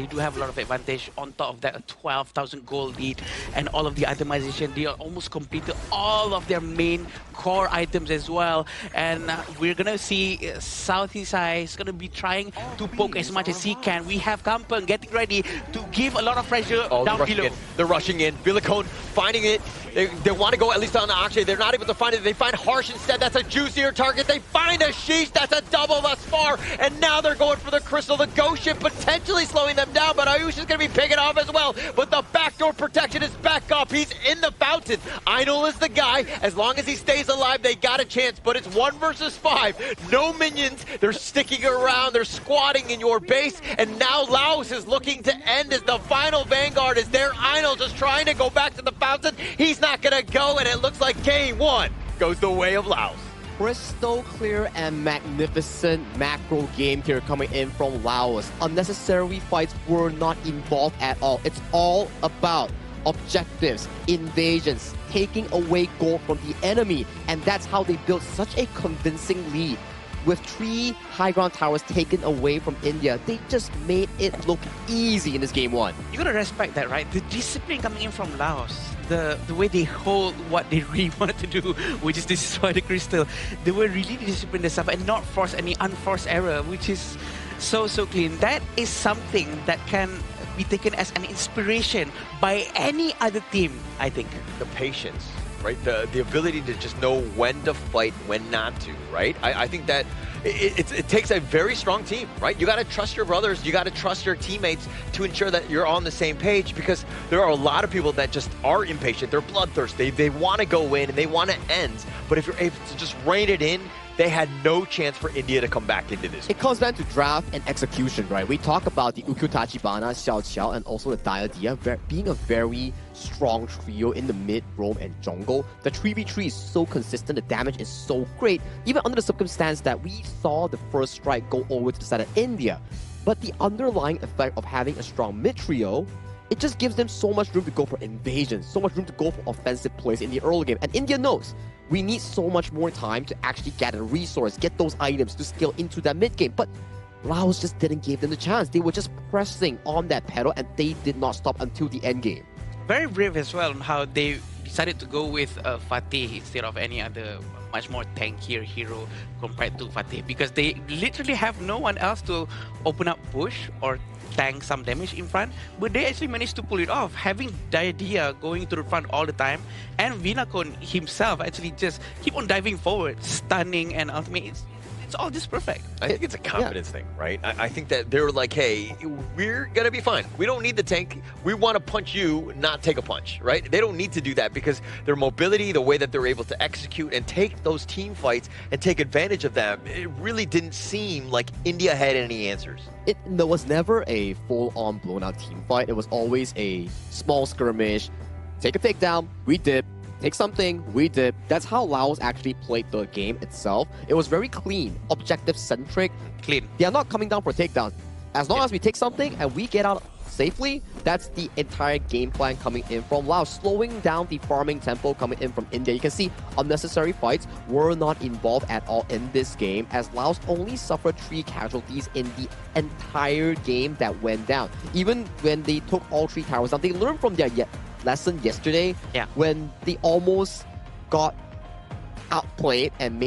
they do have a lot of advantage. On top of that, a 12,000 gold lead and all of the itemization. They are almost completed all of their main core items as well. And we're going to see Southeast High is going to be trying to poke as much as he can. We have Kampung getting ready to give a lot of pressure down below. They're rushing in. Villicone finding it. They want to go at least on the Akshay. They're not able to find it. They find Harsh instead. That's a juicier target. They find a Sheesh. That's a double thus far. And now they're going for the Crystal. The Ghost Ship potentially slowing them down, but Ayush is going to be picking off as well. But the backdoor protection is back up. He's in the fountain. Einol is the guy. As long as he stays alive, they got a chance. But it's 1 versus 5. No minions. They're sticking around. They're squatting in your base. And now Laos is looking to end as the final Vanguard is there. Einol just trying to go back to the fountain. He's not going to go, and it looks like game 1 goes the way of Laos. Crystal clear and magnificent macro game here coming in from Laos. Unnecessary fights were not involved at all. It's all about objectives, invasions, taking away gold from the enemy, and that's how they built such a convincing lead. With 3 high ground towers taken away from India, they just made it look easy in this game 1. You gotta respect that, right? The discipline coming in from Laos, the way they hold what they really wanted to do, which is destroy the crystal. They were really disciplined themselves and not force any unforced error, which is so clean. That is something that can be taken as an inspiration by any other team, I think. The patience, right? The ability to just know when to fight, when not to, right? I think that it takes a very strong team, right? You got to trust your brothers, you got to trust your teammates to ensure that you're on the same page, because there are a lot of people that just are impatient. They're bloodthirsty. They want to go in and they want to end. But if you're able to just rein it in, they had no chance for India to come back into this. It comes down to draft and execution, right? We talk about the Ukyu Tachibana, Xiao Qiao, and also the Diadia being a very strong trio in the mid, roam, and jungle. The 3v3 is so consistent, the damage is so great, even under the circumstance that we saw the first strike go over to the side of India. But the underlying effect of having a strong mid trio, it just gives them so much room to go for invasions, so much room to go for offensive plays in the early game. And India knows we need so much more time to actually gather resource, get those items to scale into that mid game. But Laos just didn't give them the chance. They were just pressing on that pedal and they did not stop until the end game. Very brave as well on how they decided to go with Fatih instead of any other much more tankier hero compared to Fatih, because they literally have no one else to open up bush or tank some damage in front, but they actually managed to pull it off, having Diadia going to the front all the time, and Vinakon himself actually just keep on diving forward, stunning, and ultimately it's all just perfect. I think it's a confidence thing, right? I think that they're like, hey, we're going to be fine. We don't need the tank. We want to punch you, not take a punch, right? They don't need to do that because their mobility, the way that they're able to execute and take those team fights and take advantage of them, it really didn't seem like India had any answers. There was never a full-on blown-out team fight. It was always a small skirmish. Take a takedown, we dip. Take something, we did. That's how Laos actually played the game itself. It was very clean, objective-centric. Clean. They are not coming down for takedowns. As long as we take something and we get out safely, that's the entire game plan coming in from Laos. Slowing down the farming tempo coming in from India. You can see unnecessary fights were not involved at all in this game, as Laos only suffered 3 casualties in the entire game that went down. Even when they took all 3 towers down, they learned from their lesson yesterday when they almost got outplayed and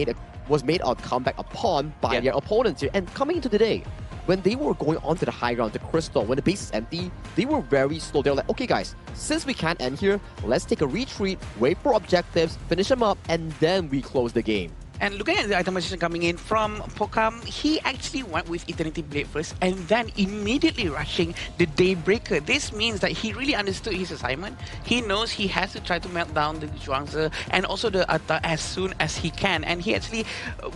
was made a comeback upon by their opponents here. And coming into today, when they were going onto the high ground, the crystal, when the base is empty, they were very slow. They were like, okay guys, since we can't end here, let's take a retreat, wait for objectives, finish them up, and then we close the game. And looking at the itemization coming in from Pokam, he actually went with Eternity Blade first and then immediately rushing the Daybreaker. This means that he really understood his assignment. He knows he has to try to melt down the Zhuangzi and also the Atta as soon as he can. And he actually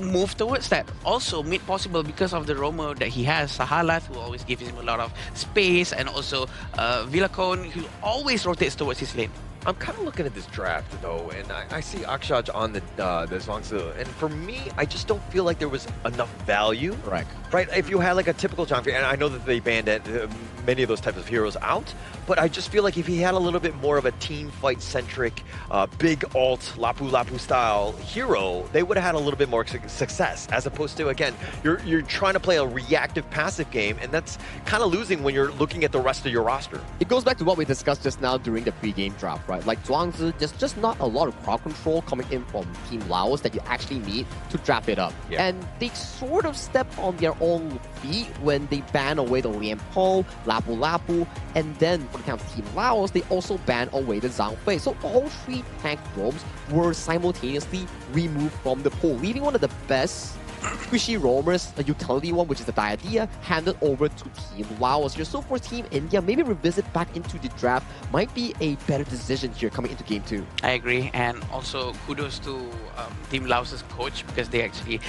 moved towards that. Also made possible because of the roamer that he has, Sahalat, who always gives him a lot of space, and also Villacone, who always rotates towards his lane. I'm kind of looking at this draft though, and I see Akshaj on the Zhuangzi, and for me, I just don't feel like there was enough value. Correct. Right? If you had like a typical champion, and I know that they banned many of those types of heroes out, but I just feel like if he had a little bit more of a team fight centric, big ult, Lapu Lapu style hero, they would have had a little bit more success. As opposed to, again, you're trying to play a reactive passive game, and that's kind of losing when you're looking at the rest of your roster. It goes back to what we discussed just now during the pre-game draft, right? Like Zhuangzi, there's just not a lot of crowd control coming in from Team Laos that you actually need to draft it up. Yeah. And they sort of step on their own feet when they ban away the Lian Po, Lapu Lapu, and then for the count of Team Laos, they also ban away the Zhang Fei. So all three tank roams were simultaneously removed from the pool, leaving one of the best squishy roamers, a utility one, which is the Diadea, handed over to Team Laos here. So for Team India, maybe revisit back into the draft might be a better decision here coming into Game 2. I agree, and also kudos to Team Laos's coach, because they actually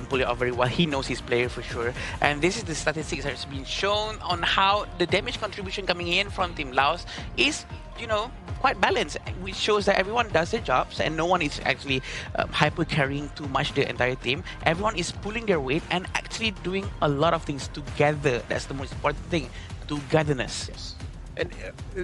pull it off very well. He knows his player for sure, and this is the statistics that's been shown on how the damage contribution coming in from Team Laos is, you know, quite balanced, which shows that everyone does their jobs and no one is actually hyper carrying too much the entire team. Everyone is pulling their weight and actually doing a lot of things together. That's the most important thing, togetherness. Yes. And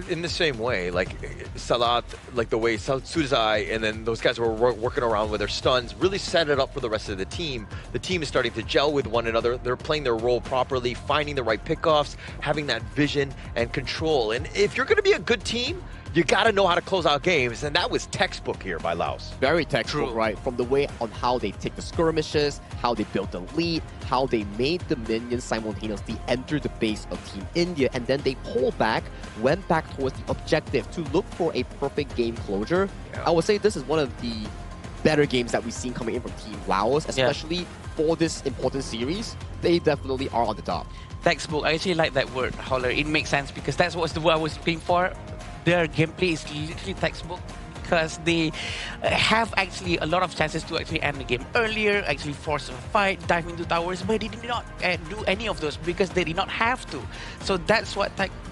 in the same way, like Salat, like the way Sudazai and then those guys were working around with their stuns, really set it up for the rest of the team. The team is starting to gel with one another. They're playing their role properly, finding the right pickoffs, having that vision and control. And if you're going to be a good team, you got to know how to close out games, and that was textbook here by Laos. Very textbook, right? From the way on how they take the skirmishes, how they built the lead, how they made the minions simultaneously enter the base of Team India, and then they pulled back, went back towards the objective to look for a perfect game closure. Yeah. I would say this is one of the better games that we've seen coming in from Team Laos, especially for this important series. They definitely are on the top. Textbook, I actually like that word, Holler. It makes sense because that's what the word I was looking for. Their gameplay is literally textbook because they have actually a lot of chances to actually end the game earlier, actually force a fight, dive into towers, but they did not do any of those because they did not have to. So that's what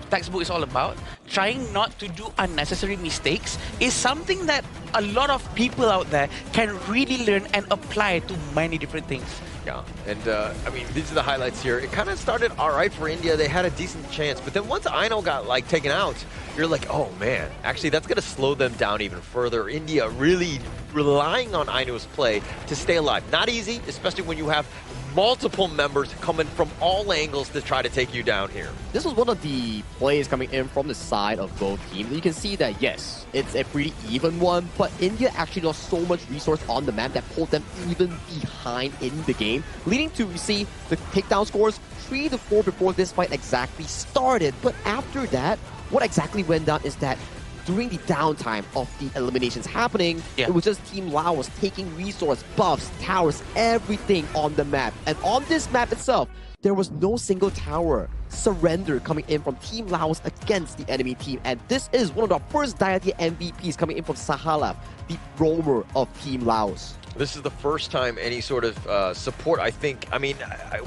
textbook is all about. Trying not to do unnecessary mistakes is something that a lot of people out there can really learn and apply to many different things. Yeah, and I mean, these are the highlights here. It kind of started all right for India. They had a decent chance, but then once Aino got like taken out, you're like, oh man, actually that's going to slow them down even further. India really relying on Aino's play to stay alive. Not easy, especially when you have multiple members coming from all angles to try to take you down here. This was one of the plays coming in from the side of both teams. You can see that, yes, it's a pretty even one, but India actually lost so much resource on the map that pulled them even behind in the game, leading to, you see, the takedown scores 3-4 before this fight exactly started. But after that, what exactly went down is that during the downtime of the eliminations happening, it was just Team Laos taking resource, buffs, towers, everything on the map. And on this map itself, there was no single tower surrender coming in from Team Laos against the enemy team. And this is one of the first Diadea MVPs coming in from Sahalaf, the roamer of Team Laos. This is the first time any sort of support, I think. I mean,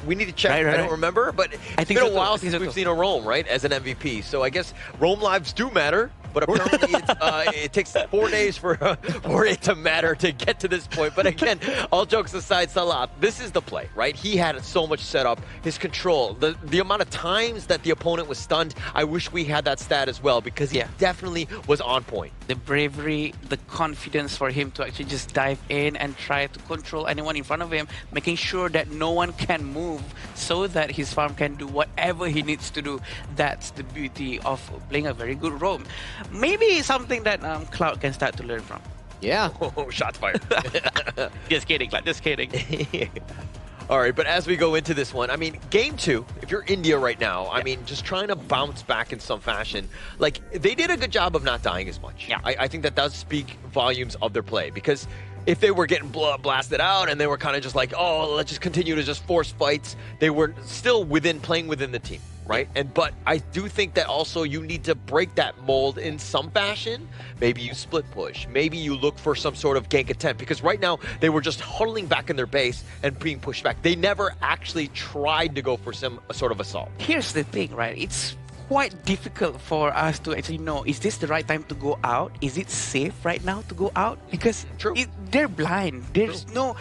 we need to check. Right. I don't remember, but it's been a while since we've seen a Roam, right, as an MVP. So I guess Roam lives do matter, but apparently it takes 4 days for it to matter to get to this point. But again, all jokes aside, Salat, this is the play, right? He had so much set up, his control, the amount of times that the opponent was stunned. I wish we had that stat as well because he definitely was on point. The bravery, the confidence for him to actually just dive in and try to control anyone in front of him, making sure that no one can move so that his farm can do whatever he needs to do. That's the beauty of playing a very good roam. Maybe something that Cloud can start to learn from. Yeah. Oh, shots fired. Just kidding, Cloud, just kidding. All right, but as we go into this one, I mean, Game 2, if you're India right now, I mean, just trying to bounce back in some fashion, like, they did a good job of not dying as much. Yeah. I think that does speak volumes of their play, because if they were getting blasted out and they were kind of just like, oh, let's just continue to just force fights, they were still playing within the team, right? But I do think that also you need to break that mold in some fashion. Maybe you split push. Maybe you look for some sort of gank attempt, because right now they were just huddling back in their base and being pushed back. They never actually tried to go for some sort of assault. Here's the thing, right? It's quite difficult for us to actually know, is this the right time to go out? Is it safe right now to go out? Because they're blind. There's no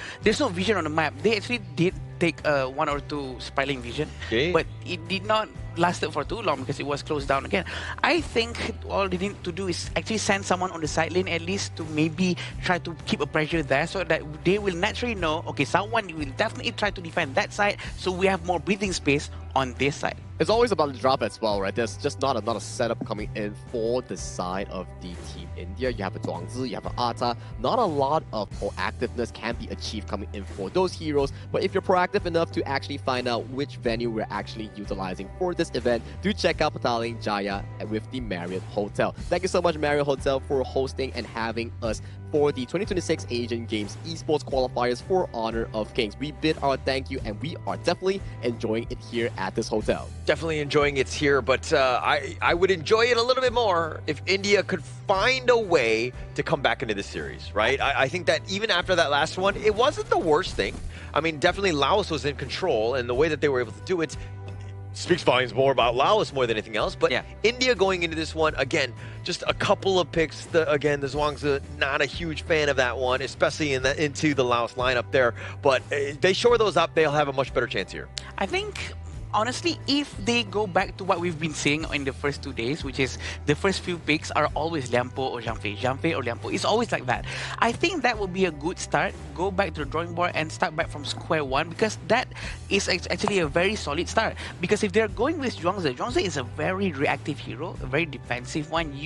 vision on the map. They actually did take 1 or 2 spiraling vision, but it did not lasted for too long because it was closed down again. I think all they need to do is actually send someone on the side lane at least to maybe try to keep a pressure there so that they will naturally know, okay, someone will definitely try to defend that side, so we have more breathing space on this side. It's always about the drop as well, right? There's just not another setup coming in for the side of the Team India. You have a Zhuangzi, you have an Ata. Not a lot of proactiveness can be achieved coming in for those heroes. But if you're proactive enough to actually find out which venue we're actually utilizing for this event, do check out Petaling Jaya with the Marriott Hotel. Thank you so much, Marriott Hotel, for hosting and having us for the 2026 Asian Games Esports Qualifiers for Honor of Kings. We bid our thank you, and we are definitely enjoying it here at this hotel. Definitely enjoying it here, but I would enjoy it a little bit more if India could find a way to come back into the series, right? I think that even after that last one, it wasn't the worst thing. I mean, definitely Laos was in control, and the way that they were able to do it speaks volumes more about Laos more than anything else. But India going into this one, again, just a couple of picks. Again, the Zhuangzi, not a huge fan of that one, especially into the Laos lineup there. But they shore those up, they'll have a much better chance here. I think, honestly, if they go back to what we've been seeing in the first 2 days, which is the first few picks are always Liampo or Zhangfei or Liampo. It's always like that. I think that will be a good start. Go back to the drawing board and start back from square one, because that is actually a very solid start. Because if they're going with Zhuangzi is a very reactive hero, a very defensive one.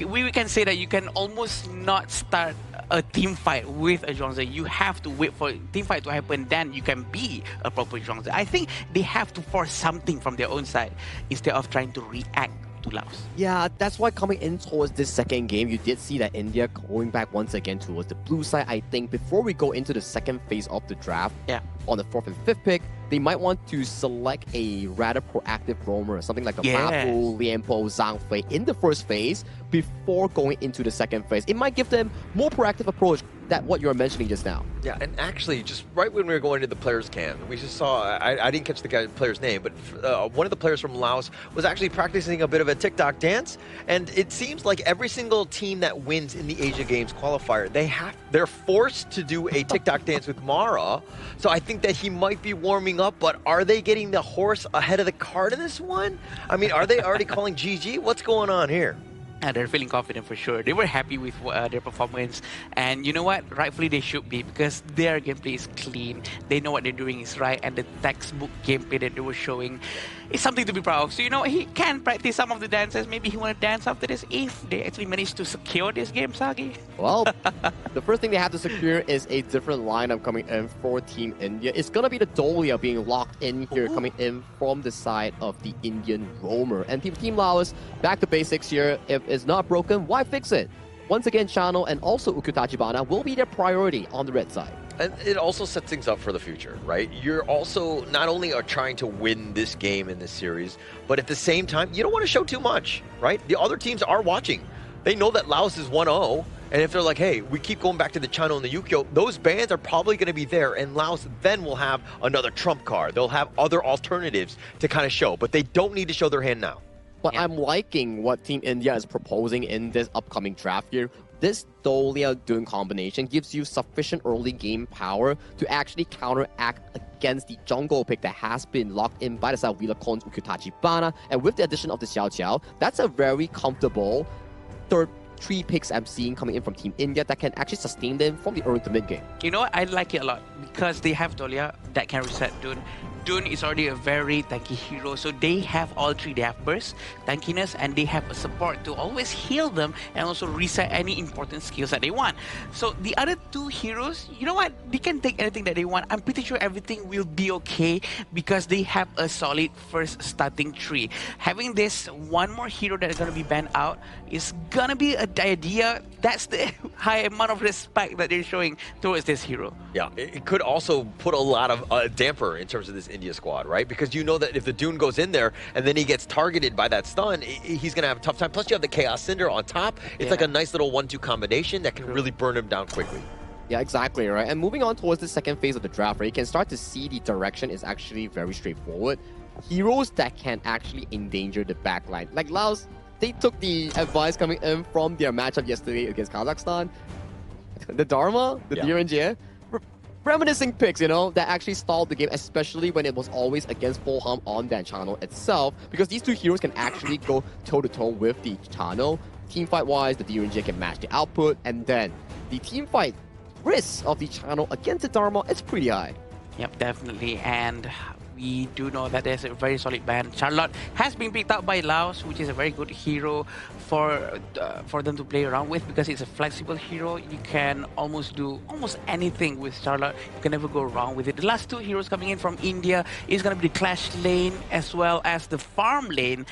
We can say that you can almost not start a team fight with a Zhuangzi. You have to wait for a team fight to happen, then you can be a proper Zhuangzi. I think they have to force something from their own side instead of trying to react to Laos. Yeah, that's why coming in towards this second game, you did see that India going back once again towards the blue side. I think before we go into the second phase of the draft, on the 4th and 5th pick, they might want to select a rather proactive roamer, something like a Mapu, Liampo, Zhang Fei in the first phase before going into the second phase. It might give them more proactive approach than what you're mentioning just now. Yeah, and actually, just right when we were going to the players' camp, we just saw, I didn't catch the player's name, but one of the players from Laos was actually practicing a bit of a TikTok dance, and it seems like every single team that wins in the Asia Games qualifier, they're forced to do a TikTok dance with Mara, so I think that he might be warming up, but are they getting the horse ahead of the cart in this one? I mean, are they already calling GG? What's going on here? They're feeling confident for sure. They were happy with their performance, and you know what? Rightfully they should be, because their gameplay is clean. They know what they're doing is right, and the textbook gameplay that they were showing is something to be proud of. So you know, he can practice some of the dances. Maybe he want to dance after this if they actually manage to secure this game, Sagi. Well, the first thing they have to secure is a different lineup coming in for Team India. It's gonna be the Dolia being locked in here, coming in from the side of the Indian roamer. And Team Laos, back to basics here. If it's not broken, why fix it? Once again, Channel and also Ukutachibana will be their priority on the red side. And it also sets things up for the future, right? You're also not only are trying to win this game in this series, but at the same time, you don't want to show too much, right? The other teams are watching. They know that Laos is 1-0, and if they're like, hey, we keep going back to the Chano and the Yukio, those bans are probably going to be there, and Laos then will have another trump card. They'll have other alternatives to kind of show, but they don't need to show their hand now. But I'm liking what Team India is proposing in this upcoming draft here. This Dolia Dune combination gives you sufficient early game power to actually counteract against the jungle pick that has been locked in by the side of Wilakon's Ukutachibana. And with the addition of the Xiao Xiao, that's a very comfortable third 3 picks I'm seeing coming in from Team India that can actually sustain them from the early to mid game. You know what? I like it a lot because they have Dolia that can reset Dune. Dune is already a very tanky hero, so they have all 3. They have burst, tankiness, and they have a support to always heal them and also reset any important skills that they want. So the other 2 heroes, you know what? They can take anything that they want. I'm pretty sure everything will be okay because they have a solid first starting tree. Having this one more hero that is going to be banned out is going to be an idea. That's the high amount of respect that they're showing towards this hero. Yeah, it could also put a lot of damper in terms of this India squad, right? Because you know that if the Dune goes in there and then he gets targeted by that stun, he's going to have a tough time. Plus you have the Chaos Cinder on top. It's like a nice little 1-2 combination that can really burn him down quickly. Yeah, exactly, right? And moving on towards the second phase of the draft, right, you can start to see the direction is actually very straightforward. heroes that can actually endanger the backline. Like Laos, they took the advice coming in from their matchup yesterday against Kazakhstan. The Dharma, the Direnjie, reminiscing picks, you know, that actually stalled the game, especially when it was always against full harm on that channel itself, because these two heroes can actually go toe-to-toe with the channel. Team fight-wise, the Direnjie can match the output, and then the team fight risk of the channel against the Dharma is pretty high. Yep, definitely. And we do know that there's a very solid band. Charlotte has been picked up by Laos, which is a very good hero for them to play around with, because it's a flexible hero. You can almost do almost anything with Charlotte. You can never go wrong with it. The last two heroes coming in from India is going to be the Clash lane as well as the Farm lane.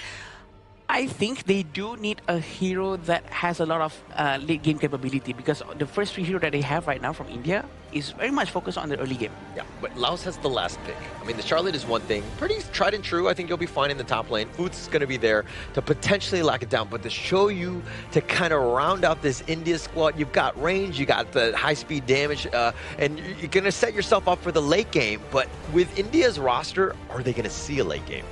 I think they do need a hero that has a lot of late game capability, because the first three heroes that they have right now from India is very much focused on the early game. Yeah, but Laos has the last pick. I mean, the Charlotte is one thing. Pretty tried and true. I think you'll be fine in the top lane. Foods is going to be there to potentially lock it down, but to show you to kind of round out this India squad, you've got range, you got the high-speed damage, and you're going to set yourself up for the late game. But with India's roster, are they going to see a late game?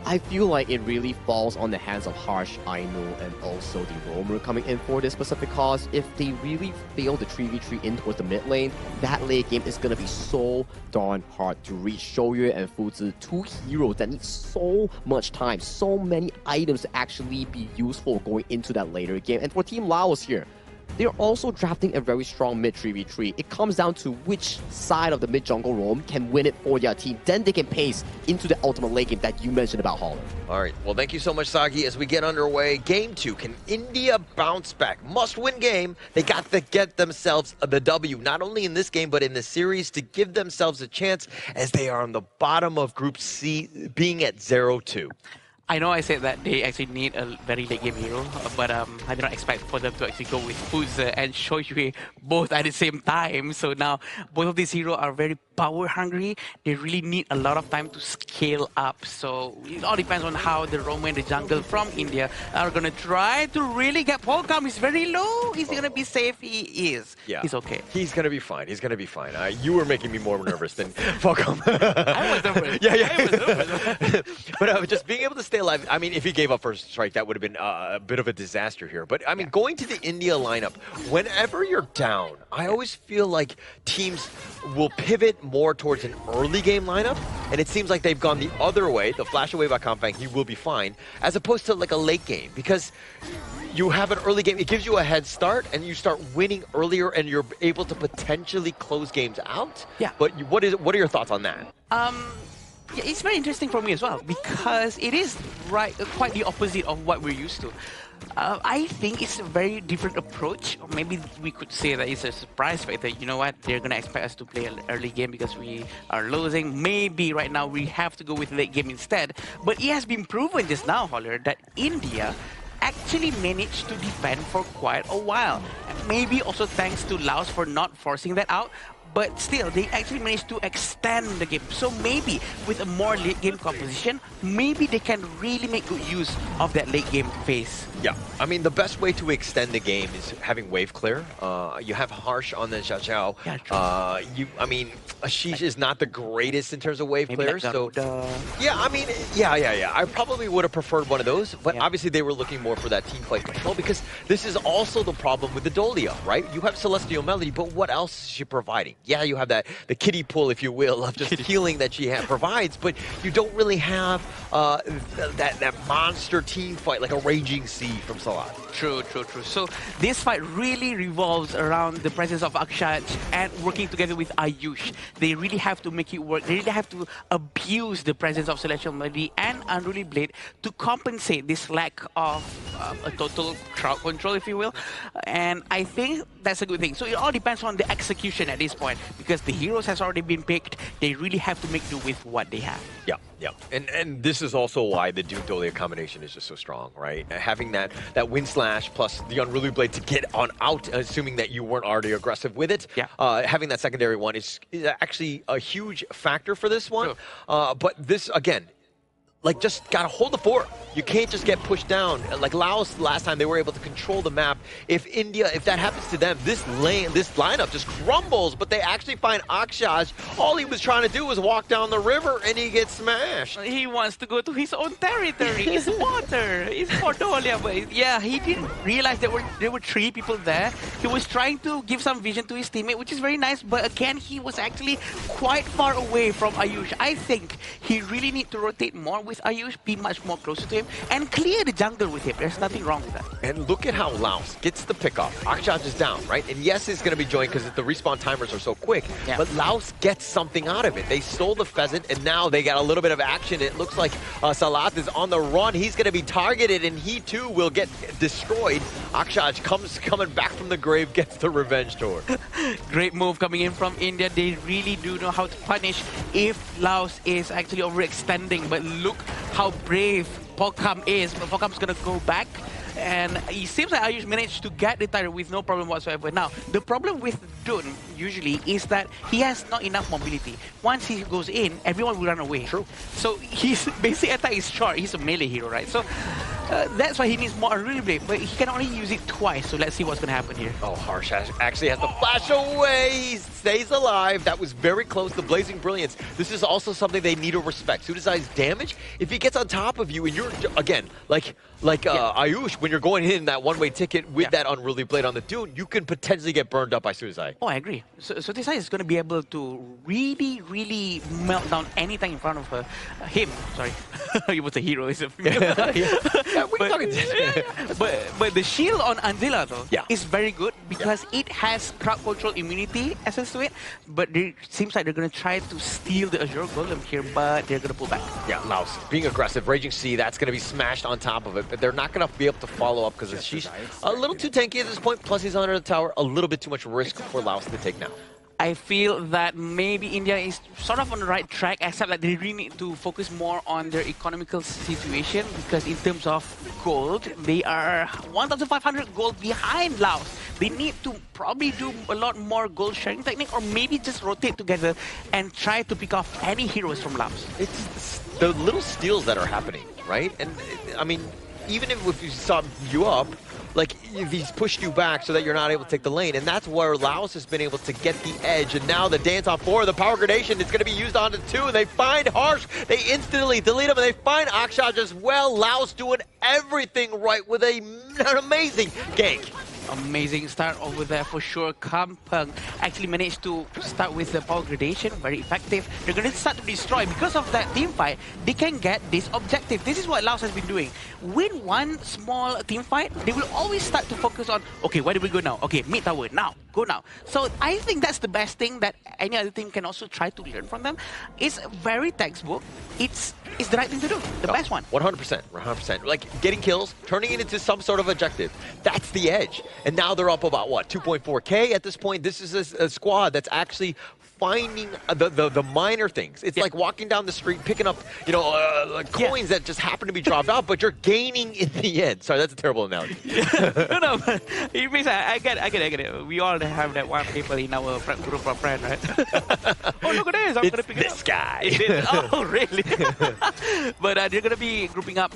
I feel like it really falls on the hands of Harsh, Ainu, and also the Roamer coming in for this specific cause. If they really fail the 3v3 in towards the mid lane, that late game is going to be so darn hard to reach. Shoyu and Fuzi, two heroes that need so much time, so many items to actually be useful going into that later game. And for Team Laos here, they're also drafting a very strong mid 3v3. It comes down to which side of the mid jungle roam can win it for their team. Then they can pace into the ultimate late game that you mentioned about Holler. All right. Well, thank you so much, Sagi. As we get underway, game 2. Can India bounce back? Must-win game. They got to get themselves the W, not only in this game, but in the series, to give themselves a chance, as they are on the bottom of Group C, being at 0-2. I know I said that they actually need a very late game hero, but I did not expect for them to actually go with Fuzi and Shoyu both at the same time. So now both of these heroes are very power hungry. They really need a lot of time to scale up. So it all depends on how the Roamer and the jungle from India are going to try to really get Polkam. He's very low. Is he going to be safe? He is. Yeah. He's okay. He's going to be fine. He's going to be fine. You were making me more nervous than Polkam. I was nervous. Yeah. I was nervous. But just being able to stay alive. I mean, if he gave up first strike, that would have been a bit of a disaster here. But I mean, going to the India lineup, whenever you're down, I always feel like teams will pivot more towards an early game lineup, and it seems like they've gone the other way. The flash away by Kampang, he will be fine, as opposed to like a late game, because you have an early game, it gives you a head start, and you start winning earlier, and you're able to potentially close games out. Yeah. But what are your thoughts on that? Yeah, it's very interesting for me as well, because it is quite the opposite of what we're used to. I think it's a very different approach, or maybe we could say that it's a surprise factor. You know what? They're going to expect us to play an early game because we are losing. Maybe right now we have to go with late game instead. But it has been proven just now, Holler, that India actually managed to defend for quite a while. Maybe also thanks to Laos for not forcing that out. But still, they actually managed to extend the game. So maybe with a more late game composition, maybe they can really make good use of that late game phase. Yeah, I mean, the best way to extend the game is having wave clear. You have Harsh on the Xiao. Yeah, true. I mean, Ashish is not the greatest in terms of wave clear. So yeah, I mean, yeah. I probably would have preferred one of those, but obviously they were looking more for that team fight control, because this is also the problem with the Dolia, right? You have Celestial Melody, but what else is she providing? Yeah, you have the kiddie pool, if you will, of just healing that she provides, but you don't really have that monster team fight like a Raging Sea from Salat. True. So this fight really revolves around the presence of Akshat and working together with Ayush. They really have to make it work. They really have to abuse the presence of Celestial Melody and Unruly Blade to compensate this lack of a total crowd control, if you will. And I think that's a good thing. So it all depends on the execution at this point, because the heroes has already been picked. They really have to make do with what they have. Yeah. And this is also why the Duke Dolia combination is just so strong, right? Having that Wind Slash plus the Unruly Blade to get on out, assuming that you weren't already aggressive with it. Yeah. Having that secondary one is actually a huge factor for this one. But this, again, like just gotta hold the fort. You can't just get pushed down. Like Laos last time, they were able to control the map. If India, if that happens to them, this lineup just crumbles. But they actually find Akshaj. All he was trying to do was walk down the river, and he gets smashed. He wants to go to his own territory. It's water. It's Mongolia. But yeah, he didn't realize there were 3 people there. He was trying to give some vision to his teammate, which is very nice. But again, he was actually quite far away from Ayush. I think he really need to rotate more with Ayush, be much more closer to him, and clear the jungle with him. There's nothing wrong with that. And look at how Laos gets the pick off. Akshaj is down, right? And yes, he's going to be joined because the respawn timers are so quick. Yeah. But Laos gets something out of it. They stole the pheasant, and now they got a little bit of action. It looks like Salat is on the run. He's going to be targeted, and he too will get destroyed. Akshaj coming back from the grave, gets the revenge tour. Great move coming in from India. They really do know how to punish if Laos is actually overextending. But look how brave Pokam is. But Pokam's gonna go back, and it seems like Ayush managed to get retired with no problem whatsoever. Now, the problem with Dun usually is that he has not enough mobility. Once he goes in, everyone will run away. True. So his basic attack is short. He's a melee hero, right? So that's why he needs more Unruly Blade, but he can only use it twice. So let's see what's gonna happen here. Oh, Harsh actually has to flash away. He stays alive. That was very close. The Blazing Brilliance. This is also something they need to respect. Sudazai's damage, if he gets on top of you and you're, again, like Ayush, when you're going in that one-way ticket with that Unruly Blade on the Dune, you can potentially get burned up by Sudazai. Oh, I agree. So Sudazai is going to be able to really, really melt down anything in front of her. Him, sorry. He was a hero. He's a but the shield on Anzila, though, is very good because it has crowd control immunity essence to it. But it seems like they're going to try to steal the Azure Golem here, but they're going to pull back. Yeah, Laos being aggressive. Raging Sea, that's going to be smashed on top of it, but they're not going to be able to follow up because she's a little too tanky at this point. Plus, he's under the tower. A little bit too much risk for Laos to take now. I feel that maybe India is sort of on the right track, except that they really need to focus more on their economical situation, because in terms of gold, they are 1,500 gold behind Laos. They need to probably do a lot more gold sharing technique, or maybe just rotate together and try to pick off any heroes from Laos. It's the little steals that are happening, right? And I mean, even if you sub you up, like if he's pushed you back so that you're not able to take the lane, and that's where Laos has been able to get the edge. And now the dance on 4, the power gradation is going to be used onto 2, and they find Harsh. They instantly delete him, and they find Akshaj as well. Laos doing everything right with an amazing gank. Amazing start over there for sure. Kampung actually managed to start with the power gradation, very effective. They're going to start to destroy. Because of that team fight, they can get this objective. This is what Laos has been doing. Win one small team fight, they will always start to focus on, okay, where do we go now? Okay, mid tower, now, go now. So I think that's the best thing that any other team can also try to learn from them. It's very textbook. It's the right thing to do, the best one. 100%, 100%. Like getting kills, turning it into some sort of objective. That's the edge. And now they're up about, what, 2.4K at this point? This is a squad that's actually finding the minor things. It's like walking down the street, picking up, you know, coins that just happen to be dropped out, but you're gaining in the end. Sorry, that's a terrible analogy. No, it means I get it. We all have that one people in our group of friends, right? Oh, look at this. I'm going to pick this guy. Oh, really? But they're going to be grouping up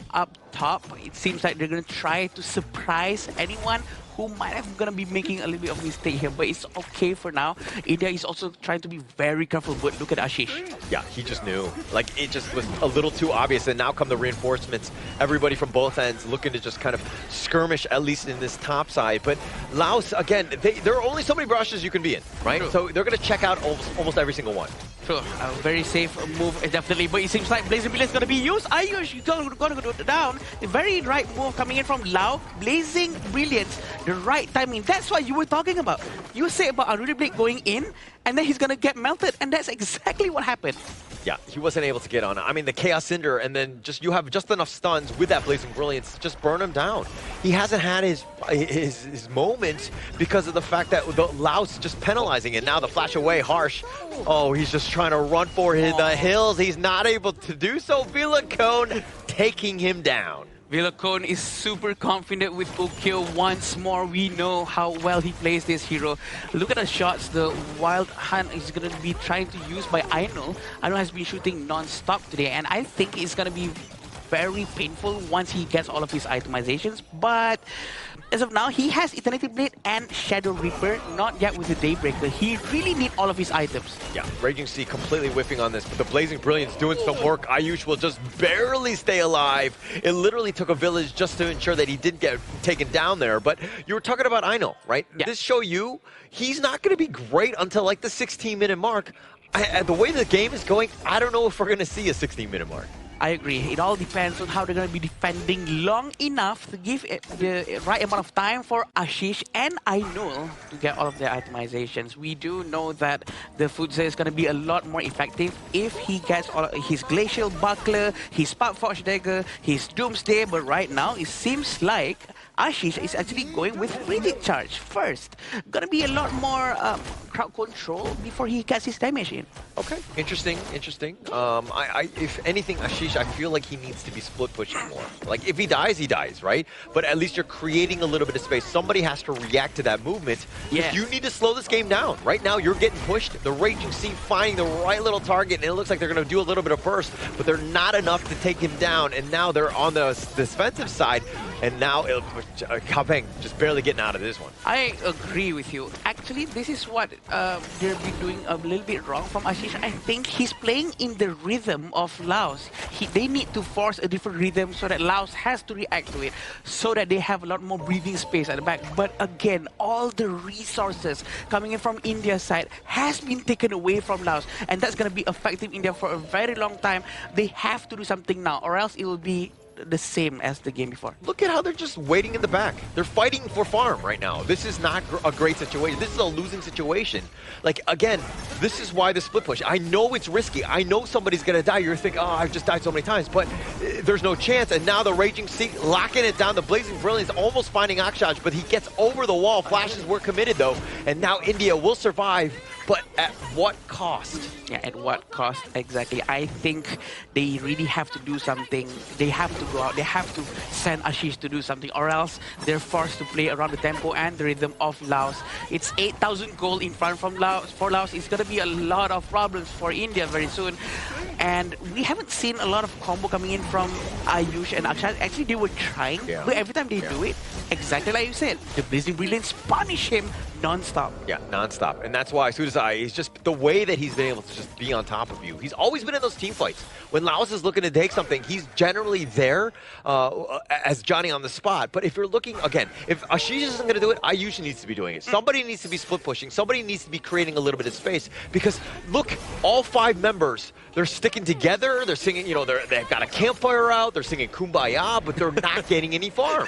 top. It seems like they're going to try to surprise anyone who might have gonna be making a little bit of mistake here, but it's okay for now. India is also trying to be very careful, but look at Ashish. Yeah, he just knew. Like, it just was a little too obvious, and now come the reinforcements. Everybody from both ends looking to just kind of skirmish, at least in this top side. But Laos, again, there are only so many brushes you can be in, right? True. So they're gonna check out almost every single one. True, a very safe move, definitely, but it seems like Blazing Brilliance is going to be used. Ayush, you're going to go down. The very right move coming in from Lao. Blazing Brilliance, the right timing. That's what you were talking about. You said about Unruly Blade going in, and then he's going to get melted, and that's exactly what happened. Yeah, he wasn't able to get on. I mean, the Chaos Cinder, and then you have just enough stuns with that Blazing Brilliance to just burn him down. He hasn't had his moment because of the fact that the Laos just penalizing it. Now the flash away, Harsh. Oh, he's just trying to run for the hills. He's not able to do so. Vilacone taking him down. Vilacone is super confident with Ukyo once more. We know how well he plays this hero. Look at the shots the Wild Hunt is going to be trying to use by Ainul. Ainul has been shooting non-stop today, and I think it's going to be very painful once he gets all of his itemizations, but as of now, he has Eternity Blade and Shadow Reaper, not yet with the Daybreaker. He really needs all of his items. Yeah, Raging Sea completely whiffing on this, but the Blazing Brilliance doing some work. Ayush will just barely stay alive. It literally took a village just to ensure that he didn't get taken down there. But you were talking about Aino, right? Yeah. This show you, he's not going to be great until like the 16-minute mark. The way the game is going, I don't know if we're going to see a 16-minute mark. I agree. It all depends on how they're going to be defending long enough to give it the right amount of time for Ashish and Ainul to get all of their itemizations. We do know that the Futsa is going to be a lot more effective if he gets all of his Glacial Buckler, his Sparkforge Dagger, his Doomsday, but right now it seems like Ashish is actually going with Breathing Charge first. Gonna be a lot more crowd control before he gets his damage in. Okay, interesting. If anything, Ashish, I feel like he needs to be split pushing more. Like if he dies, right? But at least you're creating a little bit of space. Somebody has to react to that movement. Yes. You need to slow this game down. Right now, you're getting pushed. The Raging Sea finding the right little target, and it looks like they're gonna do a little bit of burst, but they're not enough to take him down. And now they're on the defensive side, and now Kapeng just barely getting out of this one. I agree with you. Actually, this is what they're doing a little bit wrong from Ashish. I think he's playing in the rhythm of Laos. They need to force a different rhythm so that Laos has to react to it, so that they have a lot more breathing space at the back. But again, all the resources coming in from India's side has been taken away from Laos, and that's going to be affecting India for a very long time. They have to do something now, or else it will be the same as the game before. Look at how they're just waiting in the back. They're fighting for farm right now. This is not a great situation. This is a losing situation. Like, again, this is why the split push. I know it's risky. I know somebody's going to die. You're thinking, oh, I've just died so many times, but there's no chance. And now the Raging Sea locking it down. The Blazing Brilliance almost finding Akshaj, but he gets over the wall. Flashes were committed, though. And now India will survive, but at what cost? Yeah, at what cost exactly? I think they really have to do something. They have to go out. They have to send Ashish to do something, or else they're forced to play around the tempo and the rhythm of Laos. It's 8,000 gold in front from Laos. For Laos, it's going to be a lot of problems for India very soon. And we haven't seen a lot of combo coming in from Ayush and Akshad. Actually, they were trying, but every time they do it, exactly like you said, the Blazing Brilliance punish him non-stop. Yeah, non-stop. And that's why Sudasai is just the way that he's been able to just be on top of you. He's always been in those team fights. When Laos is looking to take something, he's generally there as Johnny on the spot. But if you're looking, again, if Ashish isn't going to do it, Ayush needs to be doing it. Somebody needs to be split pushing. Somebody needs to be creating a little bit of space. Because look, all 5 members, they're sticking together. They're singing, you know, they've got a campfire out. They're singing Kumbaya, but they're not getting any farm.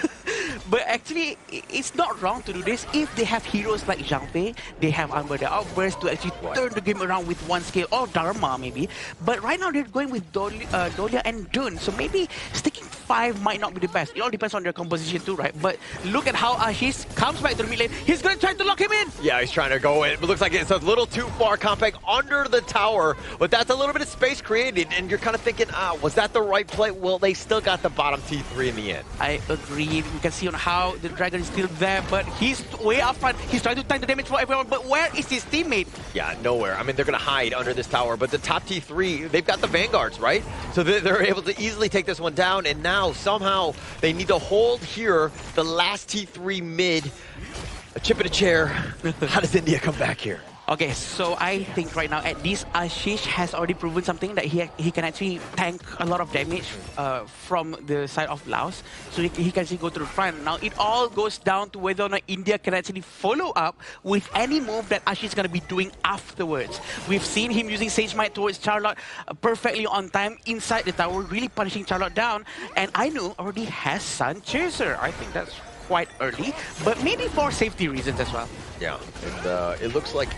But actually, it's not wrong to do this if they have heroes like Zhang Fei. They have Amber the Outburst to actually turn the game around with one skill, or Dharma maybe. But right now they're going with Dolia and Dun, so maybe sticking 5 might not be the best. It all depends on their composition too, right? But look at how Ashish comes back to the mid lane. He's going to try to lock him in. Yeah, he's trying to go in. It looks like it's a little too far. Compact under the tower, but that's a little bit of space created, and you're kind of thinking, was that the right play? Well, they still got the bottom T3 in the end. I agree. You can see on how the Dragon is still there, but he's way up front. He's trying to tank the damage for everyone, but where is his teammate? Yeah, nowhere. I mean, they're going to hide under this tower, but the top T3, they've got the Vanguards, right? So they're able to easily take this one down, and now somehow they need to hold here the last T3 mid. A chip in a chair. How does India come back here? Okay, so I think right now at least Ashish has already proven something that he can actually tank a lot of damage from the side of Laos. So he can actually go to the front. Now it all goes down to whether or not India can actually follow up with any move that Ashish is going to be doing afterwards. We've seen him using Sage Might towards Charlotte perfectly on time inside the tower, really punishing Charlotte down. And Ainu already has Sun Chaser. I think that's quite early, but maybe for safety reasons as well. Yeah, and it looks like,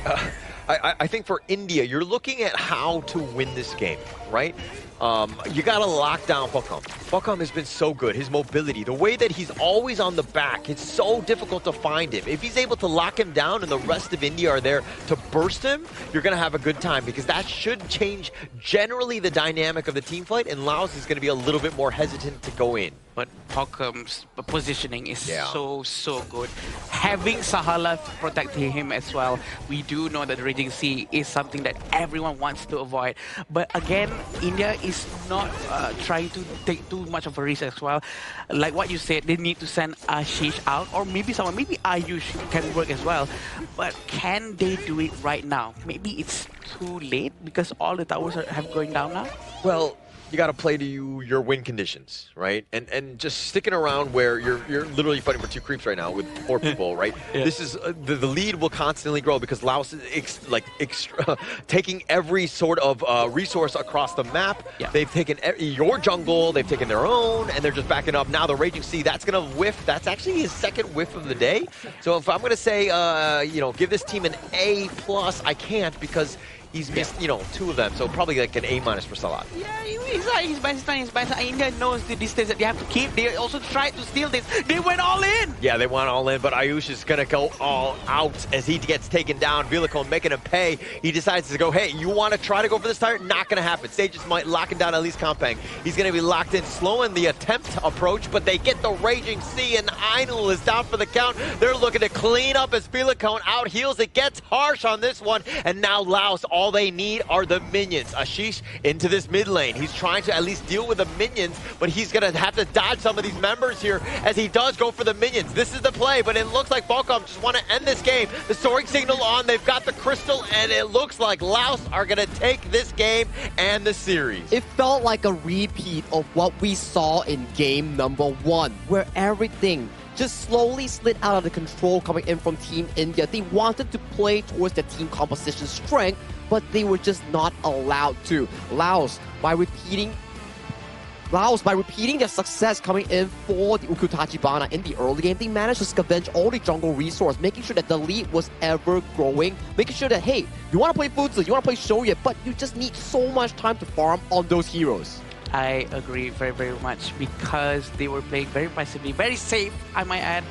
I think for India, you're looking at how to win this game, right? You got to lock down Bokam. Bokam has been so good. His mobility, the way that he's always on the back, it's so difficult to find him. If he's able to lock him down and the rest of India are there to burst him, you're going to have a good time, because that should change generally the dynamic of the team fight, and Laos is going to be a little bit more hesitant to go in. but Pocum's positioning is so good. Having Sahala protecting him as well, we do know that the Raging Sea is something that everyone wants to avoid. But again, India is not trying to take too much of a risk as well. Like what you said, they need to send Ashish out, or maybe someone, maybe Ayush can work as well. But can they do it right now? Maybe it's too late because all the towers have going down now? Well, you got to play to your win conditions, right? And just sticking around where you're literally fighting for 2 creeps right now with 4 people, right? Yeah. This is the lead will constantly grow because Laos is taking every sort of resource across the map. Yeah. They've taken your jungle, they've taken their own, and they're just backing up. Now the Raging Sea, that's gonna whiff. That's actually his 2nd whiff of the day. So if I'm gonna say, give this team an A+, I can't because he's missed, 2 of them, so probably like an A- for Salah. Yeah, he's best. India knows the distance that they have to keep. They also tried to steal this. They went all in. Yeah, they went all in, but Ayush is going to go all out as he gets taken down. Villicone making him pay. He decides to go, hey, you want to try to go for this tire? Not going to happen. Sages might locking down at least Kampang. He's going to be locked in, slowing the attempt to approach, but they get the Raging Sea, and Ainul is down for the count. They're looking to clean up as Villicone out heals. It gets harsh on this one, and now Laos, all they need are the minions. Ashish into this mid lane. He's trying to at least deal with the minions, but he's going to have to dodge some of these members here as he does go for the minions. This is the play, but it looks like Falcom just want to end this game. The soaring signal on, they've got the crystal, and it looks like Laos are going to take this game and the series. It felt like a repeat of what we saw in game number 1, where everything just slowly slid out of the control coming in from Team India. They wanted to play towards the team composition strength, but they were just not allowed to. Laos, by repeating their success coming in for the Ukutachibana in the early game, they managed to scavenge all the jungle resource, making sure that the lead was ever growing, making sure that, hey, you want to play Futsu, you want to play Shoya, but you just need so much time to farm on those heroes. I agree very, very much because they were playing very passively, very safe, I might add.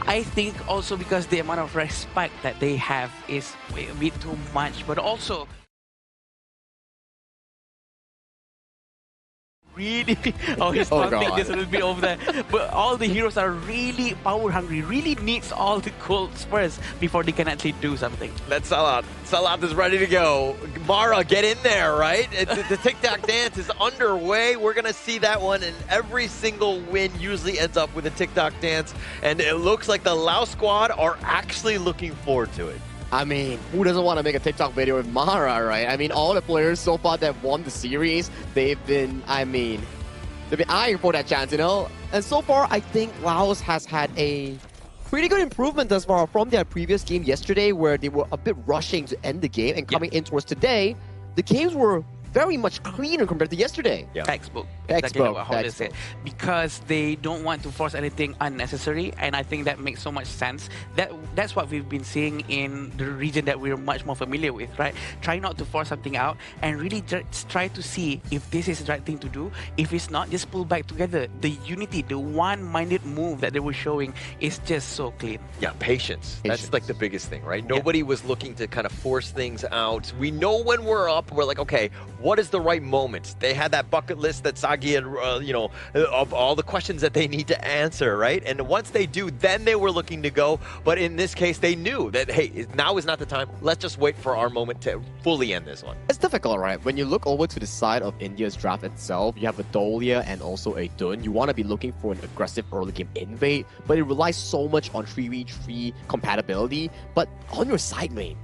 I think also because the amount of respect that they have is a bit too much, but also really he's taunting this a little bit over there, but all the heroes are really power hungry, really needs all the golds first before they can actually do something. Let's Salat is ready to go. Mara, get in there, right? The tic-tac dance is underway. We're gonna see that one, and every single win usually ends up with a tic-tac dance, and it looks like the Lao squad are actually looking forward to it. I mean, who doesn't want to make a TikTok video with Mara, right? I mean, all the players so far that won the series, they've been eyeing for that chance, And so far, I think Laos has had a pretty good improvement thus far from their previous game yesterday, where they were a bit rushing to end the game, and coming in towards today, the games were very much cleaner compared to yesterday. Textbook. Exactly what Holly said. Because they don't want to force anything unnecessary, and I think that makes so much sense. That's what we've been seeing in the region that we're much more familiar with, right? Try not to force something out and really just try to see if this is the right thing to do. If it's not, just pull back together. The unity, the one-minded move that they were showing is just so clean. Yeah, patience. That's like the biggest thing, right? Nobody was looking to kind of force things out. We know when we're up, we're like, okay, what is the right moment? They had that bucket list that Sagi and, of all the questions that they need to answer, right? And once they do, then they were looking to go. But in this case, they knew that, hey, now is not the time. Let's just wait for our moment to fully end this one. It's difficult, right? When you look over to the side of India's draft itself, you have a Dolia and also a Dun. You want to be looking for an aggressive early game invade, but it relies so much on 3v3 compatibility. But on your side lane,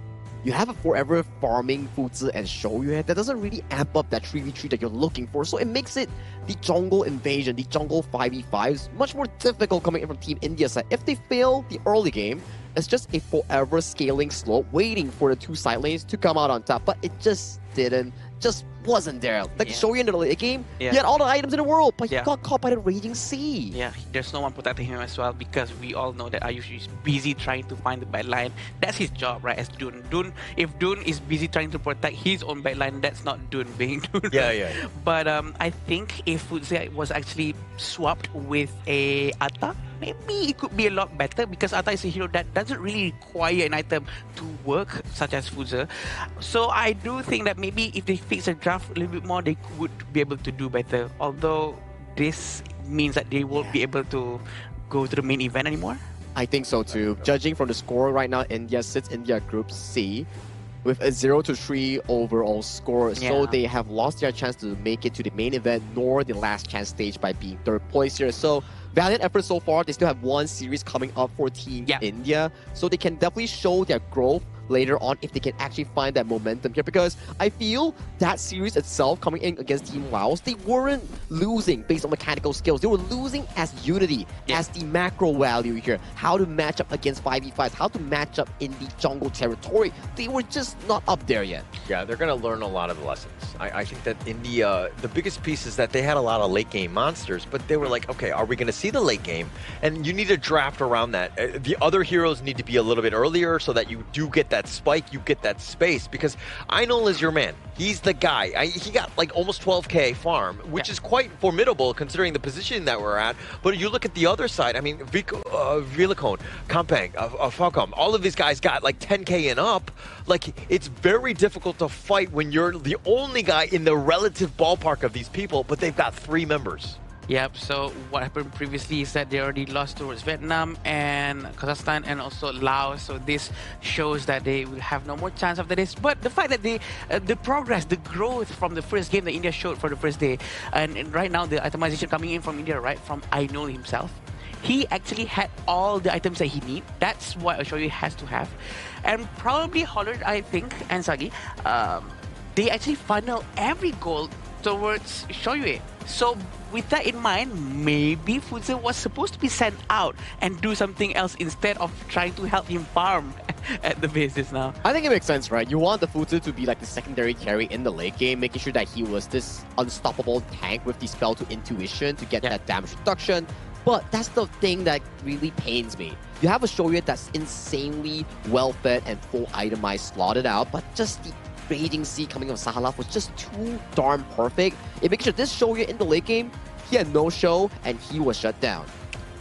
you have a forever farming Futsu and Shoyu that doesn't really amp up that 3v3 that you're looking for. So it makes it the jungle invasion, the jungle 5v5s, much more difficult coming in from Team India's side. If they fail the early game, it's just a forever scaling slope waiting for the two side lanes to come out on top. But it just wasn't there. Like Shoyu in the late game, he had all the items in the world, but he got caught by the Raging Sea. Yeah, there's no one protecting him as well, because we all know that Ayush is busy trying to find the backline. That's his job, right, as Dun. If Dun is busy trying to protect his own backline, that's not Dun being Dun. Yeah. But I think if Futsu was actually swapped with a Atta, maybe it could be a lot better, because Atta is a hero that doesn't really require an item to work, such as Futsu. So I do think that maybe if they fix the draft a little bit more, they would be able to do better. Although this means that they won't be able to go to the main event anymore? I think so too. Judging from the score right now, India sits in their Group C with a 0-3 overall score. So they have lost their chance to make it to the main event nor the last chance stage by being third place here. So valiant effort so far. They still have one series coming up for Team India. So they can definitely show their growth later on if they can actually find that momentum here, because I feel that series itself coming in against Team Laos, they weren't losing based on mechanical skills. They were losing as unity, as the macro value here, how to match up against 5v5s, how to match up in the jungle territory. They were just not up there yet. Yeah, they're going to learn a lot of lessons. I think that India, the biggest piece is that they had a lot of late game monsters, but they were like, okay, are we going to see the late game? And you need to draft around that. The other heroes need to be a little bit earlier so that you do get that spike, you get that space, because Einol is your man. He's the guy. He got like almost 12k farm, which is quite formidable considering the position that we're at. But you look at the other side, I mean, Villicone, Kampang, Falcom, all of these guys got like 10k and up. Like, it's very difficult to fight when you're the only guy in the relative ballpark of these people, but they've got 3 members. Yep, so what happened previously is that they already lost towards Vietnam and Kazakhstan and also Laos. So this shows that they will have no more chance after this. But the fact that the progress, the growth from the first game that India showed for the first day, and right now the itemization coming in from India, right, from Ainul himself, he actually had all the items that he needs. That's what Shoyu has to have. And probably Hollard, I think, and Sagi, they actually funnel every goal towards Shoyu. So with that in mind, maybe Fuzi was supposed to be sent out and do something else instead of trying to help him farm at the bases now. I think it makes sense, right? You want the Fuzi to be like the secondary carry in the late game, making sure that he was this unstoppable tank with the spell to intuition to get that damage reduction. But that's the thing that really pains me. You have a Shoyu that's insanely well-fed and full itemized, slotted out, but just the Raging Sea coming from Sahalaf was just too darn perfect. It makes sure this Shoyu in the late game, he had no show and he was shut down.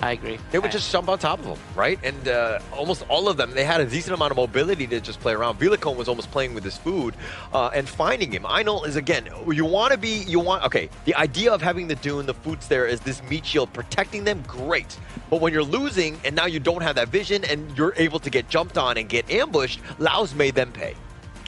I agree. They would just jump on top of him, right? And almost all of them, they had a decent amount of mobility to just play around. Villicone was almost playing with his food and finding him. Einol is, again, okay, the idea of having the Dune, the foods there is this meat shield protecting them, great. But when you're losing and now you don't have that vision and you're able to get jumped on and get ambushed, Laos made them pay.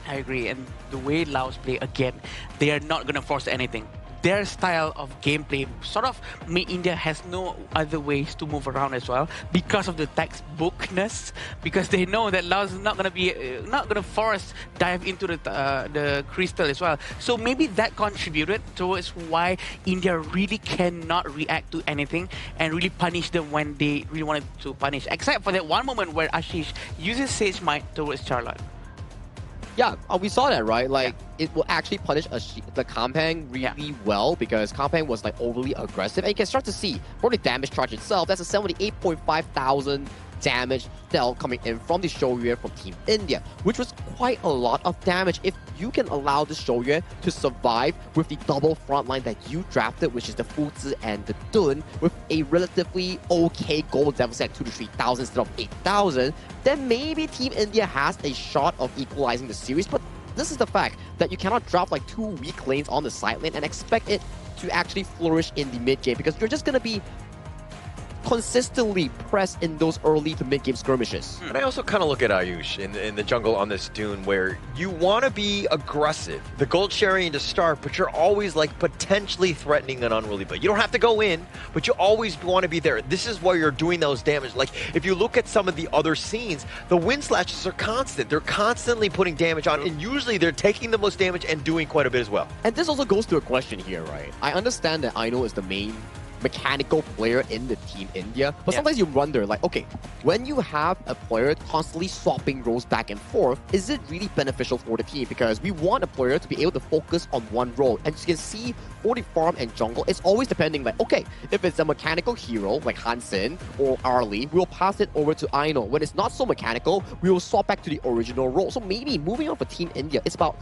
I agree, and the way Laos play, again, they are not going to force anything. Their style of gameplay sort of made India has no other ways to move around as well because of the textbookness, because they know that Laos is not going to be not going to force dive into the crystal as well. So maybe that contributed towards why India really cannot react to anything and really punish them when they really wanted to punish, except for that one moment where Ashish uses Sage Might towards Charlotte. Yeah, we saw that, right? Like, it will actually punish the Kampang really well because Kampang was like overly aggressive. And you can start to see for the damage charge itself, that's a 78.5 thousand damage dealt coming in from the Shoyu from Team India, which was quite a lot of damage. If you can allow the Shoyu to survive with the double front line that you drafted, which is the Fuzi and the Dun, with a relatively okay gold deficit at 2,000 to 3,000 instead of 8,000, then maybe Team India has a shot of equalizing the series. But this is the fact that you cannot drop like 2 weak lanes on the side lane and expect it to actually flourish in the mid game, because you're just going to be consistently pressed in those early to mid-game skirmishes. And I also kind of look at Ayush in the jungle on this Dune where you want to be aggressive. The gold sharing to start, but you're always like potentially threatening an unruly build. You don't have to go in, but you always want to be there. This is why you're doing those damage. Like, if you look at some of the other scenes, the wind slashes are constant. They're constantly putting damage on, and usually they're taking the most damage and doing quite a bit as well. And this also goes to a question here, right? I understand that Ainul is the main mechanical player in the Team India, but sometimes you wonder, like, okay, when you have a player constantly swapping roles back and forth, is it really beneficial for the team? Because we want a player to be able to focus on one role. And you can see for the farm and jungle, it's always depending, like, okay, if it's a mechanical hero like Hansen or Arlie, we'll pass it over to Ainul. When it's not so mechanical, we will swap back to the original role. So maybe moving on for Team India, it's about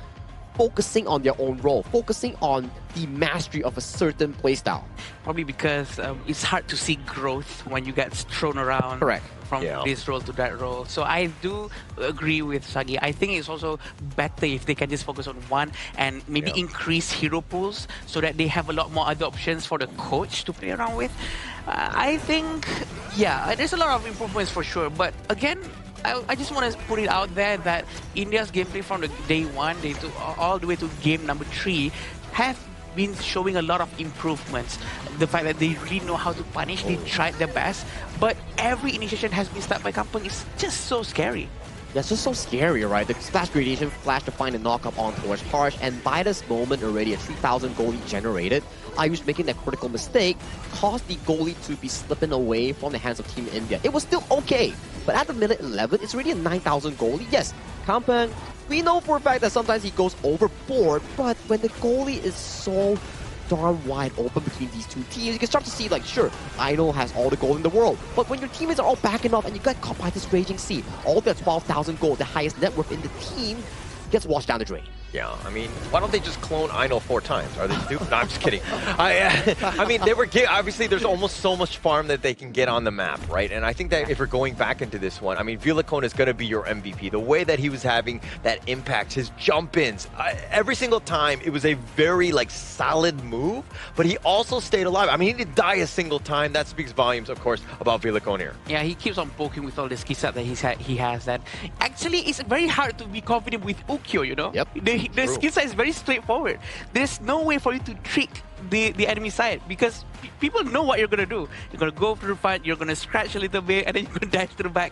focusing on their own role, focusing on the mastery of a certain playstyle. Probably because it's hard to see growth when you get thrown around from this role to that role. So I do agree with Sagi. I think it's also better if they can just focus on one and maybe increase hero pools so that they have a lot more other options for the coach to play around with. I think, there's a lot of improvements for sure. But again, I just want to put it out there that India's gameplay from the day 1, day 2, all the way to game number 3 have been showing a lot of improvements. The fact that they really know how to punish, they tried their best, but every initiation has been started by Kampung is just so scary. Yeah, it's just so scary, right? The splash gradation flash to find a knock-up on towards Harsh, and by this moment already a 3,000 goalie generated. Ayush making that critical mistake caused the goalie to be slipping away from the hands of Team India. It was still okay, but at the minute 11, it's already a 9,000 goalie. Yes, Kampung, we know for a fact that sometimes he goes overboard, but when the goalie is so darn wide open between these two teams, you can start to see, like, sure, Idol has all the gold in the world, but when your teammates are all backing off and you get caught by this raging sea, all their 12,000 gold, the highest net worth in the team, gets washed down the drain. Yeah, I mean, why don't they just clone Ino 4 times? Are they stupid? No, I'm just kidding. I mean, they were obviously there's almost so much farm that they can get on the map, right? And I think that if we're going back into this one, I mean, Vilacone is going to be your MVP. The way that he was having that impact, his jump-ins, every single time, it was a very, like, solid move, but he also stayed alive. I mean, he didn't die a single time. That speaks volumes, of course, about Vilacone here. Yeah, he keeps on poking with all the skill set that he has. That actually, it's very hard to be confident with Ukyo, you know? Yep. The skill set is very straightforward. There's no way for you to trick the enemy side because people know what you're going to do. You're going to go through the front, you're going to scratch a little bit, and then you're going to dash to the back.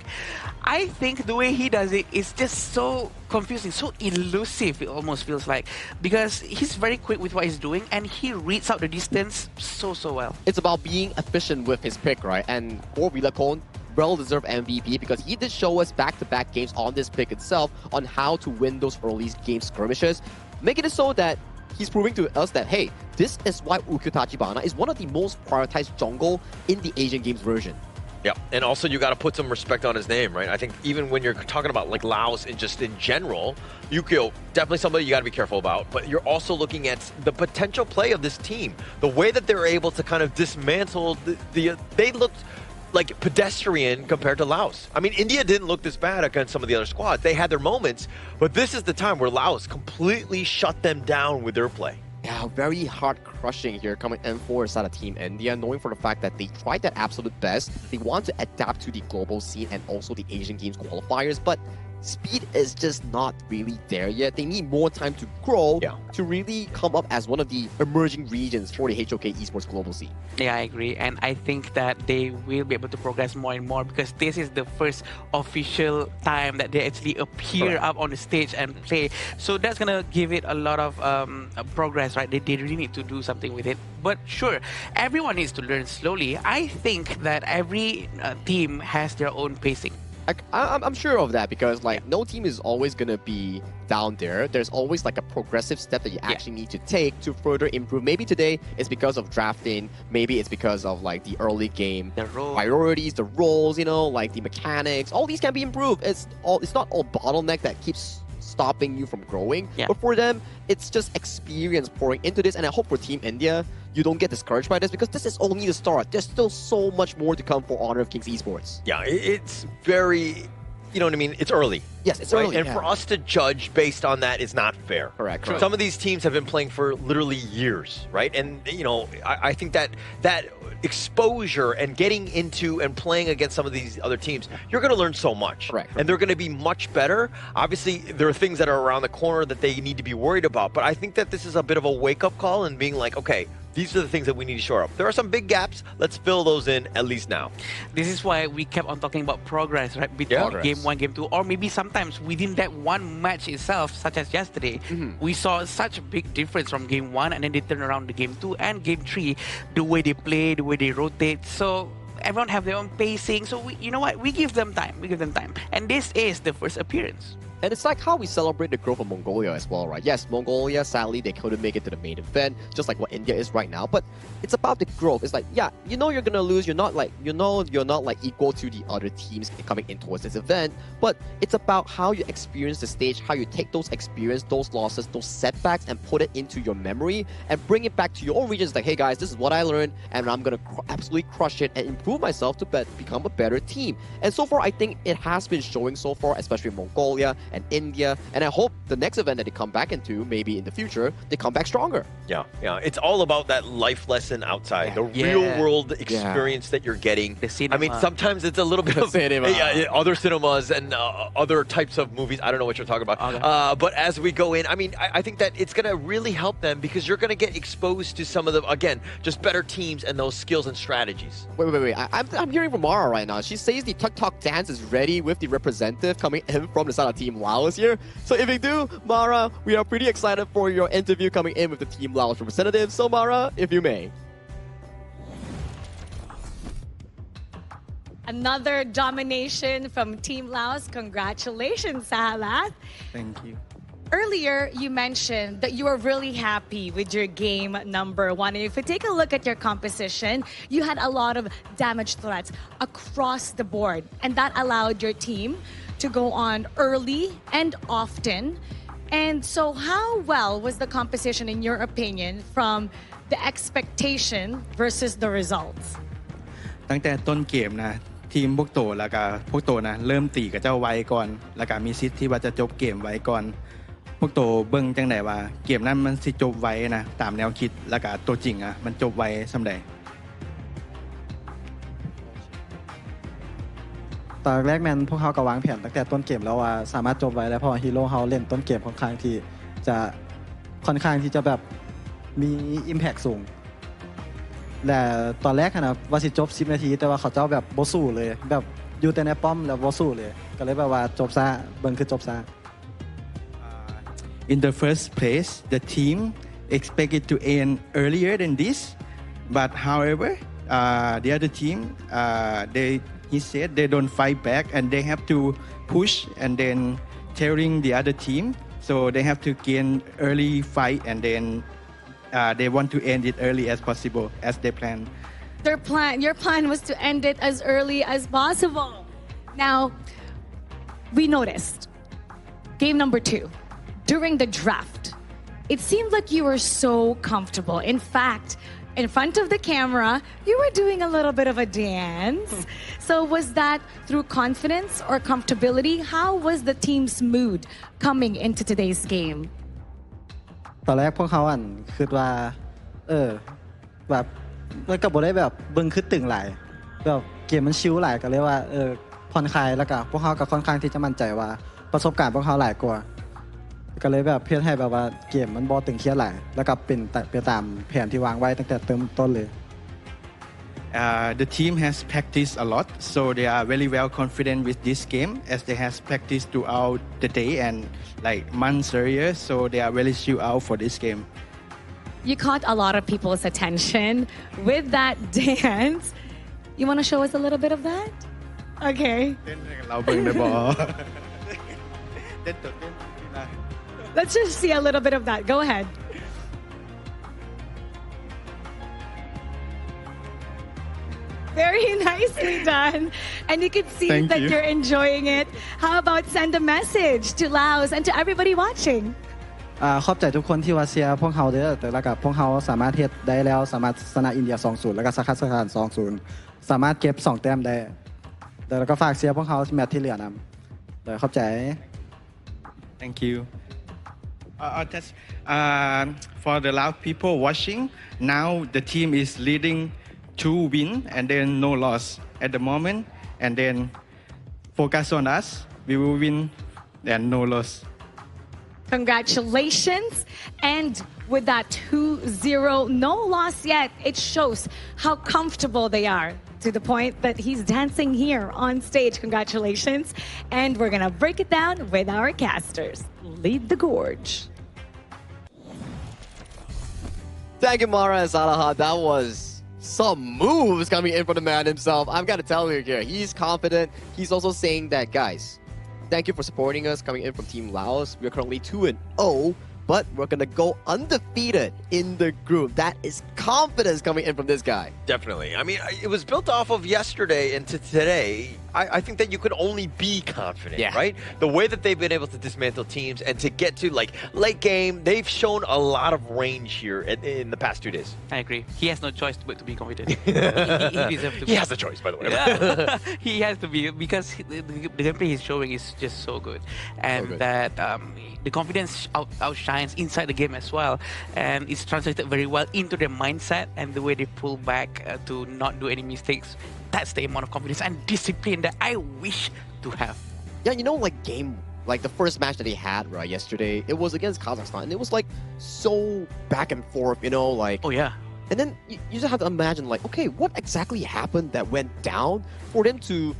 I think the way he does it is just so confusing, so elusive, it almost feels like, because he's very quick with what he's doing, and he reads out the distance so well. It's about being efficient with his pick, right? And for Vilacone, well-deserved MVP because he did show us back-to-back games on this pick itself on how to win those early game skirmishes, making it so that he's proving to us that, hey, this is why Ukyo Tachibana is one of the most prioritized jungle in the Asian Games version. Yeah, and also you got to put some respect on his name, right? I think even when you're talking about like Laos and just in general, Ukyo, definitely somebody you got to be careful about, but you're also looking at the potential play of this team. The way that they're able to kind of dismantle they looked like pedestrian compared to Laos. I mean, India didn't look this bad against some of the other squads. They had their moments, but this is the time where Laos completely shut them down with their play. Yeah, very hard crushing here coming in for side of Team India, knowing for the fact that they tried their absolute best. They want to adapt to the global scene and also the Asian Games qualifiers, but speed is just not really there yet. They need more time to grow to really come up as one of the emerging regions for the HOK Esports global scene. Yeah, I agree. And I think that they will be able to progress more and more because this is the first official time that they actually appear up on the stage and play. So that's going to give it a lot of progress, right? They really need to do something with it. But sure, everyone needs to learn slowly. I think that every team has their own pacing. I'm sure of that because like no team is always gonna be down there. There's always like a progressive step that you actually need to take to further improve. Maybe today it's because of drafting. Maybe it's because of like the early game priorities, the roles, you know, like the mechanics. All these can be improved. It's not all bottleneck that keeps stopping you from growing. But for them, it's just experience pouring into this. And I hope for Team India, you don't get discouraged by this because this is only the start. There's still so much more to come for Honor of Kings Esports. Yeah, it's very, you know what I mean? It's early. Yes, it's early. And for us to judge based on that is not fair. Correct. Some of these teams have been playing for literally years, right? And, you know, I think that exposure and getting into and playing against some of these other teams, you're going to learn so much. Correct. And they're going to be much better. Obviously, there are things that are around the corner that they need to be worried about. But I think that this is a bit of a wake-up call and being like, okay, these are the things that we need to shore up. There are some big gaps. Let's fill those in at least now. This is why we kept on talking about progress, right? Between game 1, game 2, or maybe sometimes within that one match itself, such as yesterday, we saw such a big difference from game 1 and then they turn around to game 2 and game 3, the way they play, the way they rotate. So everyone have their own pacing. So you know what? We give them time. And this is the first appearance. And it's like how we celebrate the growth of Mongolia as well, right? Yes, Mongolia, sadly, they couldn't make it to the main event, just like what India is right now. But it's about the growth. It's like, yeah, you know you're gonna lose. You're not like equal to the other teams coming in towards this event. But it's about how you experience the stage, how you take those experience, those losses, those setbacks, and put it into your memory and bring it back to your own regions. Like, hey guys, this is what I learned, and I'm gonna absolutely crush it and improve myself to become a better team. And so far, I think it has been showing so far, especially Mongolia and India. And I hope the next event that they come back into, maybe in the future, they come back stronger. Yeah. It's all about that life lesson outside, the real world experience that you're getting. I mean, sometimes it's a little bit of other cinemas and other types of movies. I don't know what you're talking about. But as we go in, I mean, I think that it's going to really help them because you're going to get exposed to some of the, again, just better teams and those skills and strategies. Wait. I'm hearing from Mara right now. She says the tuk-tuk dance is ready with the representative coming in from the side of Team Laos here. So if you do, Mara, we are pretty excited for your interview coming in with the Team Laos representative. So Mara, if you may. Another domination from Team Laos. Congratulations, Sahalat. Thank you. Earlier, you mentioned that you were really happy with your game number 1. And if you take a look at your composition, you had a lot of damage threats across the board. And that allowed your team to go on early and often. And so how well was the composition, in your opinion, from the expectation versus the results? ตั้งแต่ต้นเกมนะทีมพวกโตแล้วก็พวกโตนะเริ่มตีกับเจ้าไว้ก่อนแล้วก็มีสิทธิ์ที่ว่าจะจบเกมไว้ก่อนพวกโตเบิ่งจังได๋ว่าเกมนั้นมันสิจบไว้นะตามแนวคิดแล้วก็ตัวจริงอ่ะมันจบไว้ส่ำใดตอนแรกนั้นพวกเขาก็วางแผนตั้งแต่ต้นเกมแล้วว่าสามารถจบไว้แล้วเพราะฮีโร่เฮาเล่นต้นเกมค่อนข้างที่จะแบบมี impact สูงและตอนแรกนะว่าสิจบ10นาทีแต่ว่าเขาเจ้าแบบบ่สู้เลยแบบอยู่แต่ในป้อมแล้วบ่สู้เลยก็เลยแบบว่าจบซะเบิ่งคือจบซะ In the first place the team expected to end earlier than this but however the other team he said they don't fight back and they have to push and then telling the other team so they have to gain early fight and then they want to end it early as possible as they plan. Your plan was to end it as early as possible. Now, we noticed game number 2 during the draft. It seemed like you were so comfortable. In fact, in front of the camera, you were doing a little bit of a dance. So was that through confidence or comfortability? How was the team's mood coming into today's game? ตอนแรกพวกเขาคิดว่าแบบมันก็บ่ได้แบบเบิ่งคือตึงหลายแบบเกมมันชิลหลายก็เลยว่าผ่อนคลายแล้วก็พวกเขาก็ค่อนข้างที่จะมั่นใจว่าประสบการณ์พวกเขาหลายกว่าก็เลยแบบเพื่อให้แบบว่าเกมมันบ่ตึงเครียดหลายแล้วก็เป็นไปตามแผนที่วางไว้ตั้งแต่ต้นเลย The team has practiced a lot so they are very well confident with this game as they has practiced throughout the day and like months earlier so they are really chill out for this game. You caught a lot of people's attention with that dance. You want to show us a little bit of that? Okay. Let's just see a little bit of that. Go ahead. Very nicely done. And you can see that you're enjoying it. How about send a message to Laos and to everybody watching? ขอบใจทุกคนที่ว่าเชียร์พวกเขาเด้อแต่แล้วก็พวกเขาสามารถเฮ็ดได้แล้วสามารถชนะอินเดีย 2-0 แล้วก็คาซัคสถาน 2-0 สามารถเก็บ2แต้มได้แล้วก็ฝากเชียร์พวกเขาแมตช์ที่เหลือนำขอบใจ Thank you. For the Lao people watching, now the team is leading 2 win and then no loss at the moment and then focus on us. We will win and no loss. Congratulations. And with that 2-0, no loss yet, it shows how comfortable they are to the point that he's dancing here on stage. Congratulations. And we're going to break it down with our casters. Lead the gorge. Thank you, Mara and Salaha. That was some moves coming in from the man himself. I've got to tell you here, he's confident. He's also saying that, guys, Thank you for supporting us coming in from Team Laos. We're currently 2-0, but we're going to go undefeated in the group. That is confidence coming in from this guy. Definitely. I mean, it was built off of yesterday into today. I think that you could only be confident, right? The way that they've been able to dismantle teams and to get to like late game, they've shown a lot of range here in the past 2 days. I agree. He has no choice but to be confident. he deserves to He has a choice, by the way. Yeah. He has to be, because the gameplay he's showing is just so good. And that the confidence outshines inside the game as well. And it's translated very well into their mindset and the way they pull back to not do any mistakes. That's the amount of confidence and discipline that I wish to have. Yeah, you know, like the first match that they had, right, yesterday, it was against Kazakhstan, and it was like so back and forth, you know, like... Oh, yeah. And then you just have to imagine, like, okay, what exactly happened that went down for them to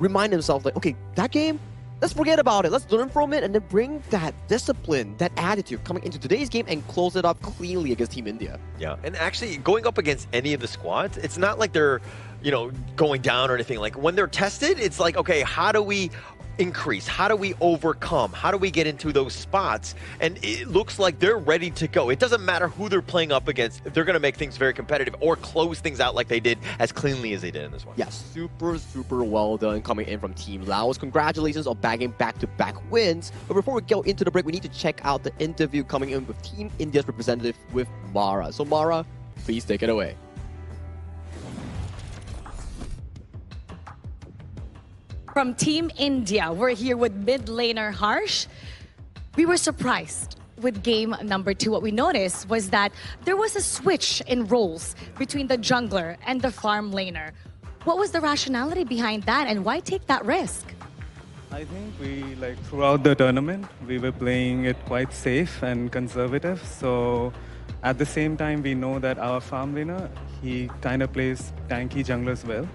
remind themselves, like, okay, that game, let's forget about it, let's learn from it, and then bring that discipline, that attitude coming into today's game and close it up cleanly against Team India. Yeah, and actually going up against any of the squads, it's not like they're, you know, going down or anything. Like when they're tested, it's like, okay, how do we increase? How do we overcome? How do we get into those spots? And it looks like they're ready to go. It doesn't matter who they're playing up against. They're going to make things very competitive or close things out like they did as cleanly as they did in this one. Yeah, super well done coming in from Team Laos. Congratulations on bagging back-to-back wins. But before we go into the break, we need to check out the interview coming in with Team India's representative with Mara. So Mara, please take it away. From Team India, we're here with mid laner Harsh. We were surprised with game number 2. What we noticed was that there was a switch in roles between the jungler and the farm laner. What was the rationality behind that, and why take that risk? I think we, like, throughout the tournament, we were playing it quite safe and conservative. So at the same time, we know that our farm laner, he kind of plays tanky junglers well.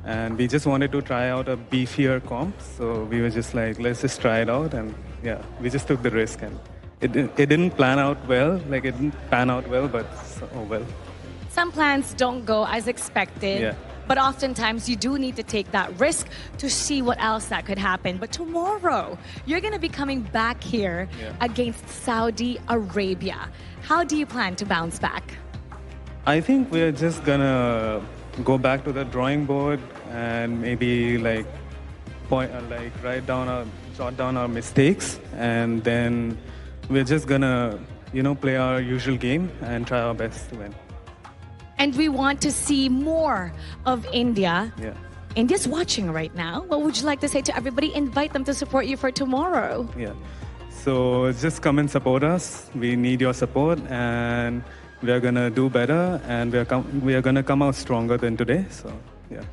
And we just wanted to try out a beefier comp. So we were just like, let's just try it out. And yeah, we just took the risk. And it didn't plan out well. Like, it didn't pan out well, but oh well. Some plans don't go as expected. Yeah. But oftentimes you do need to take that risk to see what else that could happen. But tomorrow, you're going to be coming back here against Saudi Arabia. How do you plan to bounce back? I think we're just going to go back to the drawing board and maybe like jot down our mistakes. And then we're just going to, you know, play our usual game and try our best to win. And we want to see more of India. Yeah. India's watching right now. What would you like to say to everybody? Invite them to support you for tomorrow. Yeah. So just come and support us. We need your support, and we are gonna do better, and we are gonna come out stronger than today. So yeah.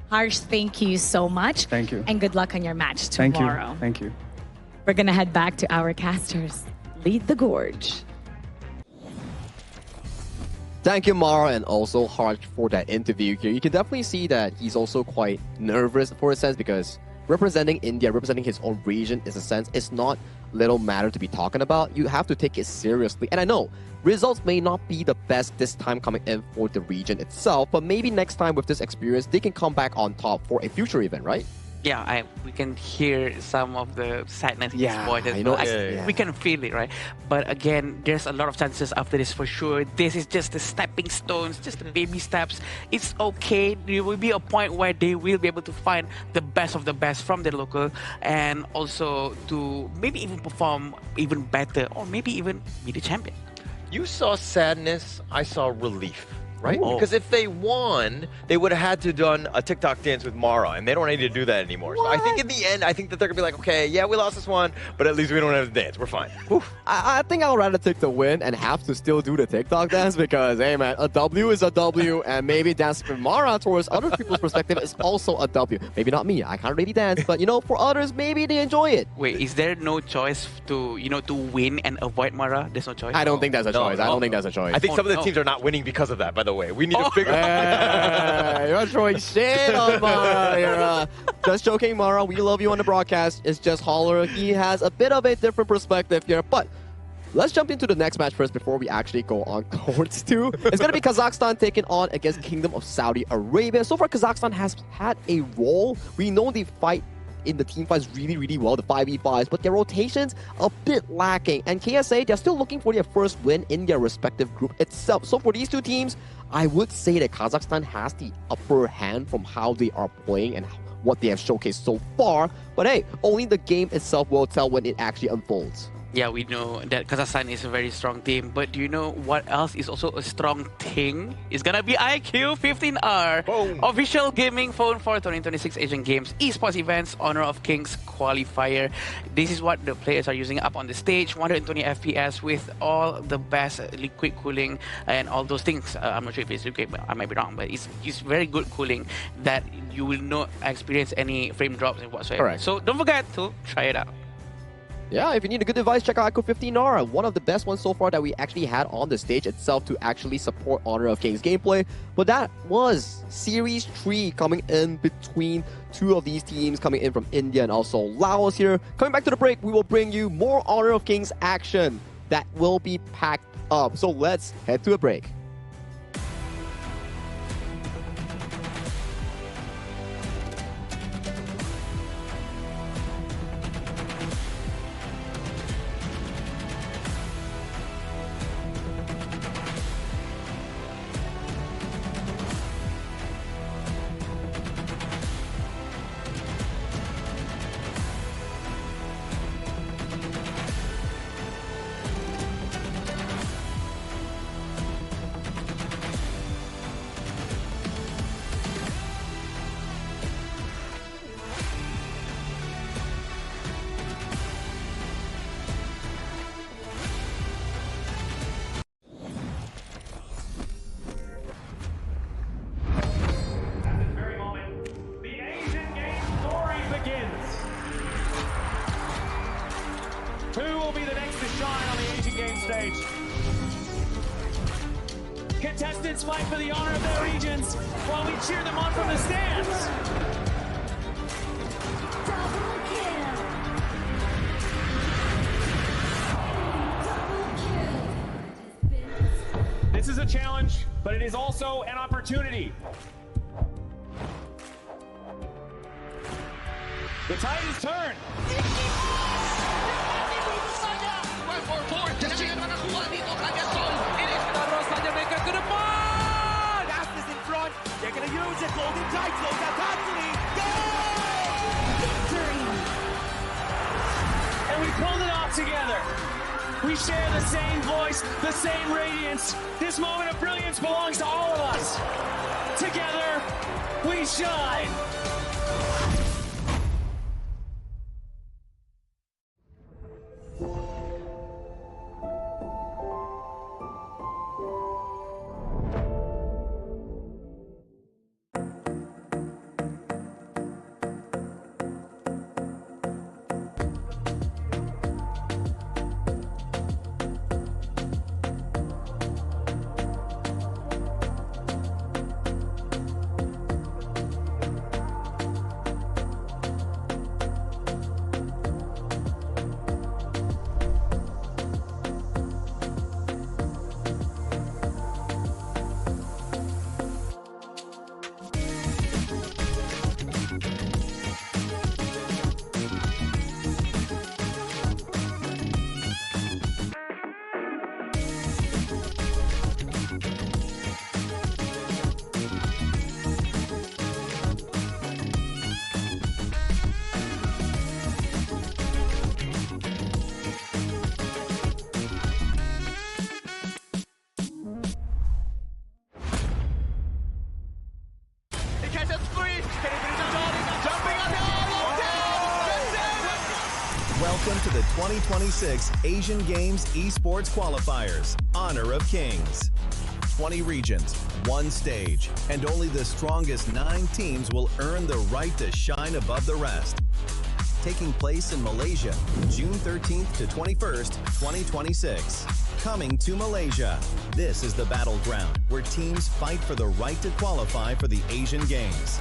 Harsh, thank you so much. Thank you. And good luck on your match tomorrow. Thank you. We're gonna head back to our casters. Lead the gorge. Thank you, Mara, and also Harsh for that interview here. You can definitely see that he's also quite nervous for a sense, because representing India, representing his own region, is a sense, it's not little matter to be talking about. You have to take it seriously. And I know results may not be the best this time coming in for the region itself, but maybe next time with this experience, they can come back on top for a future event, right? Yeah, we can hear some of the sadness in his voice. I know. We can feel it, right? But again, there's a lot of chances after this for sure. This is just the stepping stones, just the baby steps. It's okay. There will be a point where they will be able to find the best of the best from their local, and also to maybe even perform even better, or maybe even be the champion. You saw sadness, I saw relief. Right? Oh. Because if they won, they would have had to done a TikTok dance with Mara, and they don't need to do that anymore. So I think in the end, I think that they're going to be like, okay, yeah, we lost this one, but at least we don't have to dance. We're fine. I think I'll rather take the win and have to still do the TikTok dance, because, hey man, a W is a W, and maybe dancing with Mara towards other people's perspective is also a W. Maybe not me, I can't really dance, but you know, for others, maybe they enjoy it. Wait, is there no choice to, you know, to win and avoid Mara? There's no choice? I don't think that's a choice. I don't think that's a choice. I think some of the teams are not winning because of that, by the way. We need to figure out. You're throwing shit on Mara. You're just joking, Mara. We love you on the broadcast. It's just Holler. He has a bit of a different perspective here, but let's jump into the next match first before we actually go on courts 2. It's going to be Kazakhstan taking on against Kingdom of Saudi Arabia. So far, Kazakhstan has had a role. We know they fight in the team fights really well, the 5v5s, but their rotations a bit lacking. And KSA, they're still looking for their first win in their respective group itself. So for these two teams, I would say that Kazakhstan has the upper hand from how they are playing and what they have showcased so far. But hey, only the game itself will tell when it actually unfolds. Yeah, we know that Kazakhstan is a very strong team, but do you know what else is also a strong thing? It's gonna be IQ 15R, official gaming phone for 2026 Asian Games Esports Events Honor of Kings Qualifier. This is what the players are using up on the stage, 120 FPS with all the best liquid cooling and all those things. I'm not sure if it's liquid, I might be wrong, but it's very good cooling that you will not experience any frame drops whatsoever. Correct. So don't forget to try it out. Yeah, if you need a good device, check out IQ 15R, one of the best ones so far that we actually had on the stage itself to actually support Honor of Kings gameplay. But that was Series 3 coming in between two of these teams coming in from India and also Laos here. Coming back to the break, we will bring you more Honor of Kings action that will be packed up. So let's head to a break. Who will be the next to shine on the Asian Games stage? Contestants fight for the honor of their regions while we cheer them on from the stands. This is a challenge, but it is also an opportunity. The tide is turned. Fastest in front. They're going to use it. Golden Tide close out constantly. Victory! And we pulled it off together. We share the same voice, the same radiance. This moment of brilliance belongs to all of us. Together, we shine. Welcome to the 2026 Asian Games Esports Qualifiers, Honor of Kings. 20 regions, one stage, and only the strongest 9 teams will earn the right to shine above the rest. Taking place in Malaysia, June 13th to 21st, 2026. Coming to Malaysia, this is the battleground where teams fight for the right to qualify for the Asian Games.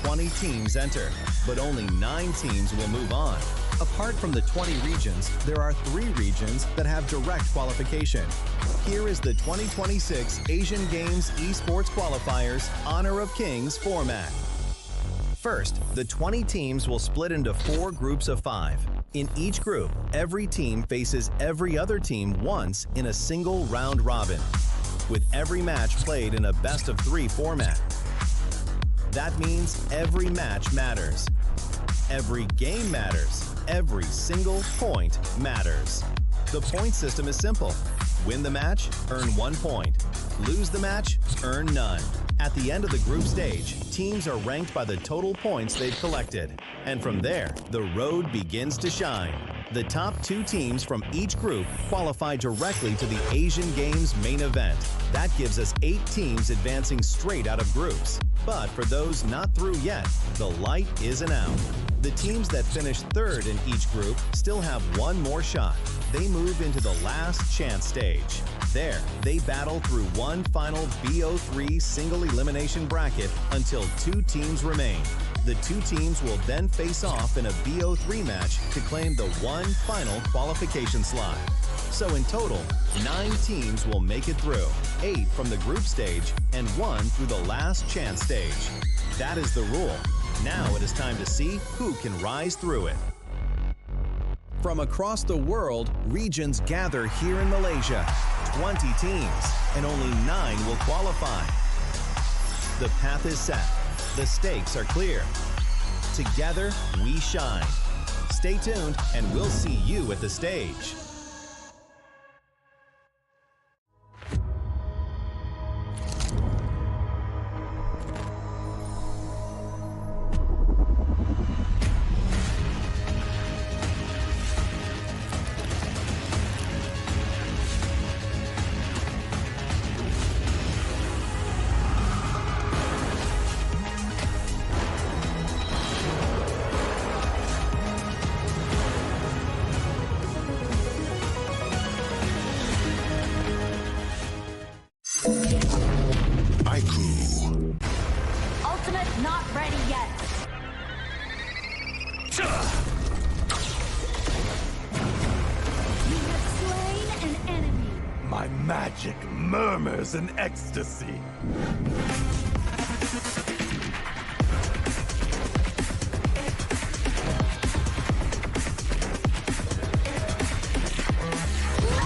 20 teams enter, but only 9 teams will move on. Apart from the 20 regions, there are 3 regions that have direct qualification. Here is the 2026 Asian Games Esports Qualifiers Honor of Kings format. First, the 20 teams will split into 4 groups of 5. In each group, every team faces every other team once in a single round robin, with every match played in a best-of-3 format. That means every match matters. Every game matters. Every single point matters. The point system is simple. Win the match, earn 1 point. Lose the match, earn none. At the end of the group stage, teams are ranked by the total points they've collected. And from there, the road begins to shine. The top 2 teams from each group qualify directly to the Asian Games main event. That gives us 8 teams advancing straight out of groups. But for those not through yet, the light isn't out. The teams that finish 3rd in each group still have 1 more shot. They move into the last chance stage. There, they battle through one final BO3 single elimination bracket until 2 teams remain. The 2 teams will then face off in a BO3 match to claim the one final qualification slot. So in total, 9 teams will make it through, 8 from the group stage and 1 through the last chance stage. That is the rule. Now it is time to see who can rise through it. From across the world, regions gather here in Malaysia. 20 teams, and only 9 will qualify. The path is set. The stakes are clear. Together, we shine. Stay tuned, and we'll see you at the stage. Ultimate not ready yet. You have slain an enemy. My magic murmurs in ecstasy.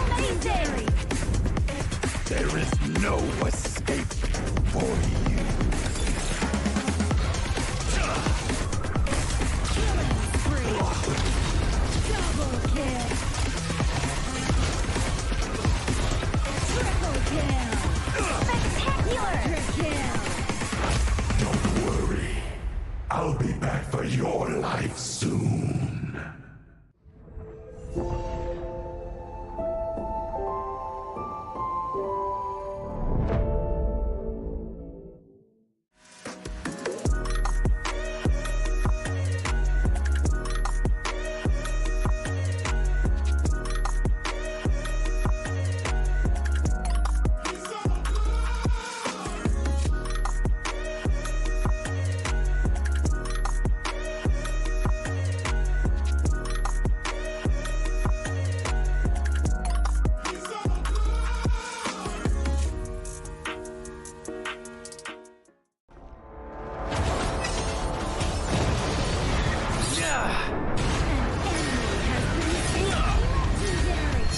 Amazing! There is no escape for you. Killing spree. Double kill. Triple kill. Spectacular kill. Don't worry. I'll be back for your life soon.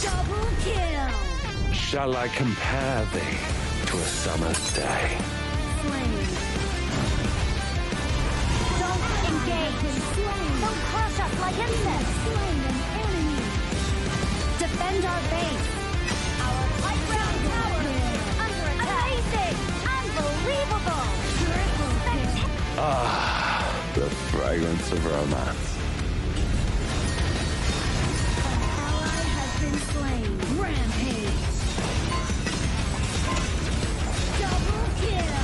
Double kill. Shall I compare thee to a summer's day? Slain. Don't engage. Slain. Don't crush us like insects. Slain an enemy. Defend our base. Our high ground tower under attack. Amazing. Unbelievable. Triple kill. Ah, the fragrance of romance. Ally has been slain. Rampage. Double kill.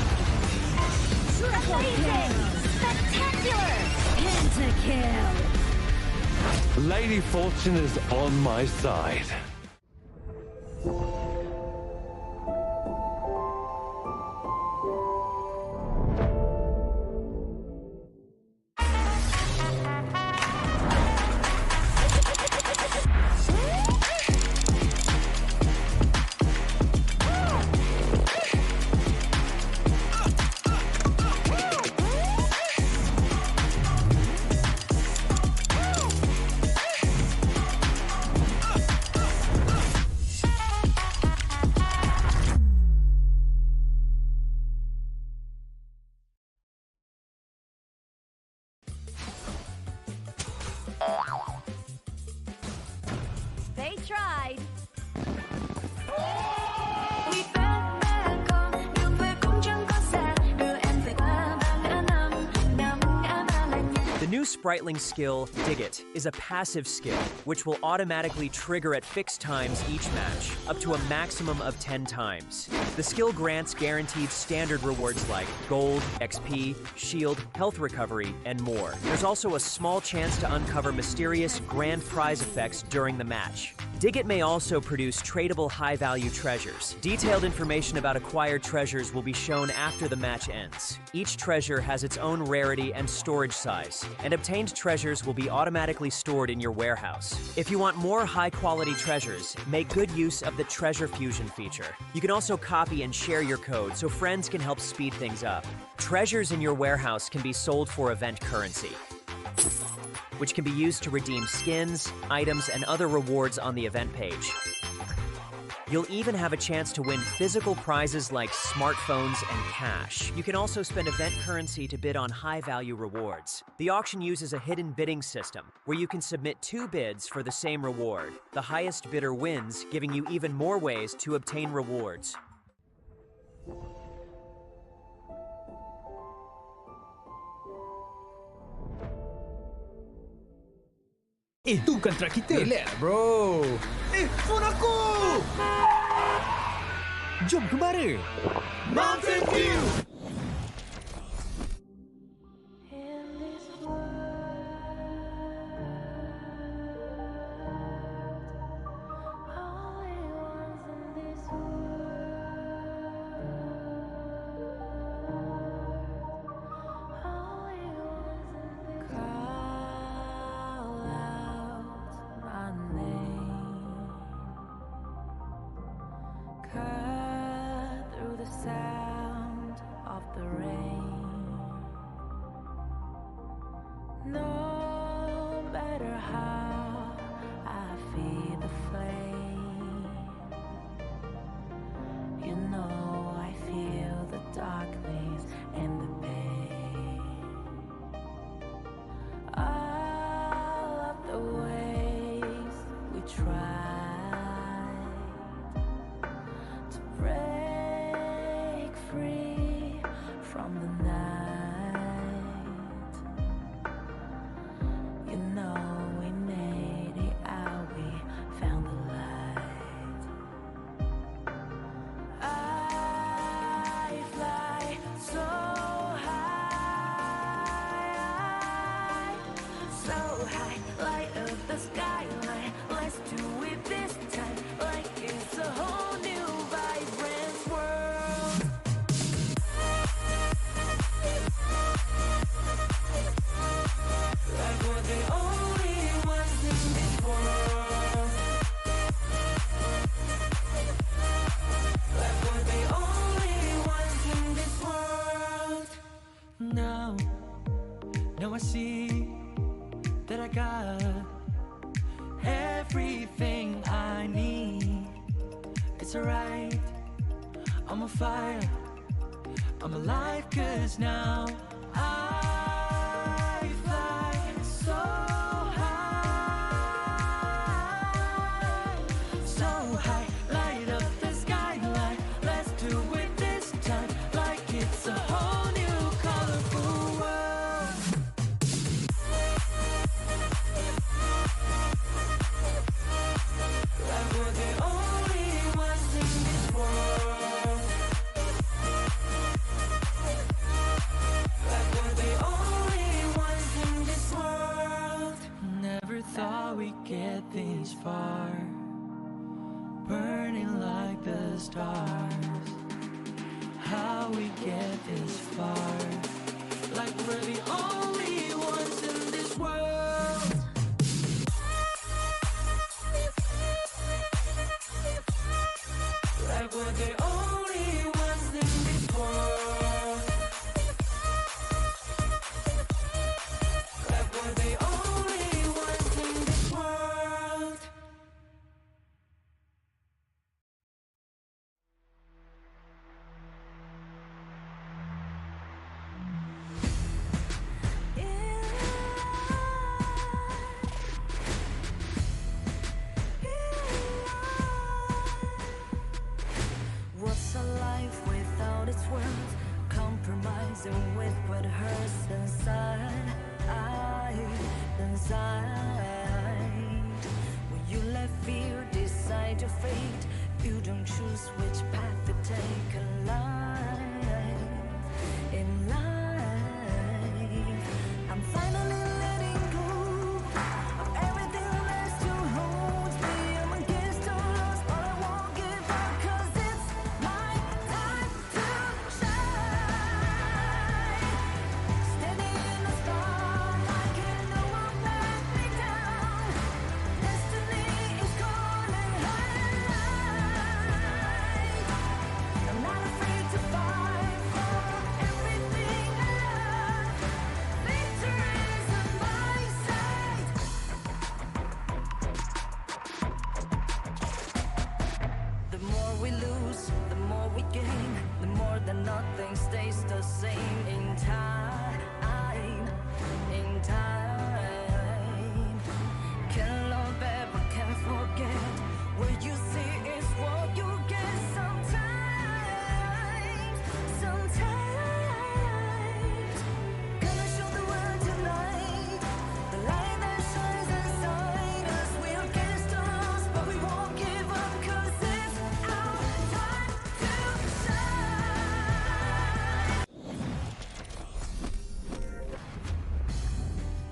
Triple kill. Spectacular. Pentakill. Lady Fortune is on my side. Spriteling skill, Dig It, is a passive skill, which will automatically trigger at fixed times each match, up to a maximum of 10 times. The skill grants guaranteed standard rewards like gold, XP, shield, health recovery, and more. There's also a small chance to uncover mysterious grand prize effects during the match. Dig It may also produce tradable high-value treasures. Detailed information about acquired treasures will be shown after the match ends. Each treasure has its own rarity and storage size, and obtained treasures will be automatically stored in your warehouse. If you want more high-quality treasures, make good use of the treasure fusion feature. You can also copy and share your code so friends can help speed things up. Treasures in your warehouse can be sold for event currency, which can be used to redeem skins, items, and other rewards on the event page. You'll even have a chance to win physical prizes like smartphones and cash. You can also spend event currency to bid on high-value rewards. The auction uses a hidden bidding system, where you can submit 2 bids for the same reward. The highest bidder wins, giving you even more ways to obtain rewards. Itu kan track kita. Relax, bro. Phone aku! Jom kemari. Mountain View! I see that I got everything I need. It's alright, I'm on fire, I'm alive, 'cause now I fly so high, so high, light up the skyline. Let's do it this time, like it's a whole new colorful world. Like we're the only ones in this world. Like we're the only ones in this world. Never thought we'd get this far, burning like the stars. How we get this far, like we're the only ones in this world. Like we're the only ones in this world. Like we're the only ones in this world. your fate. You don't choose which path to take alive. In life, I'm finally letting go of everything that still holds me. I'm against all odds, but I won't give up 'cause it's my time to shine. Standing in the spotlight, can no one let me down. Destiny is calling high. I'm not afraid to fight for everything I love. Victory's on my side. The more we lose, the more we gain. The more that nothing stays the same. In time, can love ever, can forget. What you see is what you get. Sometimes, gonna show the world tonight. The light that shines inside us. We're against the odds, but we won't give up 'cause it's our time to shine.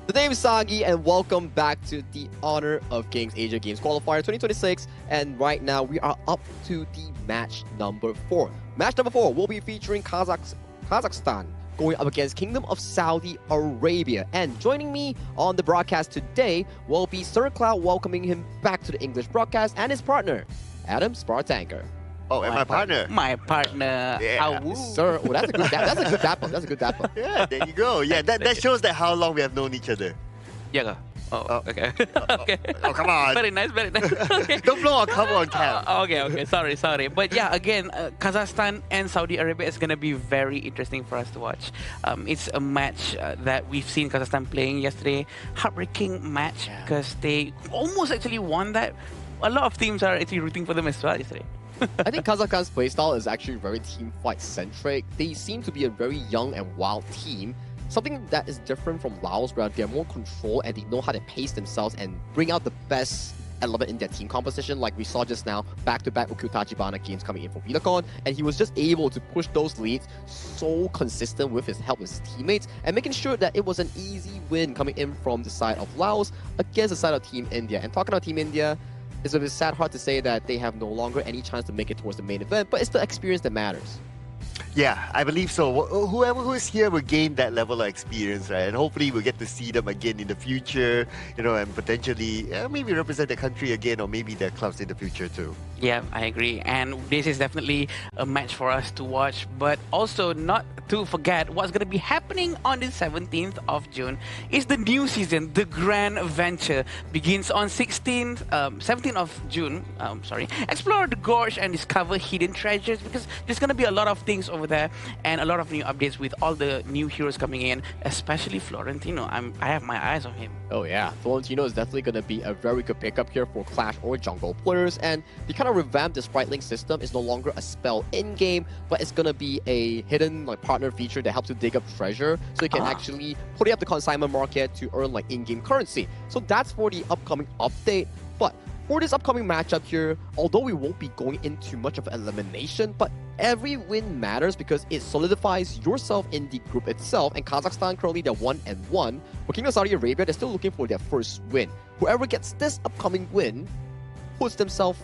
The name is Sagi, and welcome back to the Honor of Kings Asia Games Qualifier 2026. And right now, we are up to the match number 4. Match number 4 will be featuring Kazakhstan going up against Kingdom of Saudi Arabia. And joining me on the broadcast today will be Sir Cloud, welcoming him back to the English broadcast, and his partner, Adam Spartanker. Oh, and my partner. My partner. Yeah. Awoo. Sir, oh, that's a good dap. That's a good dap up. That's a good dap up. Yeah, there you go. Yeah, that shows that how long we have known each other. Yeah. Oh, okay. Okay. Oh, come on. Very nice, very nice. Okay. Don't blow our cover on cam. Okay. Sorry. But yeah, again, Kazakhstan and Saudi Arabia is going to be very interesting for us to watch. It's a match that we've seen Kazakhstan playing yesterday. Heartbreaking match because they almost actually won that. A lot of teams are actually rooting for them as well yesterday. I think Kazakhstan's playstyle is actually very team fight centric. They seem to be a very young and wild team. Something that is different from Laos, where they're more controlled and they know how to pace themselves and bring out the best element in their team composition, like we saw just now, back-to-back Ukyutachibana games coming in for Vidacon, and he was just able to push those leads so consistent with his help with his teammates, and making sure that it was an easy win coming in from the side of Laos against the side of Team India. And talking about Team India, it's a bit sad hard to say that they have no longer any chance to make it towards the main event, but it's the experience that matters. Yeah, I believe so. Whoever who is here will gain that level of experience, right? And hopefully we'll get to see them again in the future, and potentially maybe represent the country again, or maybe their clubs in the future too. Yeah, I agree. And this is definitely a match for us to watch, but also not to forget what's going to be happening on the 17th of June is the new season. The Grand Venture begins on 17th of June. Explore the gorge and discover hidden treasures, because there's going to be a lot of things over there and a lot of new updates with all the new heroes coming in, especially Florentino. I have my eyes on him. Oh yeah, Florentino is definitely going to be a very good pickup here for Clash or Jungle players, and the kind of revamped the sprite link system is no longer a spell in-game, but it's going to be a hidden partner feature that helps you dig up treasure, so you can actually put it up the consignment market to earn in-game currency. So that's for the upcoming update. But for this upcoming matchup here, although we won't be going into much of elimination, but every win matters because it solidifies yourself in the group itself. And Kazakhstan currently they're 1-1. For Kingdom of Saudi Arabia, they're still looking for their first win. Whoever gets this upcoming win puts themselves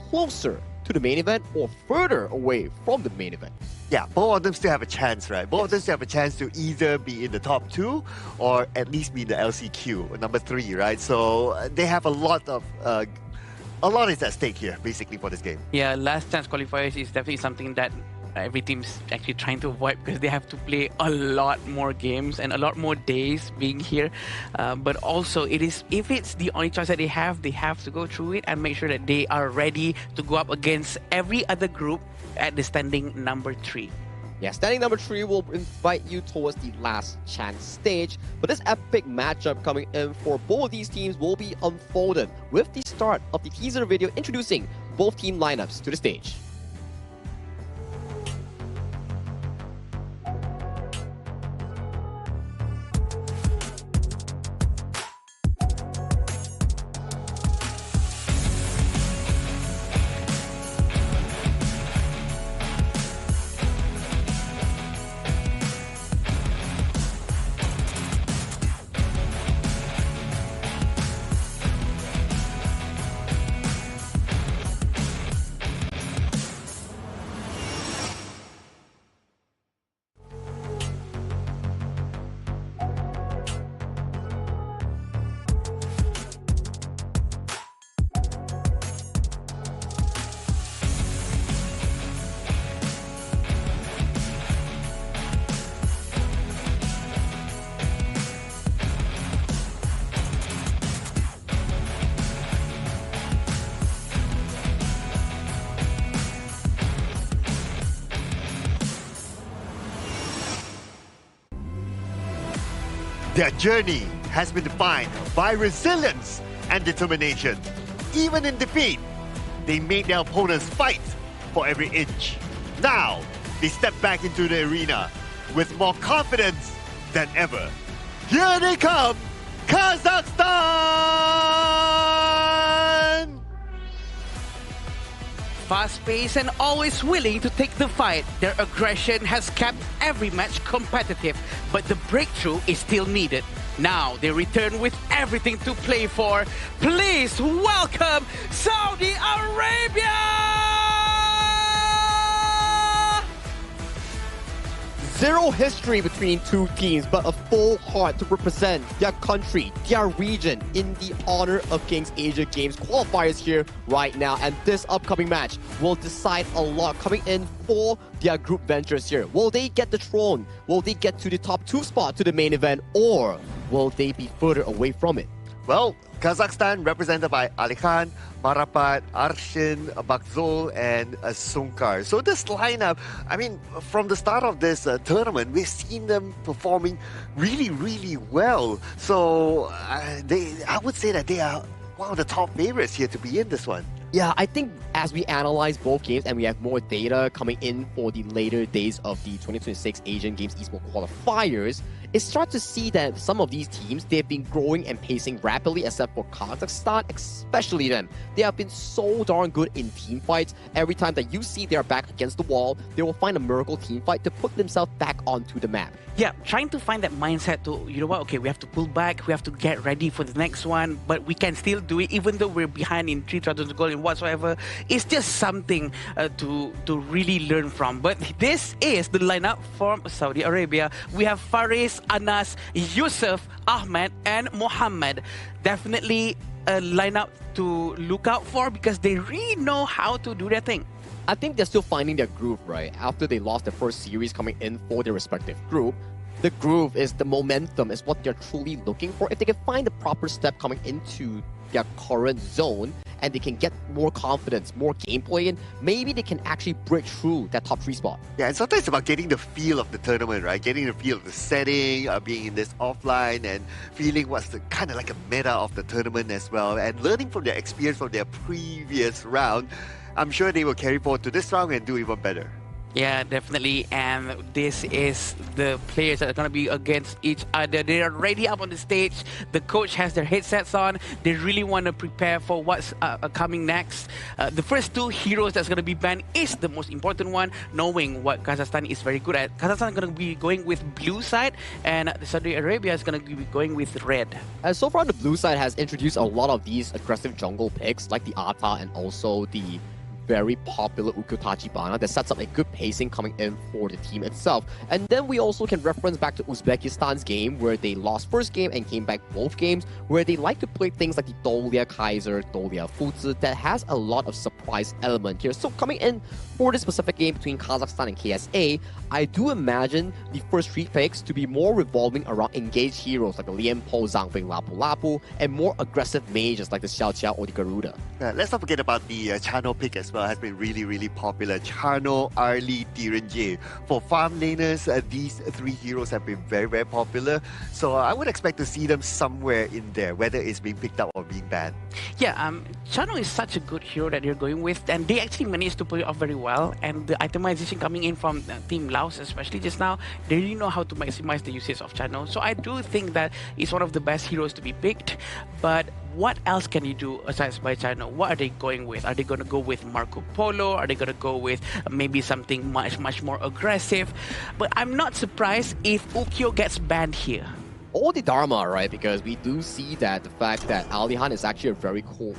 closer to the main event or further away from the main event. Yeah, both of them still have a chance, right? Both of them still have a chance to either be in the top 2 or at least be in the LCQ, number 3, right? So they have a lot is at stake here, basically, for this game. Yeah, last chance qualifiers is definitely something that every team's actually trying to avoid, because they have to play a lot more games and a lot more days being here. But also, if it's the only choice that they have to go through it and make sure that they are ready to go up against every other group at the standing number 3. Yeah, standing number 3 will invite you towards the last chance stage, but this epic matchup coming in for both of these teams will be unfolded with the start of the teaser video introducing both team lineups to the stage. Their journey has been defined by resilience and determination. Even in defeat, they made their opponents fight for every inch. Now, they step back into the arena with more confidence than ever. Here they come, Kazakhstan! Fast-paced and always willing to take the fight, their aggression has kept every match competitive, but the breakthrough is still needed. Now they return with everything to play for. Please welcome Saudi Arabia! Zero history between two teams, but a full heart to represent their country, their region in the honor of Kings Asia Games qualifiers here right now. And this upcoming match will decide a lot coming in for their group ventures here. Will they get the throne? Will they get to the top 2 spot to the main event? Or will they be further away from it? Well, Kazakhstan represented by Ali Khan, Marapat, Arshin, Bakzol, and Sunkar. So this lineup, I mean, from the start of this tournament, we've seen them performing really, really well. So I would say that they are one of the top favorites here to be in this one. Yeah, I think as we analyze both games and we have more data coming in for the later days of the 2026 Asian Games Esports qualifiers, it's starts to see that some of these teams, they've been growing and pacing rapidly, except for Kazakhstan, especially them. They have been so darn good in team fights. Every time that you see their back against the wall, they will find a miracle team fight to put themselves back onto the map. Yeah, trying to find that mindset to, you know what, okay, we have to pull back, we have to get ready for the next one, but we can still do it even though we're behind in 3,000 goals and whatsoever. It's just something to really learn from. But this is the lineup from Saudi Arabia. We have Faris, Anas, Yusuf, Ahmed, and Mohammed. Definitely a lineup to look out for because they really know how to do their thing. I think they're still finding their groove, right? After they lost the first series coming in for their respective group, the groove is the momentum, is what they're truly looking for. If they can find the proper step coming into their current zone and they can get more confidence, more gameplay in, maybe they can actually break through that top 3 spot. Yeah, and sometimes it's about getting the feel of the tournament, right? Getting the feel of the setting, being in this offline and feeling what's the kind of like a meta of the tournament as well, and learning from their experience from their previous round. I'm sure they will carry forward to this round and do even better. Yeah, definitely. And this is the players that are going to be against each other. They are already up on the stage. The coach has their headsets on. They really want to prepare for what's coming next. The first 2 heroes that's going to be banned is the most important one, knowing what Kazakhstan is very good at. Kazakhstan is going to be going with blue side, and Saudi Arabia is going to be going with red. And so far, the blue side has introduced a lot of these aggressive jungle picks, like the Ata and also the very popular Ukyo Tachibana that sets up a good pacing coming in for the team itself. And then we also can reference back to Uzbekistan's game where they lost first game and came back both games, where they like to play things like the Dolia Kaiser, Dolia Futsu that has a lot of surprise element here. So coming in for this specific game between Kazakhstan and KSA, I do imagine the first 3 picks to be more revolving around engaged heroes like the Lian Po, Zhangfeng, Lapu Lapu, and more aggressive mages like the Xiao Qiao or the Garuda. Let's not forget about the Chano pick as well. Has been really, really popular. Chano, Arlie, Direnje. For farm laners, these 3 heroes have been very, very popular. So I would expect to see them somewhere in there, whether it's being picked up or being banned. Yeah, Chano is such a good hero that they're going with, and they actually managed to play it off very well. And the itemization coming in from Team Laos, especially just now, they really know how to maximize the usage of Chano. So I do think that it's one of the best heroes to be picked. But what else can you do aside by Chano? What are they going with? Are they going to go with Marco Polo? Are they going to go with maybe something much more aggressive? But I'm not surprised if Ukyo gets banned here. Or the Dharma, right? Because we do see that the fact that Alihan is actually a very cool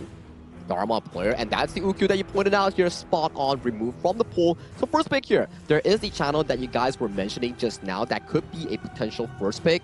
Dharma player, and that's the Ukyo that you pointed out here, spot on, removed from the pool. So first pick here, there is the channel that you guys were mentioning just now that could be a potential first pick.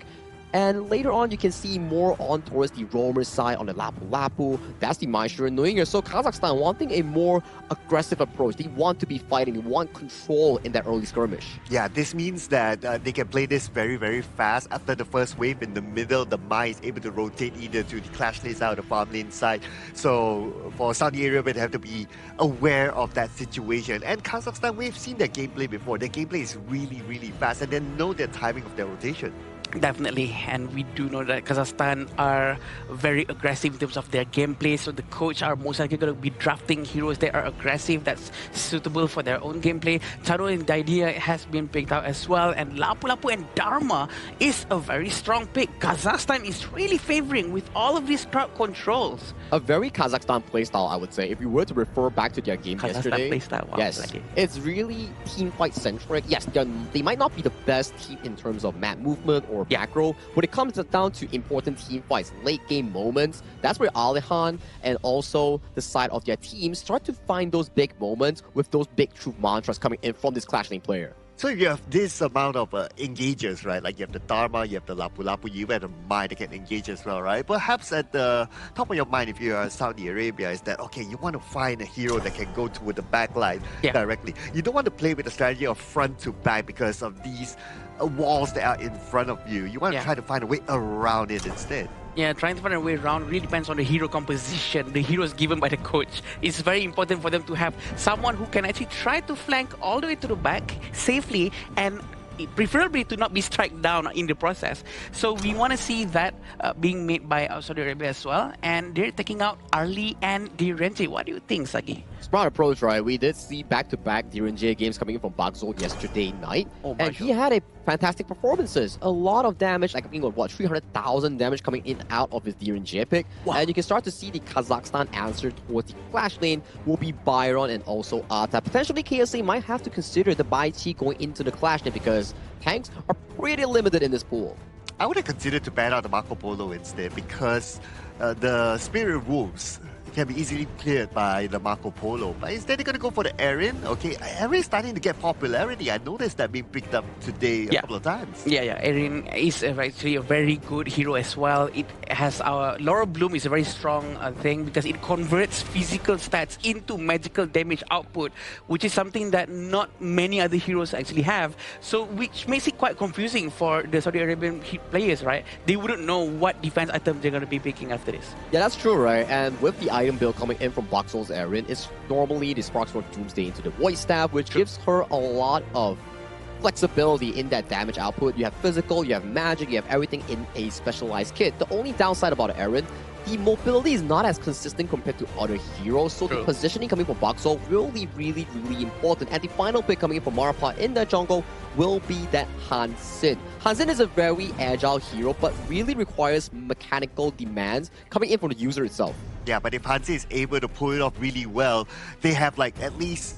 And later on, you can see more on towards the roamer side on the Lapu Lapu. That's the Maestro Nuinger. So Kazakhstan wanting a more aggressive approach. They want to be fighting. They want control in that early skirmish. Yeah, this means that they can play this very, very fast. After the first wave in the middle, the Mai is able to rotate either to the clash lane side or the farm lane side. So for Saudi Arabia, they have to be aware of that situation. And Kazakhstan, we've seen their gameplay before. Their gameplay is really, really fast, and they know the timing of their rotation. Definitely, and we do know that Kazakhstan are very aggressive in terms of their gameplay, so the coach are most likely going to be drafting heroes that are aggressive, that's suitable for their own gameplay. Charo and Didia has been picked out as well, and Lapu Lapu and Dharma is a very strong pick. Kazakhstan is really favoring with all of these crowd controls. A very Kazakhstan playstyle, I would say. If you were to refer back to their game Kazakhstan yesterday, playstyle, wow, yes, like it. it's really team fight centric. Yes, they might not be the best team in terms of map movement or macro. When it comes down to important team fights, late game moments, that's where Alihan and also the side of their team start to find those big moments with those big truth mantras coming in from this Clash Lane player. So you have this amount of engagers, right? Like you have the Dharma, you have the Lapu Lapu, you have the Mai that can engage as well, right? Perhaps at the top of your mind, if you are Saudi Arabia, is that, okay, you want to find a hero that can go to the back line directly. You don't want to play with the strategy of front to back because of these walls that are in front of you. You want to try to find a way around it instead. Yeah, trying to find a way around really depends on the hero composition, the heroes given by the coach. It's very important for them to have someone who can actually try to flank all the way to the back safely and preferably to not be struck down in the process. So we want to see that being made by Saudi Arabia as well. And they're taking out Arlie and Direnji. What do you think, Sagi? Smart approach, right? We did see back-to-back Direnji games coming in from Bakzol yesterday night. And he had a fantastic performances. A lot of damage, like 300,000 damage coming in out of his Direnji pick. Wow. And you can start to see the Kazakhstan answer towards the Clash Lane will be Byron and also Ata. Potentially KSA might have to consider the Bai Chi going into the Clash Lane because tanks are pretty limited in this pool. I would have considered to ban out the Marco Polo instead because the Spirit Wolves can be easily cleared by the Marco Polo. But instead they're going to go for the Erin. Okay, Erin is starting to get popularity. I noticed that being picked up today a couple of times. Yeah, Erin is actually a very good hero as well. It has our Laura Bloom is a very strong thing because it converts physical stats into magical damage output, which is something that not many other heroes actually have. So which makes it quite confusing for the Saudi Arabian players, right? They wouldn't know what defense items they're going to be picking after this. Yeah, that's true, right? And with the item build coming in from Bakzol's Erin, it's normally the Sparksword Doomsday into the Void Staff, which gives her a lot of flexibility in that damage output. You have physical, you have magic, you have everything in a specialized kit. The only downside about Erin, the mobility is not as consistent compared to other heroes, so the positioning coming from Bakzol will be really important. And the final pick coming in from Marappa in the jungle will be that Hansin. Hansin is a very agile hero, but really requires mechanical demands coming in from the user itself. Yeah, but if Hansin is able to pull it off really well, they have like at least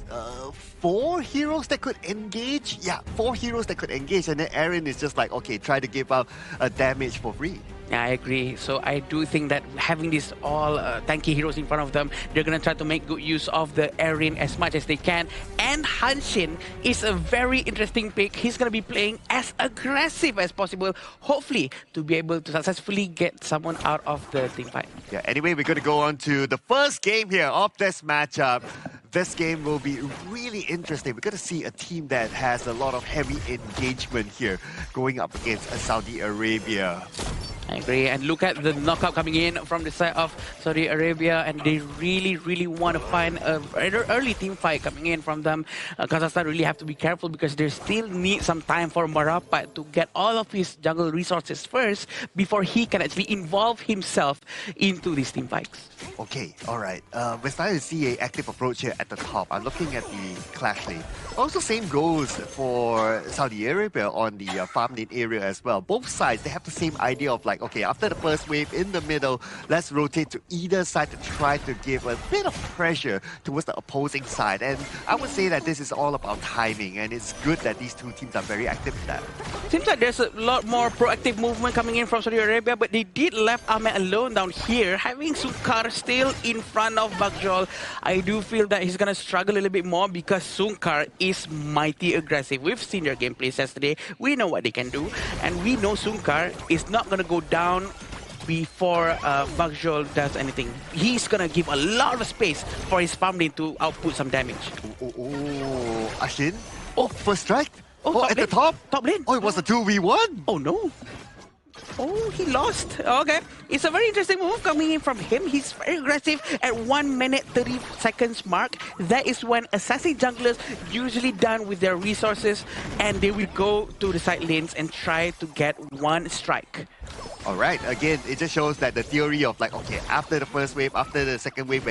4 heroes that could engage. Yeah, 4 heroes that could engage, and then Erin is just like, okay, try to give out damage for free. Yeah, I agree. So I do think that having these all tanky heroes in front of them, they're going to try to make good use of the Erin as much as they can. And Hanshin is a very interesting pick. He's going to be playing as aggressive as possible, hopefully to be able to successfully get someone out of the team fight. Yeah, anyway, we're going to go on to the first game here of this matchup. This game will be really interesting. We're going to see a team that has a lot of heavy engagement here going up against Saudi Arabia. I agree. And look at the knockout coming in from the side of Saudi Arabia, and they really want to find a early team fight coming in from them. Kazakhstan really have to be careful because they still need some time for Marappa to get all of his jungle resources first before he can actually involve himself into these team fights. Okay, alright. We're starting to see an active approach here at the top. I'm looking at the Clash Lane. Also, same goes for Saudi Arabia on the farm lane area as well. Both sides, they have the same idea of like, okay, after the first wave in the middle, let's rotate to either side to try to give a bit of pressure towards the opposing side. And I would say that this is all about timing, and it's good that these two teams are very active in that. Seems like there's a lot more proactive movement coming in from Saudi Arabia, but they did left Ahmed alone down here, having Sunkar still in front of Bakjol. I do feel that he's gonna struggle a little bit more because Sunkar is mighty aggressive. We've seen their gameplays yesterday. We know what they can do, and we know Sunkar is not gonna go down before Bakjol does anything. He's gonna give a lot of space for his farm lane to output some damage. Oh, Ashin? Oh, first strike? Oh, at the top? Top lane. Oh, it was a 2v1? Oh no. Oh, he lost. Okay. It's a very interesting move coming in from him. He's very aggressive at 1 minute 30 seconds mark. That is when assassin junglers usually done with their resources and they will go to the side lanes and try to get one strike. All right, again, it just shows that the theory of like, okay, after the first wave, after the second wave,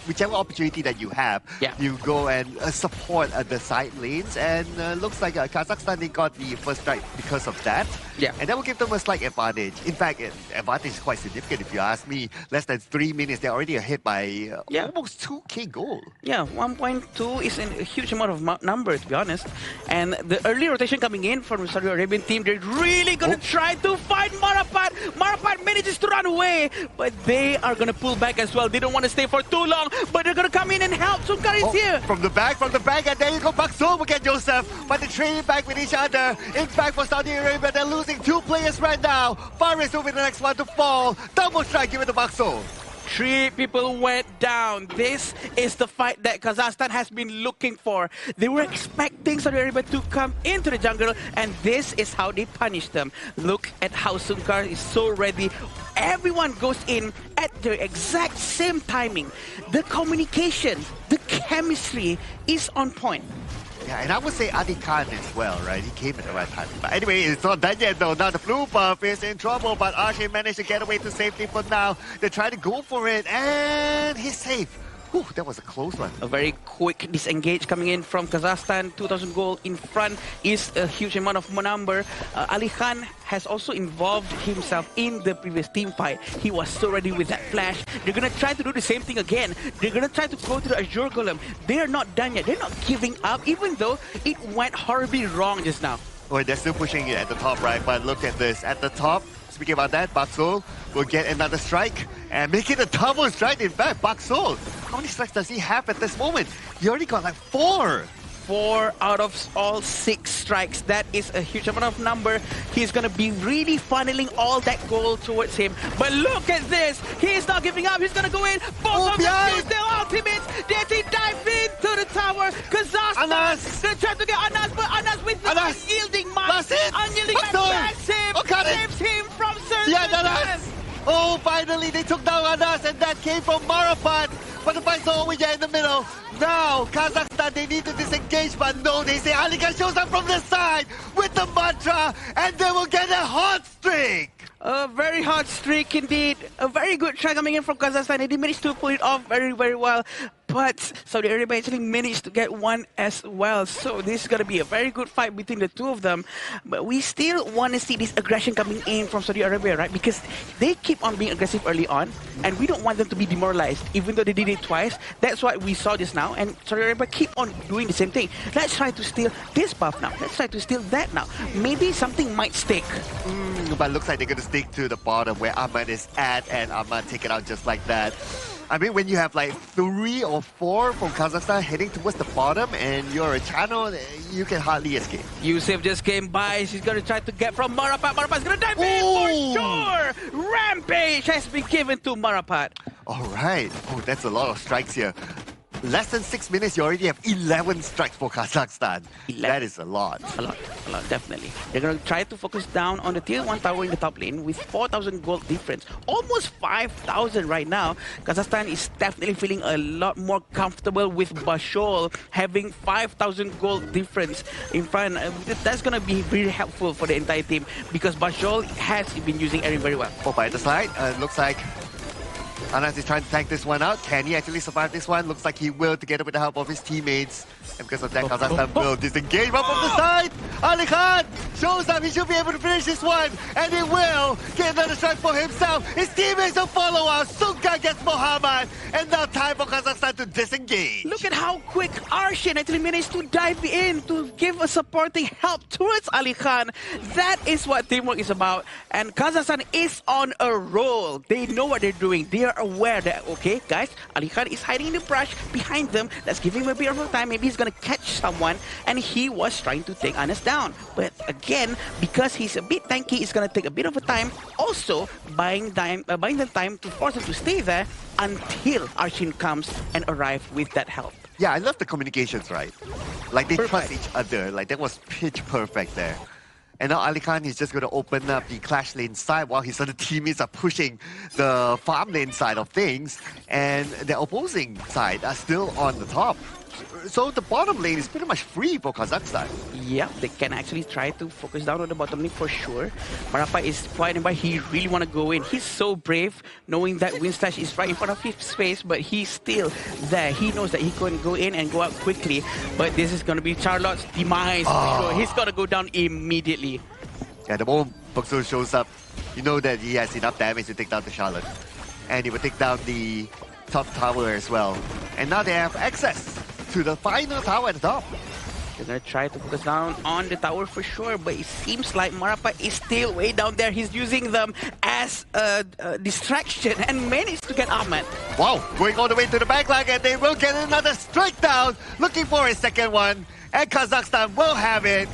whichever opportunity that you have, you go and support the side lanes. And looks like Kazakhstan, they got the first strike because of that. Yeah. And that will give them a slight advantage. In fact, advantage is quite significant if you ask me. Less than 3 minutes, they're already ahead by almost 2k gold. Yeah, 1.2 is a huge amount of number, to be honest. And the early rotation coming in from the Saudi Arabian team, they're really going to try to fight Marapat. Marapat manages to run away, but they are going to pull back as well. They don't want to stay for too long, but they're going to come in and help. Sunkar is here. From the back, and there you go, Bakso will get Joseph. But they're trading back with each other. In fact, for Saudi Arabia, they're losing 2 players right now. Faris will be the next one to fall. Double strike given to Bakso. 3 people went down. This is the fight that Kazakhstan has been looking for. They were expecting Saudi Arabia to come into the jungle, and this is how they punish them. Look at how Sunkar is so ready. Everyone goes in at the exact same timing. The communication, the chemistry is on point. Yeah, and I would say Adi Khan as well, right? He came at the right time. But anyway, it's not done yet though. Now the blue buff is in trouble, but Arshin managed to get away to safety for now. They try to go for it, and he's safe. Whew, that was a close one. A very quick disengage coming in from Kazakhstan. 2,000 gold in front is a huge amount of number. Ali Khan has also involved himself in the previous team fight. He was so ready with that flash. They're going to try to do the same thing again. They're going to try to go to the Azure Golem. They are not done yet. They're not giving up, even though it went horribly wrong just now. Oh, they're still pushing it at the top, right? But look at this. At the top, speaking about that, Bakso will get another strike and make it a double strike. In fact, Bakso, how many strikes does he have at this moment? He already got like 4. 4 out of all 6 strikes. That is a huge amount of number. He's going to be really funneling all that gold towards him. But look at this. He's not giving up. He's going to go in. Both of them use their ultimates. They dive into the tower. Kazakhstan. They try to get Anas, but Anas with the unyielding mind. Unyielding mind grabs him. Saves him from certain. Oh, finally they took down Anas, and that came from Marapat. But the fight's over yet in the middle. Now, Kazakhstan, they need to disengage, but no, they say Alika shows up from the side with the mantra, and they will get a hot streak. A very hot streak indeed. A very good try coming in from Kazakhstan. They managed to pull it off very, very well. But Saudi Arabia actually managed to get one as well. So this is going to be a very good fight between the two of them. But we still want to see this aggression coming in from Saudi Arabia, right? Because they keep on being aggressive early on. And we don't want them to be demoralized, even though they did it twice. That's what we saw just now. And Saudi Arabia keep on doing the same thing. Let's try to steal this buff now. Let's try to steal that now. Maybe something might stick. But looks like they're going to stick to the bottom where Ahmad is at, and Ahmad take it out just like that. I mean, when you have like 3 or 4 from Kazakhstan heading towards the bottom and you're a channel, you can hardly escape. Yusuf just came by. She's going to try to get from Marapat. Marapat's going to dive in for sure. Rampage has been given to Marapat. All right. Oh, that's a lot of strikes here. Less than 6 minutes, you already have 11 strikes for Kazakhstan. That is a lot. A lot, definitely. They're going to try to focus down on the tier 1 tower in the top lane with 4,000 gold difference. Almost 5,000 right now. Kazakhstan is definitely feeling a lot more comfortable with Bashol having 5,000 gold difference in front. That's going to be very helpful for the entire team because Bashol has been using Eren very well. Oh, by the side, looks like Anas is trying to tank this one out. Can he actually survive this one? Looks like he will, together with the help of his teammates. And because of that, Kazakhstan will disengage up from the side. Ali Khan shows up. He should be able to finish this one. And he will get another strike for himself. His teammates will follow up. Sunka gets Mohammad. And now time for Kazakhstan to disengage. Look at how quick Arshin actually managed to dive in to give a supporting help towards Ali Khan. That is what teamwork is about. And Kazakhstan is on a roll. They know what they're doing. They are aware that, okay, guys, Ali Khan is hiding in the brush behind them. Let's give him a bit of time. Maybe he's going to catch someone. And he was trying to take Anas down. But again, because he's a bit tanky, it's going to take a bit of a time. Also, buying them time to force him to stay there until Arshin comes and arrives with that help. Yeah, I love the communications, right? Like they trust each other. Like that was pitch perfect there. And now Ali Khan is just going to open up the clash lane side while his other teammates are pushing the farm lane side of things. And the opposing side are still on the top. So the bottom lane is pretty much free for Kazakhstan. Yeah, they can actually try to focus down on the bottom lane for sure. Marapa is fighting, but he really want to go in. He's so brave, knowing that Winslash is right in front of his face, but he's still there. He knows that he can go in and go out quickly. But this is going to be Charlotte's demise for sure. He's got to go down immediately. Yeah, the moment Buxo shows up, you know that he has enough damage to take down the Charlotte. And he will take down the top tower as well. And now they have access to the final tower at the top. They're going to try to focus down on the tower for sure, but it seems like Marapa is still way down there. He's using them as a distraction and managed to get Ahmed. Wow, going all the way to the backline, and they will get another strike down, looking for a second one. And Kazakhstan will have it.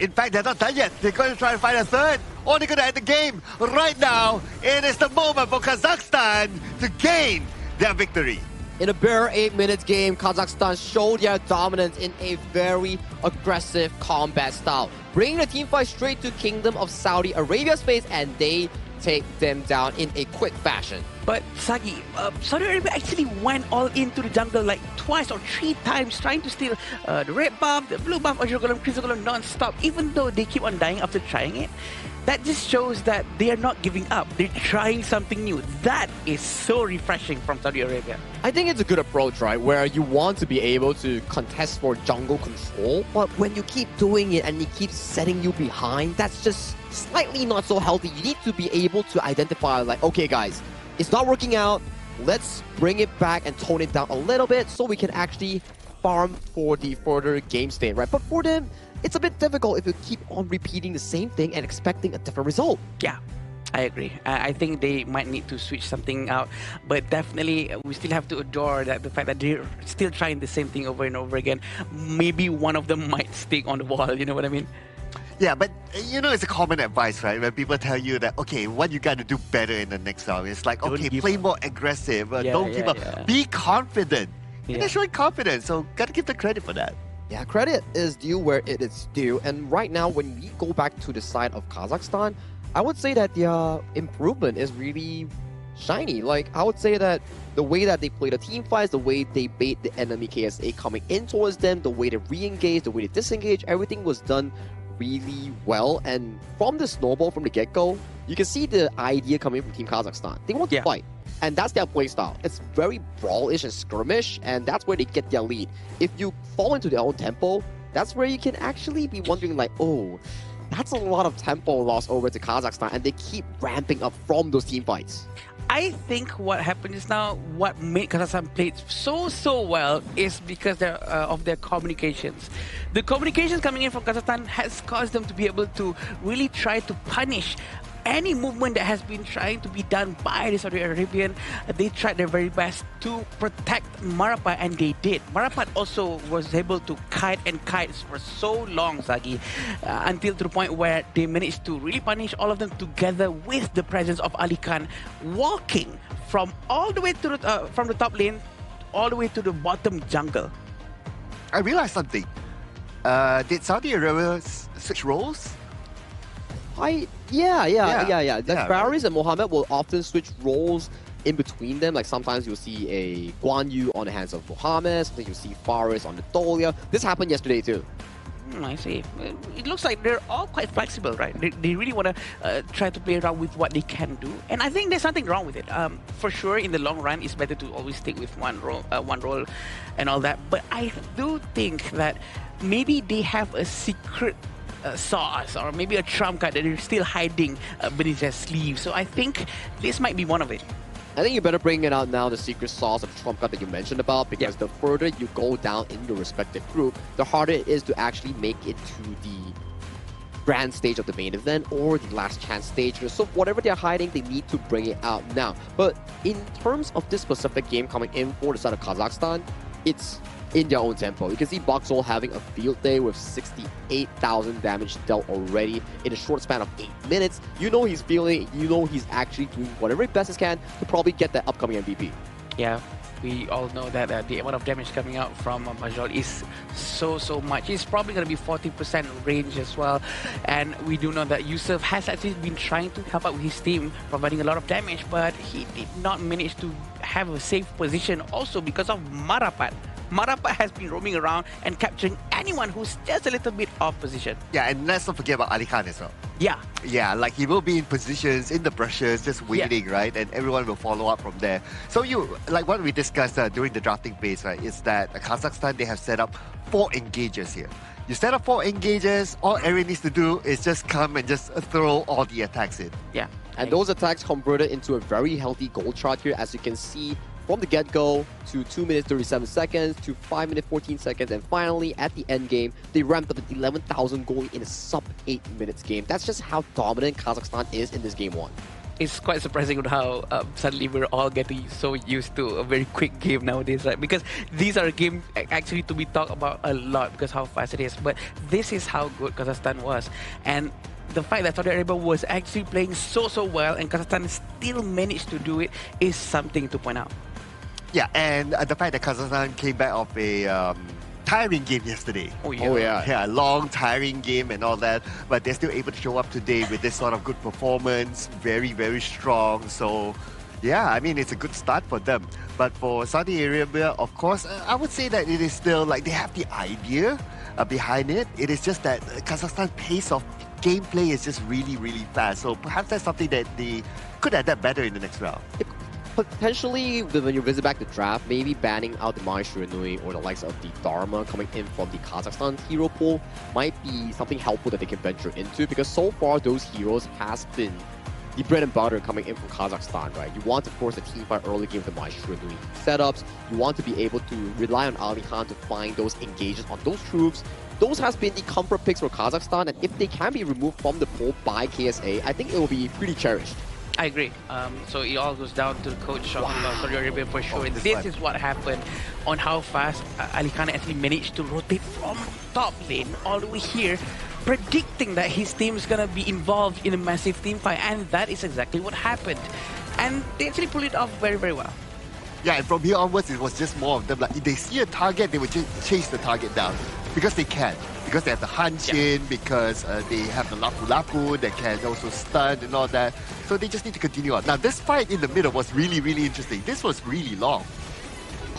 In fact, they're not done yet. They're going to try to find a third. Or they're going to end the game. Right now, it is the moment for Kazakhstan to gain their victory. In a bare 8-minute game, Kazakhstan showed their dominance in a very aggressive combat style, bringing the teamfight straight to Kingdom of Saudi Arabia space, and they take them down in a quick fashion. But Sagi, Saudi Arabia actually went all into the jungle like twice or 3 times, trying to steal the red buff, the blue buff, Ojogolem, Chrysogolem non-stop, even though they keep on dying after trying it. That just shows that they are not giving up. They're trying something new. That is so refreshing from Saudi Arabia. I think it's a good approach, right? Where you want to be able to contest for jungle control, but when you keep doing it and it keeps setting you behind, that's just slightly not so healthy. You need to be able to identify like, okay guys, it's not working out. Let's bring it back and tone it down a little bit so we can actually farm for the further game state, right? But for them, it's a bit difficult if you keep on repeating the same thing and expecting a different result. Yeah, I agree. I think they might need to switch something out, but definitely we still have to adore that the fact that they're still trying the same thing over and over again. Maybe one of them might stick on the wall, you know what I mean? Yeah, but you know, it's a common advice, right? When people tell you that, okay, what you got to do better in the next round, it's like, okay, play more aggressive, don't give up, be confident. And they're showing confidence, so got to give the credit for that. Yeah, credit is due where it is due. And right now, when we go back to the side of Kazakhstan, I would say that their improvement is really shiny. Like, I would say that the way that they play the team fights, the way they bait the enemy KSA coming in towards them, the way they re-engage, the way they disengage, everything was done really well. And from the snowball from the get-go, you can see the idea coming from Team Kazakhstan. They want to fight. And that's their playstyle. It's very brawlish and skirmish, and that's where they get their lead. If you fall into their own tempo, that's where you can actually be wondering like, oh, that's a lot of tempo lost over to Kazakhstan, and they keep ramping up from those team fights. I think what happened is now what made Kazakhstan play so well is because of their communications. The communications coming in from Kazakhstan has caused them to be able to really try to punish any movement that has been trying to be done by the Saudi Arabian. They tried their very best to protect Marapa, and they did. Marapa also was able to kite for so long, Sagi, until to the point where they managed to really punish all of them together with the presence of Ali Khan walking from all the way to the, from the top lane all the way to the bottom jungle. I realized something. Did Saudi Arabia switch roles? Yeah. The Faris and Mohammed will often switch roles in between them. Like sometimes you'll see a Guan Yu on the hands of Mohammed, sometimes you'll see Faris on the Tolia. This happened yesterday too. I see. It looks like they're all quite flexible, right? They really want to try to play around with what they can do, and I think there's nothing wrong with it. For sure, in the long run, it's better to always stick with one role, and all that. But I do think that maybe they have a secret sauce or maybe a trump card that they're still hiding beneath their sleeve. So I think this might be one of it. I think you better bring it out now, the secret sauce of trump card that you mentioned about, because the further you go down in your respective group, the harder it is to actually make it to the grand stage of the main event or the last chance stage. So whatever they're hiding, they need to bring it out now. But in terms of this specific game coming in for the side of Kazakhstan, it's in their own tempo. You can see Boxall having a field day with 68,000 damage dealt already in a short span of 8 minutes. You know he's feeling it. You know he's actually doing whatever best he can to probably get that upcoming MVP. Yeah. We all know that the amount of damage coming out from Majol is so much. It's probably going to be 40% range as well. And we do know that Yusuf has actually been trying to help out with his team, providing a lot of damage, but he did not manage to have a safe position also because of Marapat. Marapat has been roaming around and capturing anyone who's just a little bit off position. Yeah, and let's not forget about Ali Khan as well. Yeah. Yeah, like he will be in positions, in the brushes, just waiting, right? And everyone will follow up from there. So like what we discussed during the drafting phase, right, is that Kazakhstan, they have set up 4 engagers here. You set up 4 engagers, all everyone needs to do is just come and just throw all the attacks in. Yeah. And those attacks converted into a very healthy goal chart here, as you can see from the get-go to 2 minutes 37 seconds to 5 minutes 14 seconds, and finally at the end game they ramped up to 11,000 goal in a sub 8 minutes game. That's just how dominant Kazakhstan is in this game 1. It's quite surprising how suddenly we're all getting so used to a very quick game nowadays, right? Because these are games actually to be talked about a lot because how fast it is. But this is how good Kazakhstan was. And the fact that Saudi Arabia was actually playing so well and Kazakhstan still managed to do it is something to point out. Yeah, and the fact that Kazakhstan came back off a tiring game yesterday. Oh yeah. Yeah, long, tiring game and all that. But they're still able to show up today with this sort of good performance. Very strong. So, yeah, I mean, it's a good start for them. But for Saudi Arabia, of course, I would say that it is still like they have the idea behind it. It is just that Kazakhstan's pace of gameplay is just really fast. So perhaps that's something that they could adapt better in the next round. Potentially, when you visit back the draft, maybe banning out the Maestro Nui or the likes of the Dharma coming in from the Kazakhstan hero pool might be something helpful that they can venture into, because so far those heroes has been the bread and butter coming in from Kazakhstan, right? You want to force a teamfight early game with the Maestro Nui setups. You want to be able to rely on Ali Khan to find those engages on those troops. Those has been the comfort picks for Kazakhstan, and if they can be removed from the pool by KSA, I think it will be pretty cherished. I agree. So it all goes down to the coach of Saudi Arabia for sure. This is what happened on how fast Ali Khan actually managed to rotate from top lane all the way here, predicting that his team is going to be involved in a massive team fight, and that is exactly what happened. And they actually pulled it off very well. Yeah, and from here onwards, it was just more of them. Like, if they see a target, they would just chase the target down. Because they can. Because they have the Hanshin, because they have the Lapu that can also stun and all that. So they just need to continue on. Now, this fight in the middle was really interesting. This was really long.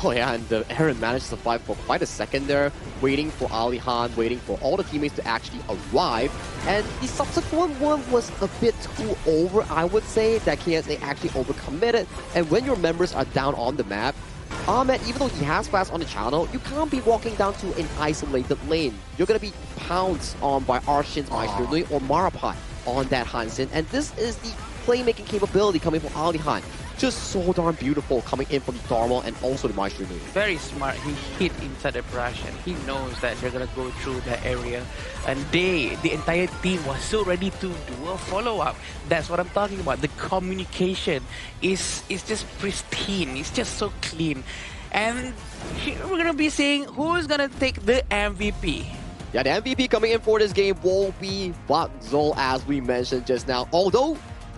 Oh yeah, and the Aaron managed to survive for quite a second there, waiting for Ali Khan, waiting for all the teammates to actually arrive. And the subsequent one was a bit too over, I would say, that KSA actually overcommitted. And when your members are down on the map, Ahmed, even though he has flash on the channel, you can't be walking down to an isolated lane. You're going to be pounced on by Arshin's Maestro Nui or Marapat on that Hansen. And this is the playmaking capability coming from Ali Khan. Just so darn beautiful coming in from the Dharma and also the Maestro Nui. Very smart. He hit inside the brush and he knows that they're going to go through that area. And the entire team was so ready to do a follow-up. That's what I'm talking about. The communication is just pristine. It's just so clean. And here we're going to be seeing who's going to take the MVP. Yeah, the MVP coming in for this game will be Benzol, as we mentioned just now. Although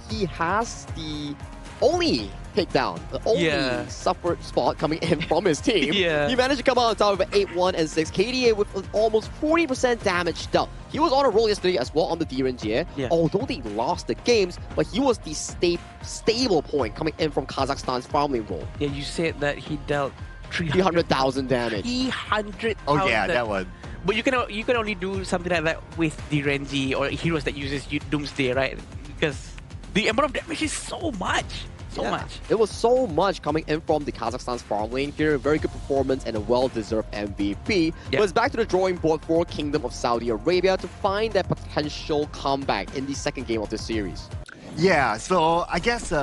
he has the only takedown, the only suffered spot coming in from his team. He managed to come out on top with an 8-1 and 6 KDA with almost 40% damage dealt. He was on a roll yesterday as well on the Direnjie. Although they lost the games, but he was the stable point coming in from Kazakhstan's farming role. Yeah, you said that he dealt 300,000 damage. 300,000. Oh yeah, that one. But you can only do something like that with Direnji or heroes that uses Doomsday, right? Because the amount of damage is so much. So much. It was so much coming in from the Kazakhstan's farm lane here. Very good performance and a well-deserved MVP. But it's back to the drawing board for Kingdom of Saudi Arabia to find that potential comeback in the second game of the series. Yeah, so I guess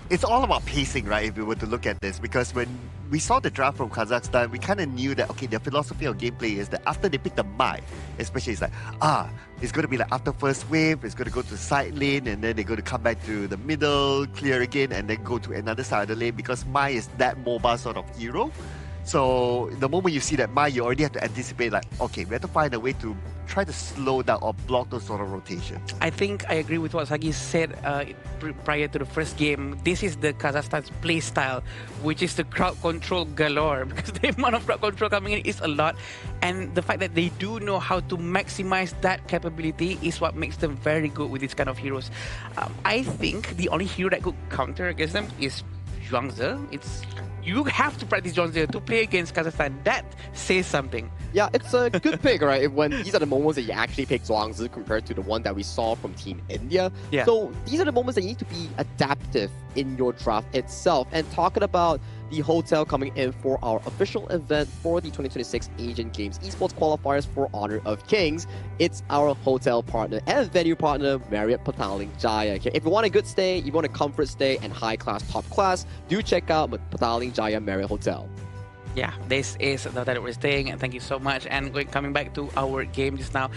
it's all about pacing, right, if we were to look at this. Because when we saw the draft from Kazakhstan, we kind of knew that, okay, their philosophy of gameplay is that after they pick the Mai, especially it's like, it's going to be like after first wave, it's going to go to the side lane, and then they're going to come back to the middle, clear again, and then go to another side of the lane, because Mai is that mobile sort of hero. So the moment you see that Mai, you already have to anticipate like, okay, we have to find a way to try to slow down or block those sort of rotations. I think I agree with what Sagi said prior to the first game. This is the Kazakhstan's play style, which is the crowd control galore, because the amount of crowd control coming in is a lot. And the fact that they do know how to maximize that capability is what makes them very good with this kind of heroes. I think the only hero that could counter against them is Zhuangzi. You have to practice Zhuangzi to play against Kazakhstan. That says something. Yeah, it's a good pick, right? When these are the moments that you actually pick Zhuangzi compared to the one that we saw from Team India. Yeah. So these are the moments that you need to be adaptive in your draft itself. And talking about the hotel coming in for our official event for the 2026 Asian Games Esports Qualifiers for Honor of Kings, it's our hotel partner and venue partner, Marriott Petaling Jaya. Okay, if you want a good stay, you want a comfort stay and high class, top class, do check out Petaling Jaya Marriott Hotel. Yeah, this is the hotel that we're staying, and thank you so much. And coming back to our game just now,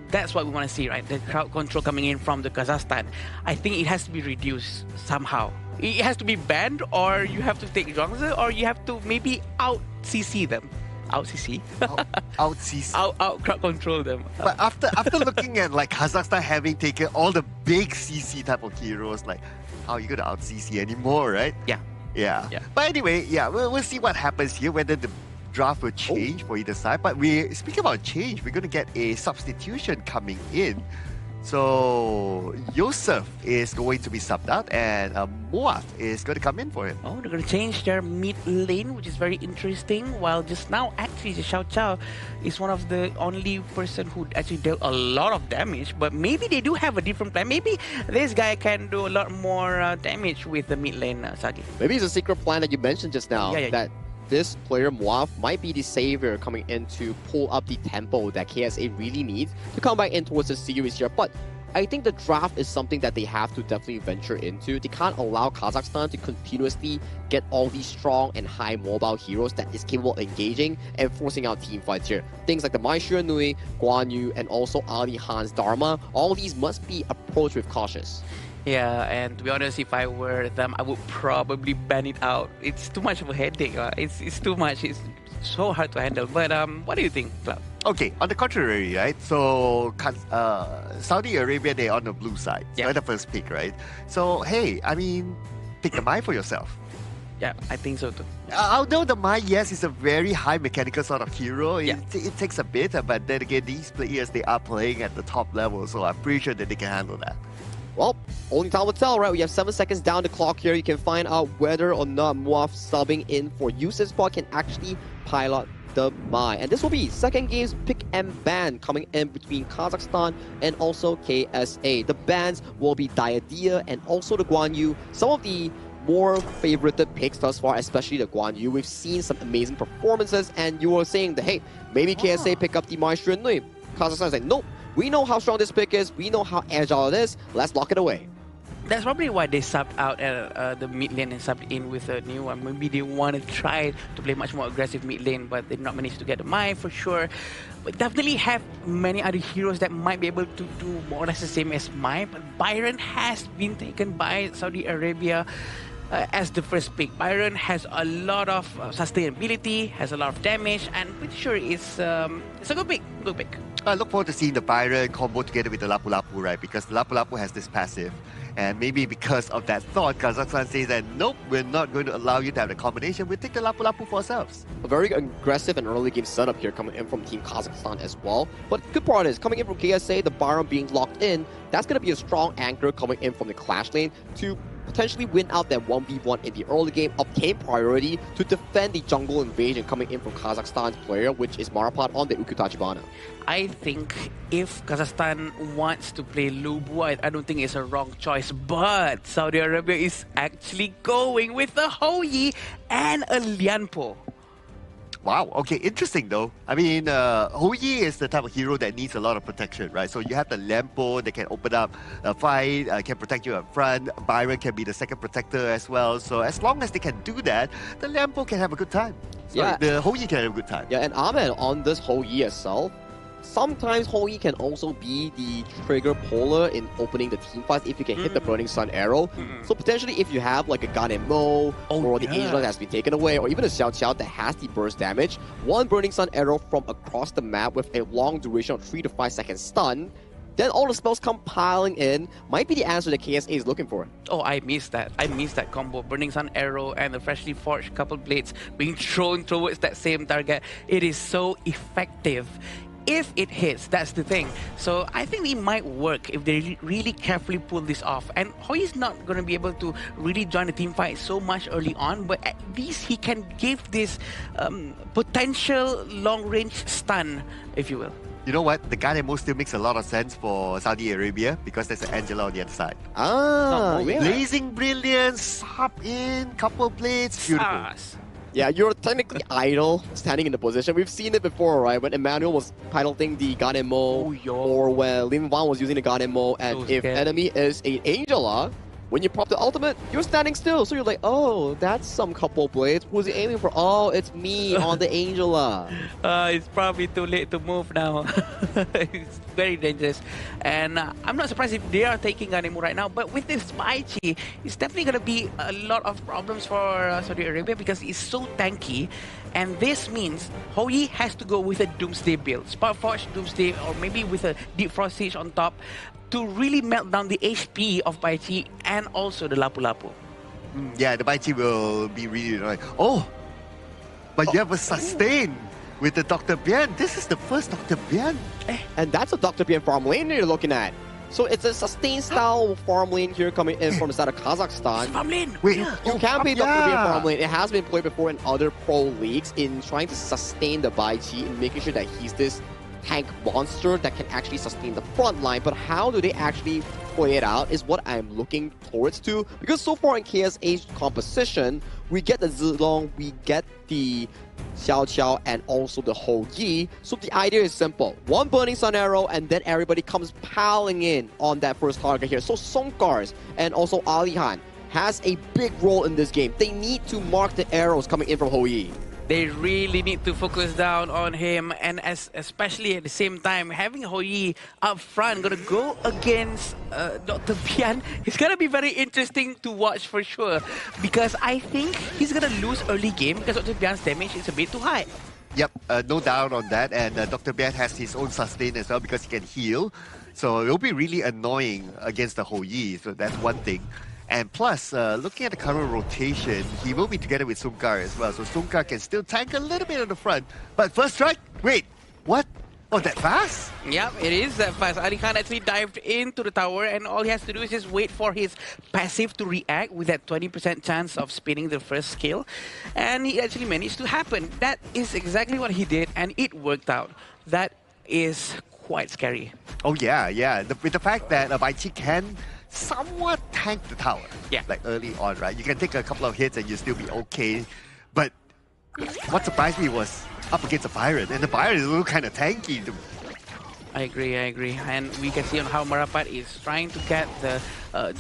that's what we want to see, right? The crowd control coming in from the Kazakhstan. I think it has to be reduced somehow. It has to be banned, or you have to take Zhuangzi, or you have to maybe out CC them. Out CC? Out CC. Out crowd control them. But after looking at like Kazakhstan having taken all the big CC type of heroes, like how are you gonna out CC anymore, right? Yeah. Yeah. But anyway, we'll see what happens here, whether the draft will change for either side. But speaking about change, we're going to get a substitution coming in. So Yosef is going to be subbed out, and Muaf is going to come in for him. Oh, they're going to change their mid lane, which is very interesting. While just now, actually, Xiao Chao is one of the only person who actually dealt a lot of damage. But maybe they do have a different plan. Maybe this guy can do a lot more damage with the mid lane, Sagi. Maybe it's a secret plan that you mentioned just now, that this player, Muaf, might be the savior coming in to pull up the tempo that KSA really needs to come back in towards the series here. But I think the draft is something that they have to definitely venture into. They can't allow Kazakhstan to continuously get all these strong and high mobile heroes that is capable of engaging and forcing out team fights here. Things like the Mai Nui, Guan Yu, and also Ali Han's Dharma, all these must be approached with cautious. Yeah, and to be honest, if I were them, I would probably ban it out. It's too much of a headache. It's too much. It's so hard to handle. But what do you think, Cloud? Okay, on the contrary, right? So Saudi Arabia, they're on the blue side. So they're the first pick, right? So hey, I mean, pick the Mai for yourself. Yeah, I think so too. Although the Mai, yes, is a very high mechanical sort of hero, it takes a bit, but then again, these players, they are playing at the top level, so I'm pretty sure that they can handle that. Well, only time will tell, right? We have 7 seconds down the clock here. You can find out whether or not Muaf subbing in for Yusuf's spot can actually pilot the Mai. And this will be second game's pick and ban coming in between Kazakhstan and also KSA. The bans will be Diadia and also the Guan Yu. Some of the more favorited picks thus far, especially the Guan Yu. We've seen some amazing performances, and you were saying that, hey, maybe KSA pick up the Mai Nui. Kazakhstan is like, nope. We know how strong this pick is. We know how agile it is. Let's lock it away. That's probably why they subbed out the mid lane and subbed in with a new one. Maybe they want to try to play much more aggressive mid lane, but they did not manage to get the Mai for sure. But definitely have many other heroes that might be able to do more or less the same as Mai. But Byron has been taken by Saudi Arabia as the first pick. Byron has a lot of sustainability, has a lot of damage, and pretty sure it's a good pick. Good pick. I look forward to seeing the Byron combo together with the Lapu Lapu, right? Because the Lapu Lapu has this passive. And maybe because of that thought, Kazakhstan says that, nope, we're not going to allow you to have the combination. We'll take the Lapu Lapu for ourselves. A very aggressive and early game setup here coming in from Team Kazakhstan as well. But good part is, coming in from KSA, the Byron being locked in, that's going to be a strong anchor coming in from the Clash lane to potentially win out that 1v1 in the early game, obtain priority to defend the jungle invasion coming in from Kazakhstan's player, which is Marapad on the Ukutachibana. I think if Kazakhstan wants to play Lubu, I don't think it's a wrong choice, but Saudi Arabia is actually going with a Houyi and a Lianpo. Wow, okay, interesting though. I mean, Houyi is the type of hero that needs a lot of protection, right? So you have the Lampo that can open up a fight, can protect you up front. Byron can be the second protector as well. So as long as they can do that, the Lampo can have a good time. Sorry, the Houyi can have a good time. Yeah, and Ahmed on this Houyi itself, sometimes Hoi can also be the trigger puller in opening the team fights if you can hit the Burning Sun arrow. So potentially if you have like a Gan and Mo or the Angel that has been taken away, or even a Xiao Xiao that has the burst damage, one Burning Sun arrow from across the map with a long duration of 3 to 5 second stun, then all the spells compiling in might be the answer that KSA is looking for. Oh, I missed that. I missed that combo. Burning Sun Arrow and the freshly forged couple blades being thrown towards that same target. It is so effective. If it hits, that's the thing. So I think it might work if they really carefully pull this off. And Hoi is not going to be able to really join the team fight so much early on, but at least he can give this potential long-range stun, if you will. You know what? The Garden still makes a lot of sense for Saudi Arabia because there's an Angela on the other side. Yeah. Blazing Brilliance, hop in, couple blades, beautiful. Yeah, you're technically idle standing in the position. We've seen it before, right? When Emmanuel was piloting the Ganemo, or when Lin Van was using the Ganemo, and if enemy is an Angela, when you pop the ultimate, you're standing still. So you're like, oh, that's some couple blades. Who's he aiming for? Oh, it's me on the Angela. It's probably too late to move now. It's very dangerous. And I'm not surprised if they are taking Ganemu right now. But with this Bai Chi, it's definitely going to be a lot of problems for Saudi Arabia because it's so tanky. And this means Hoi has to go with a Doomsday build. Sparkforge Doomsday, or maybe with a Deep Frost Siege on top, to really melt down the HP of Bai Chi and also the Lapu Lapu. Yeah, the Bai Chi will be really annoying. Oh, but you have a sustain with the Dr. Bian. This is the first Dr. Bian. And that's a Dr. Bian farm lane you're looking at. So it's a sustained style farm lane here coming in from the side of Kazakhstan. Farm lane! Wait, you can play Dr. Bian farm lane. It has been played before in other pro leagues in trying to sustain the Bai Chi and making sure that he's this tank monster that can actually sustain the front line. But how do they actually play it out is what I'm looking towards to. Because so far in KSA's composition, we get the Zilong, we get the Xiao Xiao, and also the Ho Yi. So the idea is simple. One Burning Sun Arrow, and then everybody comes piling in on that first target here. So Songkars and also Alihan has a big role in this game. They need to mark the arrows coming in from Ho Yi. They really need to focus down on him, and especially at the same time, having Hoi up front, gonna go against Dr. Bian. It's gonna be very interesting to watch for sure, because I think he's gonna lose early game because Dr. Bian's damage is a bit too high. Yep, no doubt on that, and Dr. Bian has his own sustain as well because he can heal. So it'll be really annoying against the Ho Yi, so that's one thing. And plus, looking at the current rotation, he will be together with Sungkar as well. So Sungkar can still tank a little bit on the front. But first strike? Wait, what? Oh, that fast? Yep, it is that fast. Ali Khan actually dived into the tower, and all he has to do is just wait for his passive to react with that 20% chance of spinning the first skill. And he actually managed to happen. That is exactly what he did, and it worked out. That is quite scary. Oh, yeah. With the fact that Bai Chi can somewhat tank the tower. Yeah. Like early on, right? You can take a couple of hits and you'll still be okay. But what surprised me was up against a Byron, and the Byron is a little kind of tanky. I agree. And we can see on how Marapat is trying to get the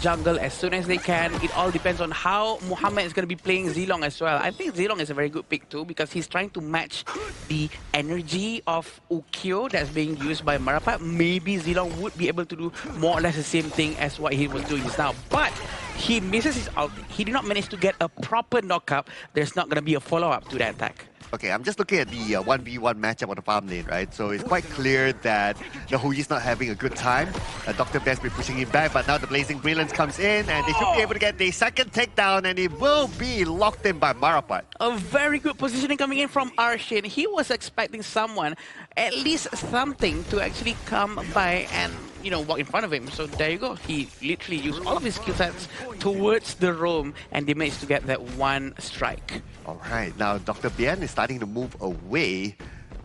jungle as soon as they can. It all depends on how Muhammad is going to be playing Zilong as well. I think Zilong is a very good pick too because he's trying to match the energy of Ukyo that's being used by Marapat. Maybe Zilong would be able to do more or less the same thing as what he was doing just now. But he misses his ult. He did not manage to get a proper knockup. There's not going to be a follow-up to that attack. Okay, I'm just looking at the 1v1 matchup on the farm lane, right? So it's quite clear that the Hou Yi's not having a good time. Dr. Best be pushing him back, but now the Blazing Brilliance comes in, and they should be able to get the second takedown, and it will be locked in by Marapat. A very good positioning coming in from Arshin. He was expecting someone, at least something, to actually come by and walk in front of him. So there you go. He literally used all of his skill sets towards the roam, and they managed to get that one strike. All right, now Dr. Bian is starting to move away.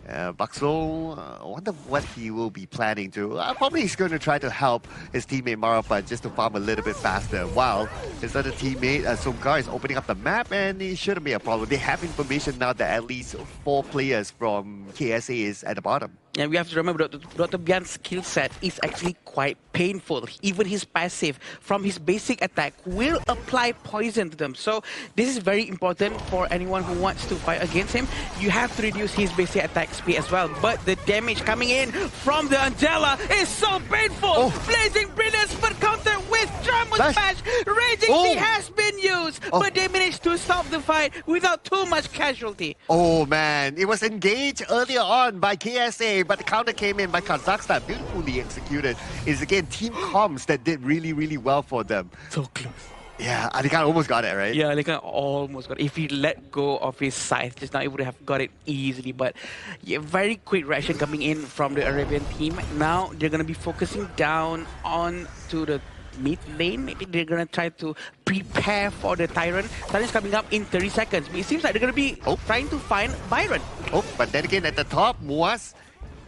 Bakso, I wonder what he will be planning to. Probably he's going to try to help his teammate Marapat just to farm a little bit faster, while his other teammate Sungkar is opening up the map, and it shouldn't be a problem. They have information now that at least 4 players from KSA is at the bottom. Yeah, we have to remember Dr. Bian's skill set is actually quite painful. Even his passive from his basic attack will apply poison to them. So this is very important for anyone who wants to fight against him. You have to reduce his basic attack speed as well. But the damage coming in from the Angela is so painful. Blazing Brilliance, but counter with Dragon Smash. Raging Sea has been used, but they managed to stop the fight without too much casualty. Oh man, it was engaged earlier on by KSA, but the counter came in by Kazakhstan. Beautifully executed. It's again Team Comms that did really, really well for them. So close. Yeah, Alikan almost got it, right? Yeah, Alikan almost got it. If he let go of his scythe just now, he would have got it easily. But yeah, very quick reaction coming in from the Arabian team. Now they're going to be focusing down on to the mid lane. Maybe they're going to try to prepare for the Tyrant. Tyrant's coming up in 30 seconds. But it seems like they're going to be trying to find Byron. Oh, but then again at the top, Muaz,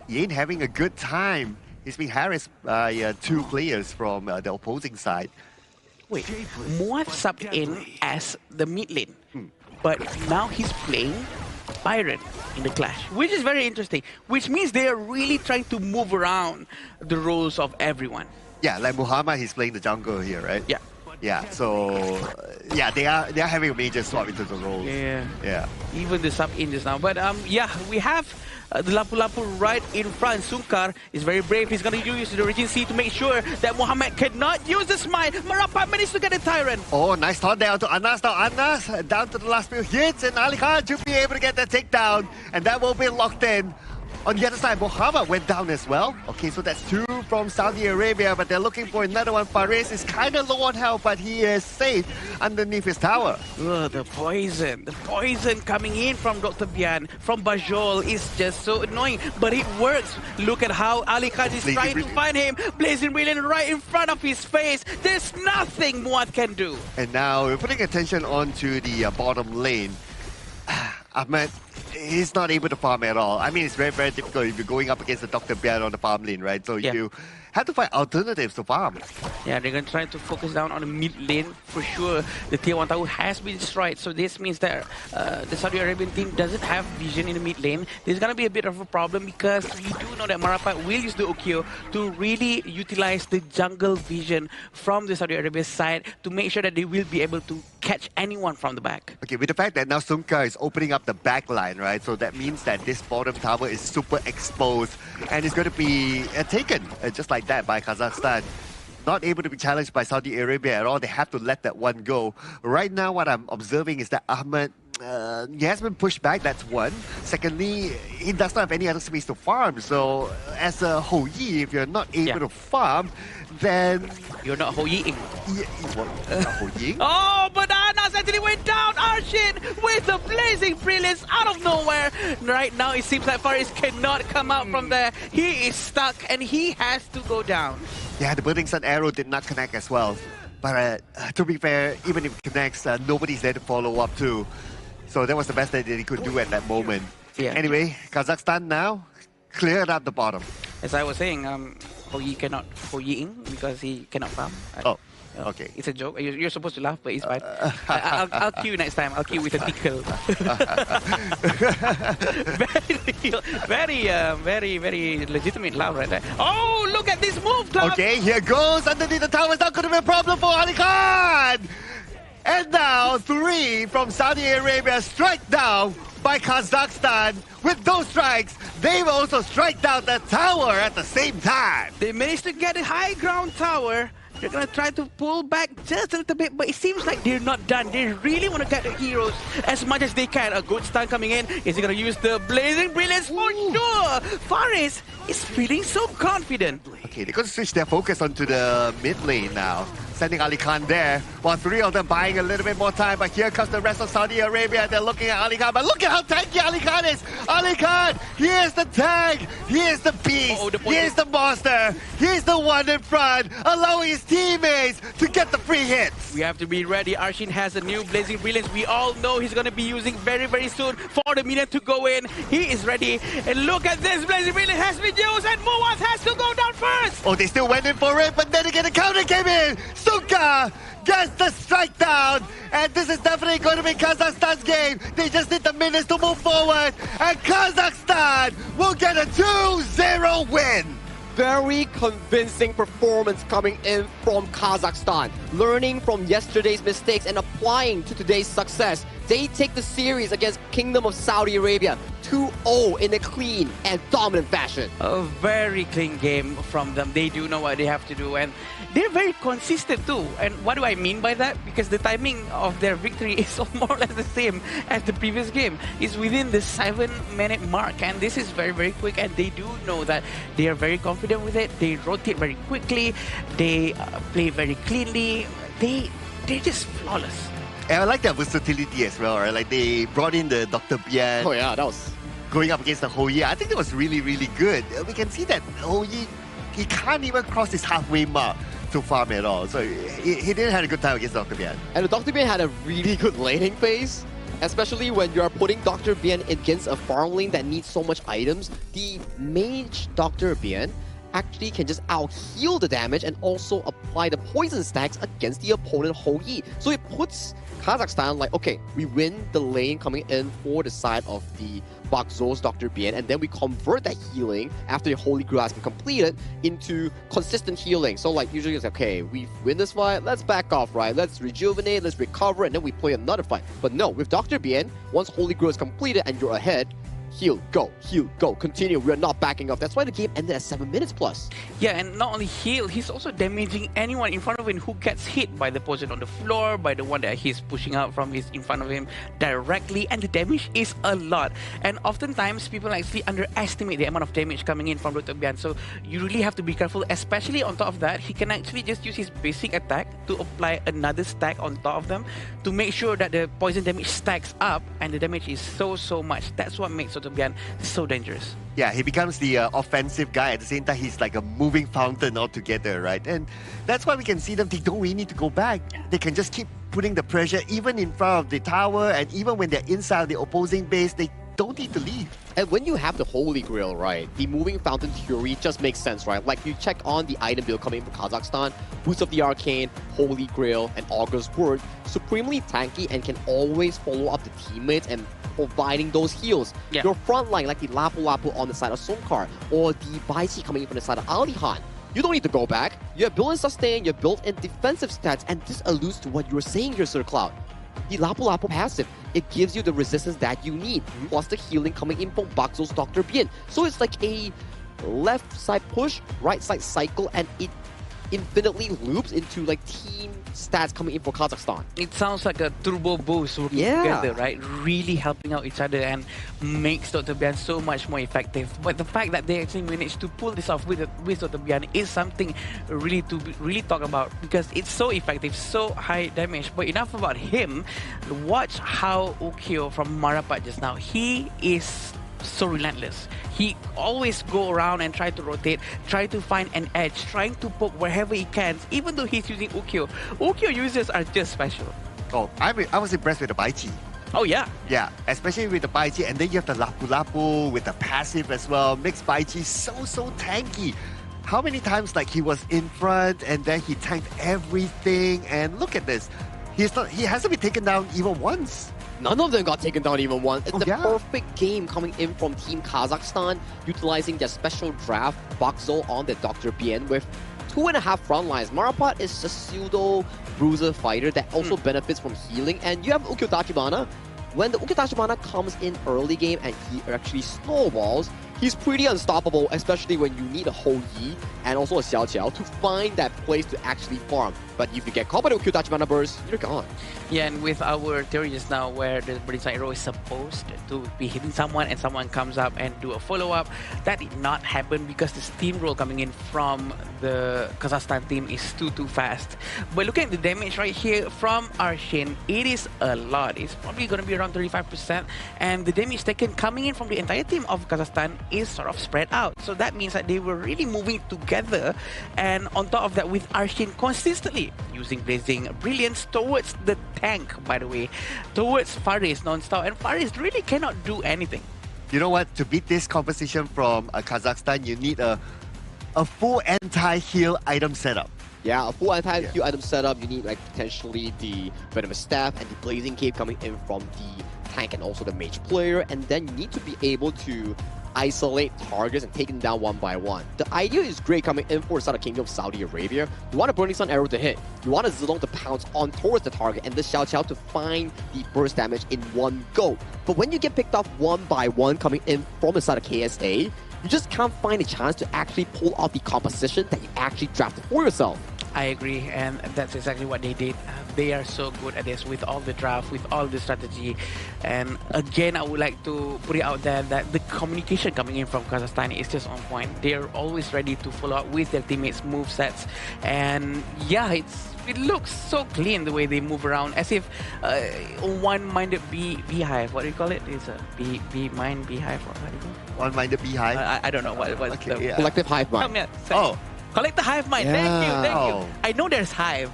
he ain't having a good time. He's being harassed by two players from the opposing side. Wait, Muaz subbed in as the mid lane, but now he's playing Byron in the clash, which is very interesting, which means they are really trying to move around the roles of everyone. Yeah, like Muhammad, he's playing the jungle here, right? Yeah. Yeah, so yeah, they are having a major swap into the roles. Yeah. Even the sub in just now. But yeah, we have the Lapu-Lapu right in front. Sunkar is very brave. He's going to use the Regine C to make sure that Muhammad cannot use the smite. Marapat managed to get a Tyrant. Oh, nice thought there to Anas. Now Anas down to the last few hits, and Ali Khan should be able to get the takedown, and that will be locked in. On the other side, Muhammad went down as well. Okay, so that's two from Saudi Arabia, but they're looking for another one. Faris is kind of low on health, but he is safe underneath his tower. Ugh, the poison coming in from Dr. Bian, from Bajol is just so annoying, but it works. Look at how Ali Khan is trying to find him. Blazing Brilliant right in front of his face. There's nothing Muad can do. And now we're putting attention onto the bottom lane. Ahmed, he's not able to farm at all. I mean, it's very, very difficult if you're going up against the Dr. Bian on the farm lane, right? So you have to find alternatives to farm. Yeah, they're going to try to focus down on the mid lane for sure. The tier 1 tower has been destroyed, so this means that the Saudi Arabian team doesn't have vision in the mid lane. This is going to be a bit of a problem because we do know that Marapat will use the Okio to really utilize the jungle vision from the Saudi Arabia side to make sure that they will be able to catch anyone from the back. Okay, with the fact that now Sunkar is opening up the back line, right? So that means that this bottom tower is super exposed and it's going to be taken just like that by Kazakhstan. Not able to be challenged by Saudi Arabia at all. They have to let that one go. Right now, what I'm observing is that Ahmed, he has been pushed back, that's one. Secondly, he does not have any other space to farm. So as a Ho Yi, if you're not able to farm, then... You're not Ho Yi-ing. Ho Yi? Oh, but Anas actually went down. Arshin with the blazing brilliance out of nowhere. Right now, it seems like Faris cannot come out from there. He is stuck and he has to go down. Yeah, the Burning Sun arrow did not connect as well. But to be fair, even if it connects, nobody's there to follow up too. So that was the best that he could do at that moment. Yeah. Anyway, Kazakhstan now cleared up the bottom. As I was saying, Ho Yi cannot Ho Yi-ing because he cannot farm. Okay. It's a joke. You're supposed to laugh, but it's fine. I'll cue you next time. I'll cue you with a tickle. very legitimate laugh right there. Oh, look at this move, Cloud. Okay, here goes underneath the tower. It's not going to be a problem for Ali Khan. And now, three from Saudi Arabia strike down by Kazakhstan. With those strikes, they will also strike down the tower at the same time. They managed to get a high ground tower. They're going to try to pull back just a little bit, but it seems like they're not done. They really want to get the heroes as much as they can. A good stun coming in. Is he going to use the Blazing Brilliance? For sure! Faris is feeling so confident. Okay, they're going to switch their focus onto the mid lane now. Sending Ali Khan there, while three of them buying a little bit more time. But here comes the rest of Saudi Arabia. They're looking at Ali Khan. But look at how tanky Ali Khan is. Ali Khan, here's the tag. Here's the beast. Here's the monster. He's the one in front, allowing his teammates to get the free hits. We have to be ready. Arshin has a new Blazing Brilliance. We all know he's going to be using very, very soon for the minion to go in. He is ready. And look at this. Blazing Brilliance has been used, and Muaz has to go down first. Oh, they still went in for it, but then again, the counter came in. Suka gets the strike down, and this is definitely going to be Kazakhstan's game. They just need the minutes to move forward, and Kazakhstan will get a 2-0 win. Very convincing performance coming in from Kazakhstan. Learning from yesterday's mistakes and applying to today's success. They take the series against Kingdom of Saudi Arabia 2-0 in a clean and dominant fashion. A very clean game from them. They do know what they have to do, and they're very consistent too. And what do I mean by that? Because the timing of their victory is more or less the same as the previous game. It's within the 7-minute mark, and this is very, very quick, and they do know that they are very confident with it. They rotate very quickly. They play very cleanly. They're just flawless. And I like their versatility as well, right? Like they brought in the Dr. Bian. Oh yeah, that was going up against the Ho Yi. I think that was really, really good. We can see that Ho Yi, he can't even cross his halfway mark to farm at all. So he didn't have a good time against Dr. Bian. And Dr. Bian had a really good laning phase, especially when you are putting Dr. Bian against a farm lane that needs so much items. The mage Dr. Bian actually can just out-heal the damage and also apply the poison stacks against the opponent Ho Yi. So it puts Kazakhstan like, okay, we win the lane coming in for the side of the Bakzo's Dr. Bian, and then we convert that healing after the Holy Grail has been completed into consistent healing. So like usually it's like, okay, we win this fight, let's back off, right? Let's rejuvenate, let's recover, and then we play another fight. But no, with Dr. Bian, once Holy Grail is completed and you're ahead, heal, go, continue. We're not backing off. That's why the game ended at 7 minutes plus. Yeah, and not only heal, he's also damaging anyone in front of him who gets hit by the poison on the floor, by the one that he's pushing out from his in front of him directly, and the damage is a lot. And oftentimes people actually underestimate the amount of damage coming in from Dr. Bian, so you really have to be careful, especially on top of that, he can actually just use his basic attack to apply another stack on top of them to make sure that the poison damage stacks up and the damage is so much. That's what makes Dr. Bian so dangerous. Yeah, he becomes the offensive guy. At the same time, he's like a moving fountain altogether, right? And that's why we can see them. They don't really need to go back. They can just keep putting the pressure even in front of the tower, and even when they're inside the opposing base, they don't need to leave. And when you have the Holy Grail, right, the moving fountain theory just makes sense, right? Like you check on the item build coming from Kazakhstan, Boost of the Arcane, Holy Grail, and Augur's Word, supremely tanky and can always follow up the teammates and providing those heals. Yeah. Your front line, like the Lapu Lapu on the side of Sonkar, or the Baisi coming in from the side of Alihan, you don't need to go back. You have built-in sustain, you have built-in defensive stats, and this alludes to what you were saying here, Sir Cloud. The Lapu Lapu passive, it gives you the resistance that you need, plus the healing coming in from Bakzo's Dr. Bian. So it's like a left side push, right side cycle, and it infinitely loops into like team stats coming in for Kazakhstan. It sounds like a turbo boost working together, right? Really helping out each other and makes Dr. Bian so much more effective. But the fact that they actually managed to pull this off with Dr. Bian is something really to really talk about, because it's so effective, so high damage. But enough about him. Watch how Ukyo from Marapat just now, he is so relentless. He always go around and try to rotate, try to find an edge, trying to poke wherever he can, even though he's using Ukyo. Ukyo users are just special. Oh, I was impressed with the Baichi. Oh yeah. Yeah, especially with the Baichi, and then you have the Lapu Lapu with the passive as well. Makes Baichi so tanky. How many times like he was in front and then he tanked everything, and look at this. He hasn't been taken down even once. None of them got taken down even once. It's the perfect game coming in from Team Kazakhstan, utilizing their special draft Bakzo on the Dr. Bian with 2.5 front lines. Marapat is a pseudo bruiser fighter that also benefits from healing, and you have Ukyo Tachibana. When the Ukyo Tachibana comes in early game and he actually snowballs, he's pretty unstoppable, especially when you need a Ho Yi and also a Xiao Qiao to find that place to actually farm. But if you get caught by the Ukyo Tachibana burst, you're gone. Yeah, and with our theory just now where the Blindside Row is supposed to be hitting someone and someone comes up and do a follow-up, that did not happen because the steamroll coming in from the Kazakhstan team is too fast. But looking at the damage right here from Arshin, it is a lot. It's probably going to be around 35%, and the damage taken coming in from the entire team of Kazakhstan is sort of spread out. So that means that they were really moving together, and on top of that with Arshin consistently using Blazing Brilliance towards the tank, by the way, towards Faris non-stop, and Faris really cannot do anything. You know what? To beat this composition from Kazakhstan, you need a full anti-heal item setup. Yeah, a full anti-Q item setup, you need like potentially the Venomous Staff and the Blazing Cape coming in from the tank and also the mage player, and then you need to be able to isolate targets and take them down one by one. The idea is great coming in for the Kingdom of Saudi Arabia. You want a Burning Sun arrow to hit. You want a Zilong to pounce on towards the target and the Xiao Qiao to find the burst damage in one go. But when you get picked off one by one coming in from inside of KSA, you just can't find a chance to actually pull off the composition that you actually drafted for yourself. I agree, and that's exactly what they did. They are so good at this with all the draft, with all the strategy. And again, I would like to put it out there that the communication coming in from Kazakhstan is just on point. They are always ready to follow up with their teammates' movesets. And yeah, it looks so clean the way they move around, as if one-minded beehive. What do you call it? It's a beehive, or what do you call it? One-minded beehive? I don't know what okay, the collective hive mind. Collect the hive mind. Yeah. Thank you. I know there's hive.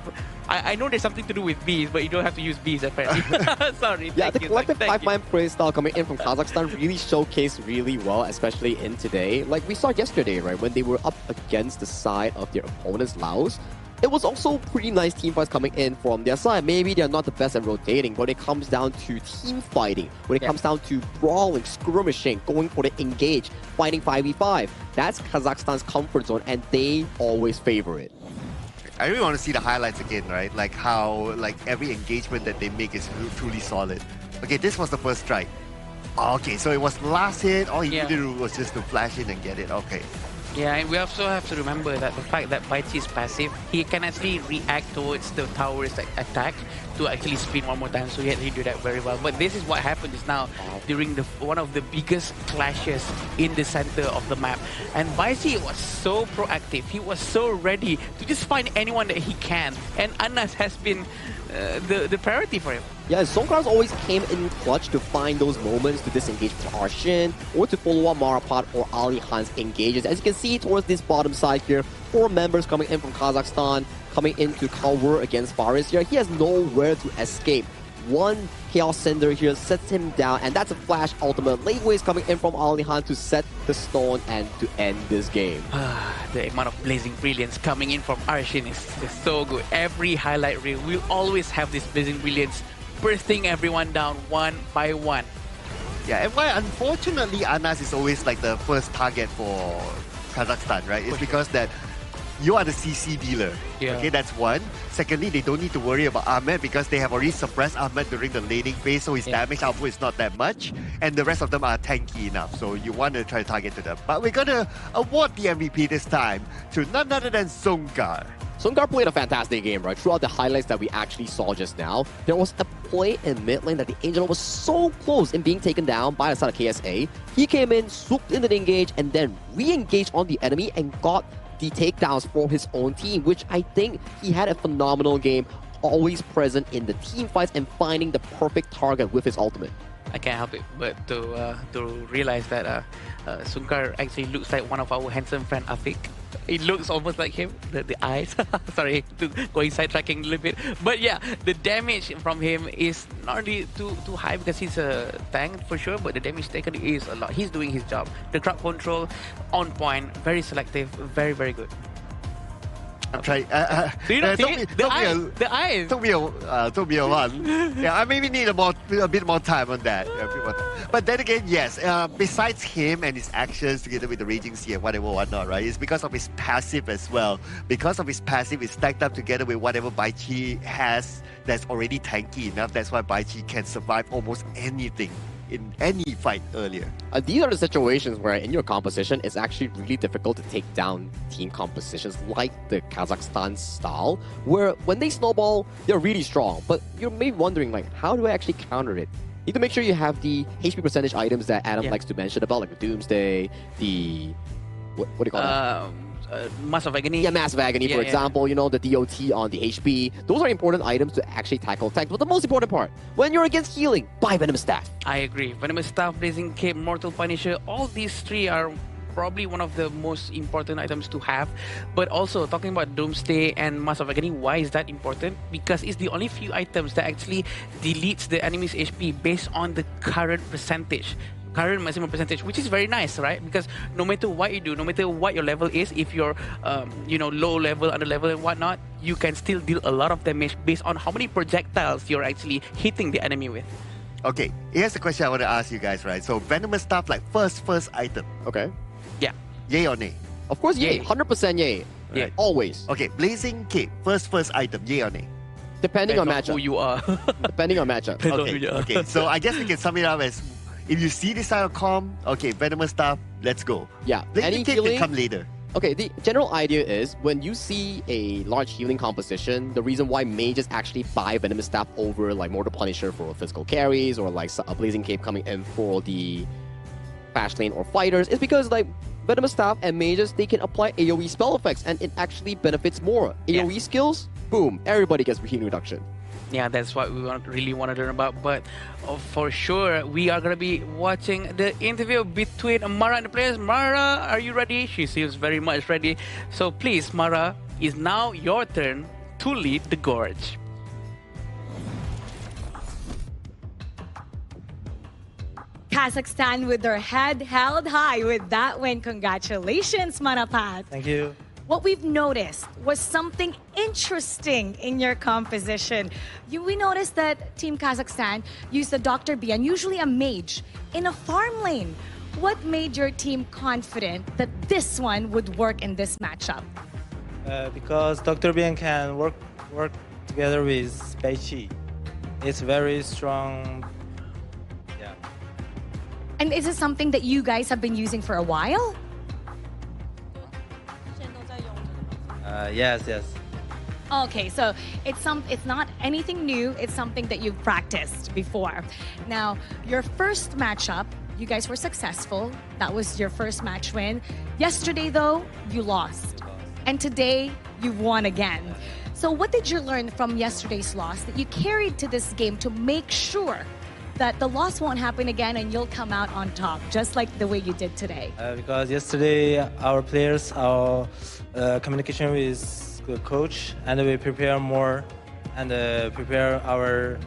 I know there's something to do with bees, but you don't have to use bees apparently. Sorry. Yeah, the collective hive mind play style coming in from Kazakhstan really showcased really well, especially in today. Like we saw yesterday, right, when they were up against the side of their opponents, Laos. It was also pretty nice team fights coming in from their side. Maybe they're not the best at rotating, but when it comes down to team fighting, when it comes down to brawling, skirmishing, going for the engage, fighting 5v5, that's Kazakhstan's comfort zone, and they always favor it. I really want to see the highlights again, right? Like how every engagement that they make is truly solid. Okay, this was the first strike. Okay, so it was last hit. All he needed was just to flash in and get it. Okay. Yeah, and we also have to remember that the fact that Baichi is passive, he can actually react towards the tower's attack to actually spin one more time, so he do that very well. But this is what happened just now during one of the biggest clashes in the center of the map. And Baichi was so proactive, he was so ready to just find anyone that he can. And Anas has been the priority for him. Yeah, Songkar's always came in clutch to find those moments to disengage with Arshin or to follow up Marapat or Ali Khan's engages. As you can see towards this bottom side here, 4 members coming in from Kazakhstan, coming in to cover against Faris here. He has nowhere to escape. One Chaos Cinder here sets him down, and that's a flash ultimate. Late waves coming in from Ali Khan to set the stone and to end this game. The amount of blazing brilliance coming in from Arshin is so good. Every highlight reel will always have this blazing brilliance bursting everyone down one by one. Yeah, and why unfortunately Anas is always like the first target for Kazakhstan, right? It's because that you are the CC dealer. Yeah. Okay, that's one. Secondly, they don't need to worry about Ahmed because they have already suppressed Ahmed during the laning phase, so his damage output is not that much. And the rest of them are tanky enough, so you want to try to target to them. But we're going to award the MVP this time to none other than Songkar. Songkar played a fantastic game, right? Throughout the highlights that we actually saw just now, there was a play in mid lane that the Angel was so close in being taken down by the side of KSA. He came in, swooped into the engage, and then re-engaged on the enemy and got the takedowns for his own team, which I think he had a phenomenal game, always present in the team fights and finding the perfect target with his ultimate. I can't help it but to realize that Songkar actually looks like one of our handsome friend Afiq. It looks almost like him, the eyes. Sorry, going sidetracking a little bit. But yeah, the damage from him is not really too high because he's a tank for sure, but the damage taken is a lot. He's doing his job. The crowd control on point, very selective, very, very good. I'm trying. Do you not see it? The eyes. Took me a while. Yeah, I maybe need a bit more time on that. But then again, yes. Besides him and his actions together with the Raging Sea and whatnot, right? It's because of his passive as well. Because of his passive, it's stacked up together with whatever Baichi has that's already tanky enough. That's why Baichi can survive almost anything in any fight earlier. These are the situations where in your composition, it's actually really difficult to take down team compositions like the Kazakhstan style, where when they snowball, they're really strong. But you're maybe wondering, like, how do I actually counter it? You need to make sure you have the HP percentage items that Adam likes to mention about, like the Doomsday, the... What do you call it? Massive Agony. Yeah, Massive Agony, for example, you know, the DOT on the HP. Those are important items to actually tackle tanks. But the most important part, when you're against healing, buy Venomous Staff. I agree. Venomous Staff, Blazing Cape, Mortal Punisher, all these three are probably one of the most important items to have. But also, talking about Doomsday and Massive Agony, why is that important? Because it's the only few items that actually deletes the enemy's HP based on the current percentage. current maximum percentage, which is very nice, right? Because no matter what you do, no matter what your level is, if you're low level, under level and whatnot, you can still deal a lot of damage based on how many projectiles you're actually hitting the enemy with. Okay, here's the question I want to ask you guys, right? So venomous stuff like first item. Okay. Yeah. Yay or nay? Of course, yay. 100% yay. Yeah. Always. Okay, blazing cape, first item, yay or nay? Depending on matchup. Who you are. Depending on matchup. Okay, so I guess we can sum it up as if you see this style of com, okay, venomous stuff, let's go. Yeah. Blazing Any cape healing? can come later. Okay, the general idea is when you see a large healing composition, the reason why mages actually buy Venomous Staff over like Mortal Punisher for physical carries or like a Blazing Cape coming in for the fast lane or fighters is because like Venomous Staff and mages, they can apply AoE spell effects and it actually benefits more. AoE skills, boom, everybody gets healing reduction. Yeah, that's what we really want to learn about. But for sure, we are going to be watching the interview between Mara and the players. Mara, are you ready? She seems very much ready. So please, Mara, it's now your turn to lead the Gorge. Kazakhstan with their head held high with that win. Congratulations, Manapat. Thank you. What we've noticed was something interesting in your composition. We noticed that Team Kazakhstan used a Dr. Bian, usually a mage, in a farm lane. What made your team confident that this one would work in this matchup? Because Dr. Bian can work together with Beiqi. It's very strong. Yeah. And is it something that you guys have been using for a while? Yes. Okay, so it's not anything new. It's something that you've practiced before. Now, your first matchup, you guys were successful. That was your first match win. Yesterday, though, you lost. And today, you've won again. So what did you learn from yesterday's loss that you carried to this game to make sure that the loss won't happen again and you'll come out on top, just like the way you did today? Because yesterday, our players, our communication with the coach, and we prepare more and prepare our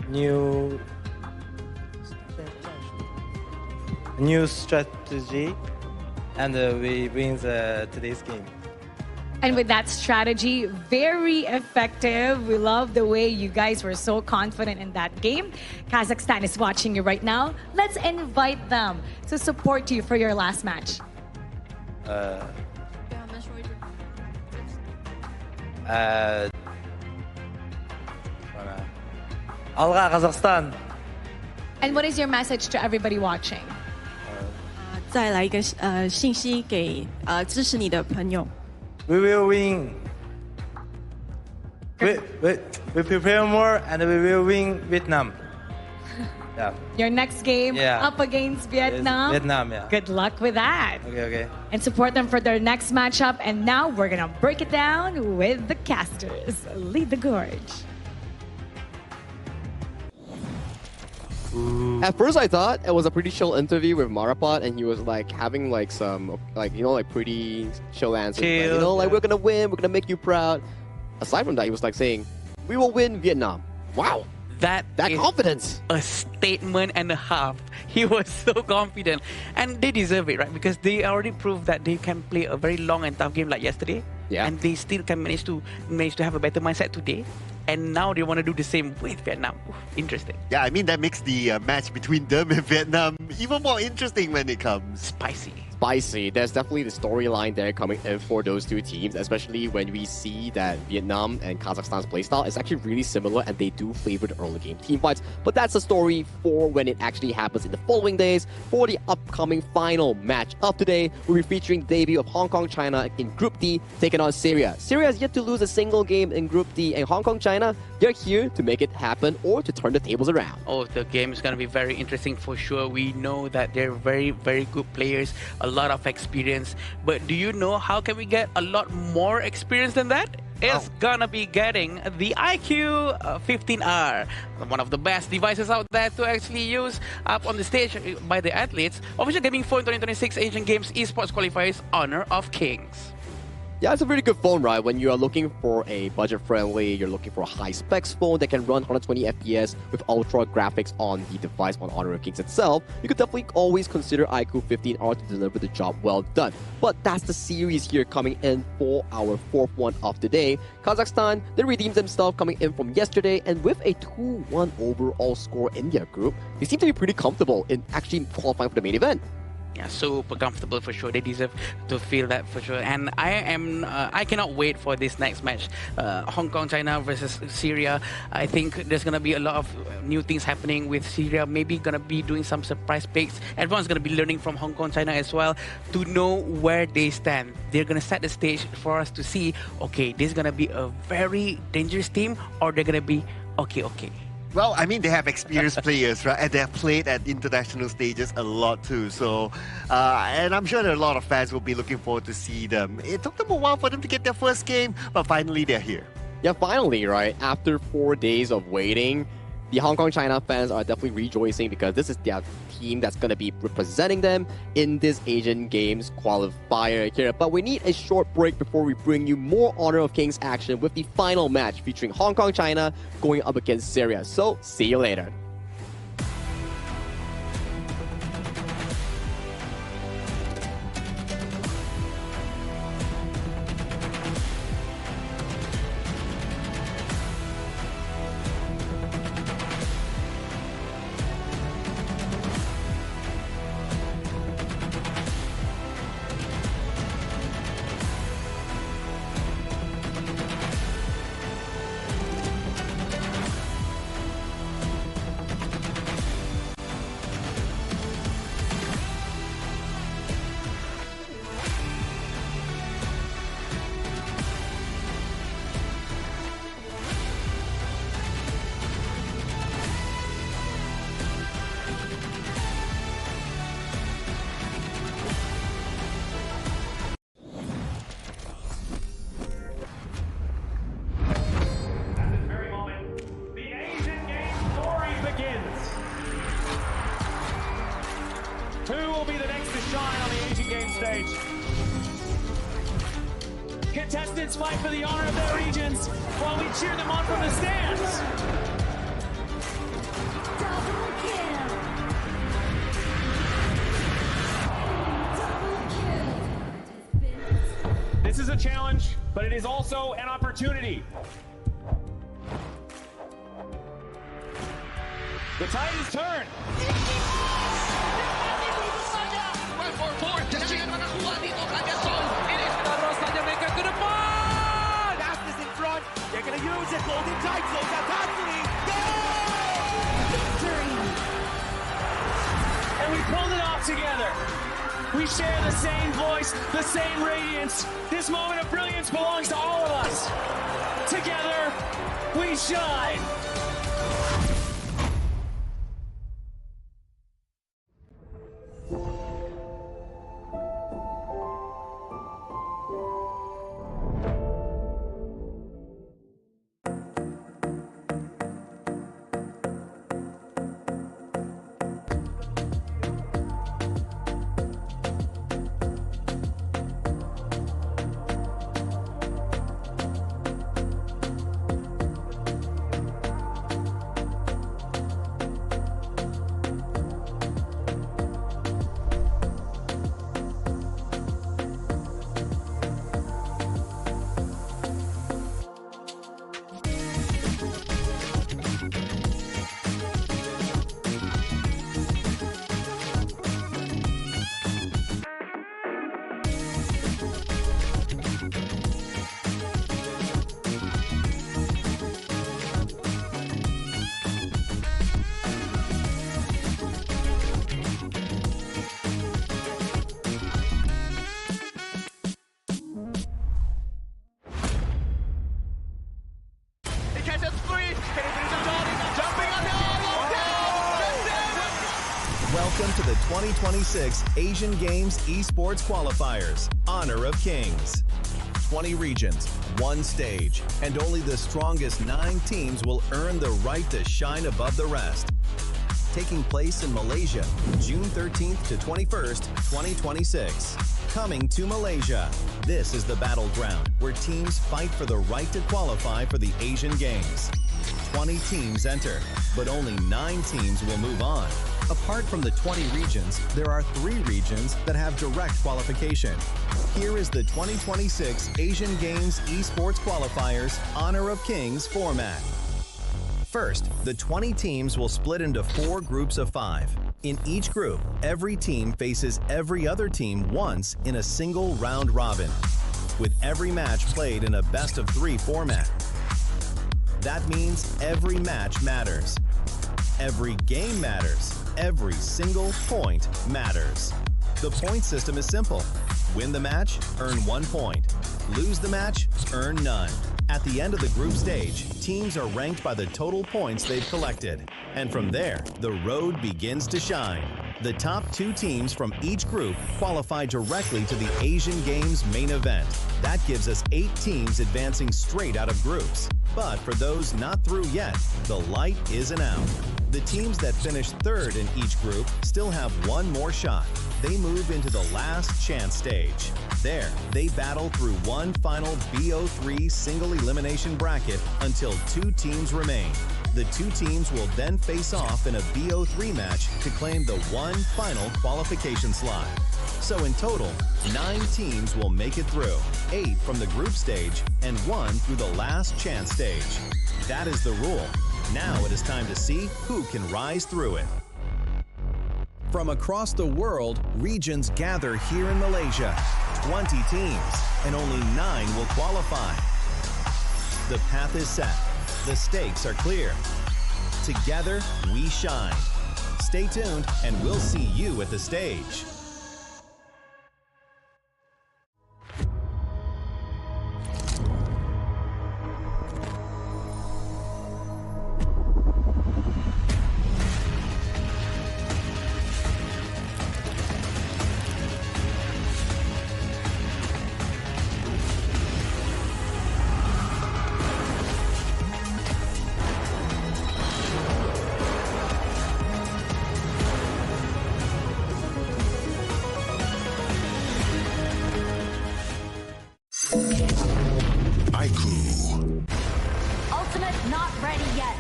new strategy, and we win today's game. And with that strategy, very effective. We love the way you guys were so confident in that game. Kazakhstan is watching you right now. Let's invite them to support you for your last match. Alga Kazakhstan. And what is your message to everybody watching? 再来一个信息给支持你的朋友。 We will win. We prepare more and we will win Vietnam. Yeah. Your next game Yeah. up against Vietnam. Vietnam, yeah. Good luck with that. Okay. And support them for their next matchup. And now we're going to break it down with the casters. Lead the Gorge. At first, I thought it was a pretty chill interview with Marapot, and he was like having like some pretty chill answers. Like, we're gonna win, we're gonna make you proud. Aside from that, he was like saying, "We will win Vietnam." Wow, that confidence. A statement and a half. He was so confident, and they deserve it, right? Because they already proved that they can play a very long and tough game like yesterday. Yeah. And they still can manage to have a better mindset today. And now they want to do the same with Vietnam. Oof, interesting. Yeah, I mean, that makes the match between them and Vietnam even more interesting when it comes. Spicy. There's definitely the storyline there coming in for those two teams, especially when we see that Vietnam and Kazakhstan's playstyle is actually really similar and they do favor the early game team fights. But that's a story for when it actually happens in the following days. For the upcoming final match of today, we'll be featuring the debut of Hong Kong China in Group D, taking on Syria. Syria has yet to lose a single game in Group D, and Hong Kong China, they're here to make it happen or to turn the tables around. Oh, the game is going to be very interesting for sure. We know that they're very, very good players, a lot of experience. But do you know how can we get a lot more experience than that? It's gonna be getting the IQ 15R, one of the best devices out there to actually use up on the stage by the athletes. Official Gaming for 2026 Asian Games Esports Qualifiers Honor of Kings. Yeah, it's a really good phone, right? When you are looking for a budget-friendly, you're looking for a high-specs phone that can run 120 FPS with ultra graphics on the device on Honor of Kings itself, you could definitely always consider iQOO 15R to deliver the job well done. But that's the series here coming in for our fourth one of the day. Kazakhstan, they redeemed themselves coming in from yesterday, and with a 2-1 overall score in their group, they seem to be pretty comfortable in actually qualifying for the main event. Yeah, super comfortable for sure. They deserve to feel that for sure. And I cannot wait for this next match. Hong Kong, China versus Syria. I think there's going to be a lot of new things happening with Syria. Maybe going to be doing some surprise picks. Everyone's going to be learning from Hong Kong, China as well to know where they stand. They're going to set the stage for us to see, okay, this is going to be a very dangerous team, or they're going to be okay. Well, I mean, they have experienced players, right? And they have played at international stages a lot too. So, and I'm sure that a lot of fans will be looking forward to see them. It took them a while for them to get their first game, but finally they're here. Yeah, finally, right? After 4 days of waiting, the Hong Kong China fans are definitely rejoicing because this is their team that's going to be representing them in this Asian Games qualifier here. But we need a short break before we bring you more Honor of Kings action with the final match featuring Hong Kong China going up against Syria. So, see you later. Contestants fight for the honor of their regions while we cheer them on from the stands. This is a challenge, but it is also an opportunity. The tide has turned. Fastest in front. They're going to use it. Golden Tide close out Anthony. And we pulled it off together. We share the same voice, the same radiance. This moment of brilliance belongs to all of us. Together, we shine. Welcome to the 2026 Asian Games Esports Qualifiers, Honor of Kings. 20 regions, 1 stage, and only the strongest 9 teams will earn the right to shine above the rest. Taking place in Malaysia, June 13th to 21st, 2026. coming to Malaysia. This is the battleground where teams fight for the right to qualify for the Asian Games. 20 teams enter, but only 9 teams will move on. Apart from the 20 regions, there are 3 regions that have direct qualification. Here is the 2026 Asian Games Esports Qualifiers Honor of Kings format. First, the 20 teams will split into 4 groups of 5. In each group, every team faces every other team once in a single round robin, with every match played in a best-of-3 format. That means every match matters. Every game matters. Every single point matters. The point system is simple. Win the match, earn 1 point. Lose the match, earn none. At the end of the group stage, teams are ranked by the total points they've collected. And from there, the road begins to shine. The top 2 teams from each group qualify directly to the Asian Games main event. That gives us 8 teams advancing straight out of groups. But for those not through yet, the light isn't out. The teams that finish 3rd in each group still have 1 more shot. They move into the last chance stage. There, they battle through one final BO3 single elimination bracket until 2 teams remain. The 2 teams will then face off in a BO3 match to claim the one final qualification slot. So in total, 9 teams will make it through, 8 from the group stage and 1 through the last chance stage. That is the rule. Now it is time to see who can rise through it. From across the world, regions gather here in Malaysia. 20 teams, and only 9 will qualify. The path is set. The stakes are clear. Together, we shine. Stay tuned, and we'll see you at the stage. Ultimate not ready yet.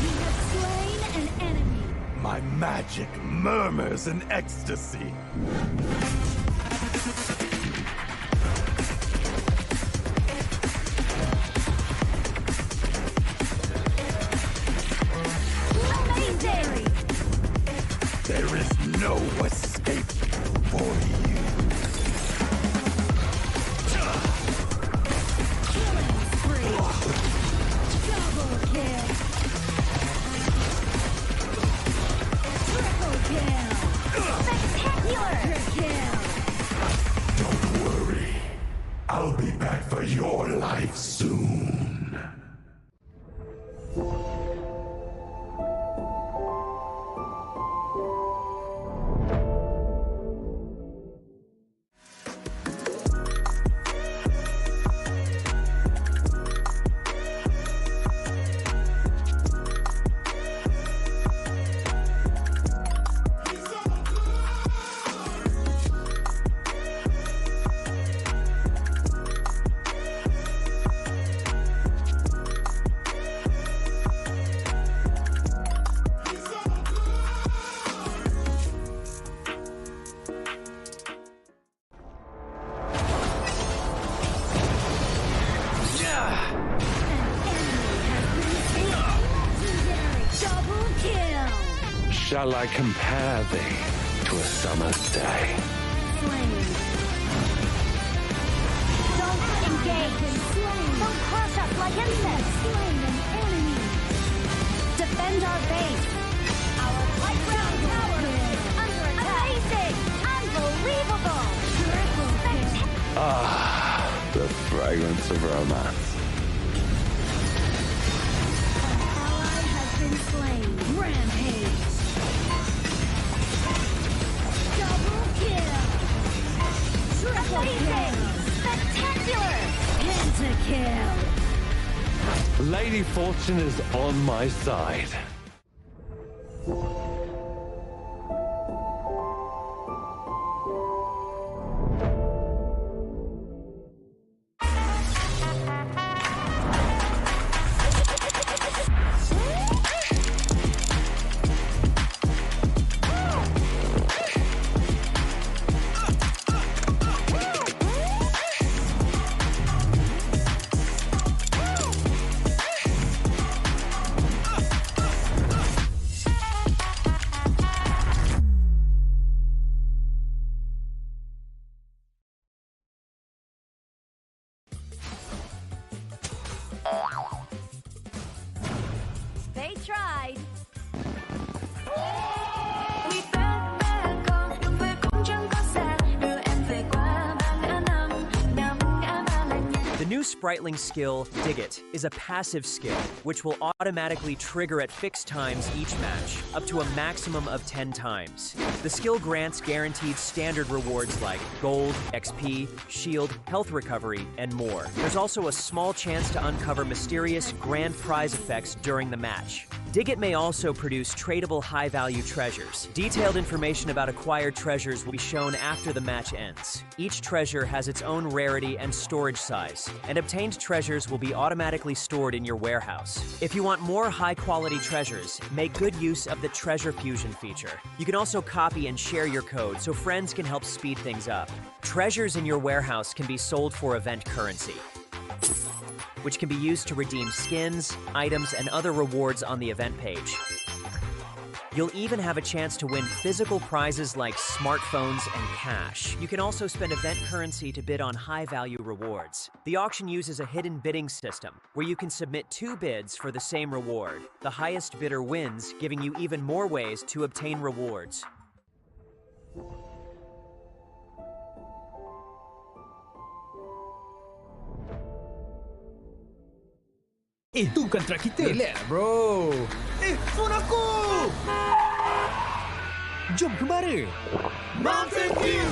You have slain an enemy. My magic murmurs in ecstasy. Amazing! There is no escape for you. Killing spree. Double kill. Triple kill. Spectacular kill. Don't worry. I'll be back for your life soon. Double kill. Shall I compare thee to a summer's day? Slain. Don't engage. Slain. Don't crush us like insects. Slain an enemy. Defend our base. Our light round tower is under attack. Amazing. Unbelievable. Triple kill. Ah, the fragrance of romance. Ally has been slain. Rampage. Double kill. Triple kill. Spectacular. Pentakill. Lady Fortune is on my side. tried. The new Spritling skill, Dig It, is a passive skill, which will automatically trigger at fixed times each match, up to a maximum of 10 times. The skill grants guaranteed standard rewards like gold, XP, shield, health recovery, and more. There's also a small chance to uncover mysterious grand prize effects during the match. Dig It may also produce tradable high-value treasures. Detailed information about acquired treasures will be shown after the match ends. Each treasure has its own rarity and storage size, and obtained treasures will be automatically stored in your warehouse. If you want more high-quality treasures, make good use of the Treasure Fusion feature. You can also copy and share your code so friends can help speed things up. Treasures in your warehouse can be sold for event currency, which can be used to redeem skins, items, and other rewards on the event page. You'll even have a chance to win physical prizes like smartphones and cash. You can also spend event currency to bid on high-value rewards. The auction uses a hidden bidding system, where you can submit 2 bids for the same reward. The highest bidder wins, giving you even more ways to obtain rewards. Itu kan track kita. Relax, bro. Phone aku! Jom kembali. Mountain View!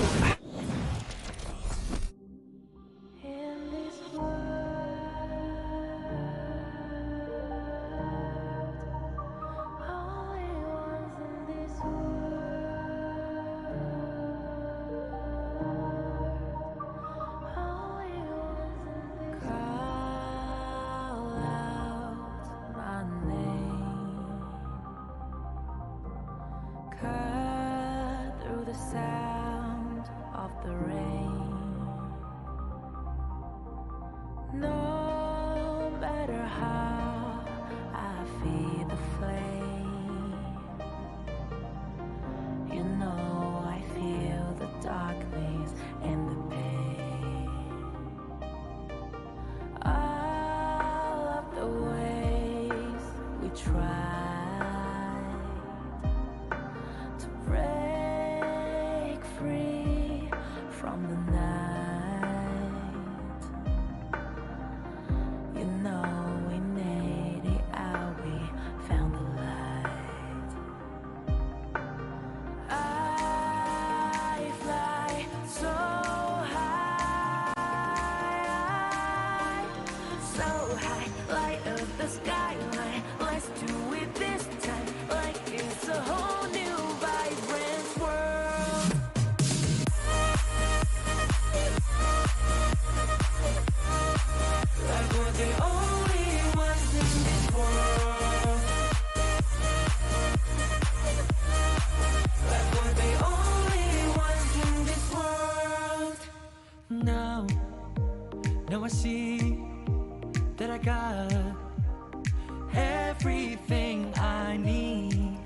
Now I see that I got everything I need.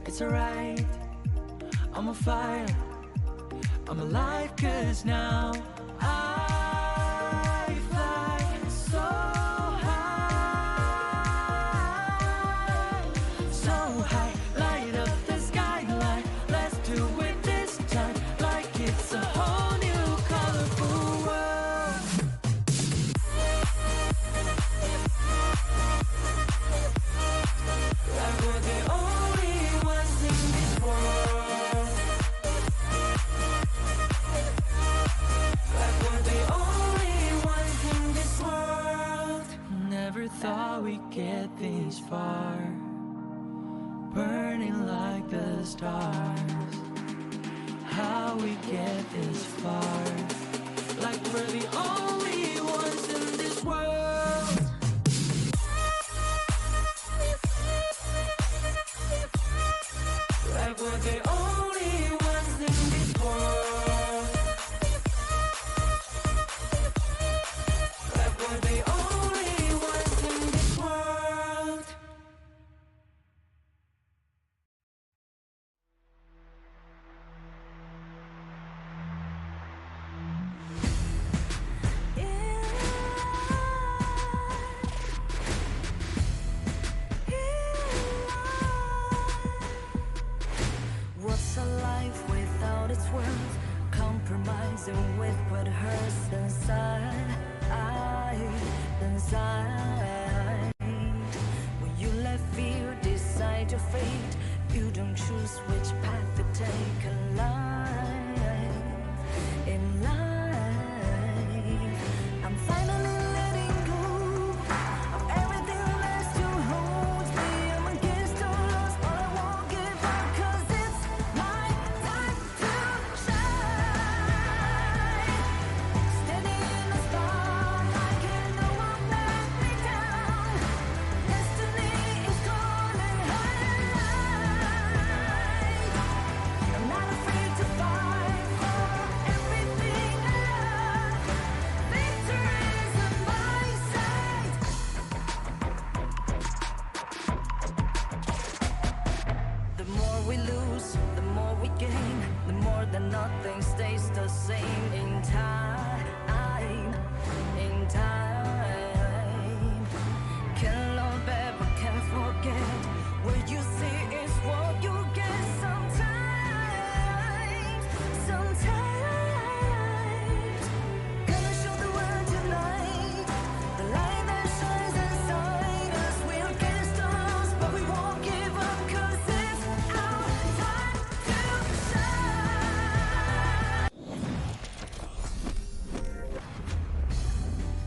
It's alright, I'm on fire, I'm alive, 'cause now I fly so high, so high, light up the skyline. Let's do it this time, like it's a whole new colorful world. Like we're the only ones in this world. Like we're the only ones in this world. Never thought we'd get this far, burning like the stars. How we get this far, like we're the only ones in this world. Like we're the only ones in this world. Like we're the only ones in this world. In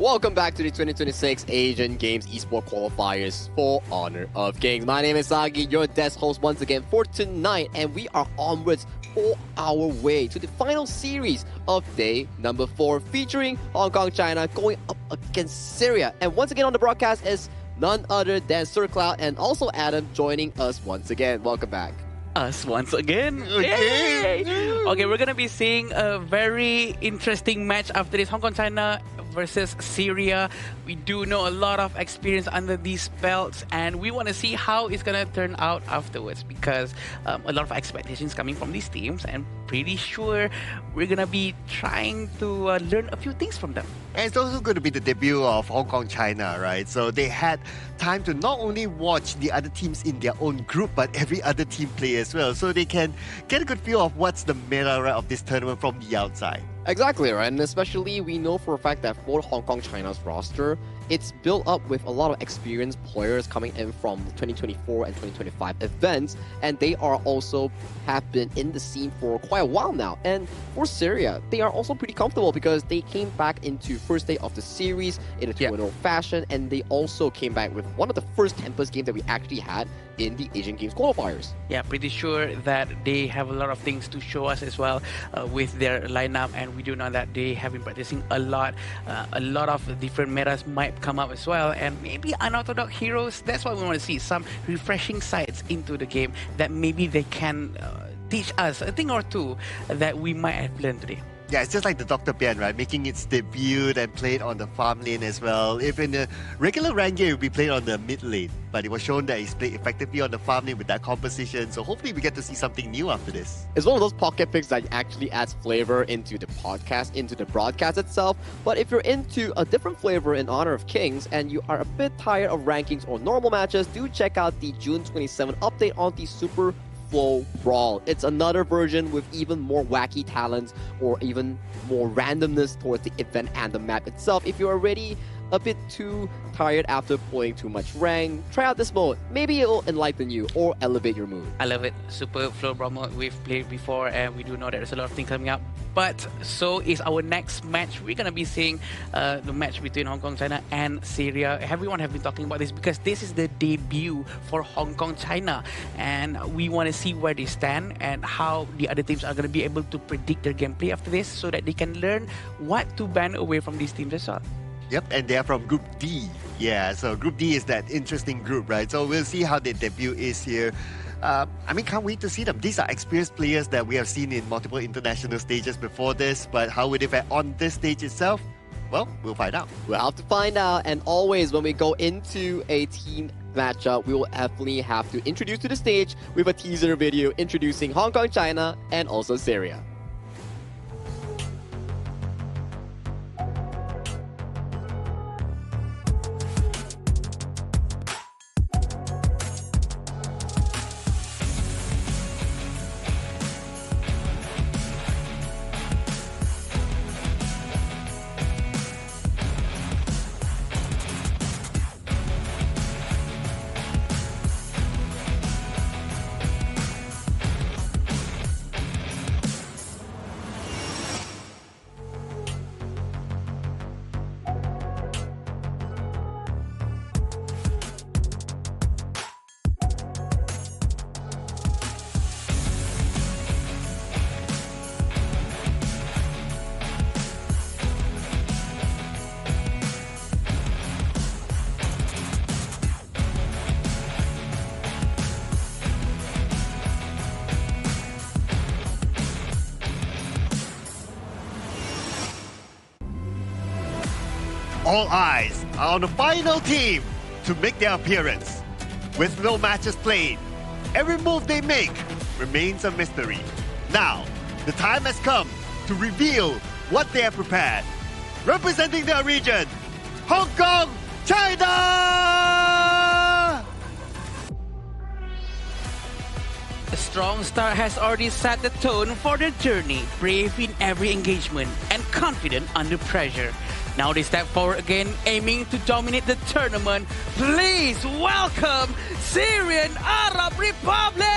Welcome back to the 2026 Asian Games Esports Qualifiers for Honor of Kings. My name is Sagi, your desk host once again for tonight, and we are onwards for our way to the final series of day number 4, featuring Hong Kong, China going up against Syria. And once again on the broadcast is none other than Sir Cloud and also Adam joining us once again. Welcome back. Us once again. Yay! Okay, we're gonna be seeing a very interesting match after this. Hong Kong, China versus Syria. We do know a lot of experience under these belts, and we want to see how it's gonna turn out afterwards, because a lot of expectations coming from these teams, and pretty sure we're gonna be trying to learn a few things from them. And it's also going to be the debut of Hong Kong, China, right? So they had time to not only watch the other teams in their own group, but every other team play as well. So they can get a good feel of what's the meta right, of this tournament from the outside. Exactly, right? And especially we know for a fact that for Hong Kong, China's roster, it's built up with a lot of experienced players coming in from 2024 and 2025 events, and they are also have been in the scene for quite a while now. And for Syria, they are also pretty comfortable because they came back into first day of the series in a 2-0 fashion, and they also came back with one of the first Tempest games that we actually had in the Asian Games qualifiers. Yeah, pretty sure that they have a lot of things to show us as well with their lineup, and we do know that they have been practicing a lot. A lot of different metas might come up as well, and maybe unorthodox heroes. That's why we want to see some refreshing sides into the game that maybe they can teach us a thing or two that we might have learned today. Yeah, it's just like the Dr. Pian, right? Making its debut and played on the farm lane as well. If in the regular rank game, it would be played on the mid lane. But it was shown that he's played effectively on the farm lane with that composition. So hopefully we get to see something new after this. It's one of those pocket picks that actually adds flavor into the podcast, into the broadcast itself. But if you're into a different flavor in Honor of Kings and you are a bit tired of rankings or normal matches, do check out the June 27 update on the Super Flow Brawl. It's another version with even more wacky talents or even more randomness towards the event and the map itself. If you're already a bit too tired after playing too much rank, try out this mode. Maybe it'll enlighten you or elevate your mood. I love it. Super Flow Brawl mode. We've played before, and we do know there's a lot of things coming up. But so is our next match. We're gonna be seeing the match between Hong Kong, China and Syria. Everyone have been talking about this because this is the debut for Hong Kong, China, and we want to see where they stand and how the other teams are gonna be able to predict their gameplay after this, so that they can learn what to ban away from these teams as well. Yep, and they're from Group D. Yeah, so Group D is that interesting group, right? So we'll see how their debut is here. I mean, can't wait to see them. These are experienced players that we have seen in multiple international stages before this, but how would they fare on this stage itself? Well, we'll find out. We'll have to find out, and always when we go into a team matchup, we will definitely have to introduce to the stage with a teaser video introducing Hong Kong, China, and also Syria. All eyes are on the final team to make their appearance. With no matches played, every move they make remains a mystery. Now, the time has come to reveal what they have prepared. Representing their region, Hong Kong, China! A strong start has already set the tone for their journey, brave in every engagement and confident under pressure. Now they step forward again, aiming to dominate the tournament. Please welcome Syrian Arab Republic!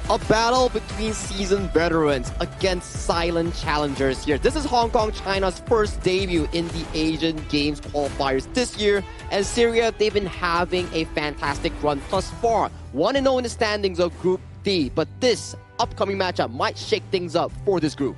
A battle between seasoned veterans against silent challengers here. This is Hong Kong, China's first debut in the Asian Games qualifiers this year. And Syria, they've been having a fantastic run thus far. 1-0 in the standings of Group D. But this upcoming matchup might shake things up for this group.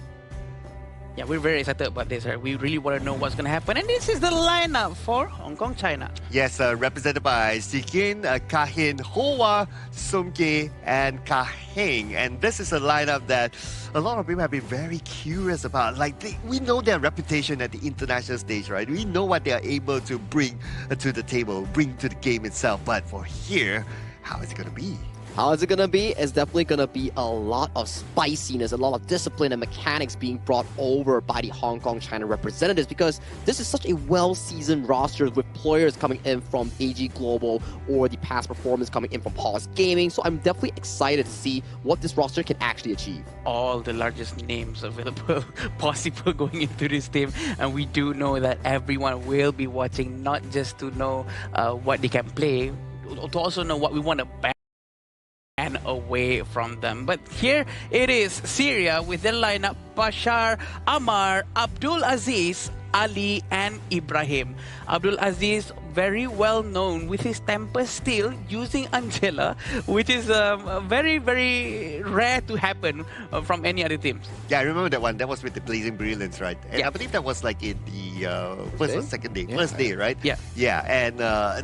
Yeah, we're very excited about this. Right? We really want to know what's going to happen. And this is the lineup for Hong Kong, China. Yes, represented by Sikin, Kahin, Hoa, Sumke, and Kaheng. And this is a lineup that a lot of people have been very curious about. Like, we know their reputation at the international stage, right? We know what they are able to bring to the table, bring to the game itself. But for here, how is it going to be? How is it going to be? It's definitely going to be a lot of spiciness, a lot of discipline and mechanics being brought over by the Hong Kong China representatives, because this is such a well-seasoned roster with players coming in from AG Global or the past performance coming in from Pulse Gaming. So I'm definitely excited to see what this roster can actually achieve. All the largest names available possible going into this team, and we do know that everyone will be watching, not just to know what they can play, to also know what we want to ban away from them. But here it is, Syria with their lineup: Bashar, Ammar, Abdul Aziz, Ali, and Ibrahim. Abdul Aziz, very well known with his temper still, using Angela, which is very, very rare to happen from any other teams. Yeah, I remember that one. That was with the Blazing Brilliance, right? And I believe that was like in the first or second day, first day, right? Yeah. Yeah, and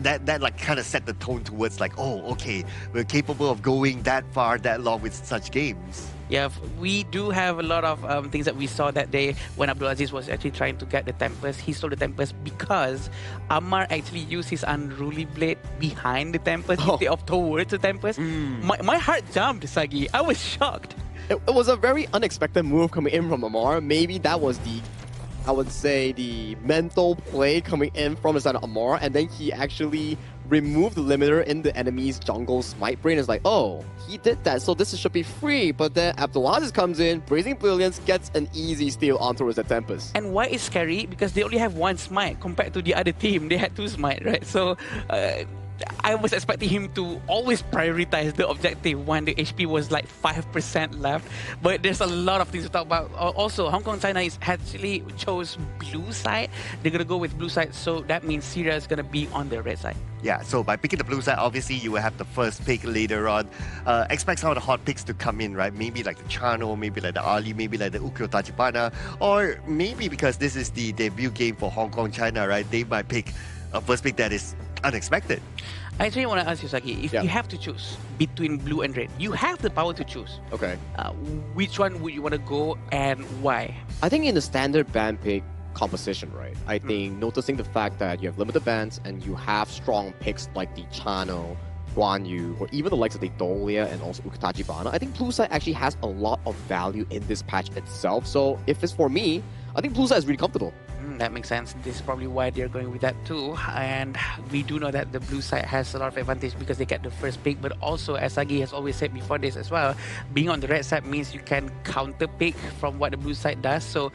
that like kind of set the tone towards like, oh, okay, we're capable of going that far, that long with such games. Yeah, we do have a lot of things that we saw that day when Abdulaziz was actually trying to get the tempers. He stole the tempers because Ammar actually used his unruly blade behind the tempers instead of towards the tempers. My heart jumped, Sagi. I was shocked. It was a very unexpected move coming in from Ammar. Maybe that was the, I would say, the mental play coming in from the side of Ammar, and then he actually removed the limiter in the enemy's jungle smite brain. It's like, oh, he did that, so this should be free. But then Abdulaziz comes in, Blazing Brilliance gets an easy steal onto the Tempest. And why is scary? Because they only have one smite compared to the other team. They had two smite, right? So I was expecting him to always prioritize the objective when the HP was like 5% left. But there's a lot of things to talk about. Also, Hong Kong China is actually chose blue side. They're going to go with blue side, so that means Syria is going to be on the red side. Yeah, so by picking the blue side, obviously you will have the first pick later on. Expect some of the hot picks to come in, right? Maybe like the Chano, maybe like the Ali, maybe like the Ukyo Tachibana, or maybe because this is the debut game for Hong Kong China, right? They might pick a first pick that is unexpected. I actually want to ask you, Saki, if you have to choose between blue and red, you have the power to choose. Okay. Which one would you want to go and why? I think in the standard ban pick composition, right? I think noticing the fact that you have limited bans and you have strong picks like the Chano, Guan Yu, or even the likes of the Dolia and also Uktajibana, I think blue side actually has a lot of value in this patch itself. So if it's for me, I think blue side is really comfortable. That makes sense. This is probably why they're going with that too. And we do know that the blue side has a lot of advantage because they get the first pick. But also, as Sagi has always said before this as well, being on the red side means you can counter pick from what the blue side does. So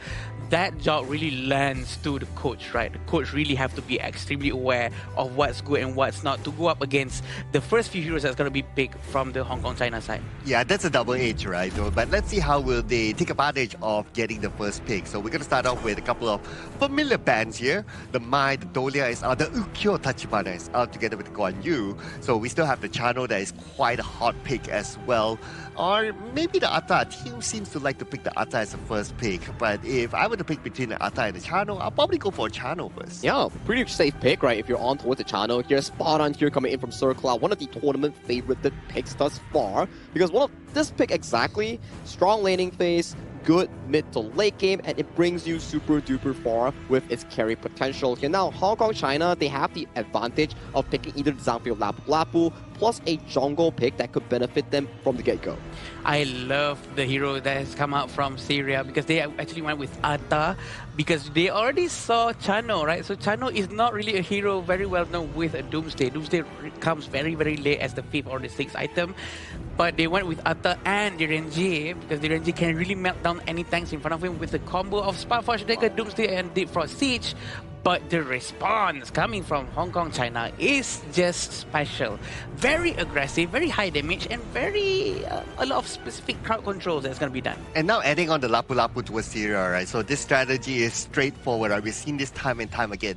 that job really lands to the coach, right? The coach really have to be extremely aware of what's good and what's not to go up against the first few heroes that's going to be picked from the Hong Kong China side. Yeah, that's a double edge, right? But let's see how will they take advantage of getting the first pick. So we're going to start off with a couple of familiar bands here. The Mai, the Dolia is out, the Ukyo Tachibana is out together with Guan Yu. So we still have the Chano that is quite a hot pick as well. Or maybe the Atta. Team seems to like to pick the Atta as the first pick. But if I were to pick between the Atta and the Chano, I'll probably go for a Chano first. Yeah, pretty safe pick, right? If you're on towards the Chano here, spot on here coming in from Circle, one of the tournament favorited picks thus far. Because one of this pick exactly, strong laning phase, good mid to late game, and it brings you super duper far with its carry potential. Here now, Hong Kong China, they have the advantage of picking either the Zhangfei Lapu Lapu plus a jungle pick that could benefit them from the get-go. I love the hero that has come out from Syria because they actually went with Atta because they already saw Chano, right? So Chano is not really a hero very well known with a Doomsday. Doomsday comes very, very late as the 5th or the 6th item. But they went with Atta and the Renji because the Renji can really melt down any tanks in front of him with the combo of Spark Forge Dagger, Doomsday, and Deep Frost Siege. but the response coming from Hong Kong, China is just special. Very aggressive, very high damage, and very a lot of specific crowd controls that's going to be done. And now adding on the Lapu Lapu towards Syria, right? So this strategy is straightforward, right? We've seen this time and time again.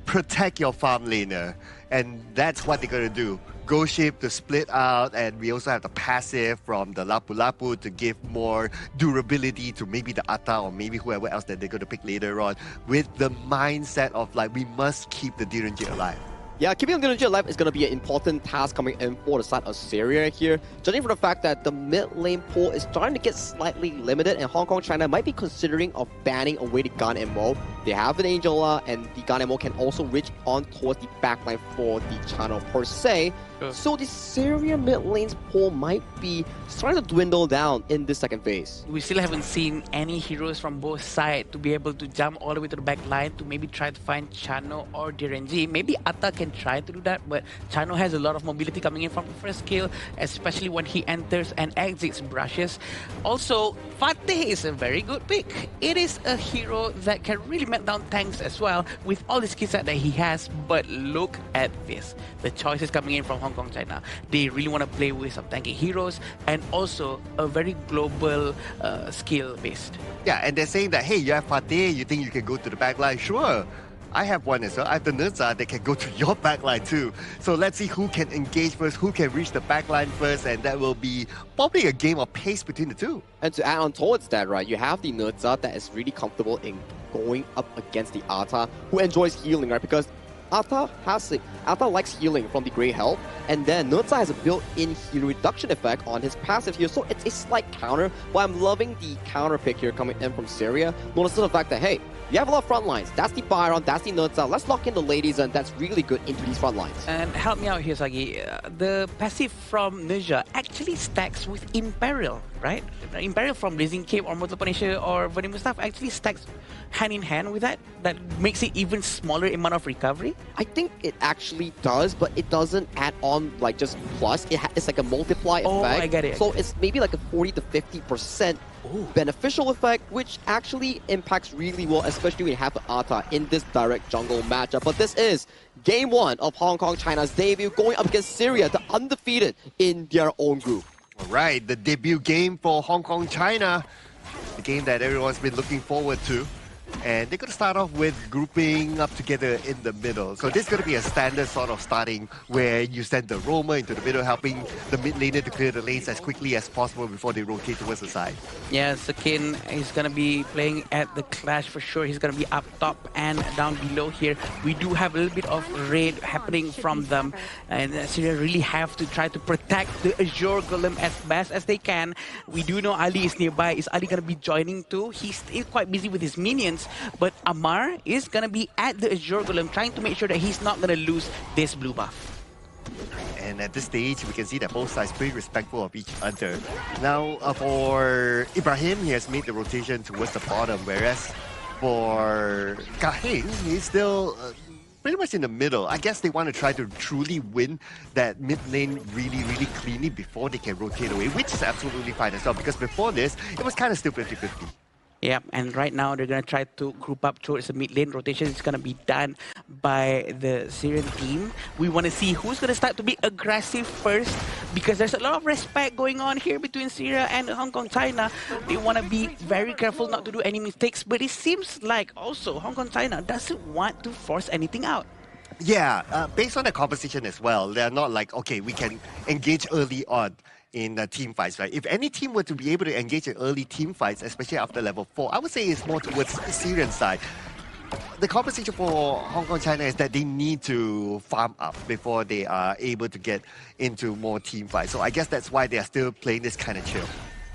Protect your farm laner. And that's what they're going to do. Go ship to split out, and we also have the passive from the Lapu Lapu to give more durability to maybe the Atta or maybe whoever else that they're going to pick later on, with the mindset of like, we must keep the Direnji alive. Yeah, keeping the Direnji alive is going to be an important task coming in for the side of Syria here. Judging from the fact that the mid lane pool is starting to get slightly limited, and Hong Kong, China might be considering of banning away the Gun Mo. They have an Angela, and the Gun Mo can also reach on towards the backline for the channel per se. So the Syria mid lane's pool might be starting to dwindle down in this second phase. We still haven't seen any heroes from both sides to be able to jump all the way to the back line to maybe try to find Chano or Direnji. Maybe Atta can try to do that, but Chano has a lot of mobility coming in from the first kill, especially when he enters and exits brushes. Also, Fateh is a very good pick. It is a hero that can really melt down tanks as well with all the skill set that he has, but look at this. The choices coming in from Hong Kong, China. They really want to play with some tanky heroes and also a very global skill based. Yeah, and they're saying that, hey, you have Fateh, you think you can go to the back line? Sure. I have one as well. I have the Nurza that can go to your backline too. So let's see who can engage first, who can reach the backline first, and that will be probably a game of pace between the two. And to add on towards that, right, you have the Nurza that is really comfortable in going up against the Atta, who enjoys healing, right? Because Atta likes healing from the Grey Health, and then Nurza has a built-in heal reduction effect on his passive here, so it's a slight counter. But I'm loving the counter pick here coming in from Syria. Notice the fact that, hey, you have a lot of front lines. That's the Byron, that's the Nurza. Let's lock in the ladies, and that's really good into these front lines. And help me out here, Sagi. The passive from Ninja actually stacks with Imperil, right? Imperil from Blazing Cape or Mortal Punisher or Venom stuff actually stacks hand in hand with that. That makes it even smaller amount of recovery. I think it actually does, but it doesn't add on like just plus. It's like a multiply effect. Oh, I get it. So it's maybe like a 40 to 50% beneficial effect, which actually impacts really well, especially when you have the Atta in this direct jungle matchup. But this is game one of Hong Kong, China's debut, going up against Syria, the undefeated in their own group. All right, the debut game for Hong Kong, China. The game that everyone's been looking forward to. And they're going to start off with grouping up together in the middle. So this is going to be a standard sort of starting where you send the roamer into the middle, helping the mid laner to clear the lanes as quickly as possible before they rotate towards the side. Yeah, Sakin is going to be playing at the Clash for sure. He's going to be up top and down below here. We do have a little bit of raid happening from them. And Syria really have to try to protect the Azure Golem as best as they can. We do know Ali is nearby. Is Ali going to be joining too? He's still quite busy with his minions. But Amar is going to be at the Azure Golem trying to make sure that he's not going to lose this blue buff. And at this stage, we can see that both sides pretty respectful of each other. Now, for Ibrahim, he has made the rotation towards the bottom, whereas for Kaheng, he's still pretty much in the middle. I guess they want to try to truly win that mid lane really, really cleanly before they can rotate away, which is absolutely fine as well, because before this, it was kind of still 50-50. Yeah, and right now they're going to try to group up towards the mid lane. Rotation is going to be done by the Syrian team. We want to see who's going to start to be aggressive first, because there's a lot of respect going on here between Syria and Hong Kong, China. They want to be very careful not to do any mistakes, but it seems like also Hong Kong, China doesn't want to force anything out. Yeah, based on the composition as well, they're not like, okay, we can engage early on in team fights, right? If any team were to be able to engage in early team fights, especially after level 4, I would say it's more towards the Syrian side. The composition for Hong Kong, China is that they need to farm up before they are able to get into more team fights. So I guess that's why they are still playing this kind of chill.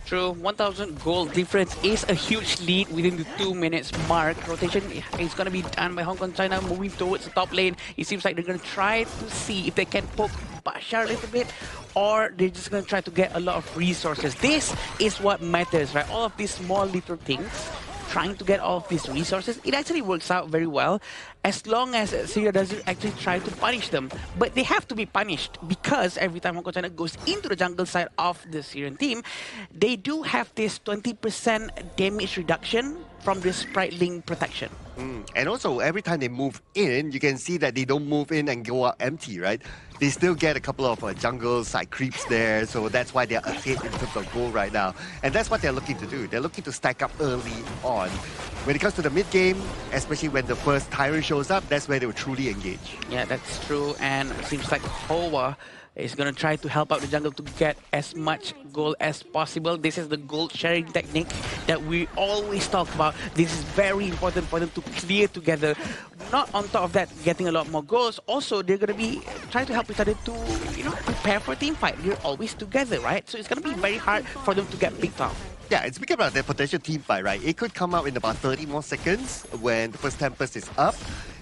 True, 1,000 gold difference is a huge lead within the 2 minutes mark. Rotation is going to be done by Hong Kong, China, moving towards the top lane. It seems like they're going to try to see if they can poke Bashar a little bit, or they're just going to try to get a lot of resources. This is what matters, right? All of these small little things, trying to get all of these resources, it actually works out very well as long as Syria doesn't actually try to punish them. But they have to be punished because every time Hong Kong China goes into the jungle side of the Syrian team, they do have this 20% damage reduction from the sprite link protection. And also, every time they move in, you can see that they don't move in and go out empty, right? They still get a couple of jungle side creeps there, so that's why they're ahead in terms of goal right now. And that's what they're looking to do. They're looking to stack up early on. When it comes to the mid game, especially when the first Tyrant shows up, that's where they will truly engage. Yeah, that's true. And it seems like Hoa is going to try to help out the jungle to get as much gold as possible. This is the gold sharing technique that we always talk about. This is very important for them to clear together. Not on top of that, getting a lot more goals. Also, they're going to be trying to help each other to, prepare for a team fight. You're always together, right? So it's going to be very hard for them to get picked off. Yeah, and speaking about their potential team fight, right? It could come out in about 30 more seconds when the first Tempest is up.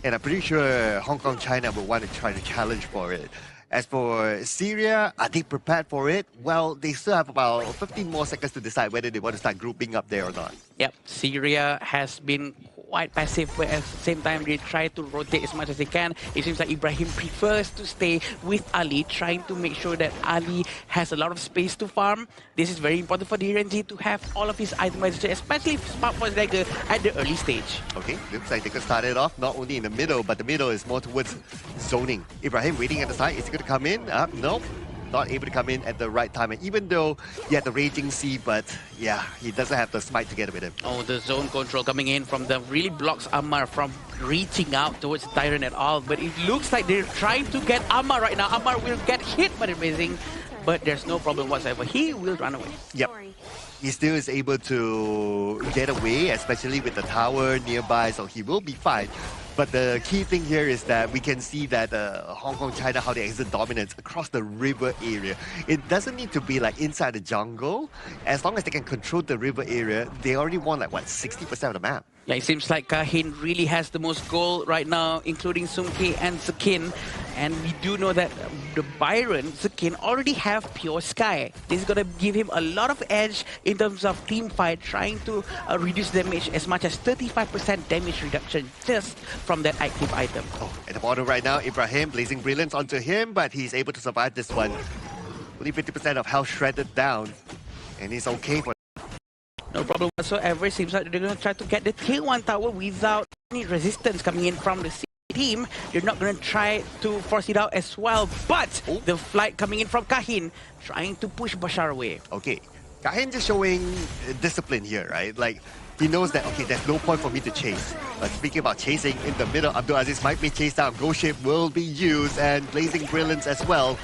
And I'm pretty sure Hong Kong, China will want to try to challenge for it. As for Syria, are they prepared for it? Well, they still have about 15 more seconds to decide whether they want to start grouping up there or not. Yep, Syria has been quite passive, but at the same time they try to rotate as much as they can. It seems like Ibrahim prefers to stay with Ali, trying to make sure that Ali has a lot of space to farm. This is very important for the RNG to have all of his itemization, especially Smart Force Dagger at the early stage. Okay, looks like they could start it off not only in the middle, but the middle is more towards zoning. Ibrahim waiting at the side. Is he going to come in? Nope. Not able to come in at the right time. And even though he had the Raging Sea, but yeah, he doesn't have the smite together with him. Oh, the zone control coming in from them really blocks Ammar from reaching out towards the Tyrant at all. But it looks like they're trying to get Ammar right now. Ammar will get hit by the Amazing, but there's no problem whatsoever. He will run away. Yep. He still is able to get away, especially with the tower nearby, so he will be fine. But the key thing here is that we can see that Hong Kong, China, how they exert dominance across the river area. It doesn't need to be like inside the jungle. As long as they can control the river area, they already won like, what, 60% of the map. Yeah, it seems like Kahin really has the most goal right now, including Sumki and Zakin. And we do know that the Byron, Zakin, already have Pure Sky. This is going to give him a lot of edge in terms of team fight, trying to reduce damage as much as 35% damage reduction just from that active item. Oh, at the bottom right now, Ibrahim, Blazing Brilliance onto him, but he's able to survive this one. Only 50% of health shredded down, and he's okay for no problem whatsoever. It seems like they're going to try to get the Tier 1 tower without any resistance coming in from the team. They're not going to try to force it out as well, but the flight coming in from Kahin, trying to push Bashar away. Okay, Kahin just showing discipline here, right? Like, he knows that, okay, there's no point for me to chase. But speaking about chasing in the middle, Abdul Aziz might be chased out. Ghost Ship will be used, and Blazing Brilliance as well.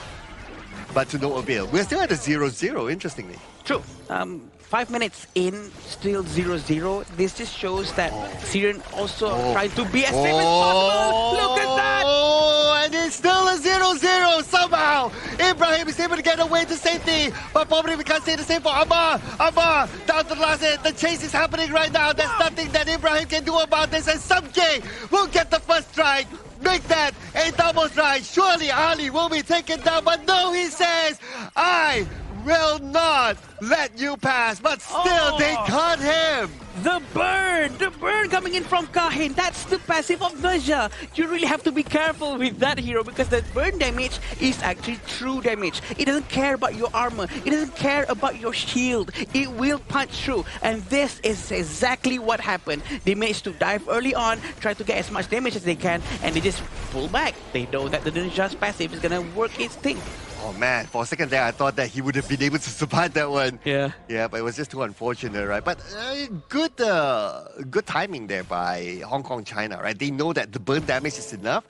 But to no avail. We're still at a 0-0, interestingly. True. 5 minutes in, still 0-0. This just shows that Syrian also trying to be as safe as possible. Look at that! Oh, and it's still a 0-0 somehow. Ibrahim is able to get away to safety, but probably we can't say the same for Ammar. Ammar, down to the last hit. The chase is happening right now. There's nothing that Ibrahim can do about this, and Sumke will get the first strike. Make that a double strike. Surely Ali will be taken down, but no, he says, I will not let you pass, but still they caught him. The burn coming in from Kahin. That's the passive of Naja. You really have to be careful with that hero because the burn damage is actually true damage. It doesn't care about your armor. It doesn't care about your shield. It will punch through. And this is exactly what happened. They managed to dive early on, try to get as much damage as they can, and they just pull back. They know that the Ninja's passive is gonna work its thing. Oh man, for a second there I thought that he would have been able to survive that one. Yeah. Yeah, but it was just too unfortunate, right? But good timing there by Hong Kong, China, right? They know that the burn damage is enough,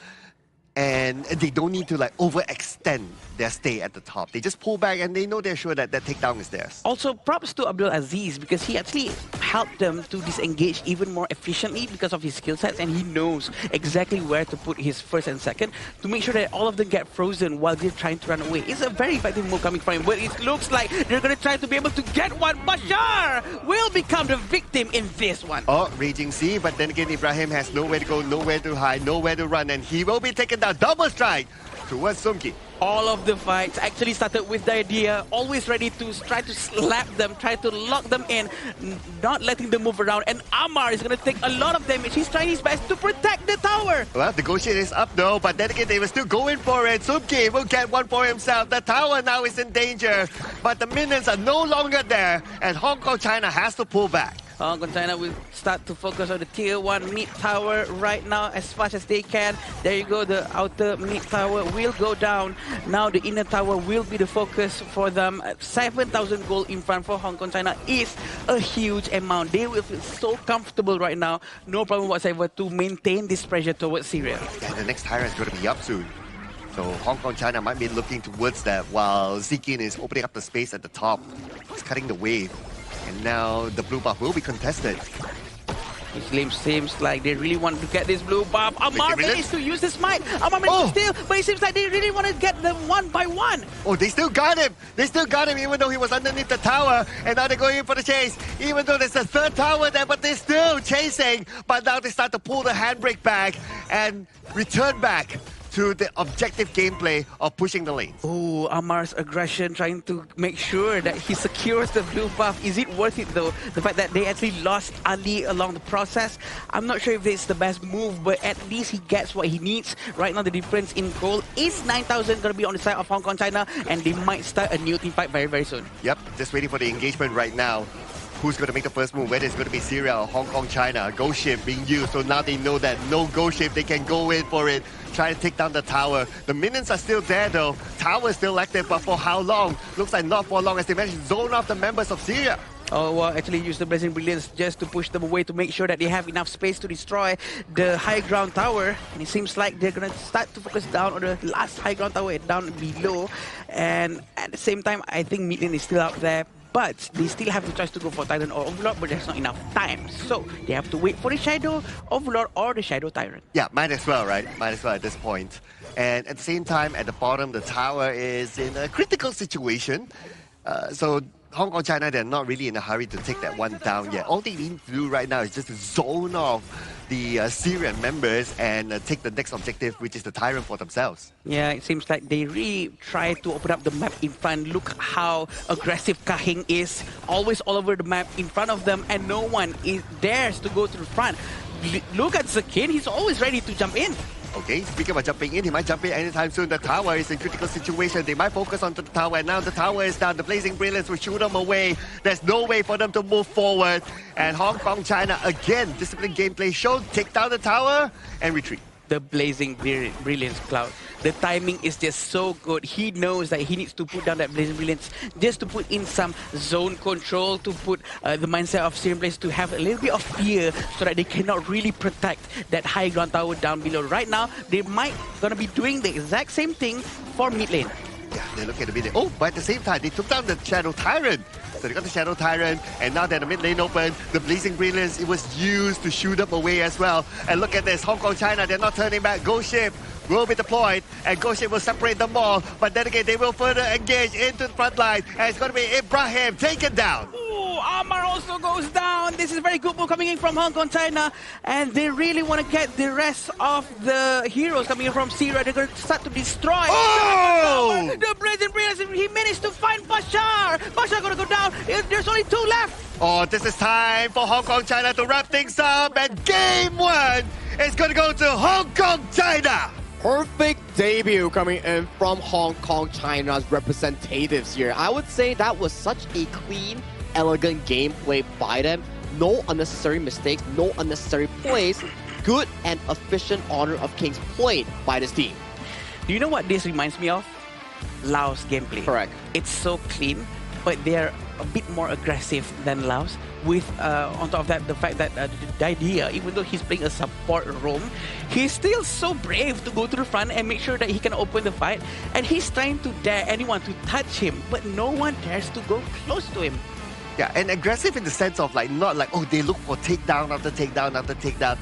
and they don't need to like overextend their stay at the top. They just pull back and they know they're sure that that takedown is theirs. Also, props to Abdul Aziz because he actually helped them to disengage even more efficiently because of his skill sets, and he knows exactly where to put his first and second to make sure that all of them get frozen while they're trying to run away. It's a very effective move coming from him, but it looks like they're going to try to be able to get one. Bashar will become the victim in this one. Oh, Raging Sea, but then again, Ibrahim has nowhere to go, nowhere to hide, nowhere to run, and he will be taken down. Double strike towards Sumki. All of the fights actually started with the idea, always ready to try to slap them, try to lock them in, not letting them move around. And Ammar is going to take a lot of damage. He's trying his best to protect the tower. Well, the Ghost Ship is up though, but then again, they were still going for it. Sumki will get one for himself. The tower now is in danger, but the minions are no longer there, and Hong Kong, China has to pull back. Hong Kong China will start to focus on the tier 1 mid tower right now as fast as they can. There you go, the outer mid tower will go down. Now the inner tower will be the focus for them. 7,000 gold in front for Hong Kong China is a huge amount. They will feel so comfortable right now. No problem whatsoever to maintain this pressure towards Syria. Yeah, the next tyrant is going to be up soon. So Hong Kong China might be looking towards that while Zikin is opening up the space at the top. He's cutting the wave. And now the blue buff will be contested. It seems like they really want to get this blue buff. Amar managed to use the smite. Amar managed to steal, but it seems like they really want to get them one by one. Oh, they still got him. They still got him even though he was underneath the tower. And now they're going in for the chase. Even though there's a third tower there, but they're still chasing. But now they start to pull the handbrake back and return back to the objective gameplay of pushing the lanes. Oh, Amar's aggression, trying to make sure that he secures the blue buff. Is it worth it though? The fact that they actually lost Ali along the process. I'm not sure if it's the best move, but at least he gets what he needs. Right now, the difference in gold is 9,000 going to be on the side of Hong Kong China, and they might start a new team fight very, very soon. Yep, just waiting for the engagement right now. Who's going to make the first move? Whether it's going to be Syria or Hong Kong China. Ghost Ship being used, so now they know that no Ghost Ship, they can go in for it. Try to take down the tower. The minions are still there though. Tower is still active, but for how long? Looks like not for long as they manage to zone off the members of Syria. Oh, well, actually use the Blazing Brilliance just to push them away to make sure that they have enough space to destroy the high ground tower. And it seems like they're going to start to focus down on the last high ground tower down below. And at the same time, I think mid lane is still out there. But they still have the choice to go for Titan or Overlord, but there's not enough time. So they have to wait for the Shadow Overlord or the Shadow Tyrant. Yeah, might as well, right? Might as well at this point. And at the same time, at the bottom, the tower is in a critical situation. So Hong Kong China, they're not really in a hurry to take that one down yet. All they need to do right now is just to zone off the Syrian members and take the next objective, which is the Tyrant for themselves. Yeah, it seems like they really try to open up the map in front. Look how aggressive Kahing is, always all over the map in front of them, and no one dares to go to the front. Look at Zakin, he's always ready to jump in. Okay, speaking about jumping in, he might jump in anytime soon. The tower is in critical situation. They might focus on the tower, and now the tower is down. The Blazing Brilliance will shoot them away. There's no way for them to move forward. And Hong Kong China, again, disciplined gameplay shown. Take down the tower and retreat. The Blazing Brilliance, Cloud. The timing is just so good. He knows that he needs to put down that Blazing Brilliance just to put in some zone control, to put the mindset of Syrian players to have a little bit of fear so that they cannot really protect that high ground tower down below. Right now, they might gonna be doing the exact same thing for mid lane. Yeah, they look at the mid lane. Oh, but at the same time, they took down the Shadow Tyrant. So they got the Shadow Tyrant, and now that the mid lane open, the Blazing Brilliance, it was used to shoot them away as well. And look at this, Hong Kong China, they're not turning back. Ghost Ship will be deployed, and Ghost Ship will separate them all. But then again, they will further engage into the front line, and it's going to be Ibrahim taken down. Ooh, Amar also goes down. This is a very good move coming in from Hong Kong China, and they really want to get the rest of the heroes coming in from Syria. They're going to start to destroy. Oh! The Blazing Brilliance, he managed to find Bashar. Bashar going to go down. There's only 2 left. Oh, this is time for Hong Kong China to wrap things up, and game 1 is going to go to Hong Kong China. Perfect debut coming in from Hong Kong China's representatives here. I would say that was such a clean, elegant gameplay by them. No unnecessary mistakes, no unnecessary plays. Good and efficient Honor of Kings played by this team. Do you know what this reminds me of? Laos gameplay. Correct. It's so clean, but they're a bit more aggressive than Laos. With on top of that, the fact that the idea, even though he's playing a support role, he's still so brave to go to the front and make sure that he can open the fight. And he's trying to dare anyone to touch him, but no one dares to go close to him. Yeah, and aggressive in the sense of like, not like, oh, they look for takedown after takedown after takedown.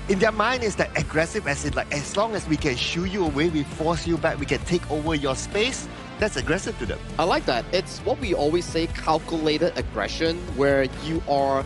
In their mind is that aggressive as in like, as long as we can shoo you away, we force you back, we can take over your space. That's aggressive to them. I like that. It's what we always say, calculated aggression, where you are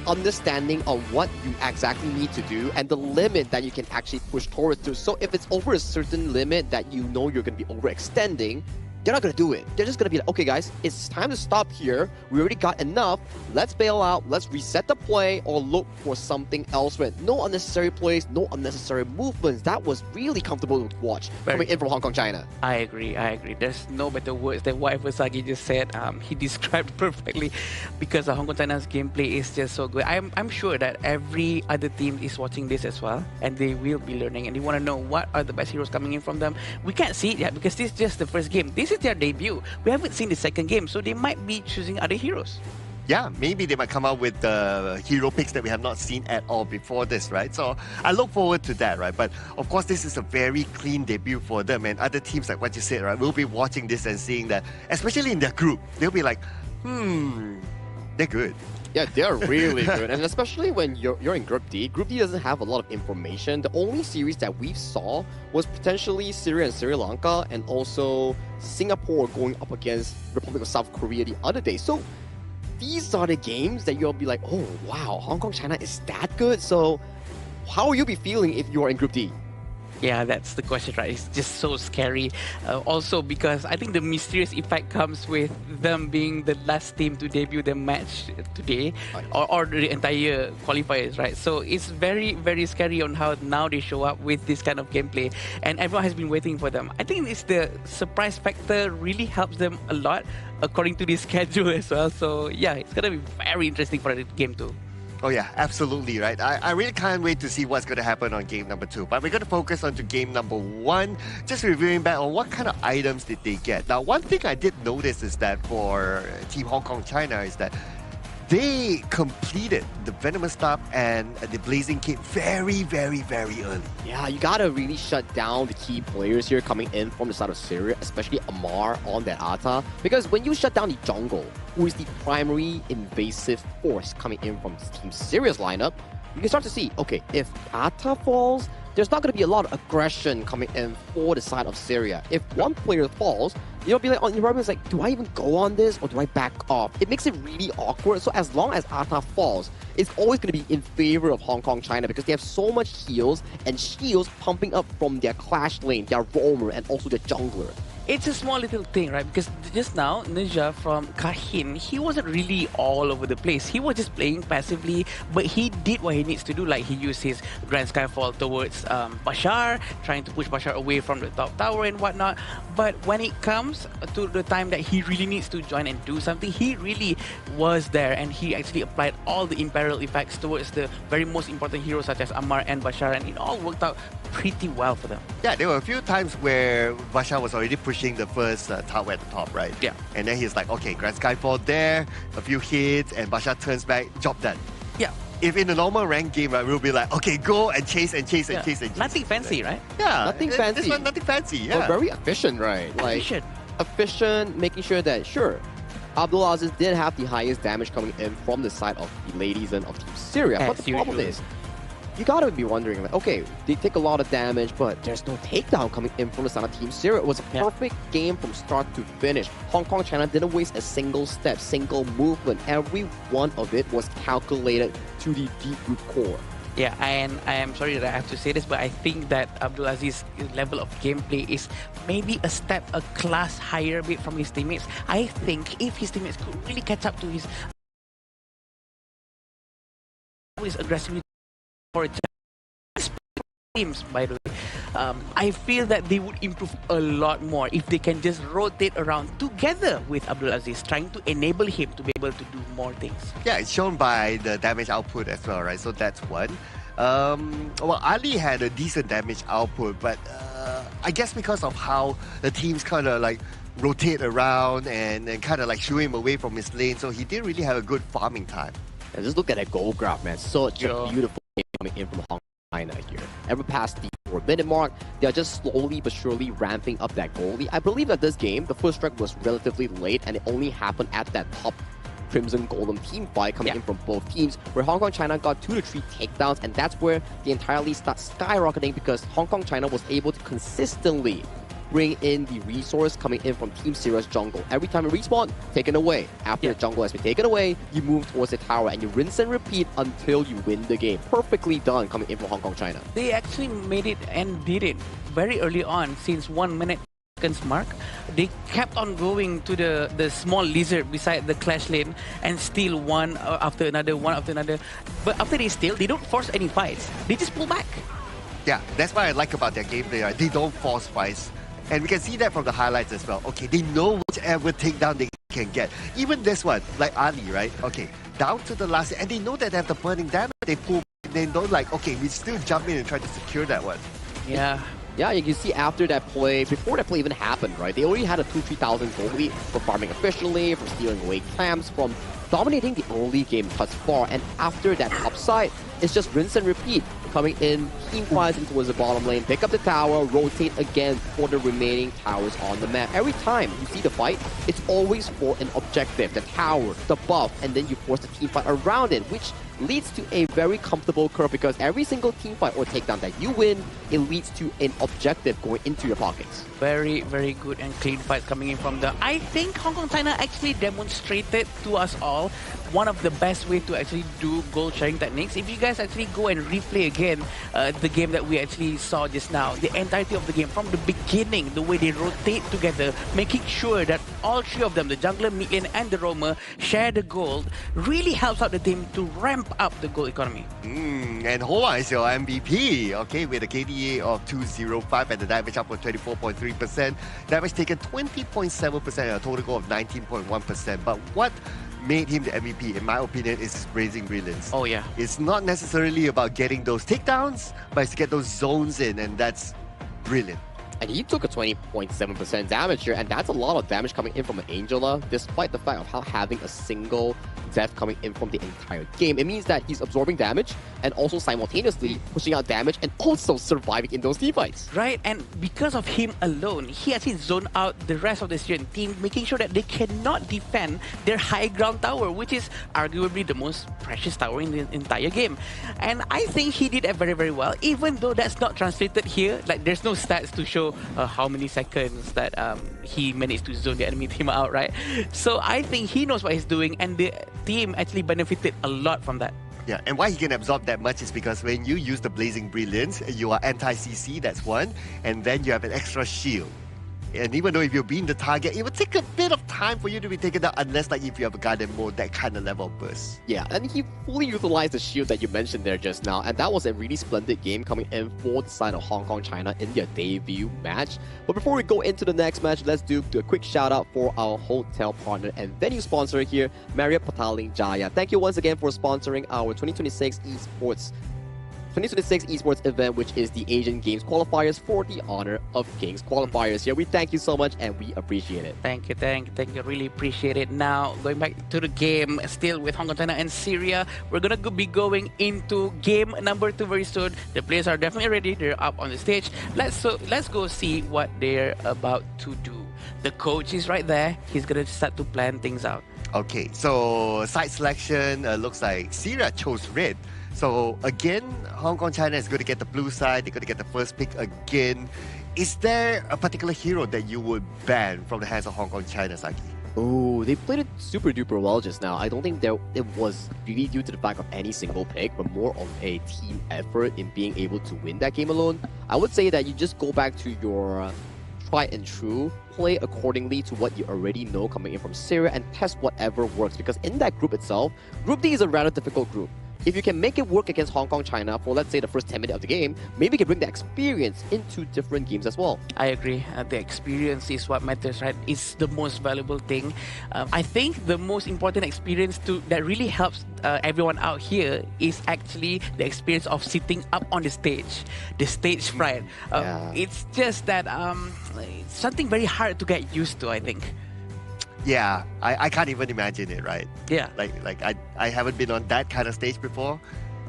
understanding on what you exactly need to do and the limit that you can actually push towards to. So if it's over a certain limit that you know you're going to be overextending, they're not going to do it. They're just going to be like, okay, guys, it's time to stop here. We already got enough. Let's bail out. Let's reset the play or look for something else. No unnecessary plays, no unnecessary movements. That was really comfortable to watch coming in from Hong Kong, China. I agree. There's no better words than whatever Sagi just said. He described perfectly because Hong Kong China's gameplay is just so good. I'm sure that every other team is watching this as well, and they will be learning, and they want to know what are the best heroes coming in from them. We can't see it yet because this is just the first game. This is their debut. We haven't seen the second game, so they might be choosing other heroes. Yeah, maybe they might come out with the hero picks that we have not seen at all before this, right? So I look forward to that, right? But of course, this is a very clean debut for them, and other teams, like what you said, right, will be watching this and seeing that, especially in their group, they'll be like, they're good. Yeah, they're really good, and especially when you're in Group D. Group D doesn't have a lot of information. The only series that we saw was potentially Syria and Sri Lanka, and also Singapore going up against Republic of South Korea the other day. So these are the games that you'll be like, oh wow, Hong Kong China is that good. So how will you be feeling if you are in Group D? Yeah, that's the question, right? It's just so scary. Also, because I think the mysterious effect comes with them being the last team to debut the match today, or the entire qualifiers, right? So it's very, very scary on how now they show up with this kind of gameplay, and everyone has been waiting for them. I think it's the surprise factor really helps them a lot according to this schedule as well. So yeah, it's gonna be very interesting for the game too. Oh yeah, absolutely, right? I really can't wait to see what's going to happen on game number 2. But we're going to focus on to game number 1, just reviewing back on what kind of items did they get. Now, one thing I did notice is that for Team Hong Kong China is that they completed the Venomous Stab and the Blazing Cape very, very, very early. Yeah, you gotta really shut down the key players here coming in from the side of Syria, especially Amar on that Ata. Because when you shut down the jungle, who is the primary invasive force coming in from Team Syria's lineup, you can start to see, okay, if Ata falls, there's not going to be a lot of aggression coming in for the side of Syria. If one player falls, you'll be like, on your environment, it's like, do I even go on this or do I back off? It makes it really awkward. So as long as Ata falls, it's always going to be in favor of Hong Kong China because they have so much heals and shields pumping up from their clash lane, their roamer, and also their jungler. It's a small little thing, right? Because just now, Ninja from Kahin, he wasn't really all over the place. He was just playing passively, but he did what he needs to do. Like he used his Grand Skyfall towards Bashar, trying to push Bashar away from the top tower and whatnot. But when it comes to the time that he really needs to join and do something, he really was there, and he actually applied all the Imperial effects towards the very most important heroes such as Ammar and Bashar, and it all worked out pretty well for them. Yeah, there were a few times where Bashar was already pushing the first tower at the top, right? Yeah. And then he's like, okay, Grand Skyfall there, a few hits, and Bashar turns back, job done. Yeah. If in a normal ranked game, right, we'll be like, okay, go and chase and chase and chase and chase. Nothing fancy, right? Yeah. Nothing fancy. This one, nothing fancy, yeah. But very efficient, right? Efficient, making sure that, sure, Abdulaziz did have the highest damage coming in from the side of the ladies and of Team Syria. But the problem is, you gotta be wondering, like, okay, they take a lot of damage, but there's no takedown coming in from the side of Team Syria. It was a perfect game from start to finish. Hong Kong China didn't waste a single step, single movement. Every one of it was calculated to the deep root core. Yeah, and I am sorry that I have to say this, but I think that Abdulaziz's level of gameplay is maybe a step, a class higher a bit from his teammates. I think if his teammates could really catch up to his aggressivity for teams, by the way, I feel that they would improve a lot more if they can just rotate around together with Abdulaziz, trying to enable him to be able to do more things. Yeah, it's shown by the damage output as well, right? So that's one. Well, Ali had a decent damage output, but I guess because of how the teams kind of like rotate around and kind of like shoo him away from his lane, so he didn't really have a good farming time. And just look at that goal graph, man. Such a beautiful game coming in from Hong Kong China here. Ever past the 4-minute mark, they are just slowly but surely ramping up that goalie. I believe that this game, the first strike was relatively late, and it only happened at that top Crimson Golden team fight coming in from both teams, where Hong Kong China got 2 to 3 takedowns, and that's where they entirely start skyrocketing because Hong Kong China was able to consistently bring in the resource coming in from Team Syria's jungle. Every time you respawn, taken away. After the jungle has been taken away, you move towards the tower and you rinse and repeat until you win the game. Perfectly done coming in from Hong Kong China. They actually made it and did it very early on, since 1 minute seconds mark, they kept on going to the small lizard beside the clash lane and steal one after another. But after they steal, they don't force any fights. They just pull back. Yeah, that's what I like about their gameplay. Right? They don't force fights. And we can see that from the highlights as well. Okay, they know whichever takedown they can get. Even this one, like Ali, right? Okay, down to the last, and they know that they have the burning damage. They pull, they don't like, okay, we still jump in and try to secure that one. Yeah. Yeah, you can see after that play, before that play even happened, right? They already had a 2,000-3,000 goal lead for farming efficiently, for stealing away clamps, from dominating the early game thus far. And after that upside, it's just rinse and repeat. Coming in, team fights in towards the bottom lane, pick up the tower, rotate again for the remaining towers on the map. Every time you see the fight, it's always for an objective, the tower, the buff, and then you force the team fight around it, which leads to a very comfortable curve because every single team fight or takedown that you win, it leads to an objective going into your pockets. Very, very good and clean fights coming in from the... I think Hong Kong China actually demonstrated to us all one of the best way to actually do goal sharing techniques. If you guys actually go and replay again the game that we actually saw just now, the entirety of the game from the beginning, the way they rotate together, making sure that all three of them, the jungler, mid lane, and the roamer, share the gold, really helps out the team to ramp up the gold economy. And Hoa is your MVP, okay, with a KDA of 205 and the damage up of 24.3%. Damage taken 20.7% and a total goal of 19.1%. But what made him the MVP, in my opinion, is his blazing brilliance. Oh yeah. It's not necessarily about getting those takedowns, but it's to get those zones in, and that's brilliant. And he took a 20.7% damage here, and that's a lot of damage coming in from an Angela, despite the fact of how having a single death coming in from the entire game. It means that he's absorbing damage and also simultaneously pushing out damage and also surviving in those team fights. Right, and because of him alone, he actually zoned out the rest of the Syrian team, making sure that they cannot defend their high ground tower, which is arguably the most precious tower in the entire game. And I think he did that very, very well, even though that's not translated here. Like, there's no stats to show how many seconds that he managed to zone the enemy team out, right? So I think he knows what he's doing, and the team actually benefited a lot from that. Yeah, and why he can absorb that much is because when you use the Blazing Brilliance, you are anti-CC, that's one, and then you have an extra shield. And even though if you're being the target, it would take a bit of time for you to be taken down, unless like if you have a Garden mode, that kind of level of burst. Yeah, and he fully utilized the shield that you mentioned there just now, and that was a really splendid game coming in for the side of Hong Kong China in their debut match. But before we go into the next match, let's do a quick shout out for our hotel partner and venue sponsor here, Marriott Petaling Jaya. Thank you once again for sponsoring our 2026 Esports event, which is the Asian Games Qualifiers for the honor of Kings Qualifiers here. We thank you so much and we appreciate it. Thank you, really appreciate it. Now, going back to the game, still with Hong Kong, China and Syria, we're gonna be going into game number 2 very soon. The players are definitely ready, they're up on the stage. Let's go see what they're about to do. The coach is right there, he's gonna start to plan things out. Okay, so side selection looks like Syria chose red. So again, Hong Kong China is going to get the blue side. They're going to get the first pick again. Is there a particular hero that you would ban from the hands of Hong Kong China, Saki? Oh, they played it super duper well just now. I don't think it was really due to the fact of any single pick, but more of a team effort in being able to win that game alone. I would say that you just go back to your try and true, play accordingly to what you already know coming in from Syria, and test whatever works, because in that group itself, Group D is a rather difficult group. If you can make it work against Hong Kong China for, let's say, the first 10 minutes of the game, maybe you can bring the experience into different games as well. I agree. The experience is what matters, right? It's the most valuable thing. I think the most important experience that really helps everyone out here is actually the experience of sitting up on the stage fright. It's just that it's something very hard to get used to, I think. Yeah, I can't even imagine it, right? Yeah. Like I haven't been on that kind of stage before.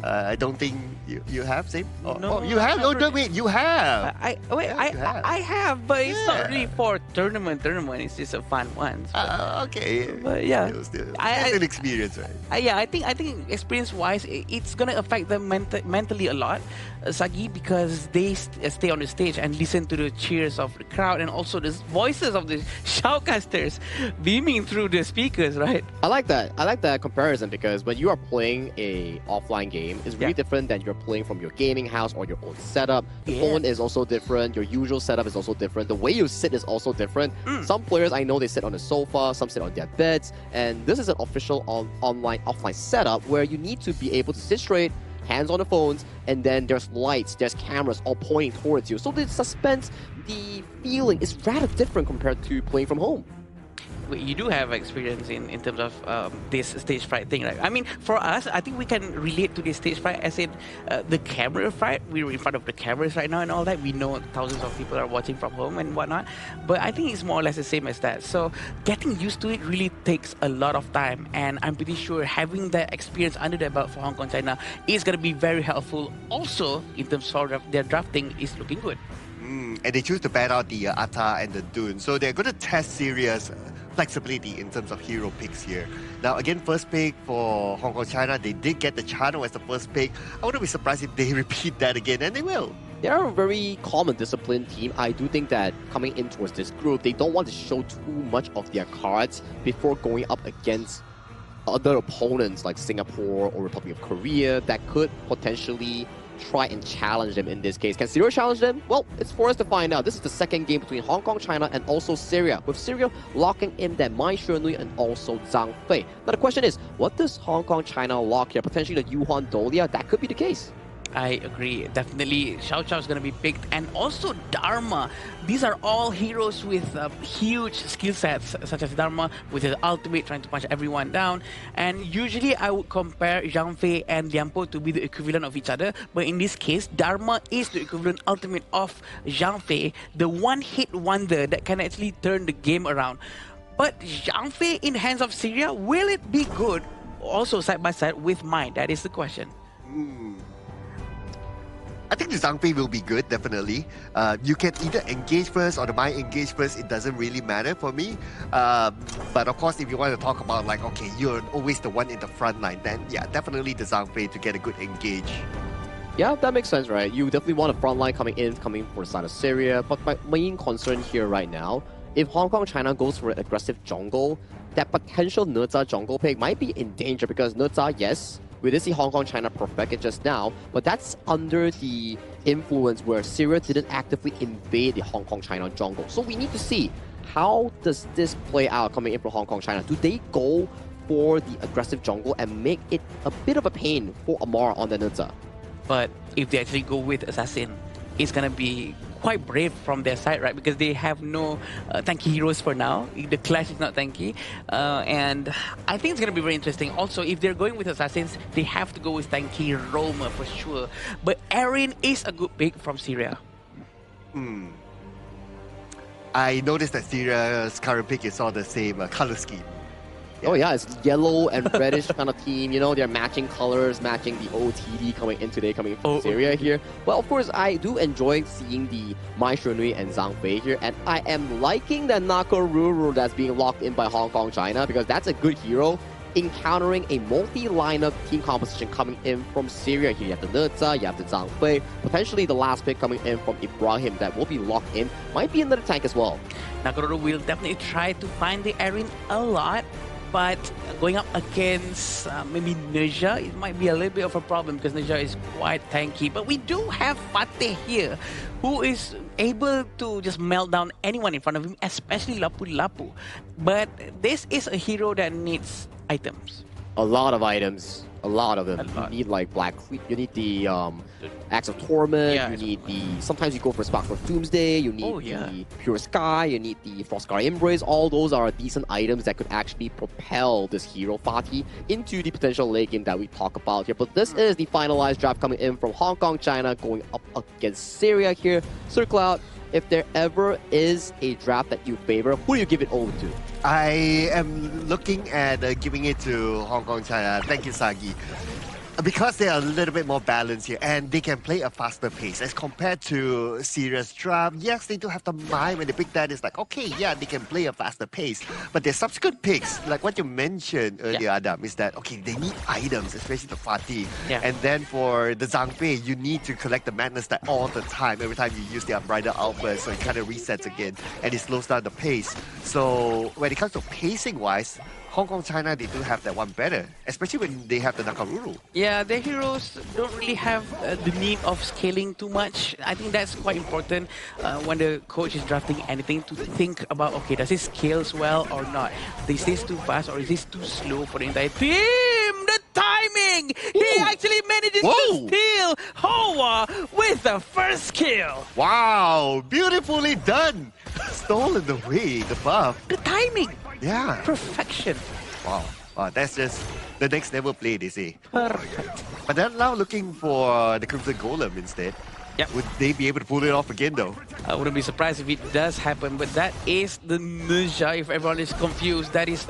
I don't think you have, same? No, you have? No, wait, you have. I have, but it's not really for tournament. It's just a fun one. So. Okay. But yeah, still. It's an experience, right? Yeah, I think experience-wise, it's gonna affect them mentally a lot, Sagi, because they stay on the stage and listen to the cheers of the crowd and also the voices of the shoutcasters beaming through the speakers, right? I like that. I like that comparison, because when you are playing a offline game, game is really different than you're playing from your gaming house or your own setup. The phone is also different. Your usual setup is also different. The way you sit is also different. Some players I know they sit on a sofa, some sit on their beds, and this is an official online offline setup where you need to be able to sit straight, hands on the phones, and then there's lights, there's cameras all pointing towards you. So the suspense, the feeling is rather different compared to playing from home. You do have experience in terms of this stage fright thing, right? I mean, for us, I think we can relate to this stage fright as in the camera fright. We're in front of the cameras right now and all that. We know thousands of people are watching from home and whatnot. But I think it's more or less the same as that. So getting used to it really takes a lot of time. And I'm pretty sure having that experience under their belt for Hong Kong, China is going to be very helpful. Also, in terms of their drafting is looking good. And they choose to ban out the Atta and the Dune. So they're going to test serious flexibility in terms of hero picks here. Now, again, first pick for Hong Kong, China, they did get the Chano as the first pick. I wouldn't be surprised if they repeat that again, and they will. They are a very calm and disciplined team. I do think that coming in towards this group, they don't want to show too much of their cards before going up against other opponents like Singapore or Republic of Korea that could potentially try and challenge them in this case. Can Syria challenge them? Well, it's for us to find out. This is the second game between Hong Kong, China, and also Syria, with Syria locking in that Mai Xuanui and also Zhang Fei. Now the question is, what does Hong Kong, China lock here? Potentially the Yuhuan Dolia? That could be the case. I agree. Definitely, Xiao Chao is going to be picked. And also Dharma. These are all heroes with huge skill sets, such as Dharma with his ultimate trying to punch everyone down. And usually I would compare Zhang Fei and Liang Po to be the equivalent of each other. But in this case, Dharma is the equivalent ultimate of Zhang Fei, the one-hit wonder that can actually turn the game around. But Zhang Fei in hands of Syria, will it be good? Also side by side with Mai? That is the question. I think the Zhang Fei will be good, definitely. You can either engage first or the Mai engage first. It doesn't really matter for me. But of course, if you want to talk about like, okay, you're always the one in the front line, then yeah, definitely the Zhang Fei to get a good engage. Yeah, that makes sense, right? You definitely want a front line coming for the side of Syria. But my main concern here right now, if Hong Kong, China goes for an aggressive jungle, that potential Neza jungle pick might be in danger because Neza, yes, we did see Hong Kong, China perfect it just now, but that's under the influence where Syria didn't actively invade the Hong Kong, China jungle. So we need to see, how does this play out coming in from Hong Kong, China? Do they go for the aggressive jungle and make it a bit of a pain for Amar on the Neza? But if they actually go with Assassin, it's going to be quite brave from their side, right? Because they have no tanky heroes for now. The Clash is not tanky. And I think it's going to be very interesting. Also, if they're going with Assassins, they have to go with tanky Roma for sure. But Erin is a good pick from Syria. I noticed that Syria's current pick is all the same color scheme. Oh yeah, it's yellow and reddish kind of team. You know, they're matching colors, matching the OTD coming in today, coming from Syria here. Well, of course, I do enjoy seeing the Mai Xuanui and Zhang Fei here, and I am liking the Nakoruru that's being locked in by Hong Kong, China, because that's a good hero encountering a multi-lineup team composition coming in from Syria here. You have the Neza, you have the Zhang Fei, potentially the last pick coming in from Ibrahim that will be locked in. Might be another tank as well. Nakoruru will definitely try to find the Erin a lot. But going up against maybe Neja, it might be a little bit of a problem because Neja is quite tanky. But we do have Fateh here, who is able to just melt down anyone in front of him, especially Lapu-Lapu. But this is a hero that needs items. A lot of items. A lot of them. You need like Black Fleet, you need the Axe of Torment, you need the... Sometimes you go for Spark of Doomsday, you need the Pure Sky, you need the Frostguard Embrace. All those are decent items that could actually propel this hero, Fatih, into the potential late game that we talk about here. But this is the finalized draft coming in from Hong Kong, China, going up against Syria here. Sir Cloud, if there ever is a draft that you favor, who do you give it over to? I am looking at giving it to Hong Kong, China. Thank you, Sagi. Because they are a little bit more balanced here and they can play a faster pace as compared to Syria's draft. Yes, they do have the mind when they pick that. It's like, okay, yeah, they can play a faster pace. But their subsequent picks, like what you mentioned earlier, Adam, is that, okay, they need items, especially the Fatih. And then for the Zhang Fei, you need to collect the Madness Stat all the time. Every time you use the Unbridled Outburst, so it kind of resets again and it slows down the pace. So when it comes to pacing-wise, Hong Kong, China, they do have that one better, especially when they have the Nakaruru. Yeah, the heroes don't really have the need of scaling too much. I think that's quite important when the coach is drafting anything to think about, okay, does this scales well or not? Is this too fast or is this too slow for the entire team? The timing! He actually manages to steal Hoa with the first kill. Wow, beautifully done. Stolen away the buff. The timing. Yeah. Perfection. Wow. Wow, that's just the next level play, they say. Perfect. But they're now looking for the Crimson Golem instead. Yep. Would they be able to pull it off again, though? I wouldn't be surprised if it does happen, but that is the ninja. If everyone is confused, that is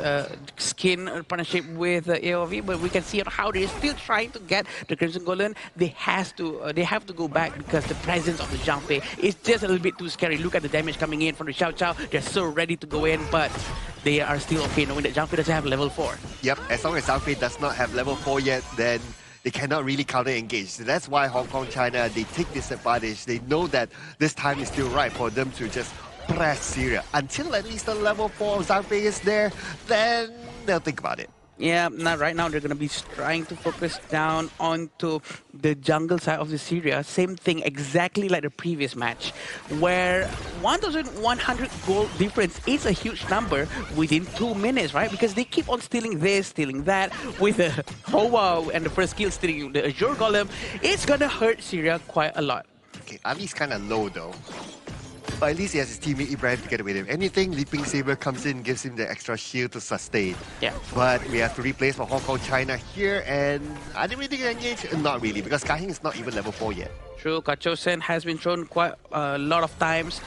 skin partnership with AOV. But we can see how they're still trying to get the Crimson Golem. They have to go back because the presence of the Zhang Fei is just a little bit too scary. Look at the damage coming in from the Xiao Chao. They're so ready to go in, but they are still okay knowing that Zhang Fei doesn't have level 4. Yep, as long as Zhang Fei does not have level 4 yet, then they cannot really counter-engage. So that's why Hong Kong, China, they take this advantage. They know that this time is still right for them to just press Syria. Until at least the level 4 of Zhang Fei is there, then they'll think about it. Yeah, right now they're going to be trying to focus down onto the jungle side of the Syria. Same thing exactly like the previous match, where 1,100 gold difference is a huge number within 2 minutes, right? Because they keep on stealing this, stealing that, with the Hoa and the first kill stealing the Azure Golem. It's going to hurt Syria quite a lot. Okay, Ali's kind of low though. But at least he has his teammate Ibrahim to get with him. Anything, Leaping Saber comes in, gives him the extra shield to sustain. Yeah. But we have 3 players for Hong Kong, China here, and are they really going to engage? Not really, because Kahing is not even level 4 yet. True, Kachosen has been shown quite a lot of times.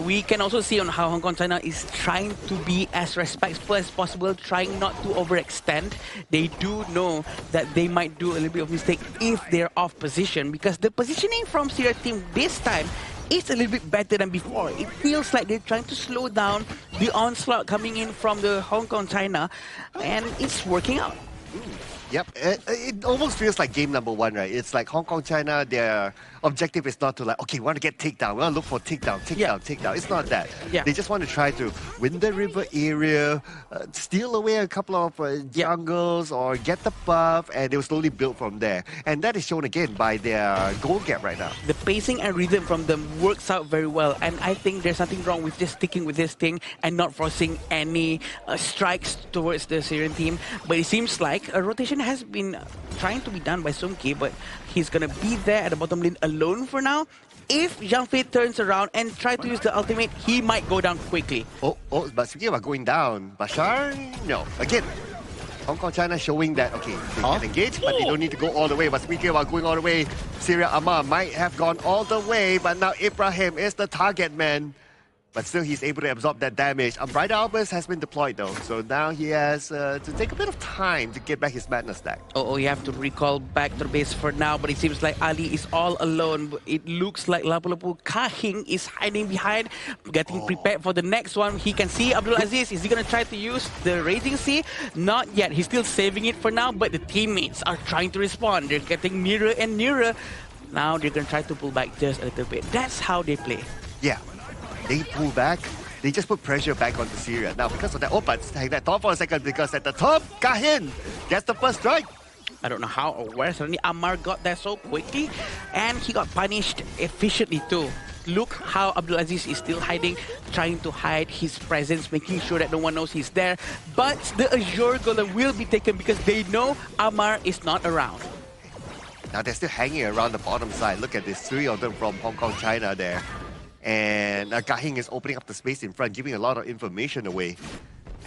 We can also see on how Hong Kong, China is trying to be as respectful as possible, trying not to overextend. They do know that they might do a little bit of mistake if they're off position, because the positioning from Syria team this time is a little bit better than before. It feels like they're trying to slow down the onslaught coming in from the Hong Kong, China, and it's working out. Yep, it almost feels like game number 1, right? It's like Hong Kong, China, their objective is not to like, okay, we want to get takedown, we want to look for takedown. It's not that. Yeah. They just want to try to win the river area, steal away a couple of jungles, or get the buff, and they'll slowly build from there. And that is shown again by their goal gap right now. The pacing and rhythm from them works out very well, and I think there's nothing wrong with just sticking with this thing and not forcing any strikes towards the Syrian team. But it seems like a rotation has been trying to be done by Sumki, but he's going to be there at the bottom lane alone for now. If Zhang Fei turns around and try to use the ultimate, he might go down quickly. But speaking about going down, Bashar, no. Again, Hong Kong, China showing that, okay, they can engage, but they don't need to go all the way. But speaking about going all the way, Syria Amar might have gone all the way, but now Ibrahim is the target man. But still, he's able to absorb that damage. Bright Albus has been deployed though, so now he has to take a bit of time to get back his madness stack. Oh, you have to recall back to the base for now, but it seems like Ali is all alone. It looks like Lapu-Lapu Kahing is hiding behind, getting prepared for the next one. He can see Abdul Aziz. Is he going to try to use the Raging Sea? Not yet. He's still saving it for now, but the teammates are trying to respond. They're getting nearer and nearer. Now they're going to try to pull back just a little bit. That's how they play. Yeah. They pull back, they just put pressure back onto Syria. Now, because of that, but hang that thought for a second, because at the top, Kahin gets the first strike. I don't know how or where suddenly Amar got there so quickly, and he got punished efficiently too. Look how Abdulaziz is still hiding, trying to hide his presence, making sure that no one knows he's there. But the Azure Golem will be taken because they know Amar is not around. Now they're still hanging around the bottom side. Look at this, 3 of them from Hong Kong, China there. And Kahing is opening up the space in front, giving a lot of information away.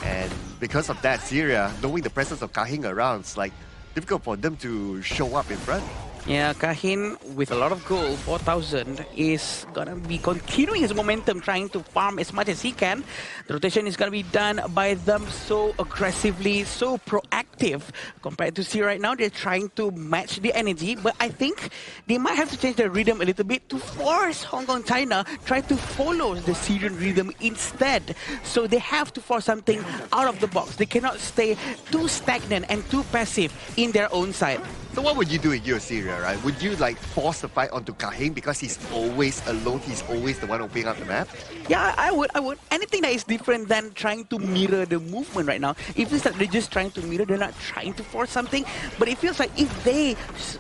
And because of that, Syria, knowing the presence of Kahing around, it's like difficult for them to show up in front. Yeah, Kahin, with a lot of gold, 4,000, is going to be continuing his momentum, trying to farm as much as he can. The rotation is going to be done by them so aggressively, so proactive. Compared to Syria right now, they're trying to match the energy, but I think they might have to change their rhythm a little bit to force Hong Kong, China, try to follow the Syrian rhythm instead. So they have to force something out of the box. They cannot stay too stagnant and too passive in their own side. So what would you do in your Syria, right? Would you like force the fight onto Kahing because he's always alone, he's always the one opening up the map? Yeah, I would. Anything that is different than trying to mirror the movement right now. It feels like they're just trying to mirror, they're not trying to force something. But it feels like if they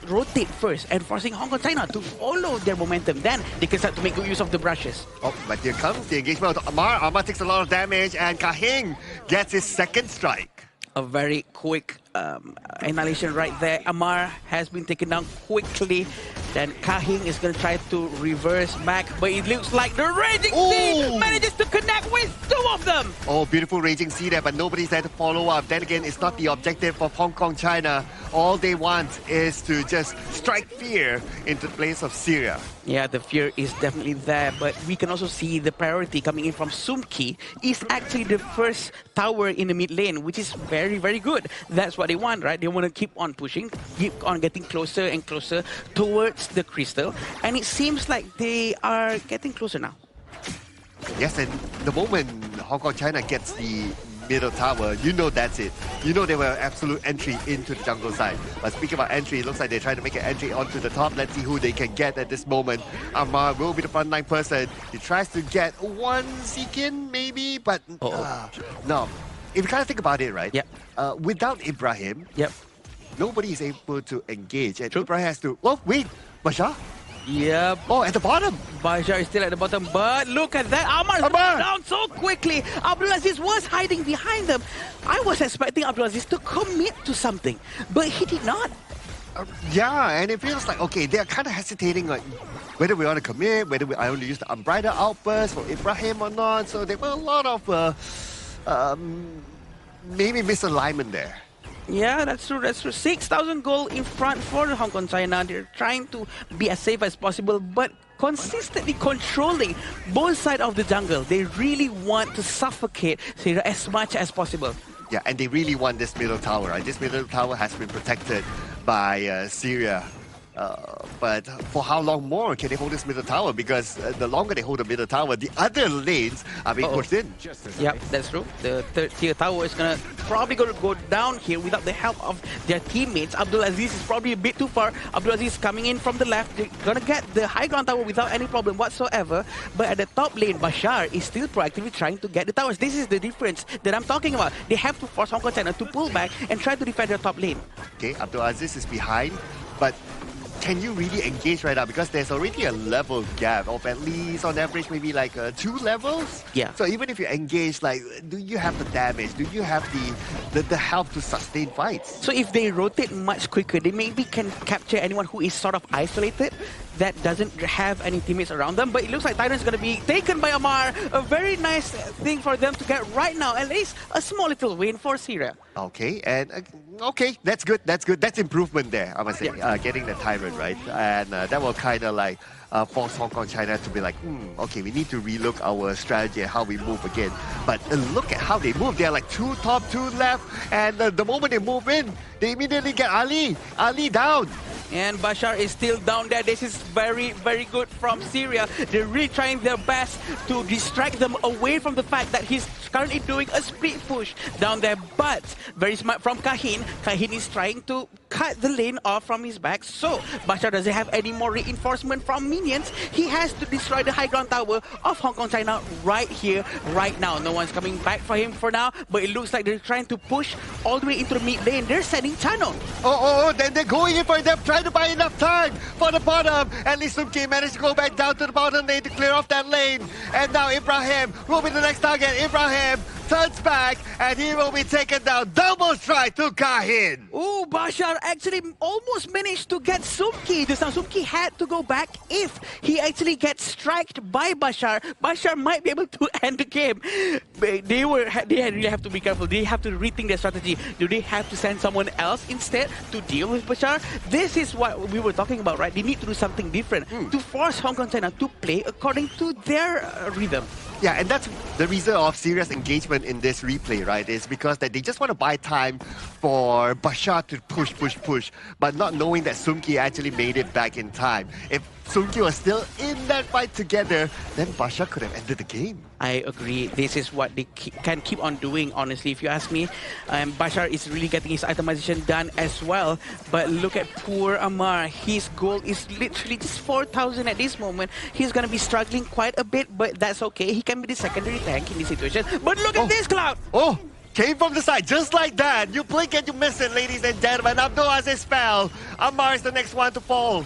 rotate first and forcing Hong Kong China to follow their momentum, then they can start to make good use of the brushes. Oh, but here comes the engagement of Amar. Amar takes a lot of damage and Kahing gets his second strike. A very quick annihilation right there. Amar has been taken down quickly. Then Kahing is going to try to reverse back, but it looks like the Raging Sea manages to connect with two of them. Oh, beautiful Raging Sea there, but nobody's there to follow up. Then again, it's not the objective of Hong Kong China. All they want is to just strike fear into the place of Syria. Yeah, the fear is definitely there, but we can also see the priority coming in from Sumki is actually the first tower in the mid lane, which is very, very good. That's what they want, right? They want to keep on pushing, keep on getting closer and closer towards the crystal, and it seems like they are getting closer now. Yes, and the moment Hong Kong China gets the middle tower, you know that's it. You know they were absolute entry into the jungle side. But speaking about entry, it looks like they're trying to make an entry onto the top. Let's see who they can get at this moment. Amar will be the frontline person. He tries to get one Seekin, maybe, but no. If you kind of think about it, right? Yeah. Without Ibrahim, nobody is able to engage. And Ibrahim has to... Oh, wait! Bashar? Yep. Oh, at the bottom. Bashar is still at the bottom, but look at that. Amar's down so quickly. Abdulaziz was hiding behind them. I was expecting Abdulaziz to commit to something, but he did not. Yeah, and it feels like, okay, they're kind of hesitating, like, whether we want to commit, whether I want to use the unbridled outburst for Ibrahim or not. So there were a lot of maybe misalignment there. Yeah, that's true. That's true. 6,000 gold in front for Hong Kong China. They're trying to be as safe as possible, but consistently controlling both sides of the jungle. They really want to suffocate Syria as much as possible. Yeah, and they really want this middle tower, right? This middle tower has been protected by Syria. But for how long more can they hold this middle tower? Because the longer they hold the middle tower, the other lanes are being pushed in. Yep, that's true. The third tier tower is probably going to go down here without the help of their teammates. Abdulaziz is probably a bit too far. Abdulaziz coming in from the left. They're going to get the high ground tower without any problem whatsoever. But at the top lane, Bashar is still proactively trying to get the towers. This is the difference that I'm talking about. They have to force Hong Kong China to pull back and try to defend their top lane. Okay, Abdulaziz is behind, but can you really engage right now? Because there's already a level gap of at least on average maybe like 2 levels. Yeah. So even if you engage, like, do you have the damage? Do you have the help to sustain fights? So if they rotate much quicker, they maybe can capture anyone who is sort of isolated, that doesn't have any teammates around them. But it looks like Titan is going to be taken by Amar. A very nice thing for them to get right now. At least a small little win for Syria. Okay, and okay, that's good. That's good. That's improvement there, I must say. Getting the Tyrant right, and that will kind of like force Hong Kong China to be like, okay, we need to relook our strategy and how we move again. But look at how they move. They're like 2 top, 2 left, and the moment they move in, they immediately get Ali down. And Bashar is still down there. This is very, very good from Syria. They're really trying their best to distract them away from the fact that he's currently doing a split push down there. But very smart from Kahing. Kahing is trying to cut the lane off from his back. So Bashar doesn't have any more reinforcement from minions. He has to destroy the high ground tower of Hong Kong China right here, right now. No one's coming back for him for now, but it looks like they're trying to push all the way into the mid lane. They're sending channel. Then they're going in for them, trying to buy enough time for the bottom. At least Sumki managed to go back down to the bottom lane to clear off that lane. And now Ibrahim will be the next target. Ibrahim turns back and he will be taken down. Double strike to Kahing. Oh, Bashar actually almost managed to get Sumki. This time Sumki had to go back. If he actually gets striked by Bashar, Bashar might be able to end the game. They really have to be careful. They have to rethink their strategy. Do they have to send someone else instead to deal with Bashar? This is what we were talking about, right? They need to do something different to force Hong Kong China to play according to their rhythm. Yeah, and that's the reason of serious engagement in this replay, right? Is because that they just want to buy time for Bashar to push, but not knowing that Sumki actually made it back in time. If Sumki was still in that fight together, then Bashar could have ended the game. I agree. This is what they can keep on doing, honestly, if you ask me. Bashar is really getting his itemization done as well. But look at poor Amar. His goal is literally just 4,000 at this moment. He's going to be struggling quite a bit, but that's okay. He can be the secondary tank in this situation. But look at this, Cloud! Oh! Came from the side, just like that. You blink and you miss it, ladies and gentlemen. Abdul has his spell. Amar is the next one to fall.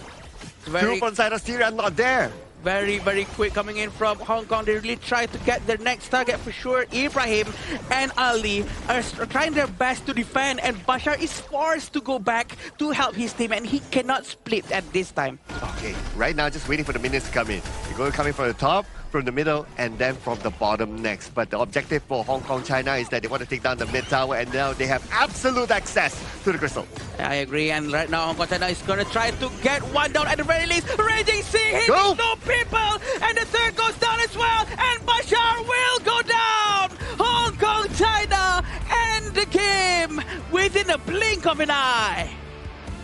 Two from side of Syria, not there. Very, very quick coming in from Hong Kong. They really try to get their next target for sure. Ibrahim and Ali are trying their best to defend, and Bashar is forced to go back to help his team, and he cannot split at this time. Okay, right now just waiting for the minions to come in. They're going to come in from the top, from the middle, and then from the bottom next. But the objective for Hong Kong, China is that they want to take down the mid tower, and now they have absolute access to the crystal. I agree, and right now Hong Kong China is going to try to get one down at the very least. Raging Sea hitting no people, and the third goes down as well, and Bashar will go down. Hong Kong China end the game within a blink of an eye.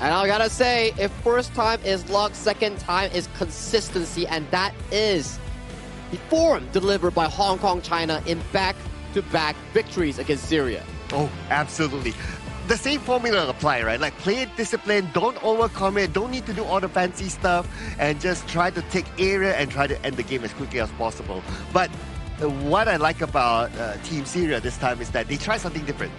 And I gotta say, if first time is luck, second time is consistency, and that is the form delivered by Hong Kong China in back-to-back victories against Syria. Oh, absolutely. The same formula apply, right? Like, play it disciplined, don't overcommit, don't need to do all the fancy stuff, and just try to take area and try to end the game as quickly as possible. But what I like about Team Syria this time is that they try something different.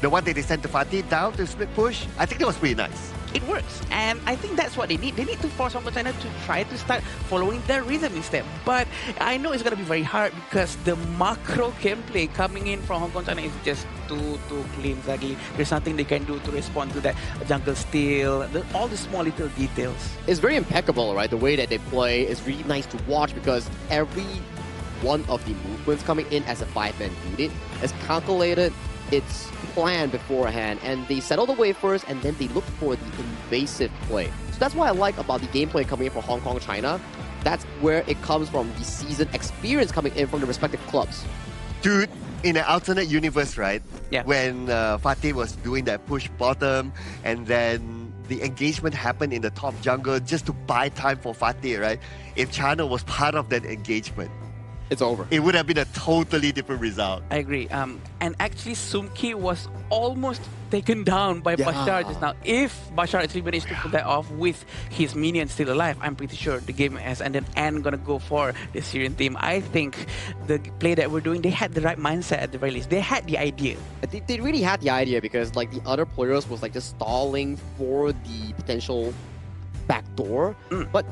The one that they sent to Fatih down to split push, I think that was pretty nice. It works, and I think that's what they need. They need to force Hong Kong China to try to start following their rhythm instead. But I know it's going to be very hard because the macro gameplay coming in from Hong Kong China is just too clean, Zagi. There's nothing they can do to respond to that jungle steal, all the small little details. It's very impeccable, right? The way that they play is really nice to watch because every one of the movements coming in as a 5-man unit is calculated. It's planned beforehand, and they settle the wave first, and then they look for the invasive play. So that's what I like about the gameplay coming in from Hong Kong, China. That's where it comes from, the seasoned experience coming in from the respective clubs. Dude, in an alternate universe, right? Yeah. When Fatih was doing that push bottom, and then the engagement happened in the top jungle just to buy time for Fatih, right? If China was part of that engagement, it's over. It would have been a totally different result. I agree. And actually, Sumki was almost taken down by Bashar just now. If Bashar actually managed to pull that off with his minions still alive, I'm pretty sure the game has ended and gonna go for the Syrian team. I think the play that we're doing, they had the right mindset at the very least. They had the idea. They really had the idea because like the other players was like just stalling for the potential backdoor, but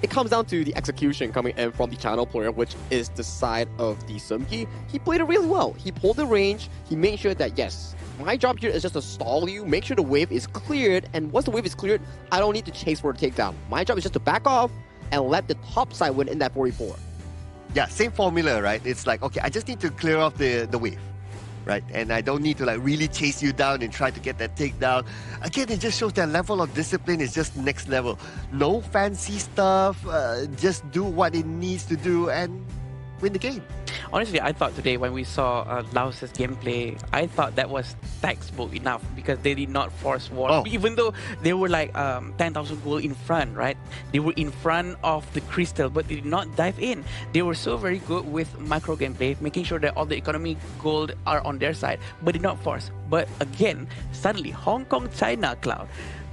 it comes down to the execution coming in from the channel player, which is the side of the Sumki. He played it really well. He pulled the range. He made sure that, yes, my job here is just to stall you, make sure the wave is cleared, and once the wave is cleared, I don't need to chase for the takedown. My job is just to back off and let the top side win in that 44. Yeah, same formula, right? It's like, okay, I just need to clear off the wave. Right? And I don't need to like really chase you down and try to get that takedown. Again, it just shows that level of discipline is just next level. No fancy stuff, just do what it needs to do and win the game. Honestly, I thought today when we saw Laos's gameplay, I thought that was textbook enough because they did not force war. Even though they were like 10,000 gold in front, right? They were in front of the crystal, but they did not dive in. They were so very good with micro gameplay, making sure that all the economy gold are on their side, but did not force. But again, suddenly Hong Kong, China, Cloud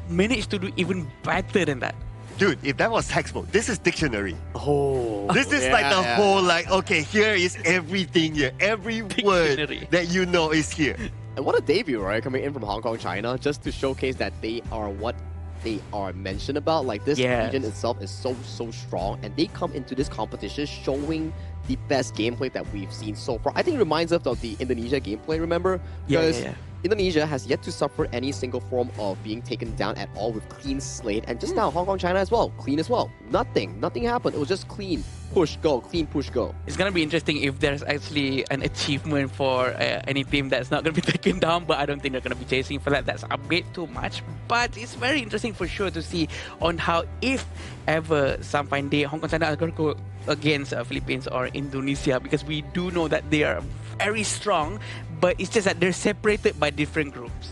managed to do even better than that. Dude, if that was textbook, this is dictionary. Oh. This is like the whole like, okay, here is everything here. Every word that you know is here. And what a debut, right? Coming in from Hong Kong, China, just to showcase that they are what they are mentioned about. Like this region itself is so strong, and they come into this competition showing the best gameplay that we've seen so far. I think it reminds us of the Indonesia gameplay, remember? Because Indonesia has yet to suffer any single form of being taken down at all with clean slate. And just now, Hong Kong, China as well, clean as well. Nothing happened. It was just clean. push go, clean push go. It's gonna be interesting if there's actually an achievement for any team that's not gonna be taken down, but I don't think they're gonna be chasing for that. That's a bit too much. But it's very interesting for sure to see on how, if ever some fine day Hong Kong China are gonna go against Philippines or Indonesia, because we do know that they are very strong, but it's just that they're separated by different groups.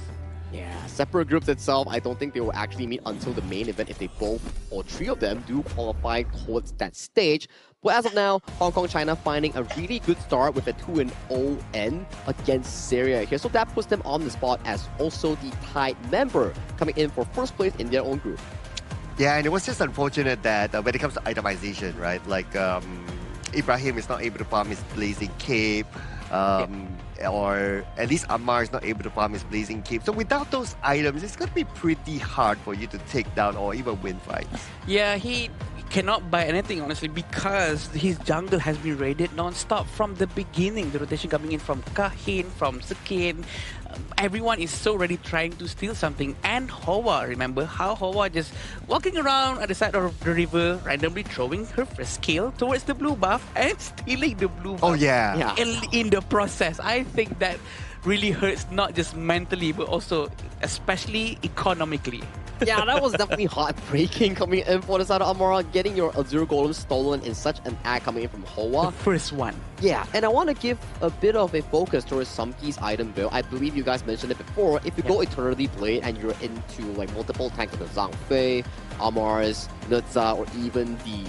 Yeah, separate groups itself, I don't think they will actually meet until the main event if they both or three of them do qualify towards that stage. But as of now, Hong Kong China finding a really good start with a 2-0 end against Syria here. So that puts them on the spot as also the tied member coming in for first place in their own group. Yeah, and it was just unfortunate that when it comes to itemization, right? Like Ibrahim is not able to farm his Blazing Cape. Or at least Ammar is not able to farm his Blazing Cape. So without those items, it's going to be pretty hard for you to take down or even win fights. Yeah, he cannot buy anything, honestly, because his jungle has been raided non-stop from the beginning. The rotation coming in from Kahin, from Sekin. Everyone is so ready trying to steal something. And Hoa, remember how Hoa just walking around at the side of the river, randomly throwing her first kill towards the blue buff and stealing the blue buff. Oh, yeah. In the process. I think that really hurts, not just mentally, but also especially economically. Yeah, that was definitely heartbreaking coming in for the side of Amara, getting your Azure Golem stolen in such an act coming in from Hoa. The first one. Yeah, and I want to give a bit of a focus towards Sumki's item build. I believe you guys mentioned it before. If you go Eternity Blade and you're into like multiple tanks like the Zhang Fei, Amar's, Nutza, or even the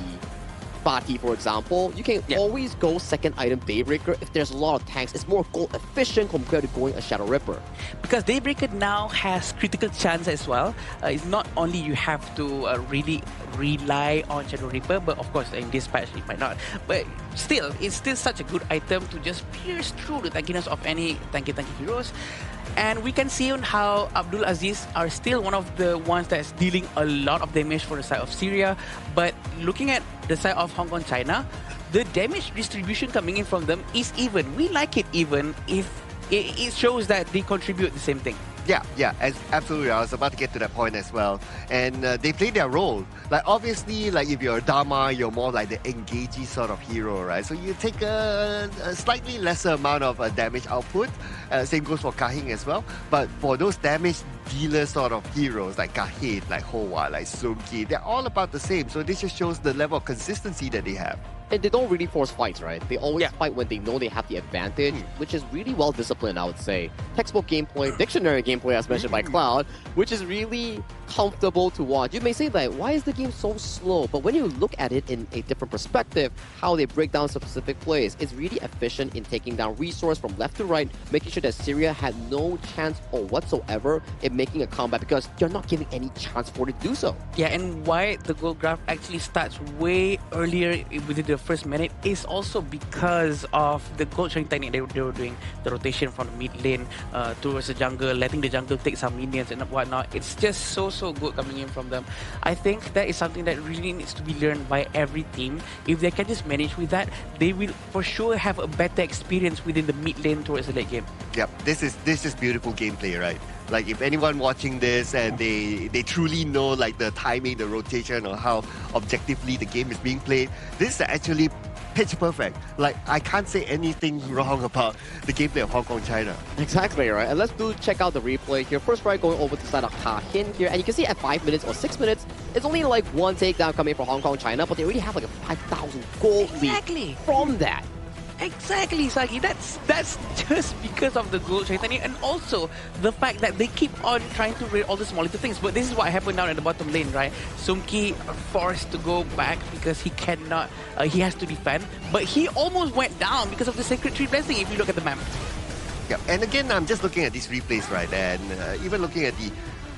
Fati, for example, you can always go second item Daybreaker if there's a lot of tanks. It's more gold efficient compared to going a Shadow Ripper. Because Daybreaker now has critical chance as well. It's not only you have to really rely on Shadow Ripper, but of course in this patch it might not. But still, it's still such a good item to just pierce through the tankiness of any tanky heroes. And we can see on how Abdul Aziz are still one of the ones that's dealing a lot of damage for the side of Syria. But looking at the side of Hong Kong China, the damage distribution coming in from them is even. We like it even if it shows that they contribute the same thing. Yeah, absolutely. I was about to get to that point as well. And they play their role. Like, obviously, like if you're a Dharma, you're more like the engagey sort of hero, right? So you take a slightly lesser amount of damage output. Same goes for Kahin as well. But for those damage dealer sort of heroes like Kahin, like Hoa, like Sumki, they're all about the same. So this just shows the level of consistency that they have. And they don't really force fights, right? They always fight when they know they have the advantage, which is really well disciplined, I would say. Textbook gameplay, dictionary gameplay as mentioned by Cloud, which is really comfortable to watch. You may say like, why is the game so slow? But when you look at it in a different perspective, how they break down specific plays, it's really efficient in taking down resource from left to right, making sure that Syria had no chance or whatsoever in making a comeback because you're not giving any chance for it to do so. Yeah, and why the gold graph actually starts way earlier within the first minute is also because of the gold sharing technique they were doing, the rotation from the mid lane towards the jungle, letting the jungle take some minions and whatnot. It's just so good coming in from them. I think that is something that really needs to be learned by every team. If they can just manage with that, they will for sure have a better experience within the mid lane towards the late game. Yep, this is beautiful gameplay, right? Like if anyone watching this and they truly know like the timing, the rotation, or how objectively the game is being played, this is actually pitch perfect. Like I can't say anything wrong about the gameplay of Hong Kong China. Exactly, right? And let's check out the replay here. First right going over to the side of Kahin here, and you can see at 5 minutes or 6 minutes, it's only like one takedown coming from Hong Kong China, but they already have like a 5,000 gold lead from that. Exactly, Sagi. That's just because of the gold technique and also the fact that they keep on trying to raid all the small little things. But this is what happened down at the bottom lane, right? Sumki forced to go back because he cannot, he has to defend. But he almost went down because of the Sacred Tree Blessing if you look at the map. Yeah, and again, I'm just looking at these replays, right? And even looking at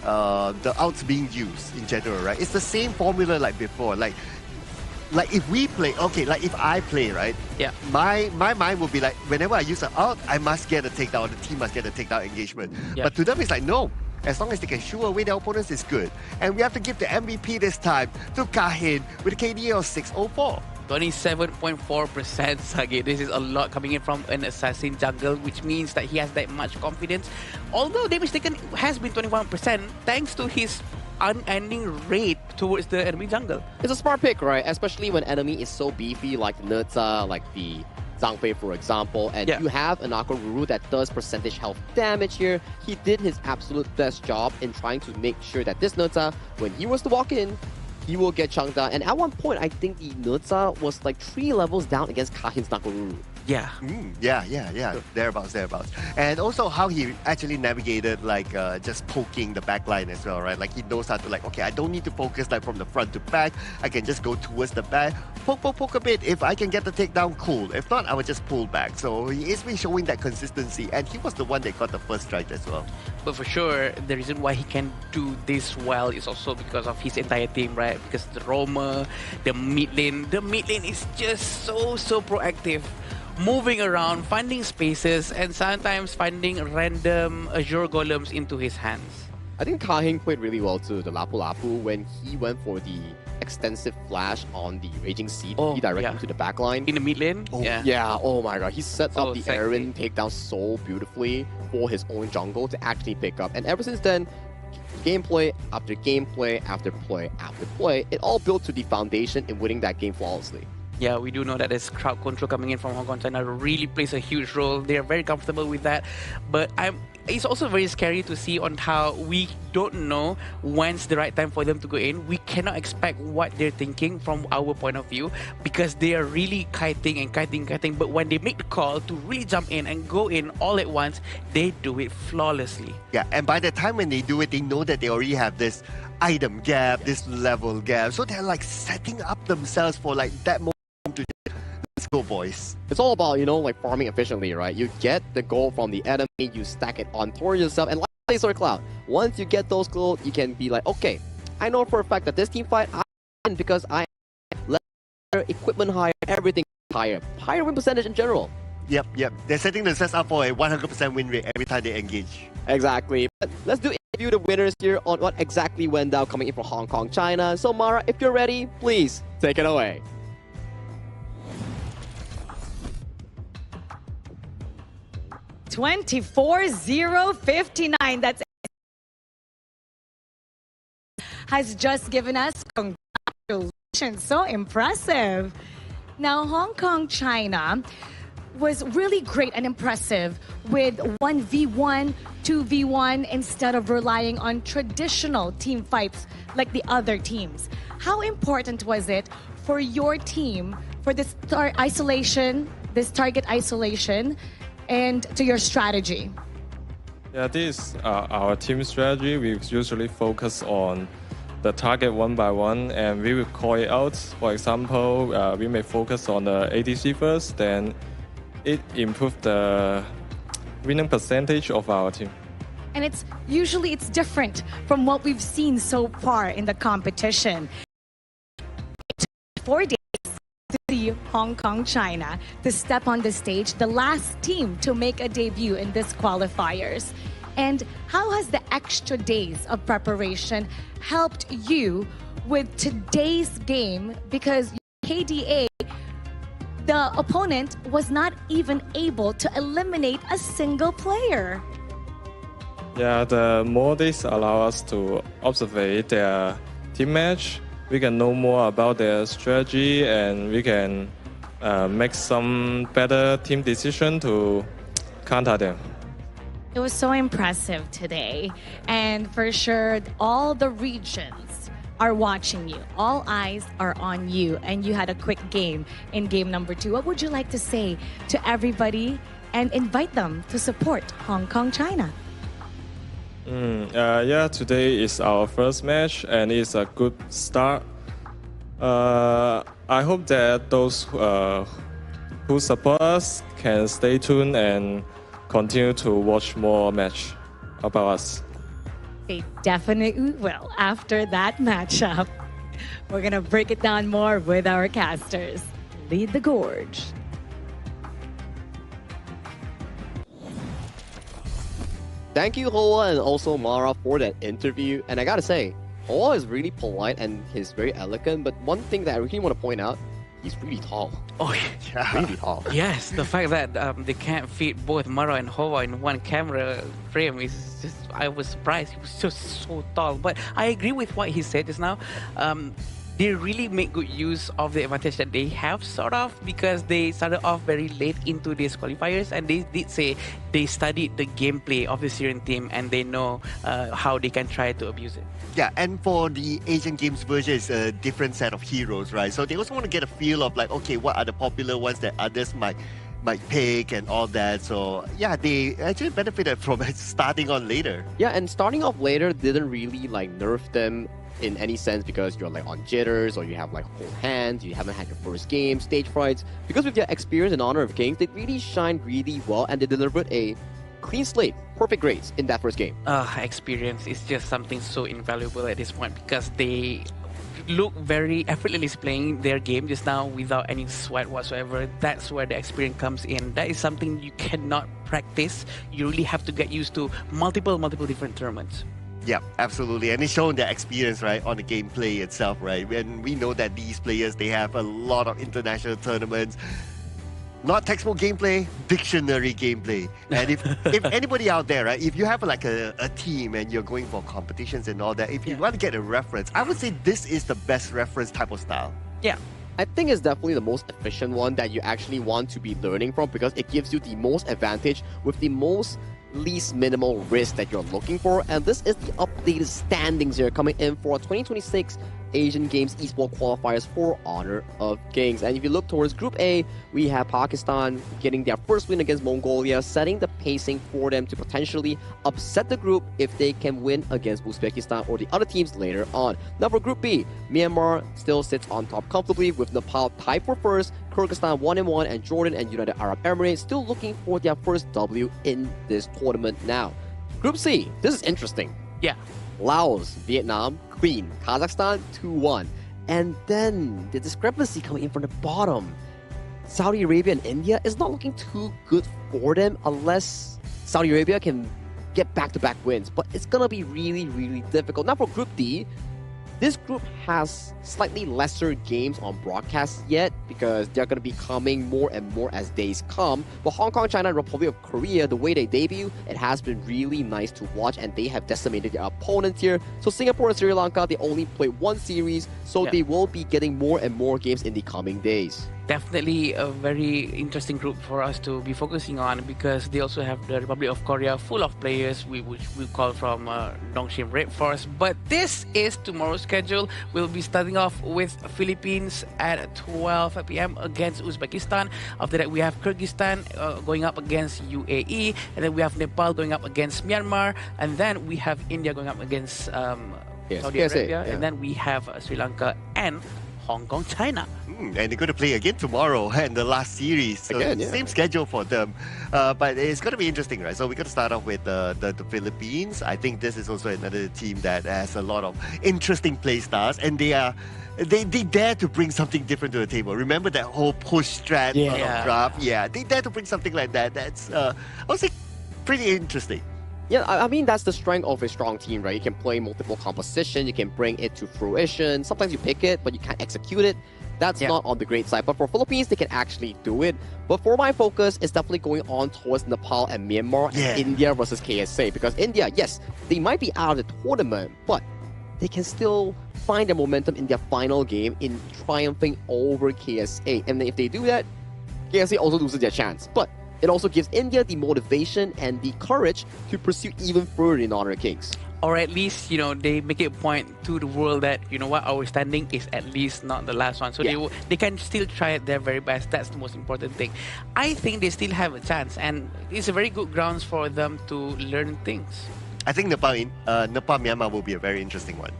the outs being used in general, right? It's the same formula like before. Like if we play, okay, like if I play, right? Yeah. My mind will be like, whenever I use an out, I must get a takedown, the team must get a takedown engagement. Yeah. But to them, it's like, no. As long as they can shoo away their opponents, it's good. And we have to give the MVP this time to Kahin with a KDA of 604. 27.4%, Sagi. This is a lot coming in from an assassin jungle, which means that he has that much confidence. Although damage taken has been 21%, thanks to his unending raid towards the enemy jungle. It's a smart pick, right? Especially when enemy is so beefy, like the Neta, like the Zhangfei, for example, and you have an Aqua Guru that does percentage health damage here. He did his absolute best job in trying to make sure that this Neta, when he was to walk in, he will get chunked out. And at one point, I think the Neta was like 3 levels down against Kahin's Nakoruru. Yeah. Yeah. Thereabouts. And also how he actually navigated like just poking the back line as well, right? Like he knows how to like, okay, I don't need to focus like from the front to back. I can just go towards the back, poke a bit. If I can get the takedown, cool. If not, I would just pull back. So he is been showing that consistency, and he was the one that got the first strike as well. But for sure, the reason why he can do this well is also because of his entire team, right? Because the roamer, the mid lane is just so proactive. Moving around, finding spaces, and sometimes finding random Azure Golems into his hands. I think Kahin played really well too, the Lapu Lapu, when he went for the extensive flash on the Raging Seed, he directed him to the back line. In the mid lane? Yeah, oh my god. He set So up the sexy. Aaron takedown so beautifully for his own jungle to actually pick up. And ever since then, gameplay after gameplay after play after play, it all built to the foundation in winning that game flawlessly. Yeah, we do know that there's crowd control coming in from Hong Kong. China really plays a huge role. They are very comfortable with that. But it's also very scary to see on how we don't know when's the right time for them to go in. We cannot expect what they're thinking from our point of view because they are really kiting. But when they make the call to really jump in and go in all at once, they do it flawlessly. Yeah, and by the time when they do it, they know that they already have this item gap, this level gap. So they're like setting up themselves for like that moment to let's go, boys. It's all about, like farming efficiently, right? You get the gold from the enemy, you stack it on towards yourself, and like Laser Cloud, once you get those gold, you can be like, okay, I know for a fact that this team fight, I win because I have equipment higher, everything higher win percentage in general. Yep. They're setting themselves up for a 100% win rate every time they engage. Exactly. But let's interview the winners here on what exactly went down coming in from Hong Kong, China. So Mara, if you're ready, please take it away. $24,059. That's has just given us congratulations. So impressive. Now, Hong Kong, China was really great and impressive with 1v1, 2v1 instead of relying on traditional team fights like the other teams. How important was it for your team for this target isolation, and to your strategy? Yeah, this is our team strategy. We usually focus on the target one by one, and we will call it out. For example, we may focus on the ADC first, then it improves the winning percentage of our team. And it's different from what we've seen so far in the competition. It took 4 days to see Hong Kong, China to step on the stage, the last team to make a debut in this qualifiers. And how has the extra days of preparation helped you with today's game? Because KDA, the opponent was not even able to eliminate a single player. Yeah, the more days allow us to observe their team match. We can know more about their strategy, and we can make some better team decision to counter them. It was so impressive today. And for sure, all the regions are watching you. All eyes are on you. And you had a quick game in game number 2. What would you like to say to everybody and invite them to support Hong Kong, China? Yeah, today is our first match, and it's a good start. I hope that those who support us can stay tuned and continue to watch more match about us. They definitely will after that matchup. We're going to break it down more with our casters. Lead the gorge. Thank you, Hoa, and also Mara for that interview. And I gotta say, Hoa is really polite and he's very elegant. But one thing that I really want to point out, he's really tall. Oh, Really tall. yes. The fact that they can't fit both Maro and Hova in one camera frame is just, I was surprised. He was just so tall. But I agree with what he said just now. They really make good use of the advantage that they have, sort of, because they started off very late into these qualifiers, and they did say they studied the gameplay of the Syrian team and they know how they can try to abuse it. Yeah, and for the Asian Games version, it's a different set of heroes, right? So they also want to get a feel of like, okay, what are the popular ones that others might pick and all that. So yeah, they actually benefited from it starting on later. Yeah, and starting off later didn't really like nerf them in any sense because you're like on jitters or you have like whole hands, you haven't had your first game, stage frights. Because with their experience in Honor of Kings, they really shined really well and they delivered a clean slate, perfect grades in that first game. Experience is just something so invaluable at this point because they look very effortlessly playing their game just now without any sweat whatsoever. That's where the experience comes in. That is something you cannot practice. You really have to get used to multiple different tournaments. Yeah, absolutely. And it's shown their experience, right, on the gameplay itself, right? And we know that these players, they have a lot of international tournaments. Not textbook gameplay, dictionary gameplay. And if anybody out there, right, if you have like a team and you're going for competitions and all that, if you want to get a reference, I would say this is the best reference type of style. Yeah. I think it's definitely the most efficient one that you actually want to be learning from because it gives you the most advantage with the most least minimal risk that you're looking for. And this is the updated standings here coming in for 2026 Asian Games Esports Qualifiers for Honor of Kings. And if you look towards Group A, we have Pakistan getting their first win against Mongolia, setting the pacing for them to potentially upset the group if they can win against Uzbekistan or the other teams later on. Now for Group B, Myanmar still sits on top comfortably with Nepal tied for first, Kyrgyzstan 1-1, and Jordan and United Arab Emirates still looking for their first W in this tournament now. Group C, this is interesting. Yeah. Laos, Vietnam, clean. Kazakhstan 2-1. And then the discrepancy coming in from the bottom. Saudi Arabia and India is not looking too good for them unless Saudi Arabia can get back-to-back wins. But it's going to be really difficult. Now for Group D, this group has slightly lesser games on broadcast yet because they're going to be coming more and more as days come. But Hong Kong, China, and Republic of Korea, the way they debut, it has been really nice to watch and they have decimated their opponents here. So Singapore and Sri Lanka, they only played one series, so they will be getting more and more games in the coming days. Definitely a very interesting group for us to be focusing on because they also have the Republic of Korea full of players which we call from Dongxin Red Force. But this is tomorrow's schedule. We'll be starting off with Philippines at 12 p.m. against Uzbekistan. After that, we have Kyrgyzstan going up against UAE. And then we have Nepal going up against Myanmar. And then we have India going up against Saudi Arabia. And then we have Sri Lanka and Hong Kong, China. And they're going to play again tomorrow in the last series. So Again, yeah. same schedule for them. But it's going to be interesting, right? So we're going to start off with the Philippines. I think this is also another team that has a lot of interesting play styles. And they dare to bring something different to the table. Remember that whole push strat sort of draft? Yeah, they dare to bring something like that. That's, I would say, pretty interesting. Yeah, I mean, that's the strength of a strong team, right? You can play multiple composition, you can bring it to fruition. Sometimes you pick it, but you can't execute it. That's not on the great side. But for Philippines, they can actually do it. But for my focus, it's definitely going on towards Nepal and Myanmar and India versus KSA. Because India, yes, they might be out of the tournament, but they can still find their momentum in their final game in triumphing over KSA. And if they do that, KSA also loses their chance. But it also gives India the motivation and the courage to pursue even further in Honor Kings. Or at least, they make it a point to the world that, our standing is at least not the last one. So they can still try their very best. That's the most important thing. I think they still have a chance. And it's a very good grounds for them to learn things. I think Nepal-Myanmar will be a very interesting one.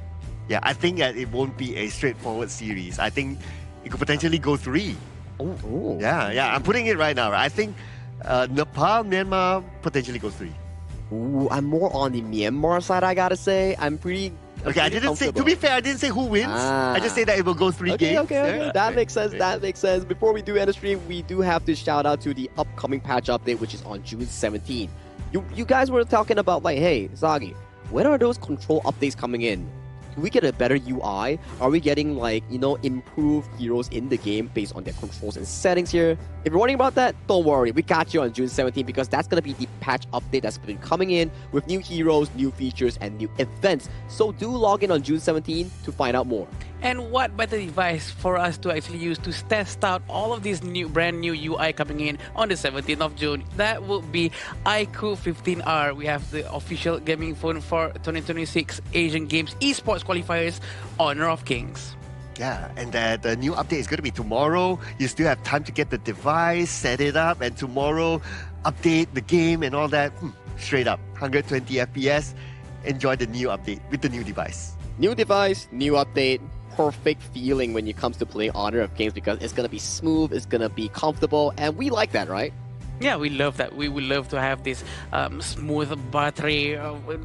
Yeah, I think that it won't be a straightforward series. I think it could potentially go 3. Oh. Yeah, I'm putting it right now. I think Nepal, Myanmar potentially goes 3. Ooh, I'm more on the Myanmar side, I gotta say. I'm pretty I didn't say, to be fair, I didn't say who wins. I just say that it will go 3 games. Okay. That makes sense. That makes sense. Before we do end the stream, we do have to shout out to the upcoming patch update, which is on June 17th. You guys were talking about, like, hey, Zagi, when are those control updates coming in? Do we get a better UI? Are we getting like, you know, improved heroes in the game based on their controls and settings here? If you're wondering about that, don't worry. We got you on June 17th because that's going to be the patch update that's been coming in with new heroes, new features, and new events. So do log in on June 17th to find out more. And what better device for us to actually use to test out all of these brand new UI coming in on the 17th of June? That will be iQOO 15R. We have the official gaming phone for 2026 Asian Games Esports Qualifiers Honor of Kings. Yeah, and the new update is going to be tomorrow. You still have time to get the device, set it up, and tomorrow update the game and all that. Straight up, 120 FPS. Enjoy the new update with the new device. New device, new update. Perfect feeling when it comes to playing Honor of Kings because it's going to be smooth, it's going to be comfortable, and we like that, right? Yeah, we love that. We would love to have this smooth, buttery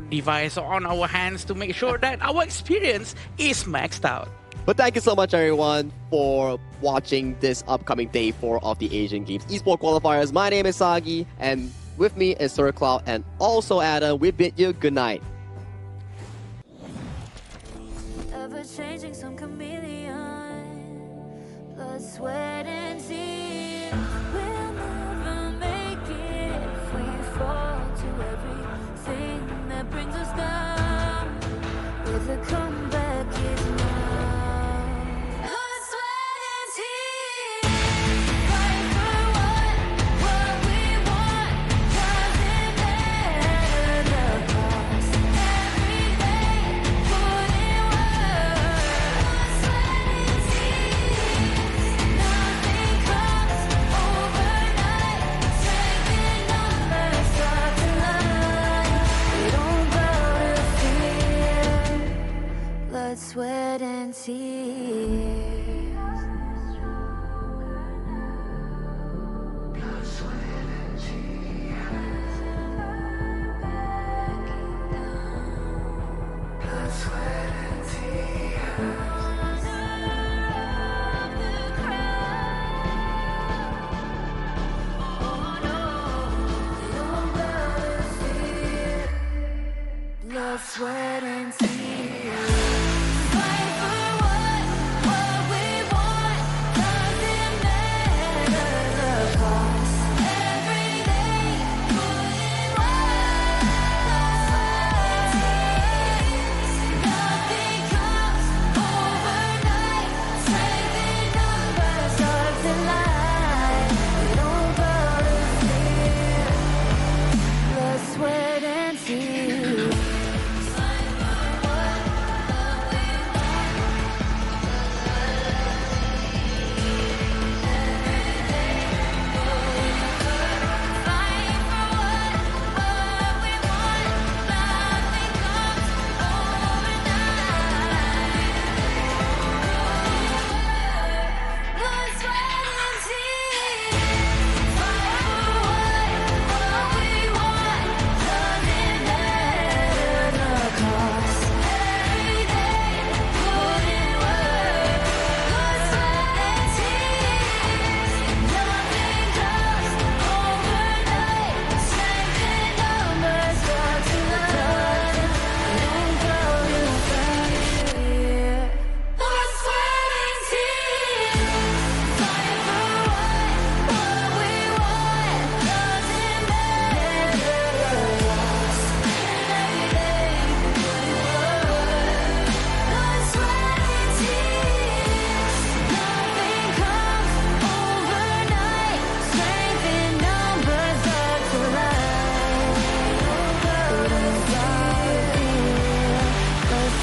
device on our hands to make sure that our experience is maxed out. But thank you so much, everyone, for watching this upcoming day 4 of the Asian Games Esports Qualifiers. My name is Sagi, and with me is Sir Cloud and also Adam. We bid you good night. Ever changing, some chameleon, blood, sweat, and tears. We'll never make it if we fall to everything that brings us down. With a comeback is now. Blood, sweat, and tears. Fight for what we want. Doesn't matter the cost. Every day, put in work. Blood, sweat, and tears. Nothing comes overnight. Strength in numbers start to line. We don't bow to fear. Blood, sweat, and tears. Blood, sweat, and tears. Blood, sweat, and tears. Blood, sweat, and tears. Fight for what we want. Doesn't matter the cost. Every day, put in work. Blood, sweat, and tears. Nothing comes overnight. Strength in numbers, stars in line. We don't bow to fear. Blood, sweat, and tears.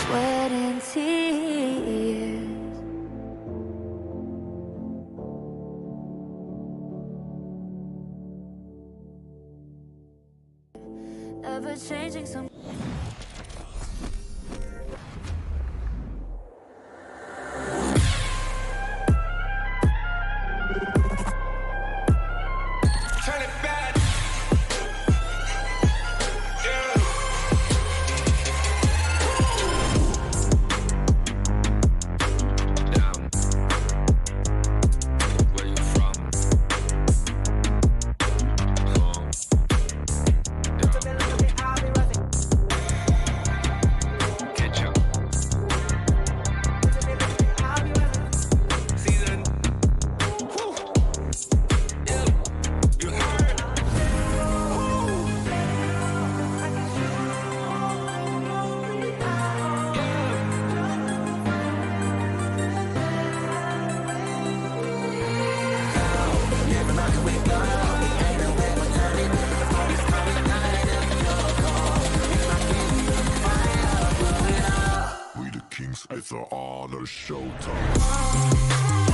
Sweat and tears. Ever changing, some. Turn it back. Where you from? Home. Catch up. It's all a showtime.